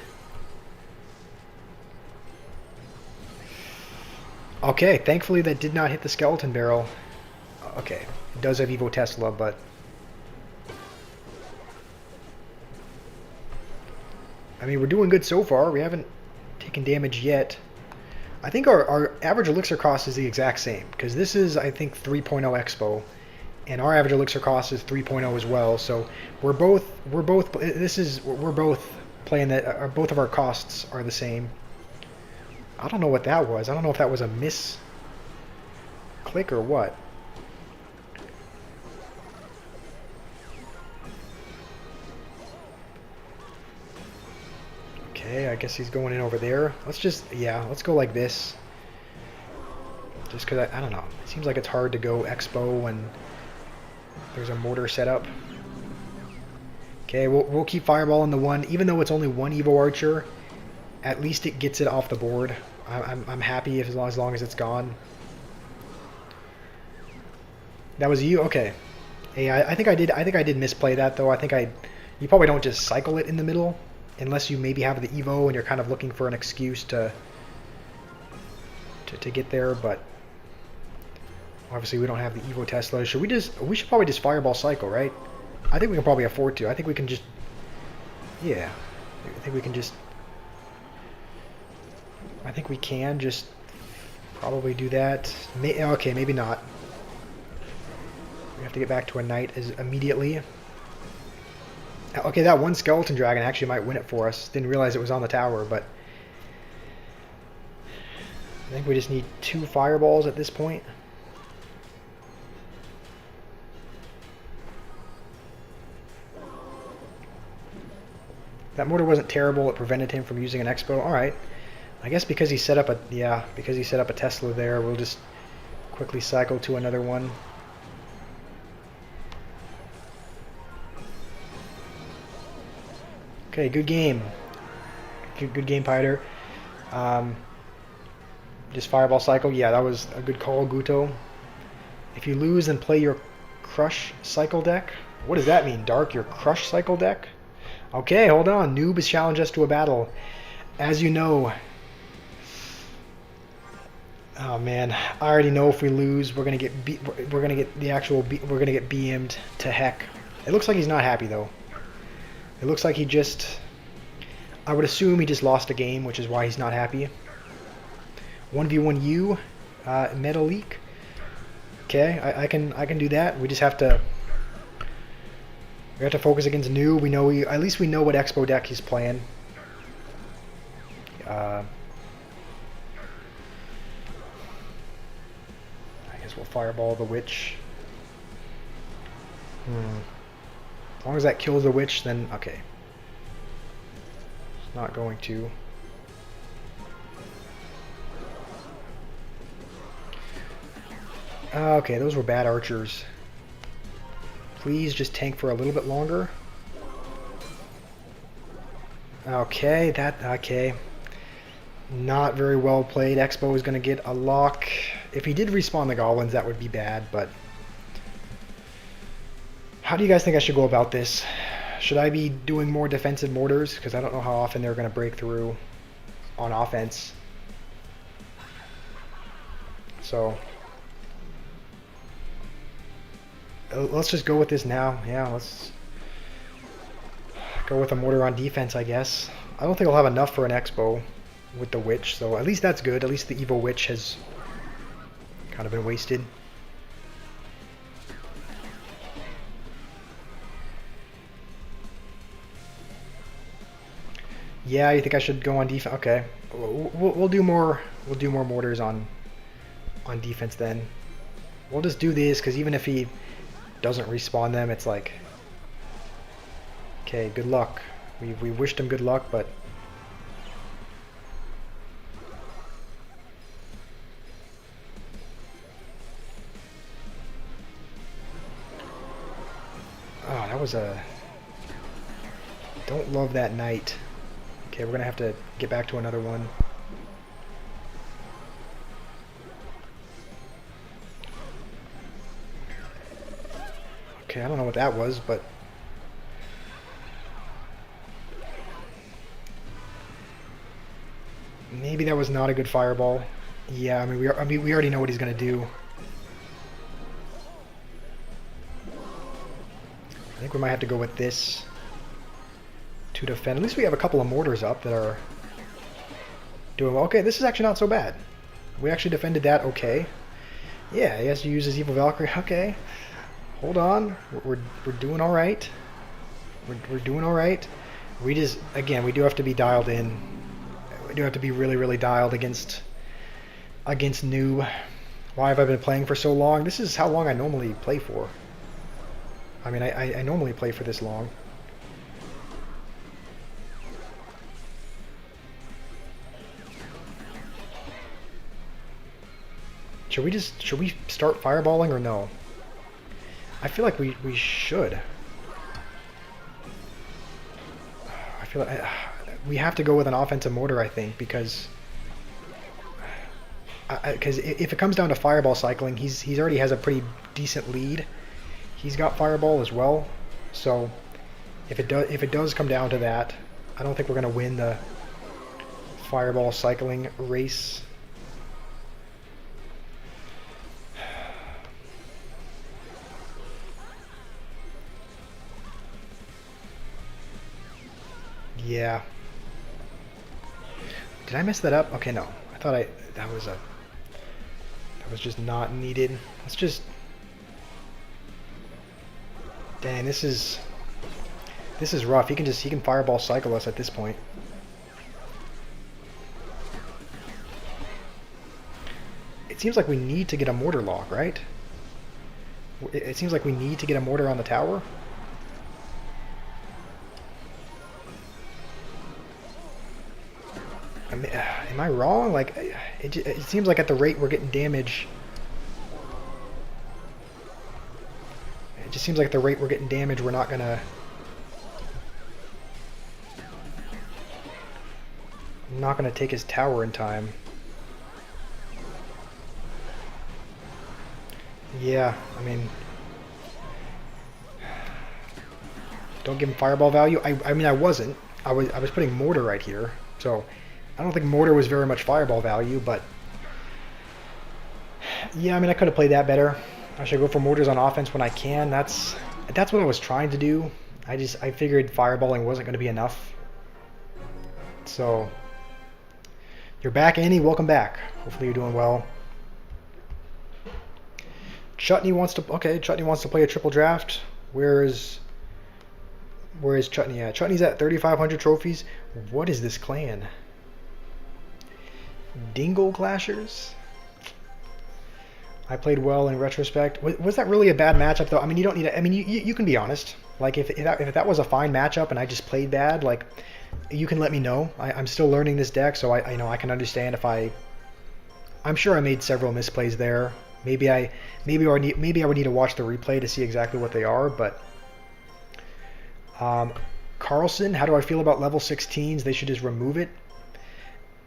A: Okay, thankfully that did not hit the skeleton barrel. Okay, it does have Evo Tesla, but... I mean, we're doing good so far. We haven't taken damage yet. I think our average elixir cost is the exact same, because this is, I think, 3.0 Expo. And our average elixir cost is 3.0 as well, so we're both playing that. Both of our costs are the same. I don't know what that was. I don't know if that was a miss click or what. Okay, I guess he's going in over there. Let's go like this. Just because I don't know. It seems like it's hard to go Expo when there's a mortar set up. Okay, we'll keep fireballing the one, even though it's only one Evo Archer. At least it gets it off the board. I'm happy as long as it's gone. That was you, okay. Hey, I think I did misplay that though. You probably don't just cycle it in the middle unless you maybe have the Evo and you're kind of looking for an excuse to get there, but obviously we don't have the Evo Tesla. We should probably just fireball cycle, right? I think we can probably afford to. I think we can just... Yeah. I think we can just probably do that. Okay, maybe not. We have to get back to a knight immediately. Okay, that one skeleton dragon actually might win it for us. Didn't realize it was on the tower, but... I think we just need 2 fireballs at this point. That mortar wasn't terrible. It prevented him from using an Expo. All right. I guess because he set up a Tesla there, we'll just quickly cycle to another one. Okay, good game. Good game, Pieter. Just fireball cycle. Yeah, that was a good call, Guto. If you lose, then play your crush cycle deck. What does that mean, Dark? Your crush cycle deck? Okay, hold on. Noob has challenged us to a battle. As you know... Oh man, I already know if we lose, we're gonna get BM'd to heck. It looks like he's not happy though. It looks like I would assume he just lost a game, which is why he's not happy. 1v1U, meta leak. Okay, I can do that. We just have to... We have to focus against New. At least we know what Expo deck he's playing. I guess we'll fireball the witch. As long as that kills the witch, then okay. It's not going to. Okay, those were bad archers. Please just tank for a little bit longer. Okay, okay. Not very well played. Expo is going to get a lock. If he did respawn the goblins, that would be bad, but... How do you guys think I should go about this? Should I be doing more defensive mortars? Because I don't know how often they're going to break through on offense. So... let's just go with this now. Yeah, let's go with a mortar on defense, I guess. I don't think I'll have enough for an expo with the witch, so at least that's good. At least the evil witch has kind of been wasted. Yeah, you think I should go on defense? Okay, we'll do more. We'll do more mortars on defense then. We'll just do this because even if he doesn't respawn them, it's like, okay, good luck. We wished him good luck, but oh, that was a... Don't love that knight. Okay, we're gonna have to get back to another one. Okay, I don't know what that was, but maybe that was not a good fireball. Yeah, I mean we already know what he's gonna do. I think we might have to go with this to defend. At least we have a couple of mortars up that are doing well. Okay, this is actually not so bad. We actually defended that okay. Yeah, he has to use his evil Valkyrie. Okay. Hold on, we're doing all right. We're doing all right. We just, again, we do have to be dialed in. We do have to be really, really dialed against new. Why have I been playing for so long? This is how long I normally play for. I mean, I normally play for this long. Should we start fireballing or no? I feel like we should. I feel like we have to go with an offensive mortar, I think, because if it comes down to fireball cycling, he's already has a pretty decent lead. He's got fireball as well, so if it does come down to that, I don't think we're gonna win the fireball cycling race. Yeah. Did I mess that up? Okay, no. I thought that was just not needed. Let's just... Dang, this is rough. He can fireball cycle us at this point. It seems like we need to get a mortar lock, right? It seems like we need to get a mortar on the tower. Am I wrong? Like, it seems like at the rate we're getting damage... It just seems like at the rate we're getting damage, we're not gonna... I'm not gonna take his tower in time. Yeah, I mean... Don't give him fireball value. I mean, I wasn't. I was putting mortar right here, so... I don't think mortar was very much fireball value, but yeah, I mean, I could have played that better. I should go for mortars on offense when I can. That's what I was trying to do. I figured fireballing wasn't going to be enough. So you're back, Annie. Welcome back. Hopefully you're doing well. Chutney wants to play a triple draft. Where is Chutney at? Chutney's at 3,500 trophies. What is this clan? Dingle Clashers? I played well in retrospect. Was that really a bad matchup though? I mean, you don't need to, I mean, you can be honest. Like if that was a fine matchup and I just played bad, like you can let me know. I'm still learning this deck, so I can understand if I'm sure I made several misplays there. Maybe I would need to watch the replay to see exactly what they are, but Carlson, how do I feel about level 16s? They should just remove it.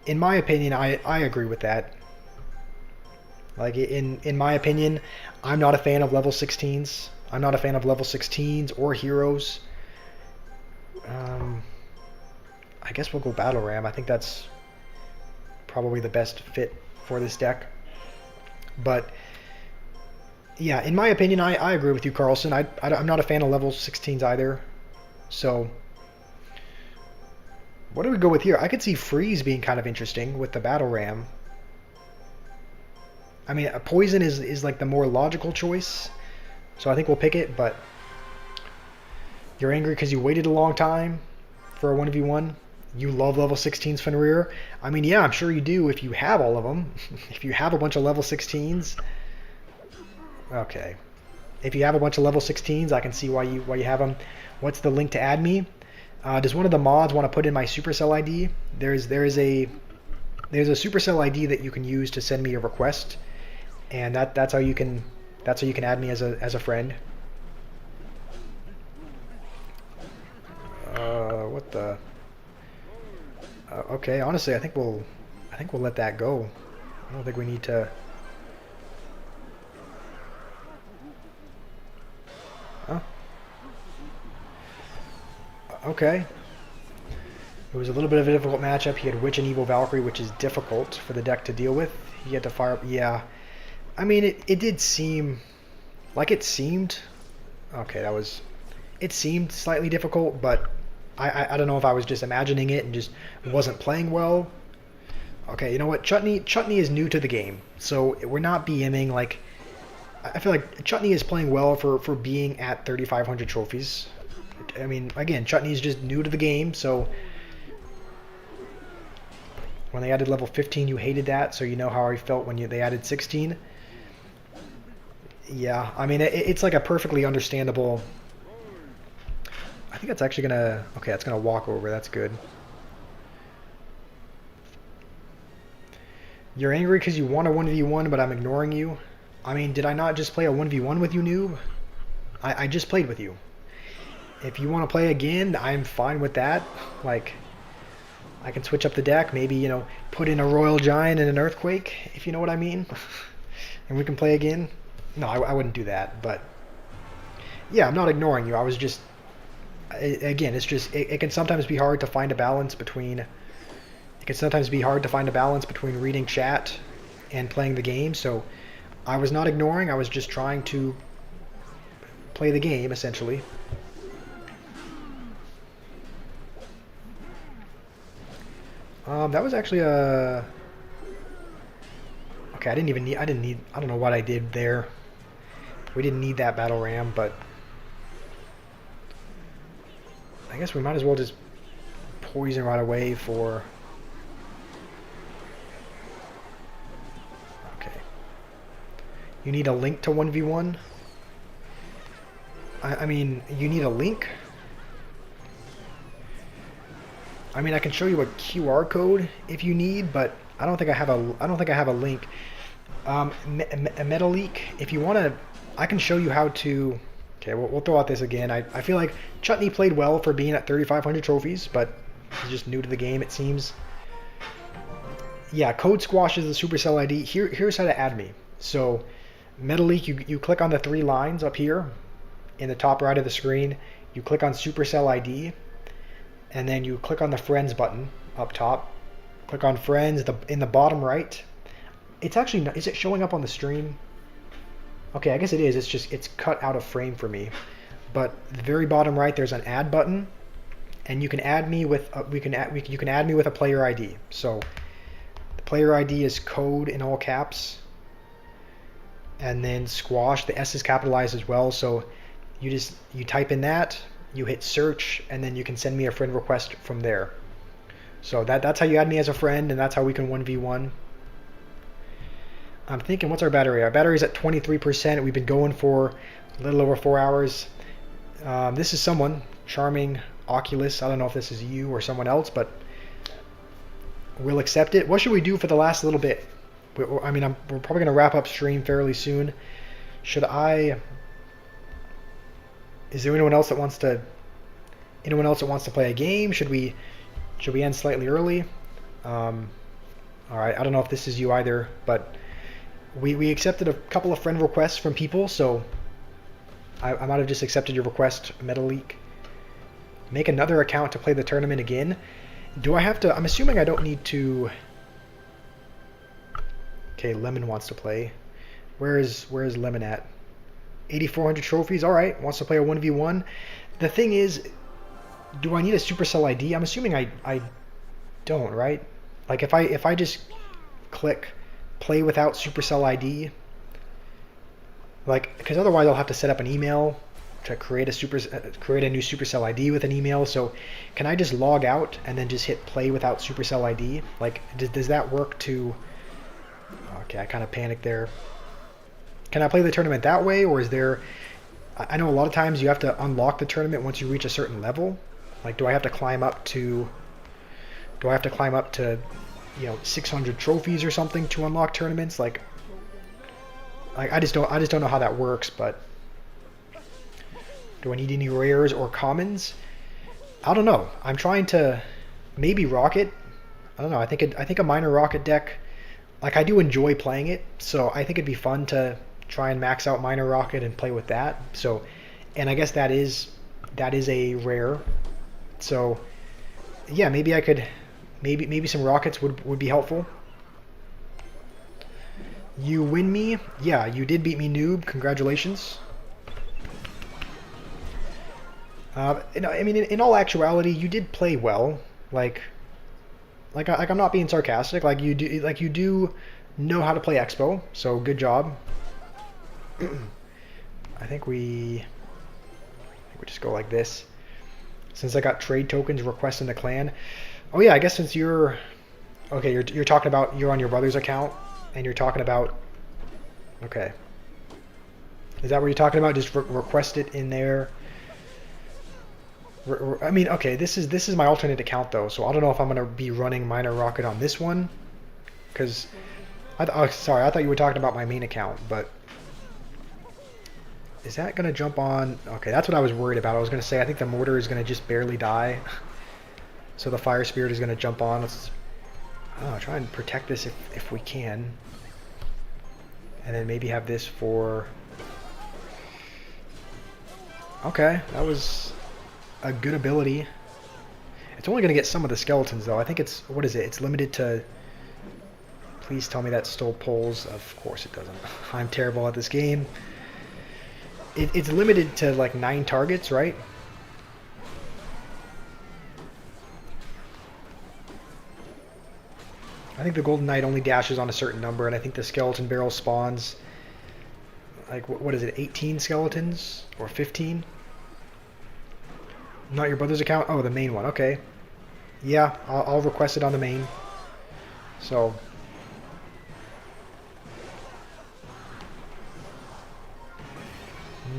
A: In my opinion, I agree with that. Like in my opinion, I'm not a fan of level 16s. I'm not a fan of level 16s or heroes. I guess we'll go Battle Ram. I think that's probably the best fit for this deck. But yeah, in my opinion, I agree with you, Carlson. I'm not a fan of level 16s either. So what do we go with here? I could see Freeze being kind of interesting with the Battle Ram. I mean, a Poison is like the more logical choice, so I think we'll pick it, but you're angry because you waited a long time for a 1v1. You love level 16s, Fenrir. I mean, yeah, I'm sure you do if you have all of them. If you have a bunch of level 16s. Okay. If you have a bunch of level 16s, I can see why you have them. What's the link to add me? Does one of the mods want to put in my Supercell ID? There's a Supercell ID that you can use to send me a request, and that's how you can add me as a friend. What the? Okay, honestly, I think we'll let that go. I don't think we need to. Huh? Okay. It was a little bit of a difficult matchup. He had Witch and Evil Valkyrie, which is difficult for the deck to deal with. He had to fire up. Yeah. I mean, it did seem like it seemed. Okay, it seemed slightly difficult, but I don't know if I was just imagining it and just wasn't playing well. Okay, you know what? Chutney is new to the game, so we're not BMing like. I feel like Chutney is playing well for being at 3,500 trophies. I mean, again, Chutney is just new to the game, so when they added level 15, you hated that, so you know how I felt when they added 16. Yeah, I mean, it's like a perfectly understandable. I think that's actually gonna. Okay, that's gonna walk over. That's good. You're angry because you want a 1v1, but I'm ignoring you. I mean, did I not just play a 1v1 with you, noob? I just played with you. If you want to play again, I'm fine with that. Like, I can switch up the deck. Maybe, you know, put in a Royal Giant and an Earthquake, if you know what I mean. And we can play again. No, I wouldn't do that. But, yeah, I'm not ignoring you. I was just... Again, it's just... It can sometimes be hard to find a balance between... It can sometimes be hard to find a balance between reading chat and playing the game. So, I was not ignoring. I was just trying to play the game, essentially. That was actually a... Okay, I don't know what I did there. We didn't need that Battle Ram, but... I guess we might as well just poison right away for... Okay. You need a link to 1v1? I mean, you need a link? I mean, I can show you a QR code if you need, but I don't think I have a link. Metaleak, if you want to, I can show you how to. Okay, we'll throw out this again. I feel like Chutney played well for being at 3,500 trophies, but he's just new to the game, it seems. Yeah, Code Squash is the Supercell ID. Here's how to add me. So, Metaleak, you click on the 3 lines up here in the top right of the screen. You click on Supercell ID. And then you click on the Friends button up top. Click on Friends in the bottom right. It's actually not, is it showing up on the stream? Okay, I guess it is. It's cut out of frame for me. But the very bottom right, there's an Add button, and you can add me with you can add me with a player ID. So the player ID is Code in all caps, and then Squash. The S is capitalized as well. So you type in that. You hit search, and then you can send me a friend request from there. So that's how you add me as a friend, and that's how we can 1v1. I'm thinking, what's our battery? Our battery's at 23%. We've been going for a little over 4 hours. This is someone, Charming Oculus. I don't know if this is you or someone else, but we'll accept it. What should we do for the last little bit? I mean, we're probably going to wrap up stream fairly soon. Should I... Is there anyone else that wants to... Anyone else that wants to play a game? Should we end slightly early? All right, I don't know if this is you either, but we accepted a couple of friend requests from people, so I might have just accepted your request, Metaleak. Make another account to play the tournament again. Do I have to... I'm assuming I don't need to... Okay, Lemon wants to play. Where's Lemon at? 8,400 trophies. All right, wants to play a 1v1. The thing is, do I need a Supercell ID? I'm assuming I don't, right? Like if I just click play without Supercell ID, like, because otherwise I'll have to set up an email to create a new Supercell ID with an email. So can I just log out and then just hit play without Supercell ID? Like, does that work to... Okay, I kind of panicked there. Can I play the tournament that way, or is there... I know a lot of times you have to unlock the tournament once you reach a certain level. Like, do I have to climb up to... you know, 600 trophies or something to unlock tournaments? Like, I just don't know how that works. But do I need any rares or commons? I don't know. I'm trying to maybe rocket. I don't know. I think a minor rocket deck. Like, I do enjoy playing it, so I think it'd be fun to try and max out minor rocket and play with that. So, and I guess that is a rare. So, yeah, maybe I could. Maybe some rockets would be helpful. You win me? Yeah, you did beat me, noob. Congratulations. I mean, in all actuality, you did play well. Like I'm not being sarcastic. Like you do know how to play Expo. So good job. I think we just go like this. Since I got trade tokens requesting the clan. Oh yeah, I guess since you're okay, you're talking about you're on your brother's account, and you're talking about okay. Is that what you're talking about? Just request it in there. I mean, okay, this is my alternate account though, so I don't know if I'm gonna be running minor rocket on this one, because sorry, I thought you were talking about my main account, but is that gonna jump on? Okay, that's what I was worried about. I was gonna say I think the mortar is gonna just barely die. So the Fire Spirit is going to jump on. Let's try and protect this if we can. And then maybe have this for... Okay, that was a good ability. It's only going to get some of the skeletons, though. I think it's... What is it? It's limited to... Please tell me that stole poles. Of course it doesn't. I'm terrible at this game. It's limited to, like, 9 targets, right? I think the Golden Knight only dashes on a certain number, and I think the Skeleton Barrel spawns, like, what is it, 18 skeletons? Or 15? Not your brother's account? Oh, the main one, okay. Yeah, I'll request it on the main. So...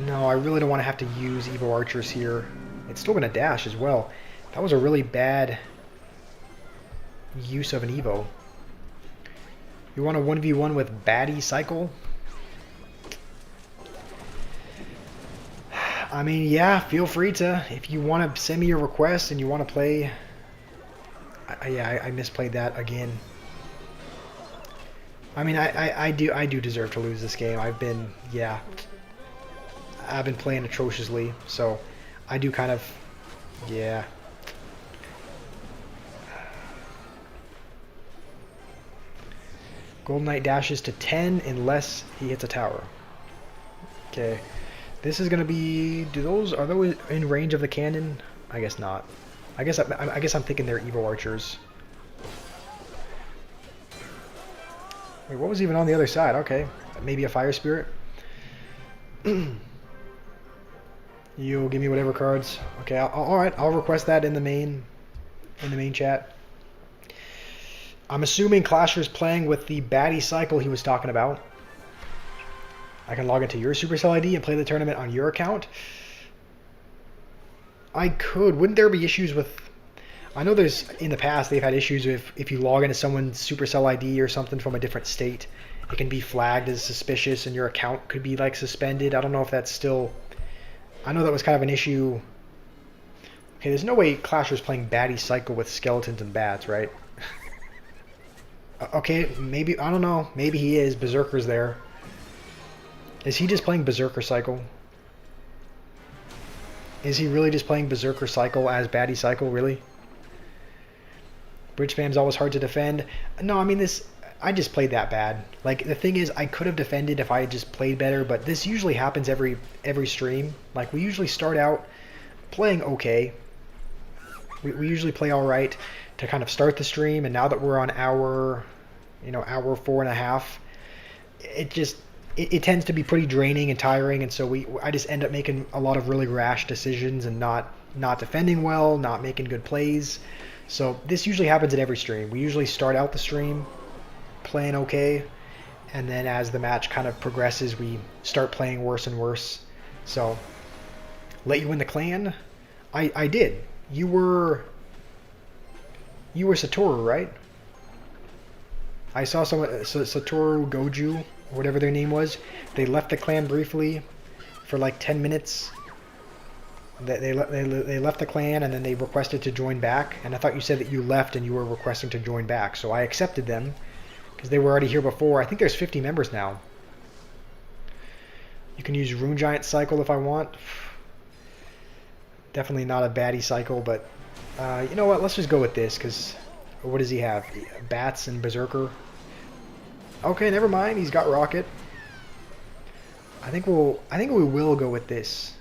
A: No, I really don't want to have to use Evo Archers here. It's still going to dash as well. That was a really bad use of an Evo. You want a 1v1 with Baddie Cycle? I mean, yeah, feel free to. If you want to send me your request and you want to play... Yeah, I misplayed that again. I mean, I do deserve to lose this game. I've been playing atrociously, so I do kind of... Yeah. Golden Knight dashes to 10 unless he hits a tower. Okay. This is going to be... Are those in range of the cannon? I guess not. I guess I'm thinking they're Evo Archers. Wait, what was even on the other side? Okay. Maybe a Fire Spirit? You'll give me whatever cards. Okay, alright. I'll request that in the main chat. I'm assuming Clasher's playing with the baddie cycle he was talking about. I can log into your Supercell ID and play the tournament on your account. I could. Wouldn't there be issues with... I know there's, in the past, they've had issues with if you log into someone's Supercell ID or something from a different state, it can be flagged as suspicious and your account could be, like, suspended. I don't know if that's still... I know that was kind of an issue. Okay, there's no way Clasher's playing baddie cycle with skeletons and bats, right? Okay, maybe, I don't know. Maybe he is. Berserker's there. Is he just playing Berserker Cycle? Is he really just playing Berserker Cycle as baddie cycle, really? Bridge spam's always hard to defend. No, I mean, I just played that bad. Like, the thing is, I could have defended if I had just played better, but this usually happens every stream. Like, we usually start out playing okay. We usually play all right to kind of start the stream, and now that we're on hour 4.5, it tends to be pretty draining and tiring, and so I just end up making a lot of really rash decisions and not defending well, not making good plays. So this usually happens at every stream. We usually start out the stream playing okay, and then as the match kind of progresses, we start playing worse and worse. So, let you win the clan? I did. You were Satoru, right? I saw someone, Satoru Goju, or whatever their name was. They left the clan briefly for like 10 minutes. They left the clan and then they requested to join back. And I thought you said that you left and you were requesting to join back. So I accepted them because they were already here before. I think there's 50 members now. You can use Rune Giant Cycle if I want. Definitely not a baddie cycle, but you know what? Let's just go with this, because what does he have? Bats and Berserker. Okay, never mind. He's got Rocket. I think we will go with this.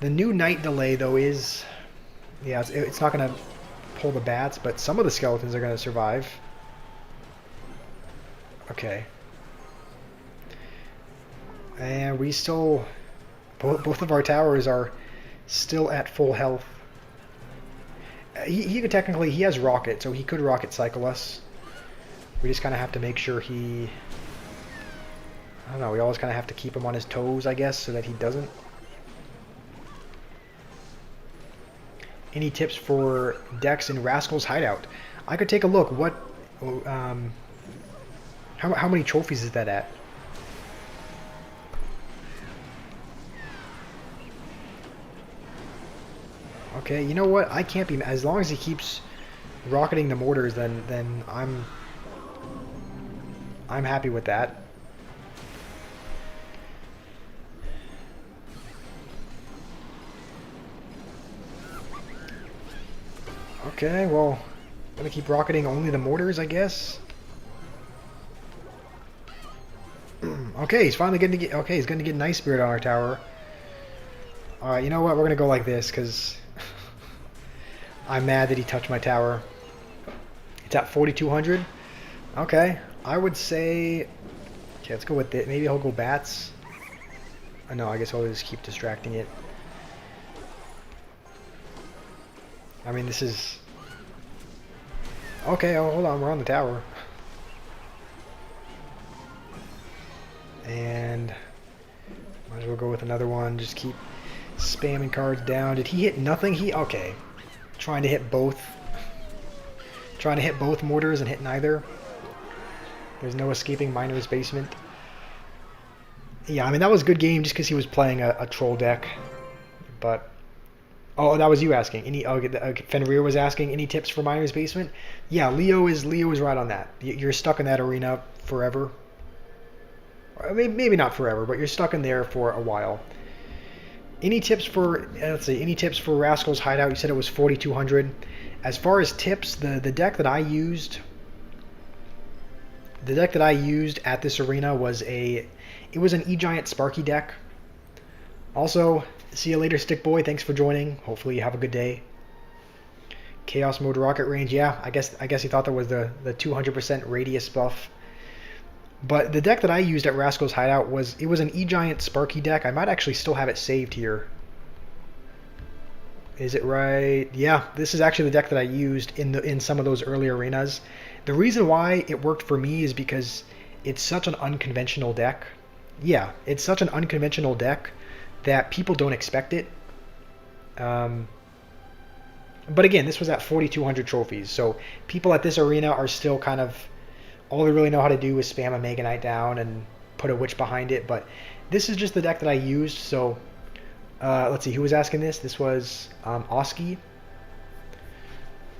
A: The new night delay though is, yeah, it's not gonna pull the bats, but some of the skeletons are gonna survive. Okay. And we still... Both of our towers are still at full health. He could technically... He has Rocket, so he could Rocket Cycle us. We just kind of have to make sure he... I don't know, we always kind of have to keep him on his toes, I guess, so that he doesn't. Any tips for decks in Rascal's Hideout? I could take a look. What... how many trophies is that at? Okay, you know what? I can't be... As long as he keeps rocketing the mortars, then I'm happy with that. Okay, well, I'm gonna keep rocketing only the mortars, I guess. Okay, he's finally getting to get... Okay, he's gonna get Nice Spirit on our tower. Alright, you know what? We're gonna go like this, because... I'm mad that he touched my tower. It's at 4,200. Okay, I would say... Okay, let's go with it. Maybe he'll go bats. No, I guess I'll just keep distracting it. I mean, this is... Okay, oh, hold on. We're on the tower. And... Might as well go with another one. Just keep spamming cards down. Did he hit nothing? Okay. Trying to hit both. Trying to hit both mortars and hit neither. There's no escaping Miner's Basement. Yeah, I mean, that was a good game just because he was playing a troll deck. But... Oh, that was you asking. Fenrir was asking, any tips for Miner's Basement? Yeah, Leo is right on that. You're stuck in that arena forever. Or maybe not forever, but you're stuck in there for a while. Any tips for, let's see, any tips for Rascal's Hideout? You said it was 4,200. As far as tips, the deck that I used... The deck that I used at this arena was it was an E-Giant Sparky deck. Also, see you later, Stick Boy. Thanks for joining. Hopefully you have a good day. Chaos Mode Rocket Range. Yeah, I guess he thought that was the 200% radius buff. But the deck that I used at Rascal's Hideout was an E-Giant Sparky deck. I might actually still have it saved here. Is it right? Yeah, this is actually the deck that I used in some of those early arenas. The reason why it worked for me is because it's such an unconventional deck. Yeah, it's such an unconventional deck that people don't expect it. Um, but again, this was at 4,200 trophies, so people at this arena are still kind of all they really know how to do is spam a Mega Knight down and put a Witch behind it. But this is just the deck that I used. So let's see, who was asking this? This was Oski.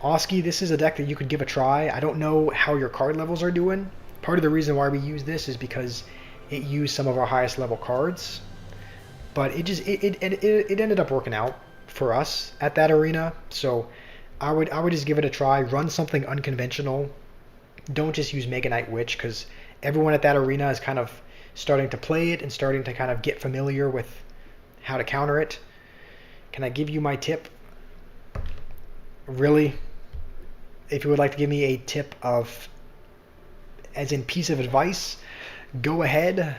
A: Oski, this is a deck that you could give a try. I don't know how your card levels are doing. Part of the reason why we use this is because it used some of our highest level cards. But it ended up working out for us at that arena. So I would just give it a try. Run something unconventional. Don't just use Mega Knight Witch, because everyone at that arena is kind of starting to play it and starting to kind of get familiar with how to counter it. Can I give you my tip? Really? If you would like to give me a tip of, as in piece of advice, go ahead.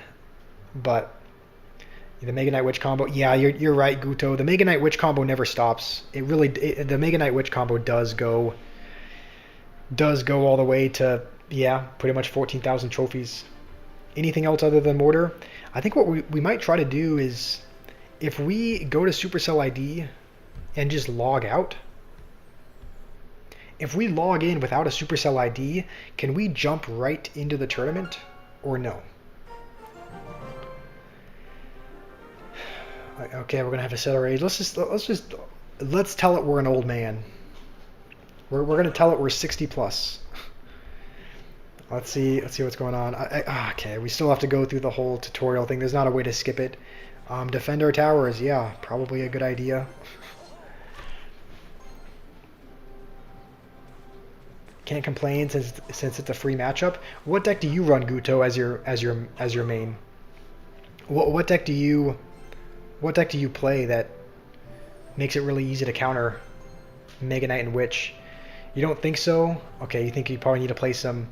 A: But the Mega Knight Witch combo, yeah, you're right, Guto. The Mega Knight Witch combo never stops. The Mega Knight Witch combo does go all the way to, yeah, pretty much 14,000 trophies. Anything else other than Mortar? I think what we might try to do is, if we go to Supercell ID and just log out, if we log in without a Supercell ID, can we jump right into the tournament or no? Okay, we're gonna have to set our age. Let's tell it we're an old man. We're gonna tell it we're 60 plus. Let's see what's going on. Okay, we still have to go through the whole tutorial thing. There's not a way to skip it. Defend our towers, yeah, probably a good idea. Can't complain since it's a free matchup. What deck do you run, Guto, as your main? What deck do you play that makes it really easy to counter Mega Knight and Witch? You don't think so? Okay, you think you probably need to play some.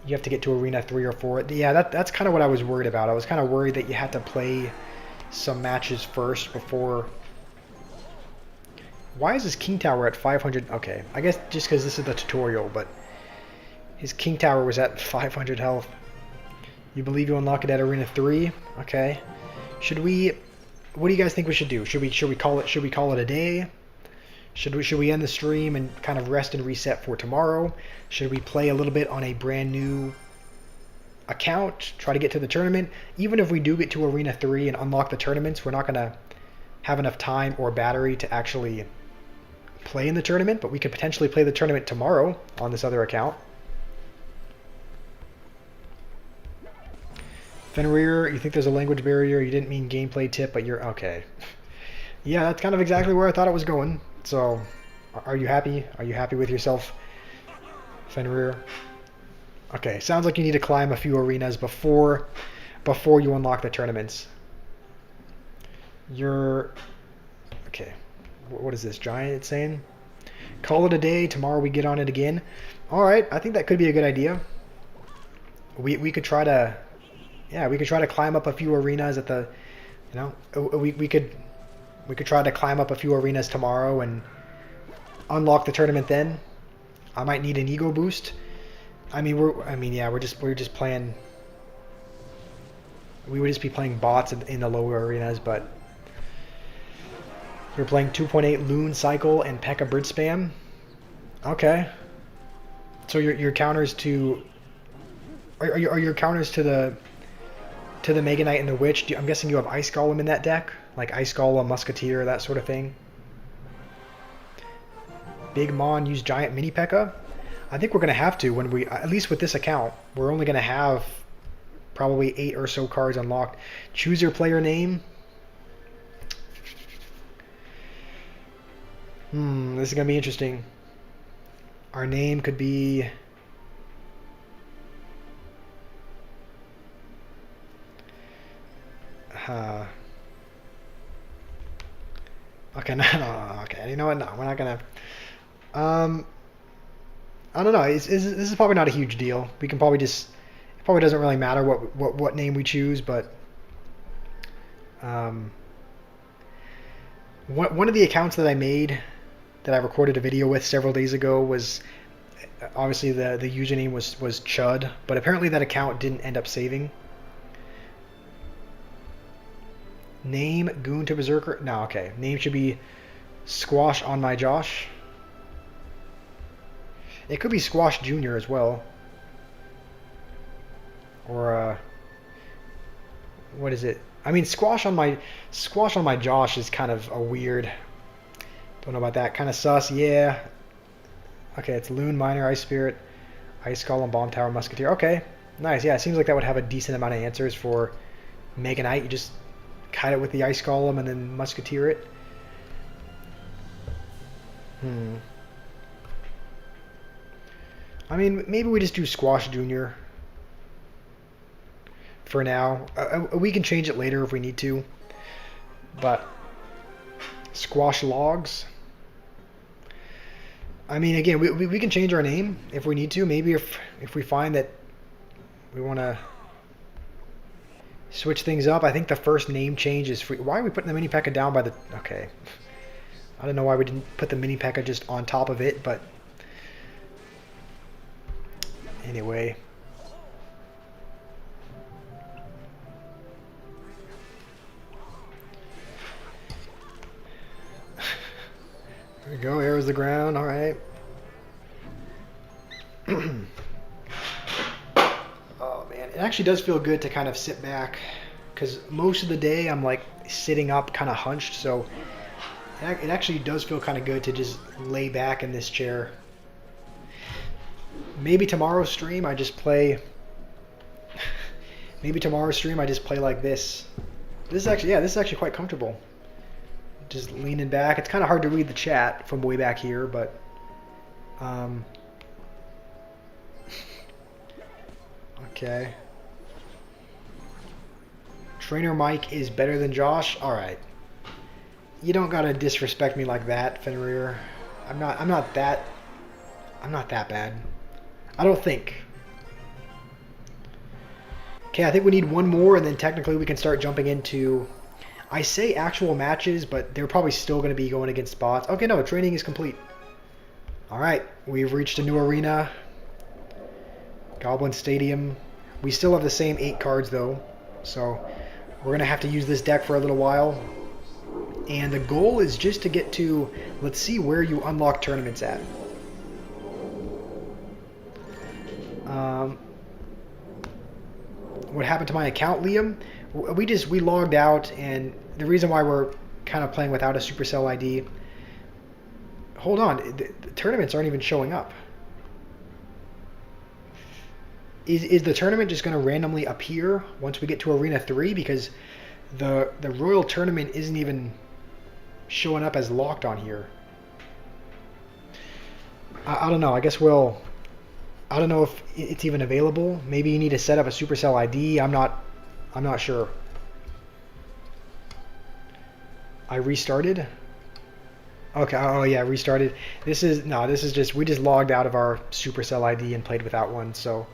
A: You have to get to Arena 3 or 4. Yeah, that's kind of what I was worried about. I was kind of worried that you had to play some matches first before. Why is his King Tower at 500? Okay, I guess just because this is the tutorial, but his King Tower was at 500 health. You believe you unlock it at Arena 3? Okay. Should we? What do you guys think we should do? Should we call it a day? Should we end the stream and kind of rest and reset for tomorrow? Should we play a little bit on a brand new account, try to get to the tournament? Even if we do get to Arena 3 and unlock the tournaments, we're not going to have enough time or battery to actually play in the tournament, but we could potentially play the tournament tomorrow on this other account. Fenrir, you think there's a language barrier? You didn't mean gameplay tip, but you're okay. Yeah, that's kind of exactly where I thought it was going. So, are you happy? Are you happy with yourself, Fenrir? Okay, sounds like you need to climb a few arenas before you unlock the tournaments. You're okay. What is this giant saying? Call it a day. Tomorrow we get on it again. All right, I think that could be a good idea. We could try to, yeah, we could try to climb up a few arenas at the, you know, we could try to climb up a few arenas tomorrow and unlock the tournament then. I might need an ego boost. We're just playing. We would just be playing bots in the lower arenas, but you're playing 2.8 Loon Cycle and P.E.K.K.A. Bridge Spam. Okay. So your counters to are your counters to the Mega Knight and the Witch? I'm guessing you have Ice Golem in that deck, like Ice Golem, Musketeer, that sort of thing. Big Mon use Giant Mini P.E.K.K.A. I think we're going to have to when we, at least with this account, we're only going to have probably 8 or so cards unlocked. Choose your player name. This is going to be interesting. Our name could be... okay, no, okay. You know what? No, we're not going to... I don't know. This is probably not a huge deal. We can probably just... It probably doesn't really matter what name we choose, but... One of the accounts that I made, that I recorded a video with several days ago, was obviously the username was Chud, but apparently that account didn't end up saving. Name Goon to Berserker. No, okay. Name should be Squash on my Josh. It could be Squash Junior as well. Or what is it? I mean, Squash on my Josh is kind of a weird. Don't know about that. Kind of sus. Yeah. Okay, it's Loon, Miner, Ice Spirit, Ice Golem, Bomb Tower, Musketeer. Okay, nice. Yeah, it seems like that would have a decent amount of answers for Mega Knight. You just kite it with the Ice Golem and then Musketeer it. I mean, maybe we just do Squash Junior for now. We can change it later if we need to. But Squash Logs. I mean, again, we can change our name if we need to. Maybe if we find that we want to switch things up. I think the first name change is free. Why are we putting the mini P.E.K.K.A. down by the... Okay. I don't know why we didn't put the mini P.E.K.K.A. just on top of it, but... Anyway. There we go, arrows the ground, alright. Oh man, it actually does feel good to kind of sit back, because most of the day I'm like sitting up kind of hunched, so it actually does feel kind of good to just lay back in this chair. Maybe tomorrow's stream I just play like this. This is actually quite comfortable. Just leaning back. It's kind of hard to read the chat from way back here, but okay. Trainer Mike is better than Josh. All right. You don't gotta disrespect me like that, Fenrir. I'm not that bad. I don't think. Okay, I think we need one more, and then technically we can start jumping into... I say actual matches, but they're probably still going to be going against bots. Okay, no, training is complete. Alright, we've reached a new arena. Goblin Stadium. We still have the same 8 cards, though. So, we're going to have to use this deck for a little while. And the goal is just to get to... Let's see where you unlock tournaments at. What happened to my account, Liam? We logged out, and the reason why we're kind of playing without a Supercell ID... Hold on, the tournaments aren't even showing up. Is the tournament just going to randomly appear once we get to Arena 3? Because the Royal Tournament isn't even showing up as locked on here. I don't know, I guess we'll... I don't know if it's even available. Maybe you need to set up a Supercell ID. I'm not sure. I restarted. Okay. Oh yeah, restarted. This is just we just logged out of our Supercell ID and played without one. So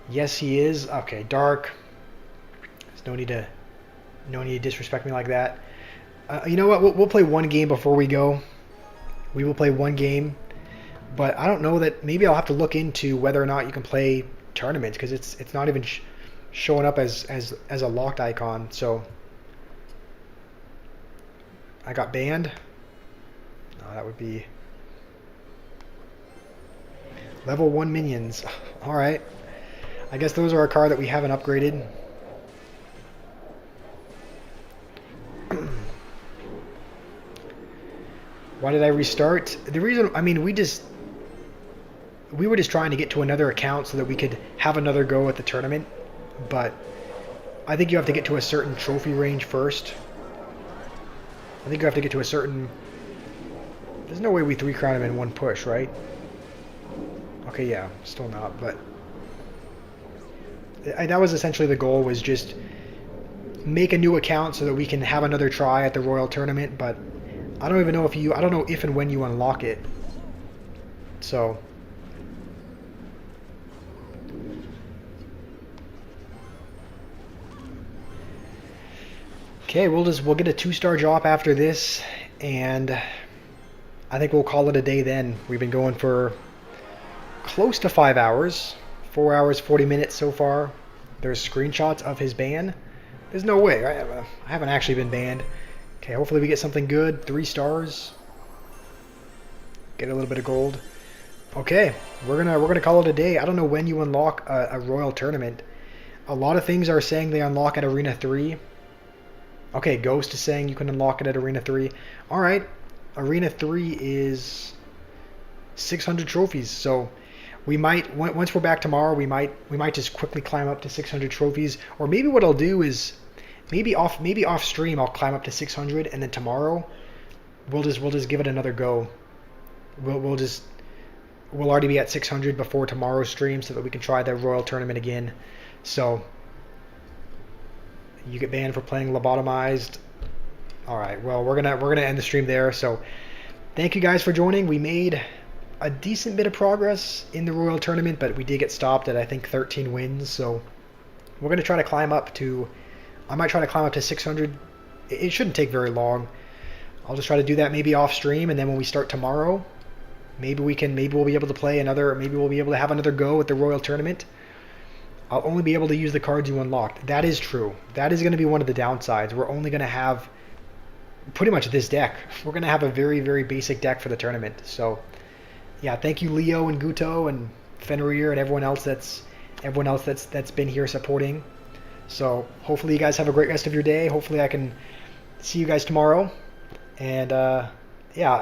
A: yes, he is. Okay, dark. There's no need to disrespect me like that. You know what? We'll play one game before we go. We will play one game. But I don't know that... Maybe I'll have to look into whether or not you can play tournaments, because it's not even showing up as a locked icon. So I got banned. No, that would be level 1 minions. All right. I guess those are a card that we haven't upgraded. Why did I restart? The reason... I mean, we were just trying to get to another account so that we could have another go at the tournament, but I think you have to get to a certain trophy range first. I think you have to get to a certain... There's no way we 3-crown him in one push, right? Okay, yeah, still not, but... that was essentially the goal, was just make a new account so that we can have another try at the Royal Tournament, but I don't even know if I don't know if and when you unlock it. So... Okay, we'll get a 2-star drop after this, And I think we'll call it a day then. We've been going for close to 5 hours. 4 hours, 40 minutes so far. There's screenshots of his ban. There's no way. I haven't actually been banned. Okay, hopefully we get something good. 3 stars. Get a little bit of gold. Okay, we're gonna call it a day. I don't know when you unlock a Royal Tournament. A lot of things are saying they unlock at Arena 3. Okay, Ghost is saying you can unlock it at Arena 3. Alright, Arena 3 is 600 trophies, so we might, once we're back tomorrow, we might just quickly climb up to 600 trophies. Or maybe what I'll do is, maybe off stream I'll climb up to 600, and then tomorrow we'll just give it another go. We'll already be at 600 before tomorrow's stream, so that we can try the Royal Tournament again. So you get banned for playing lobotomized. All right, well we're gonna end the stream there. So thank you guys for joining. We made a decent bit of progress in the Royal Tournament, but we did get stopped at I think 13 wins. So we're gonna try to climb up to. I might try to climb up to 600. It shouldn't take very long. I'll just try to do that maybe off stream, and then when we start tomorrow, maybe we'll be able to play another. Maybe we'll be able to have another go at the Royal Tournament. I'll only be able to use the cards you unlocked. That is true. That is going to be one of the downsides. We're only going to have pretty much this deck. We're going to have a very, very basic deck for the tournament. So, yeah, thank you, Leo and Guto and Fenrir and everyone else that's been here supporting. So, hopefully you guys have a great rest of your day. Hopefully I can see you guys tomorrow. And yeah.